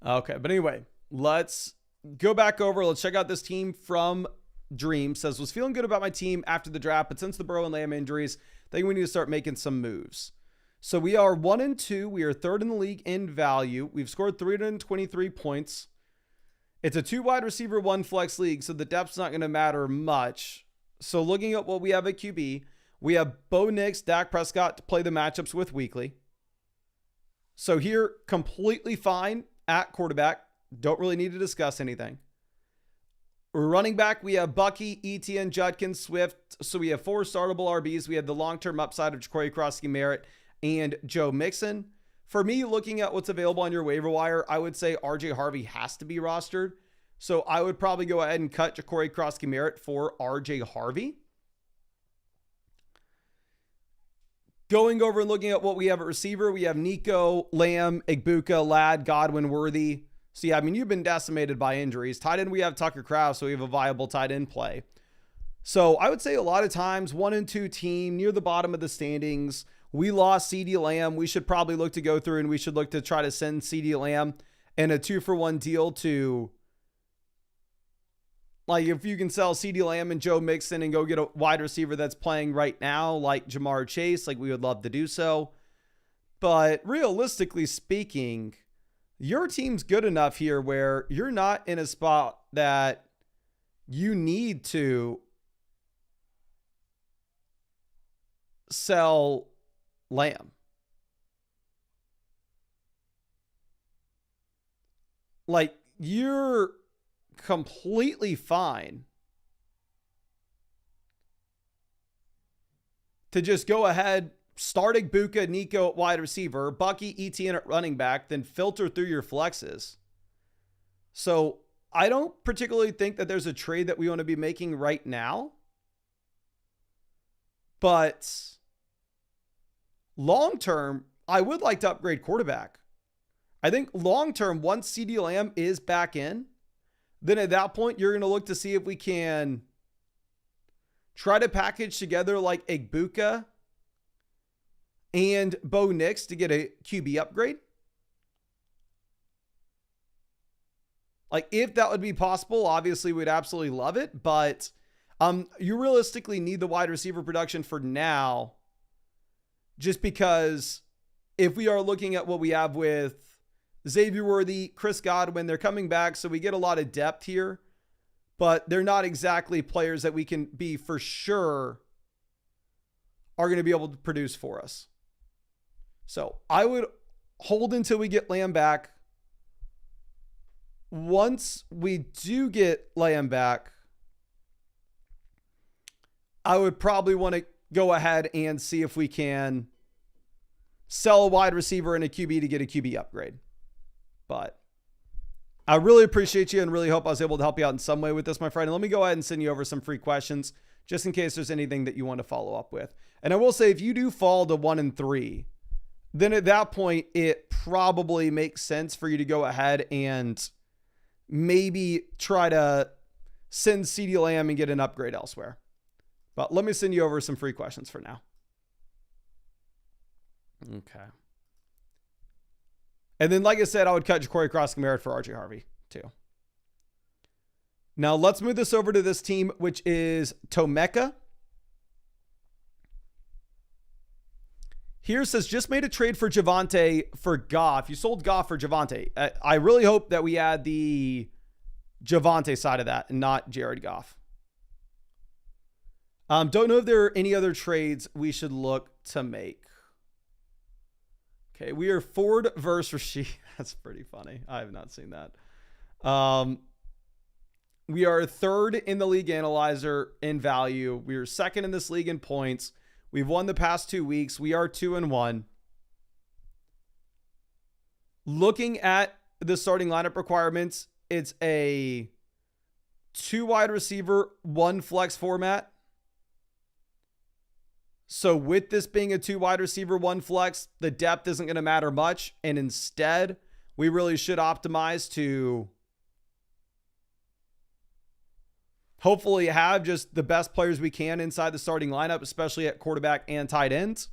Okay, but anyway, let's go back over. Let's check out this team from Dream. Says, was feeling good about my team after the draft, but since the Burrow and Lamb injuries, I think we need to start making some moves. So we are 1-2. We are 3rd in the league in value. We've scored 323 points. It's a 2 wide receiver, 1 flex league, so the depth's not going to matter much. So looking at what we have at QB, we have Bo Nix, Dak Prescott to play the matchups with weekly. So here, completely fine at quarterback. Don't really need to discuss anything. Running back, we have Bucky, Etienne, Judkins, Swift. So we have 4 startable RBs. We have the long-term upside of Ja'Cory Crosskey-Merritt and Joe Mixon. For me, looking at what's available on your waiver wire, I would say RJ Harvey has to be rostered. So I would probably go ahead and cut Ja'Cory Crosskey-Merritt for RJ Harvey. Going over and looking at what we have at receiver, we have Nico, Lamb, Igbuka, Ladd, Godwin, Worthy. So yeah, I mean, you've been decimated by injuries. Tight end, we have Tucker Kraft, so we have a viable tight end play. So I would say a lot of times, 1-2 team near the bottom of the standings. We lost CeeDee Lamb. We should probably look to go through and we should look to try to send CeeDee Lamb in a 2-for-1 deal to, like, if you can sell CeeDee Lamb and Joe Mixon and go get a wide receiver that's playing right now, like Jamar Chase, like we would love to do so. But realistically speaking, your team's good enough here where you're not in a spot that you need to sell Lamb. Like, you're completely fine to just go ahead, start Igbuka, Nico at wide receiver, Bucky, Etienne at running back, then filter through your flexes. So I don't particularly think that there's a trade that we want to be making right now. But long term, I would like to upgrade quarterback. I think long term, once CeeDee Lamb is back in, then at that point, you're going to look to see if we can try to package together like Igbuka and Bo Nix to get a QB upgrade. Like, if that would be possible, obviously we'd absolutely love it. But you realistically need the wide receiver production for now, just because if we are looking at what we have with Xavier Worthy, Chris Godwin, they're coming back, so we get a lot of depth here, but they're not exactly players that we can be for sure are going to be able to produce for us. So I would hold until we get Lamb back. Once we do get Lamb back, I would probably want to go ahead and see if we can sell a wide receiver and a QB to get a QB upgrade. But I really appreciate you and really hope I was able to help you out in some way with this, my friend. And let me go ahead and send you over some free questions just in case there's anything that you want to follow up with. And I will say, if you do fall to 1-3, then at that point, it probably makes sense for you to go ahead and maybe try to send CeeDee Lamb and get an upgrade elsewhere. But let me send you over some free questions for now. Okay. And then, like I said, I would cut Ja'Cory Cross-Merritt for RJ Harvey, too. Now, let's move this over to this team, which is Tomeka. Here says, just made a trade for Javonte for Goff. You sold Goff for Javonte. I really hope that we add the Javonte side of that and not Jared Goff. Don't know if there are any other trades we should look to make. Okay, we are Ford versus Rasheed. That's pretty funny. I have not seen that. We are third in the league analyzer in value. We are second in this league in points. We've won the past 2 weeks. We are 2-1. Looking at the starting lineup requirements, it's a 2 wide receiver, 1 flex format. So with this being a 2 wide receiver, 1 flex, the depth isn't going to matter much. And instead, we really should optimize to hopefully have just the best players we can inside the starting lineup, especially at quarterback and tight ends.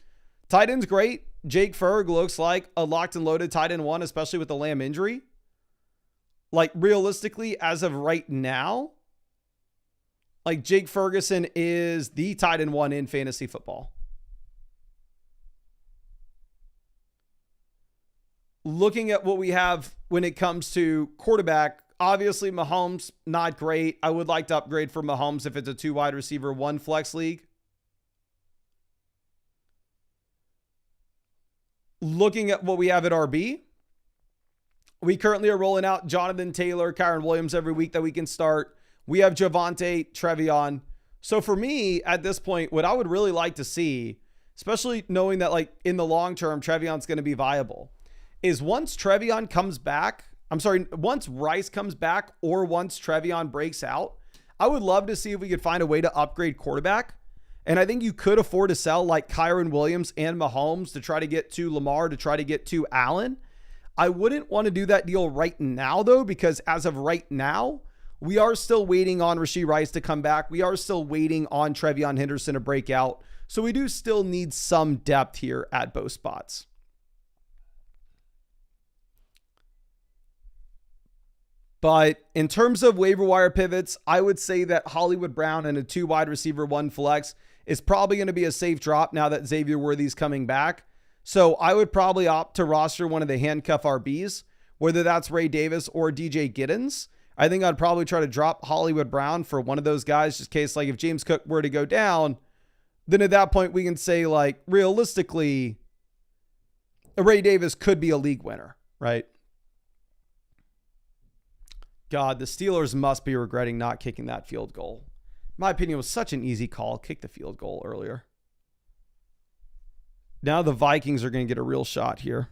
Tight end's great. Jake Ferg looks like a locked and loaded tight end 1, especially with the Lamb injury. Like realistically, as of right now, like Jake Ferguson is the tight end 1 in fantasy football. Looking at what we have when it comes to quarterback, obviously Mahomes, not great. I would like to upgrade for Mahomes if it's a 2 wide receiver, 1 flex league. Looking at what we have at RB, we currently are rolling out Jonathan Taylor, Kyron Williams every week that we can start. We have Javonte, Trevion. So for me, at this point, what I would really like to see, especially knowing that like in the long term, Trevion's going to be viable, is once Trevion comes back, once Rice comes back or once Trevion breaks out, I would love to see if we could find a way to upgrade quarterback. And I think you could afford to sell like Kyron Williams and Mahomes to try to get to Lamar, to try to get to Allen. I wouldn't want to do that deal right now, though, because as of right now, we are still waiting on Rashee Rice to come back. We are still waiting on Trevion Henderson to break out. So we do still need some depth here at both spots. But in terms of waiver wire pivots, I would say that Hollywood Brown and a 2 wide receiver, 1 flex is probably going to be a safe drop now that Xavier Worthy's coming back. So I would probably opt to roster one of the handcuff RBs, whether that's Ray Davis or DJ Giddens. I think I'd probably try to drop Hollywood Brown for one of those guys, just in case like if James Cook were to go down, then at that point we can say like realistically, Ray Davis could be a league winner, right? God, the Steelers must be regretting not kicking that field goal. In my opinion, it was such an easy call. Kick the field goal earlier. Now the Vikings are going to get a real shot here.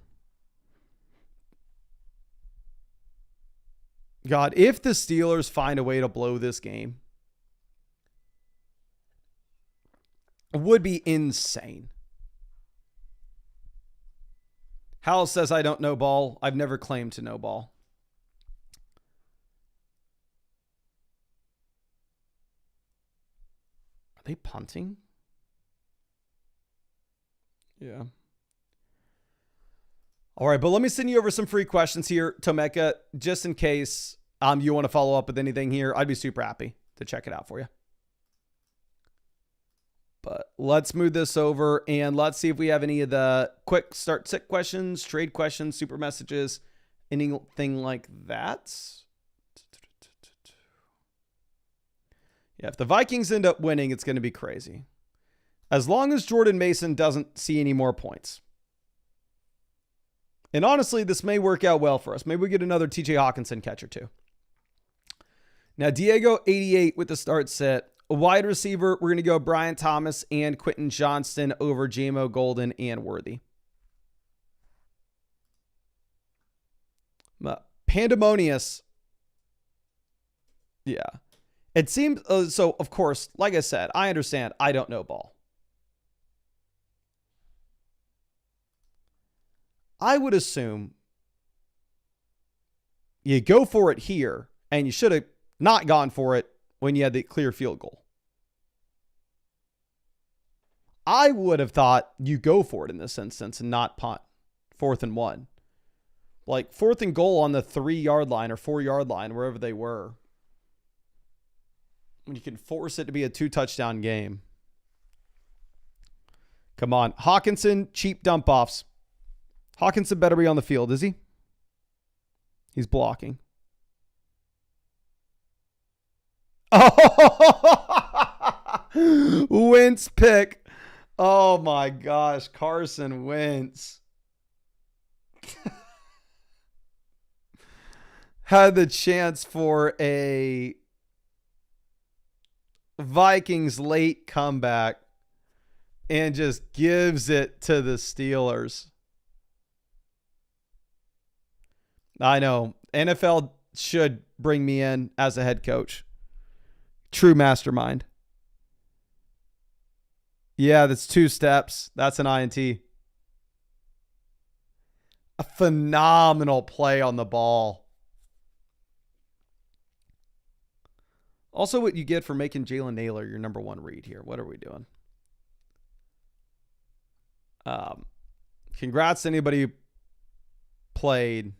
God, if the Steelers find a way to blow this game, it would be insane. Hal says, I don't know ball. I've never claimed to know ball. Are they punting? Yeah. All right, but let me send you over some free questions here, Tomeka, just in case you want to follow up with anything here. I'd be super happy to check it out for you. But let's move this over and let's see if we have any of the quick start sit questions, trade questions, super messages, anything like that. Yeah, if the Vikings end up winning, it's going to be crazy. As long as Jordan Mason doesn't see any more points. And honestly, this may work out well for us. Maybe we get another TJ Hawkinson catch or two. Now, Diego 88 with the start set. A wide receiver, we're going to go Brian Thomas and Quentin Johnston over JMO Golden and Worthy. Pandemonious. Yeah. It seems, so of course, like I said, I understand I don't know ball. I would assume you go for it here, and you should have not gone for it when you had the clear field goal. I would have thought you go for it in this instance and not punt. 4th and 1. Like 4th and goal on the 3-yard line or 4-yard line, wherever they were. When you can force it to be a 2-touchdown game. Come on. Hawkinson, cheap dump offs. Hawkinson better be on the field, is he? He's blocking. Oh, Wentz pick. Oh my gosh, Carson Wentz. Had the chance for a Vikings late comeback and just gives it to the Steelers. I know. NFL should bring me in as a head coach. True mastermind. Yeah, that's 2 steps. That's an INT. A phenomenal play on the ball. Also, what you get for making Jalen Naylor your number 1 read here. What are we doing? Congrats to anybody who played.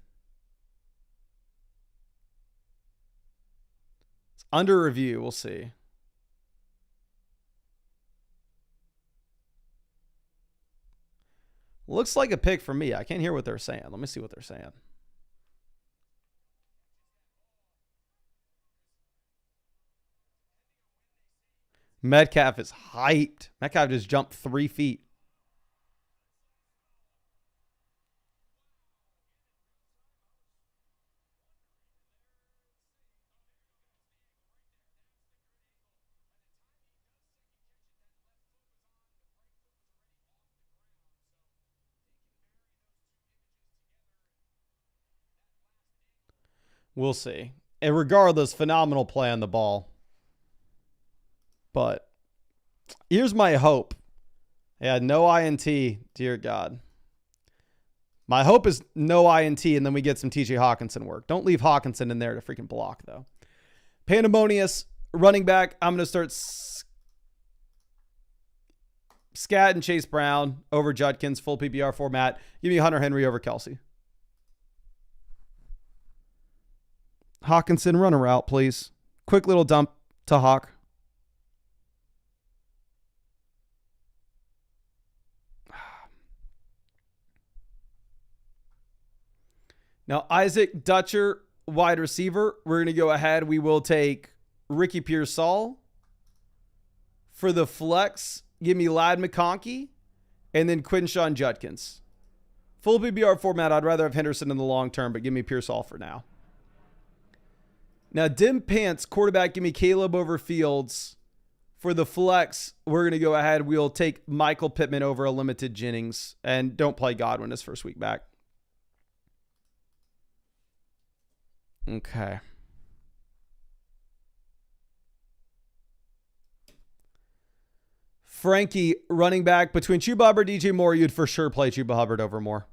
It's under review. We'll see. Looks like a pick for me. I can't hear what they're saying. Let me see what they're saying. Metcalf is hyped. Metcalf just jumped 3 feet. We'll see. And regardless, phenomenal play on the ball. But here's my hope. Yeah, no INT. Dear God. My hope is no INT, and then we get some TJ Hawkinson work. Don't leave Hawkinson in there to freaking block, though. Pandemonious, running back. I'm going to start Scat and Chase Brown over Judkins, full PPR format. Give me Hunter Henry over Kelsey. Hawkinson, run a route, please. Quick little dump to Hawk. Now, Isaac Dutcher, wide receiver. We're going to go ahead. We will take Ricky Pearsall. For the flex, give me Ladd McConkey and then Quinshawn Judkins. Full PPR format, I'd rather have Henderson in the long term, but give me Pearsall for now. Now, Dim Pants, quarterback, give me Caleb over Fields. For the flex, we're going to go ahead. We'll take Michael Pittman over a limited Jennings. And don't play Godwin his first week back. Okay. Frankie, running back. Between Chuba Hubbard and DJ Moore, you'd for sure play Chuba Hubbard over Moore.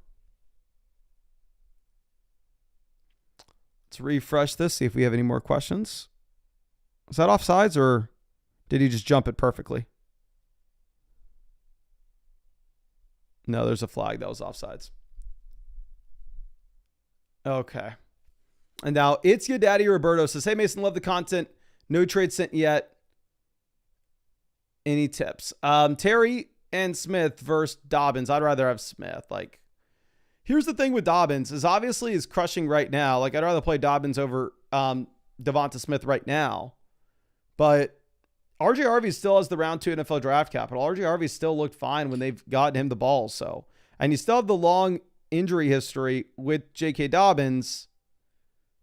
Let's refresh this, see if we have any more questions. Was that offsides or did he just jump it perfectly? No, there's a flag. That was offsides. Okay. And now it's your daddy Roberto says, hey Mason, love the content. No trade sent yet. Any tips? Terry and Smith versus Dobbins. I'd rather have Smith. Like, here's the thing with Dobbins is obviously is crushing right now. Like, I'd rather play Dobbins over Devonta Smith right now. But RJ Harvey still has the round 2 NFL draft capital. RJ Harvey still looked fine when they've gotten him the ball. So, and you still have the long injury history with J.K. Dobbins.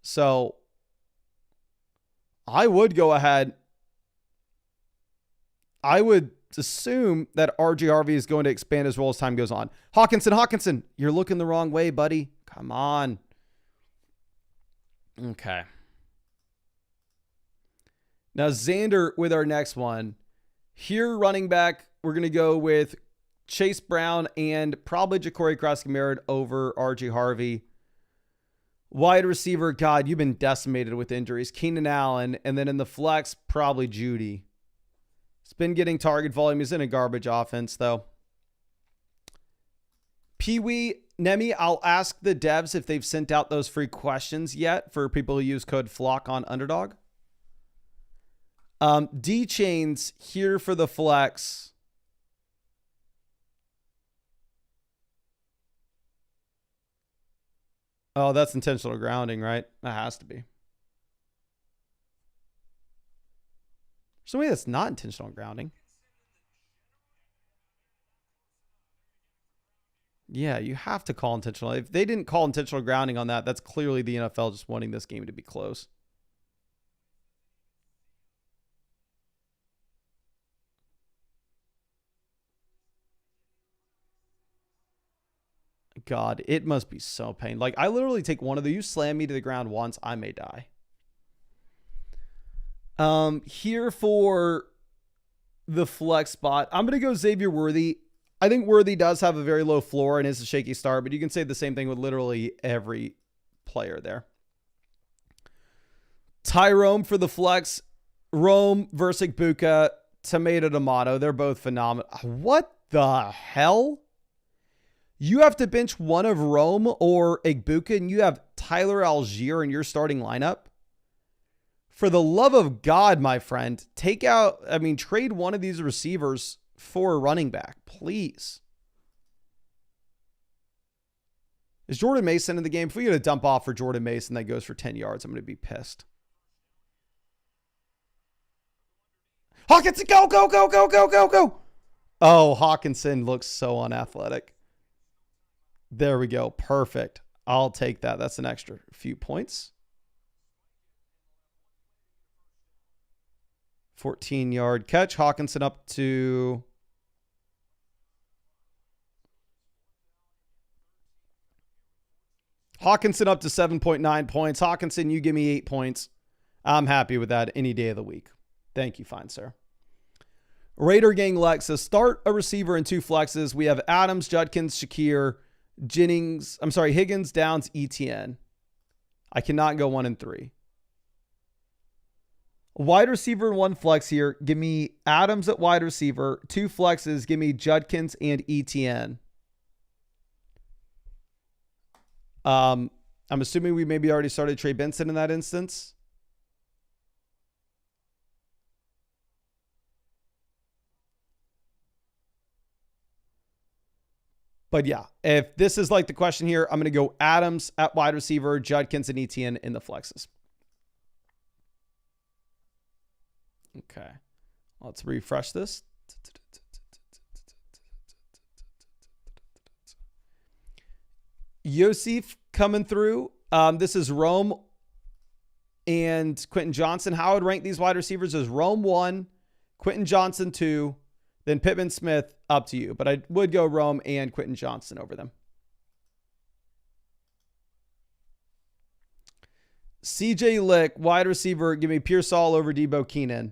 So I would go ahead. I would assume that RJ Harvey is going to expand his role as time goes on. Hawkinson, you're looking the wrong way, buddy. Come on. Okay. Now, Xander with our next one. Here, running back, we're going to go with Chase Brown and probably Ja'Cory Cross-Merritt over RJ Harvey. Wide receiver, God, you've been decimated with injuries. Keenan Allen, and then in the flex, probably Judy. He's been getting target volume. He's in a garbage offense, though. Pee-wee, Nemi, I'll ask the devs if they've sent out those free questions yet for people who use code FLOCK on Underdog. D-Chains here for the flex. Oh, that's intentional grounding, right? That has to be. There's no way that's not intentional grounding. Yeah, you have to call intentional. If they didn't call intentional grounding on that, that's clearly the NFL just wanting this game to be close. God, it must be so pain. Like, I literally take one of the, you slam me to the ground once, I may die. Here for the flex spot, I'm going to go Xavier Worthy. I think Worthy does have a very low floor and is a shaky start, but you can say the same thing with literally every player there. Tyrone for the flex. Rome versus Igbuka. Tomato. They're both phenomenal. What the hell? You have to bench one of Rome or Igbuka, and you have Tyler Algier in your starting lineup? For the love of God, my friend, trade one of these receivers for a running back, please. Is Jordan Mason in the game? If we get a dump off for Jordan Mason that goes for 10 yards, I'm going to be pissed. Hawkinson, go. Oh, Hawkinson looks so unathletic. There we go. Perfect. I'll take that. That's an extra few points. 14-yard catch. Hawkinson up to... Hawkinson up to 7.9 points. Hawkinson, you give me 8 points. I'm happy with that any day of the week. Thank you, fine sir. Raider Gang Lex says, start a receiver in 2 flexes. We have Adams, Judkins, Shakir, Higgins, Downs, ETN. I cannot go 1 and 3. Wide receiver in 1 flex here. Give me Adams at wide receiver. 2 flexes. Give me Judkins and ETN. I'm assuming we maybe already started Trey Benson in that instance. But yeah, if this is like the question here, I'm going to go Adams at wide receiver, Judkins and ETN in the flexes. Okay. Let's refresh this. Yosef coming through. This is Rome and Quentin Johnson. How I would rank these wide receivers is Rome 1, Quentin Johnson 2, then Pittman Smith, up to you. But I would go Rome and Quentin Johnson over them. CJ Lick, wide receiver. Give me Pearsall over Debo Keenan.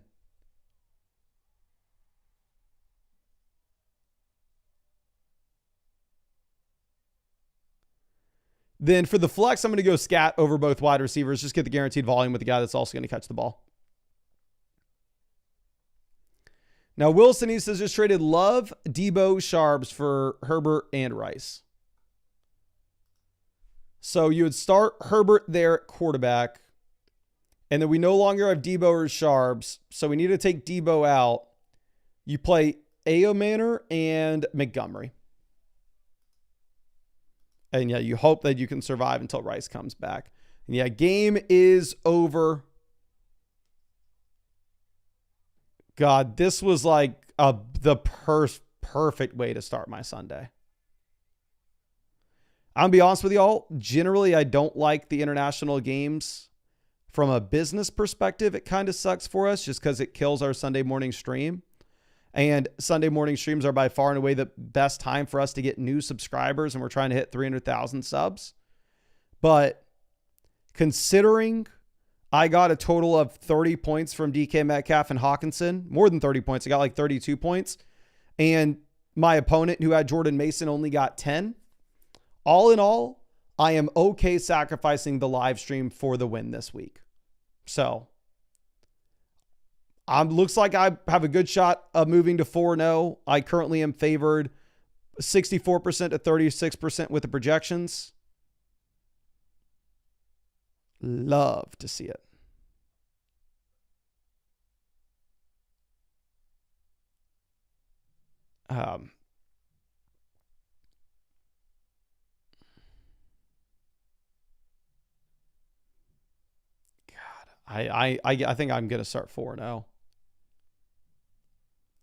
Then for the flex, I'm going to go scat over both wide receivers. Just get the guaranteed volume with the guy that's also going to catch the ball. Now, Wilson, he says, just traded Love, Debo, Sharps for Herbert and Rice. So you would start Herbert there at quarterback. And then we no longer have Debo or Sharps. So we need to take Debo out. You play Manor and Montgomery. And yeah, you hope that you can survive until Rice comes back. And yeah, game is over. God, this was like the perfect way to start my Sunday. I'll be honest with y'all. Generally, I don't like the international games. From a business perspective, it kind of sucks for us just because it kills our Sunday morning stream. And Sunday morning streams are by far and away the best time for us to get new subscribers, and we're trying to hit 300,000 subs. But considering I got a total of 30 points from DK Metcalf and Hawkinson, more than 30 points, I got like 32 points, and my opponent who had Jordan Mason only got 10. All in all, I am okay sacrificing the live stream for the win this week. So Looks like I have a good shot of moving to 4-0. I currently am favored 64% to 36% with the projections. Love to see it. I think I'm going to start 4-0.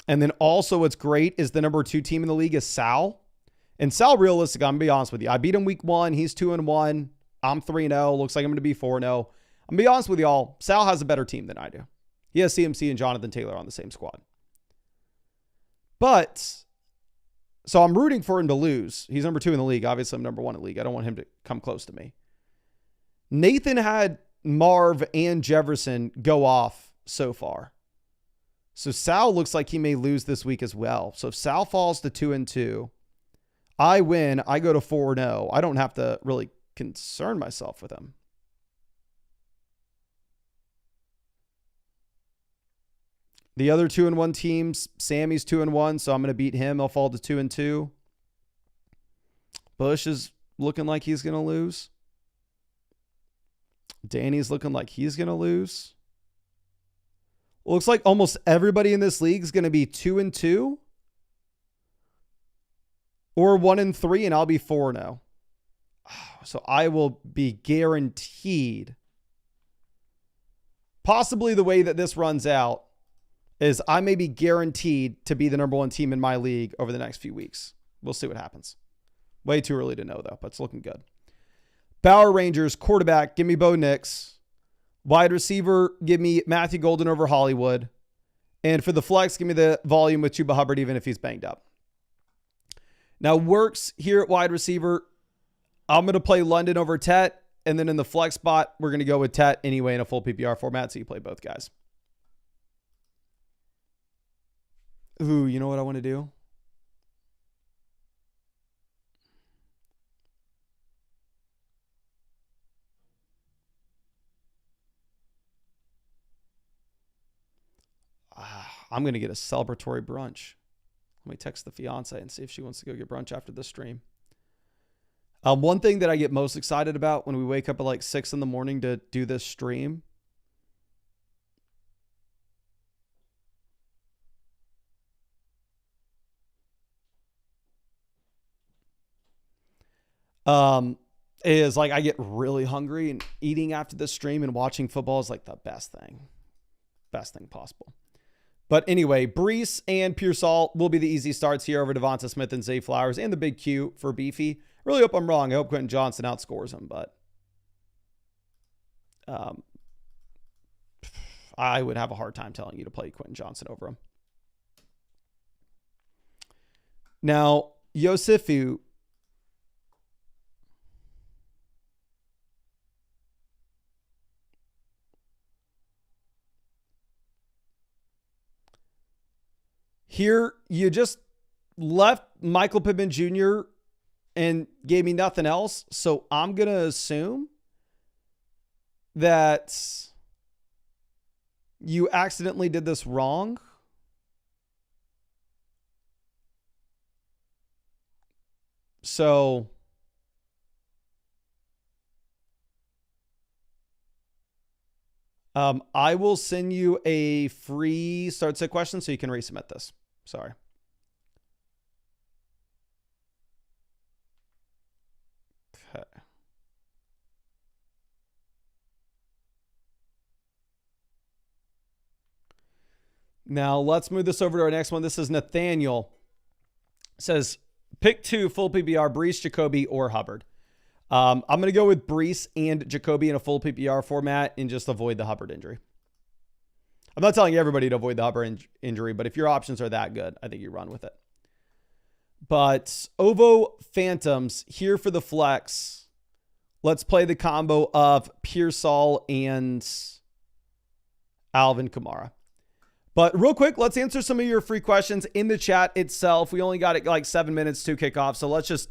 And then also what's great is the number 2 team in the league is Sal. And Sal, realistic, I'm going to be honest with you. I beat him week 1. He's 2-1. I'm 3-0. Looks like I'm going to be 4-0. I'm going to be honest with y'all. Sal has a better team than I do. He has CMC and Jonathan Taylor on the same squad. But, so I'm rooting for him to lose. He's number 2 in the league. Obviously, I'm number 1 in the league. I don't want him to come close to me. Nathan had Marv and Jefferson go off so far. So Sal looks like he may lose this week as well. So if Sal falls to 2-2, I win. I go to 4-0. I don't have to really concern myself with him. The other 2-1 teams, Sammy's 2-1, so I'm going to beat him. I'll fall to 2-2. Bush is looking like he's going to lose. Danny's looking like he's going to lose. Looks like almost everybody in this league is going to be 2-2 or 1-3, and I'll be 4-0. So I will be guaranteed. Possibly the way that this runs out is I may be guaranteed to be the number 1 team in my league over the next few weeks. We'll see what happens. Way too early to know, though, but it's looking good. Power Rangers, quarterback, give me Bo Nix. Wide receiver, give me Matthew Golden over Hollywood. And for the flex, give me the volume with Chuba Hubbard, even if he's banged up. Now, works here at wide receiver. I'm going to play London over Tet. And then in the flex spot, we're going to go with Tet anyway in a full PPR format. So you play both guys. Ooh, you know what I want to do? I'm going to get a celebratory brunch. Let me text the fiance and see if she wants to go get brunch after this stream. One thing that I get most excited about when we wake up at like 6 a.m. to do this stream is like I get really hungry, and eating after this stream and watching football is like the best thing possible. But anyway, Brees and Pearsall will be the easy starts here over Devonta Smith and Zay Flowers and the big Q for Beefy. Really hope I'm wrong. I hope Quentin Johnson outscores him, but I would have a hard time telling you to play Quentin Johnson over him. Now, Yosifu. Here, you just left Michael Pittman Jr. and gave me nothing else. So I'm going to assume that you accidentally did this wrong. So I will send you a free start set question so you can resubmit this. Sorry. Okay. Now let's move this over to our next one. This is Nathaniel. It says, pick 2 full PPR, Brees, Jacoby, or Hubbard. I'm going to go with Brees and Jacoby in a full PPR format and just avoid the Hubbard injury. I'm not telling everybody to avoid the Hubbard injury, but if your options are that good, I think you run with it. But Ovo Phantoms here for the flex. Let's play the combo of Pearsall and Alvin Kamara. But real quick, let's answer some of your free questions in the chat itself. We only got like 7 minutes to kick off, so let's just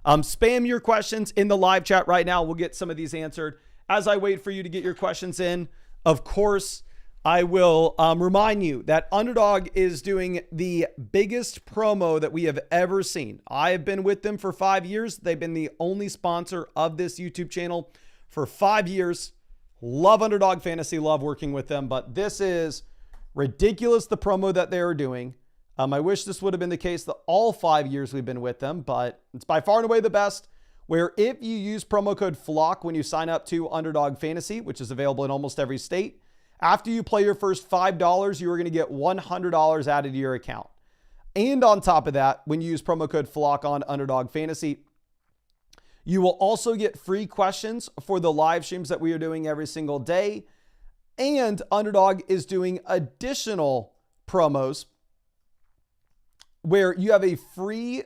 spam your questions in the live chat right now. We'll get some of these answered as I wait for you to get your questions in. Of course, I will remind you that Underdog is doing the biggest promo that we have ever seen. I have been with them for 5 years. They've been the only sponsor of this YouTube channel for 5 years. Love Underdog Fantasy, love working with them, but this is ridiculous, the promo that they are doing. I wish this would have been the case that all 5 years we've been with them, but it's by far and away the best, where if you use promo code FLOCK when you sign up to Underdog Fantasy, which is available in almost every state, after you play your first $5, you are going to get $100 added to your account. And on top of that, when you use promo code FLOCK on Underdog Fantasy, you will also get free questions for the live streams that we are doing every single day. And Underdog is doing additional promos where you have a free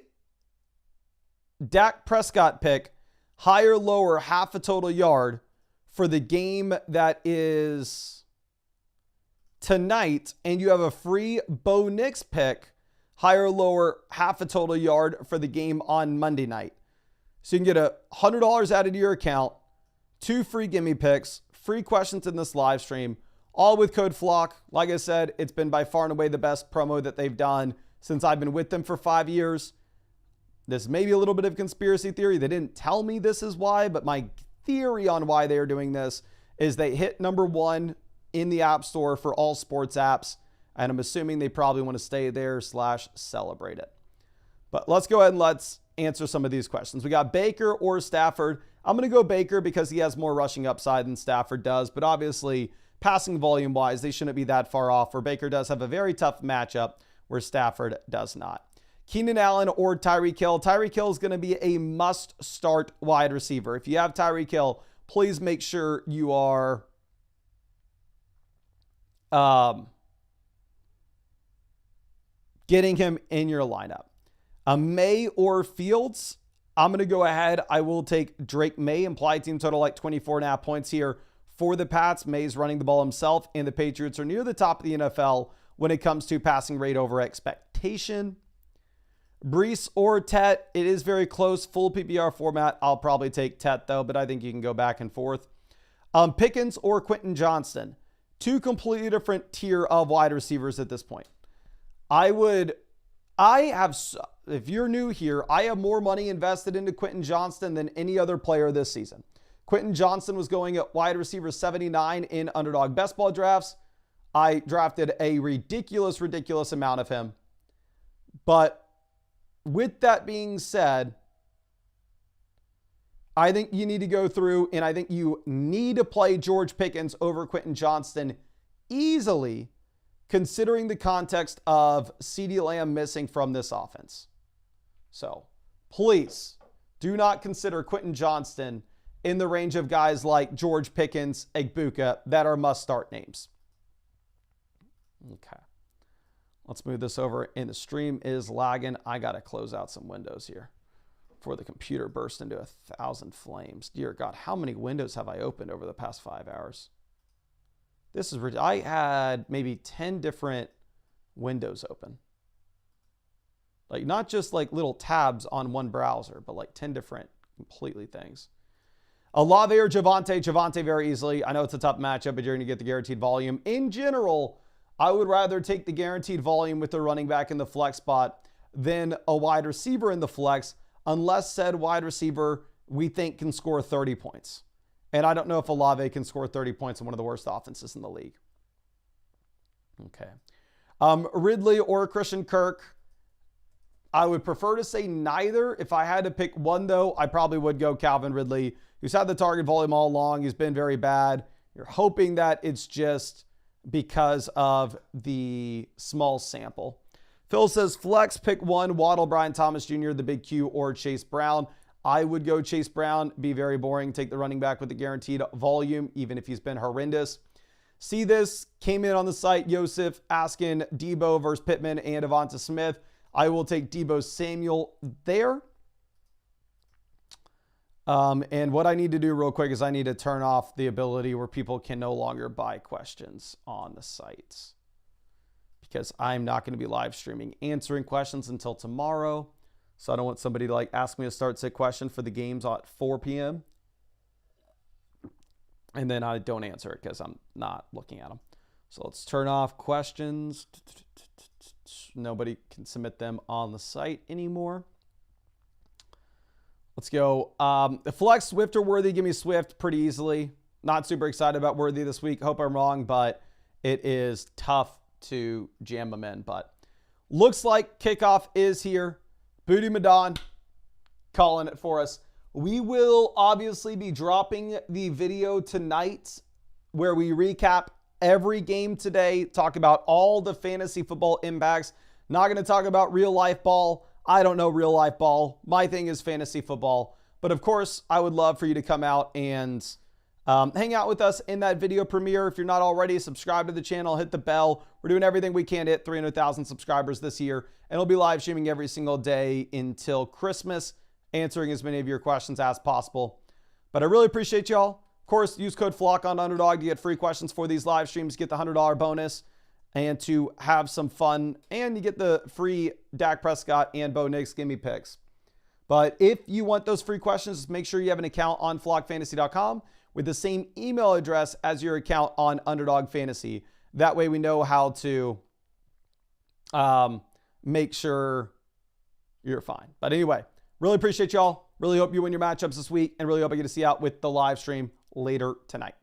Dak Prescott pick, higher, lower, half a total yard for the game that is tonight, and you have a free Bo Nix pick, higher, lower, half a total yard for the game on Monday night. So you can get $100 added to your account, 2 free gimme picks, free questions in this live stream, all with code FLOCK. Like I said, it's been by far and away the best promo that they've done since I've been with them for 5 years. This may be a little bit of conspiracy theory. They didn't tell me this is why, but my theory on why they are doing this is they hit #1 in the App Store for all sports apps, and I'm assuming they probably want to stay there / celebrate it. But let's go ahead and let's answer some of these questions. We got Baker or Stafford. I'm going to go Baker because he has more rushing upside than Stafford does, but obviously passing volume wise, they shouldn't be that far off, where Baker does have a very tough matchup where Stafford does not. Keenan Allen or Tyreek Hill. Tyreek Hill is going to be a must start wide receiver. If you have Tyreek Hill, please make sure you are getting him in your lineup. May or Fields. I'm going to go ahead. I will take Drake May. Implied team total like 24.5 points here for the Pats. May's running the ball himself, and the Patriots are near the top of the NFL when it comes to passing rate over expectation. Brees or Tet. It is very close. Full PPR format. I'll probably take Tet though, but I think you can go back and forth. Pickens or Quentin Johnston. 2 completely different tier of wide receivers at this point. If you're new here, I have more money invested into Quentin Johnston than any other player this season. Quentin Johnston was going at wide receiver 79 in Underdog Best Ball drafts. I drafted a ridiculous amount of him. But with that being said, I think you need to go through, and I think you need to play George Pickens over Quentin Johnston easily, considering the context of CeeDee Lamb missing from this offense. So please do not consider Quentin Johnston in the range of guys like George Pickens, Egbuka, that are must-start names. Okay. Let's move this over, and the stream is lagging. I got to close out some windows here before the computer burst into 1,000 flames. Dear God, how many windows have I opened over the past 5 hours? This is ridiculous. I had maybe 10 different windows open. Like, not just like little tabs on one browser, but like 10 different completely things. Olave or Javonte? Javonte very easily. I know it's a tough matchup, but you're going to get the guaranteed volume. In general, I would rather take the guaranteed volume with the running back in the flex spot than a wide receiver in the flex, unless said wide receiver we think can score 30 points. And I don't know if Olave can score 30 points in one of the worst offenses in the league. Okay. Ridley or Christian Kirk? I would prefer to say neither. If I had to pick one, though, I probably would go Calvin Ridley, who's had the target volume all along. He's been very bad. You're hoping that it's just because of the small sample. Phil says, flex, pick one, Waddle, Brian Thomas Jr., the big Q, or Chase Brown. I would go Chase Brown. Be very boring. Take the running back with the guaranteed volume, even if he's been horrendous. See this, came in on the site, Yosef, asking Debo versus Pittman and Devonta Smith. I will take Debo Samuel there. And what I need to do real quick is I need to turn off the ability where people can no longer buy questions on the sites, because I'm not going to be live streaming answering questions until tomorrow. So I don't want somebody to like ask me a start sit question for the games at 4 p.m. and then I don't answer it because I'm not looking at them. So let's turn off questions. Nobody can submit them on the site anymore. Let's go. Flex, Swift or Worthy? Give me Swift pretty easily. Not super excited about Worthy this week. Hope I'm wrong, but it is tough to jam them in. But looks like kickoff is here. Booty Madon calling it for us. We will obviously be dropping the video tonight where we recap every game today, talk about all the fantasy football impacts. Not going to talk about real life ball. I don't know real life ball. My thing is fantasy football. But of course, I would love for you to come out and hang out with us in that video premiere. If you're not already, subscribe to the channel, hit the bell. We're doing everything we can to hit 300,000 subscribers this year. And we'll be live streaming every single day until Christmas, answering as many of your questions as possible. But I really appreciate y'all. Of course, use code FLOCK on Underdog to get free questions for these live streams, get the $100 bonus, and to have some fun. And you get the free Dak Prescott and Bo Nix gimme picks. But if you want those free questions, make sure you have an account on flockfantasy.com with the same email address as your account on Underdog Fantasy. That way we know how to make sure you're fine. But anyway, really appreciate y'all. Really hope you win your matchups this week, and really hope I get to see you out with the live stream later tonight.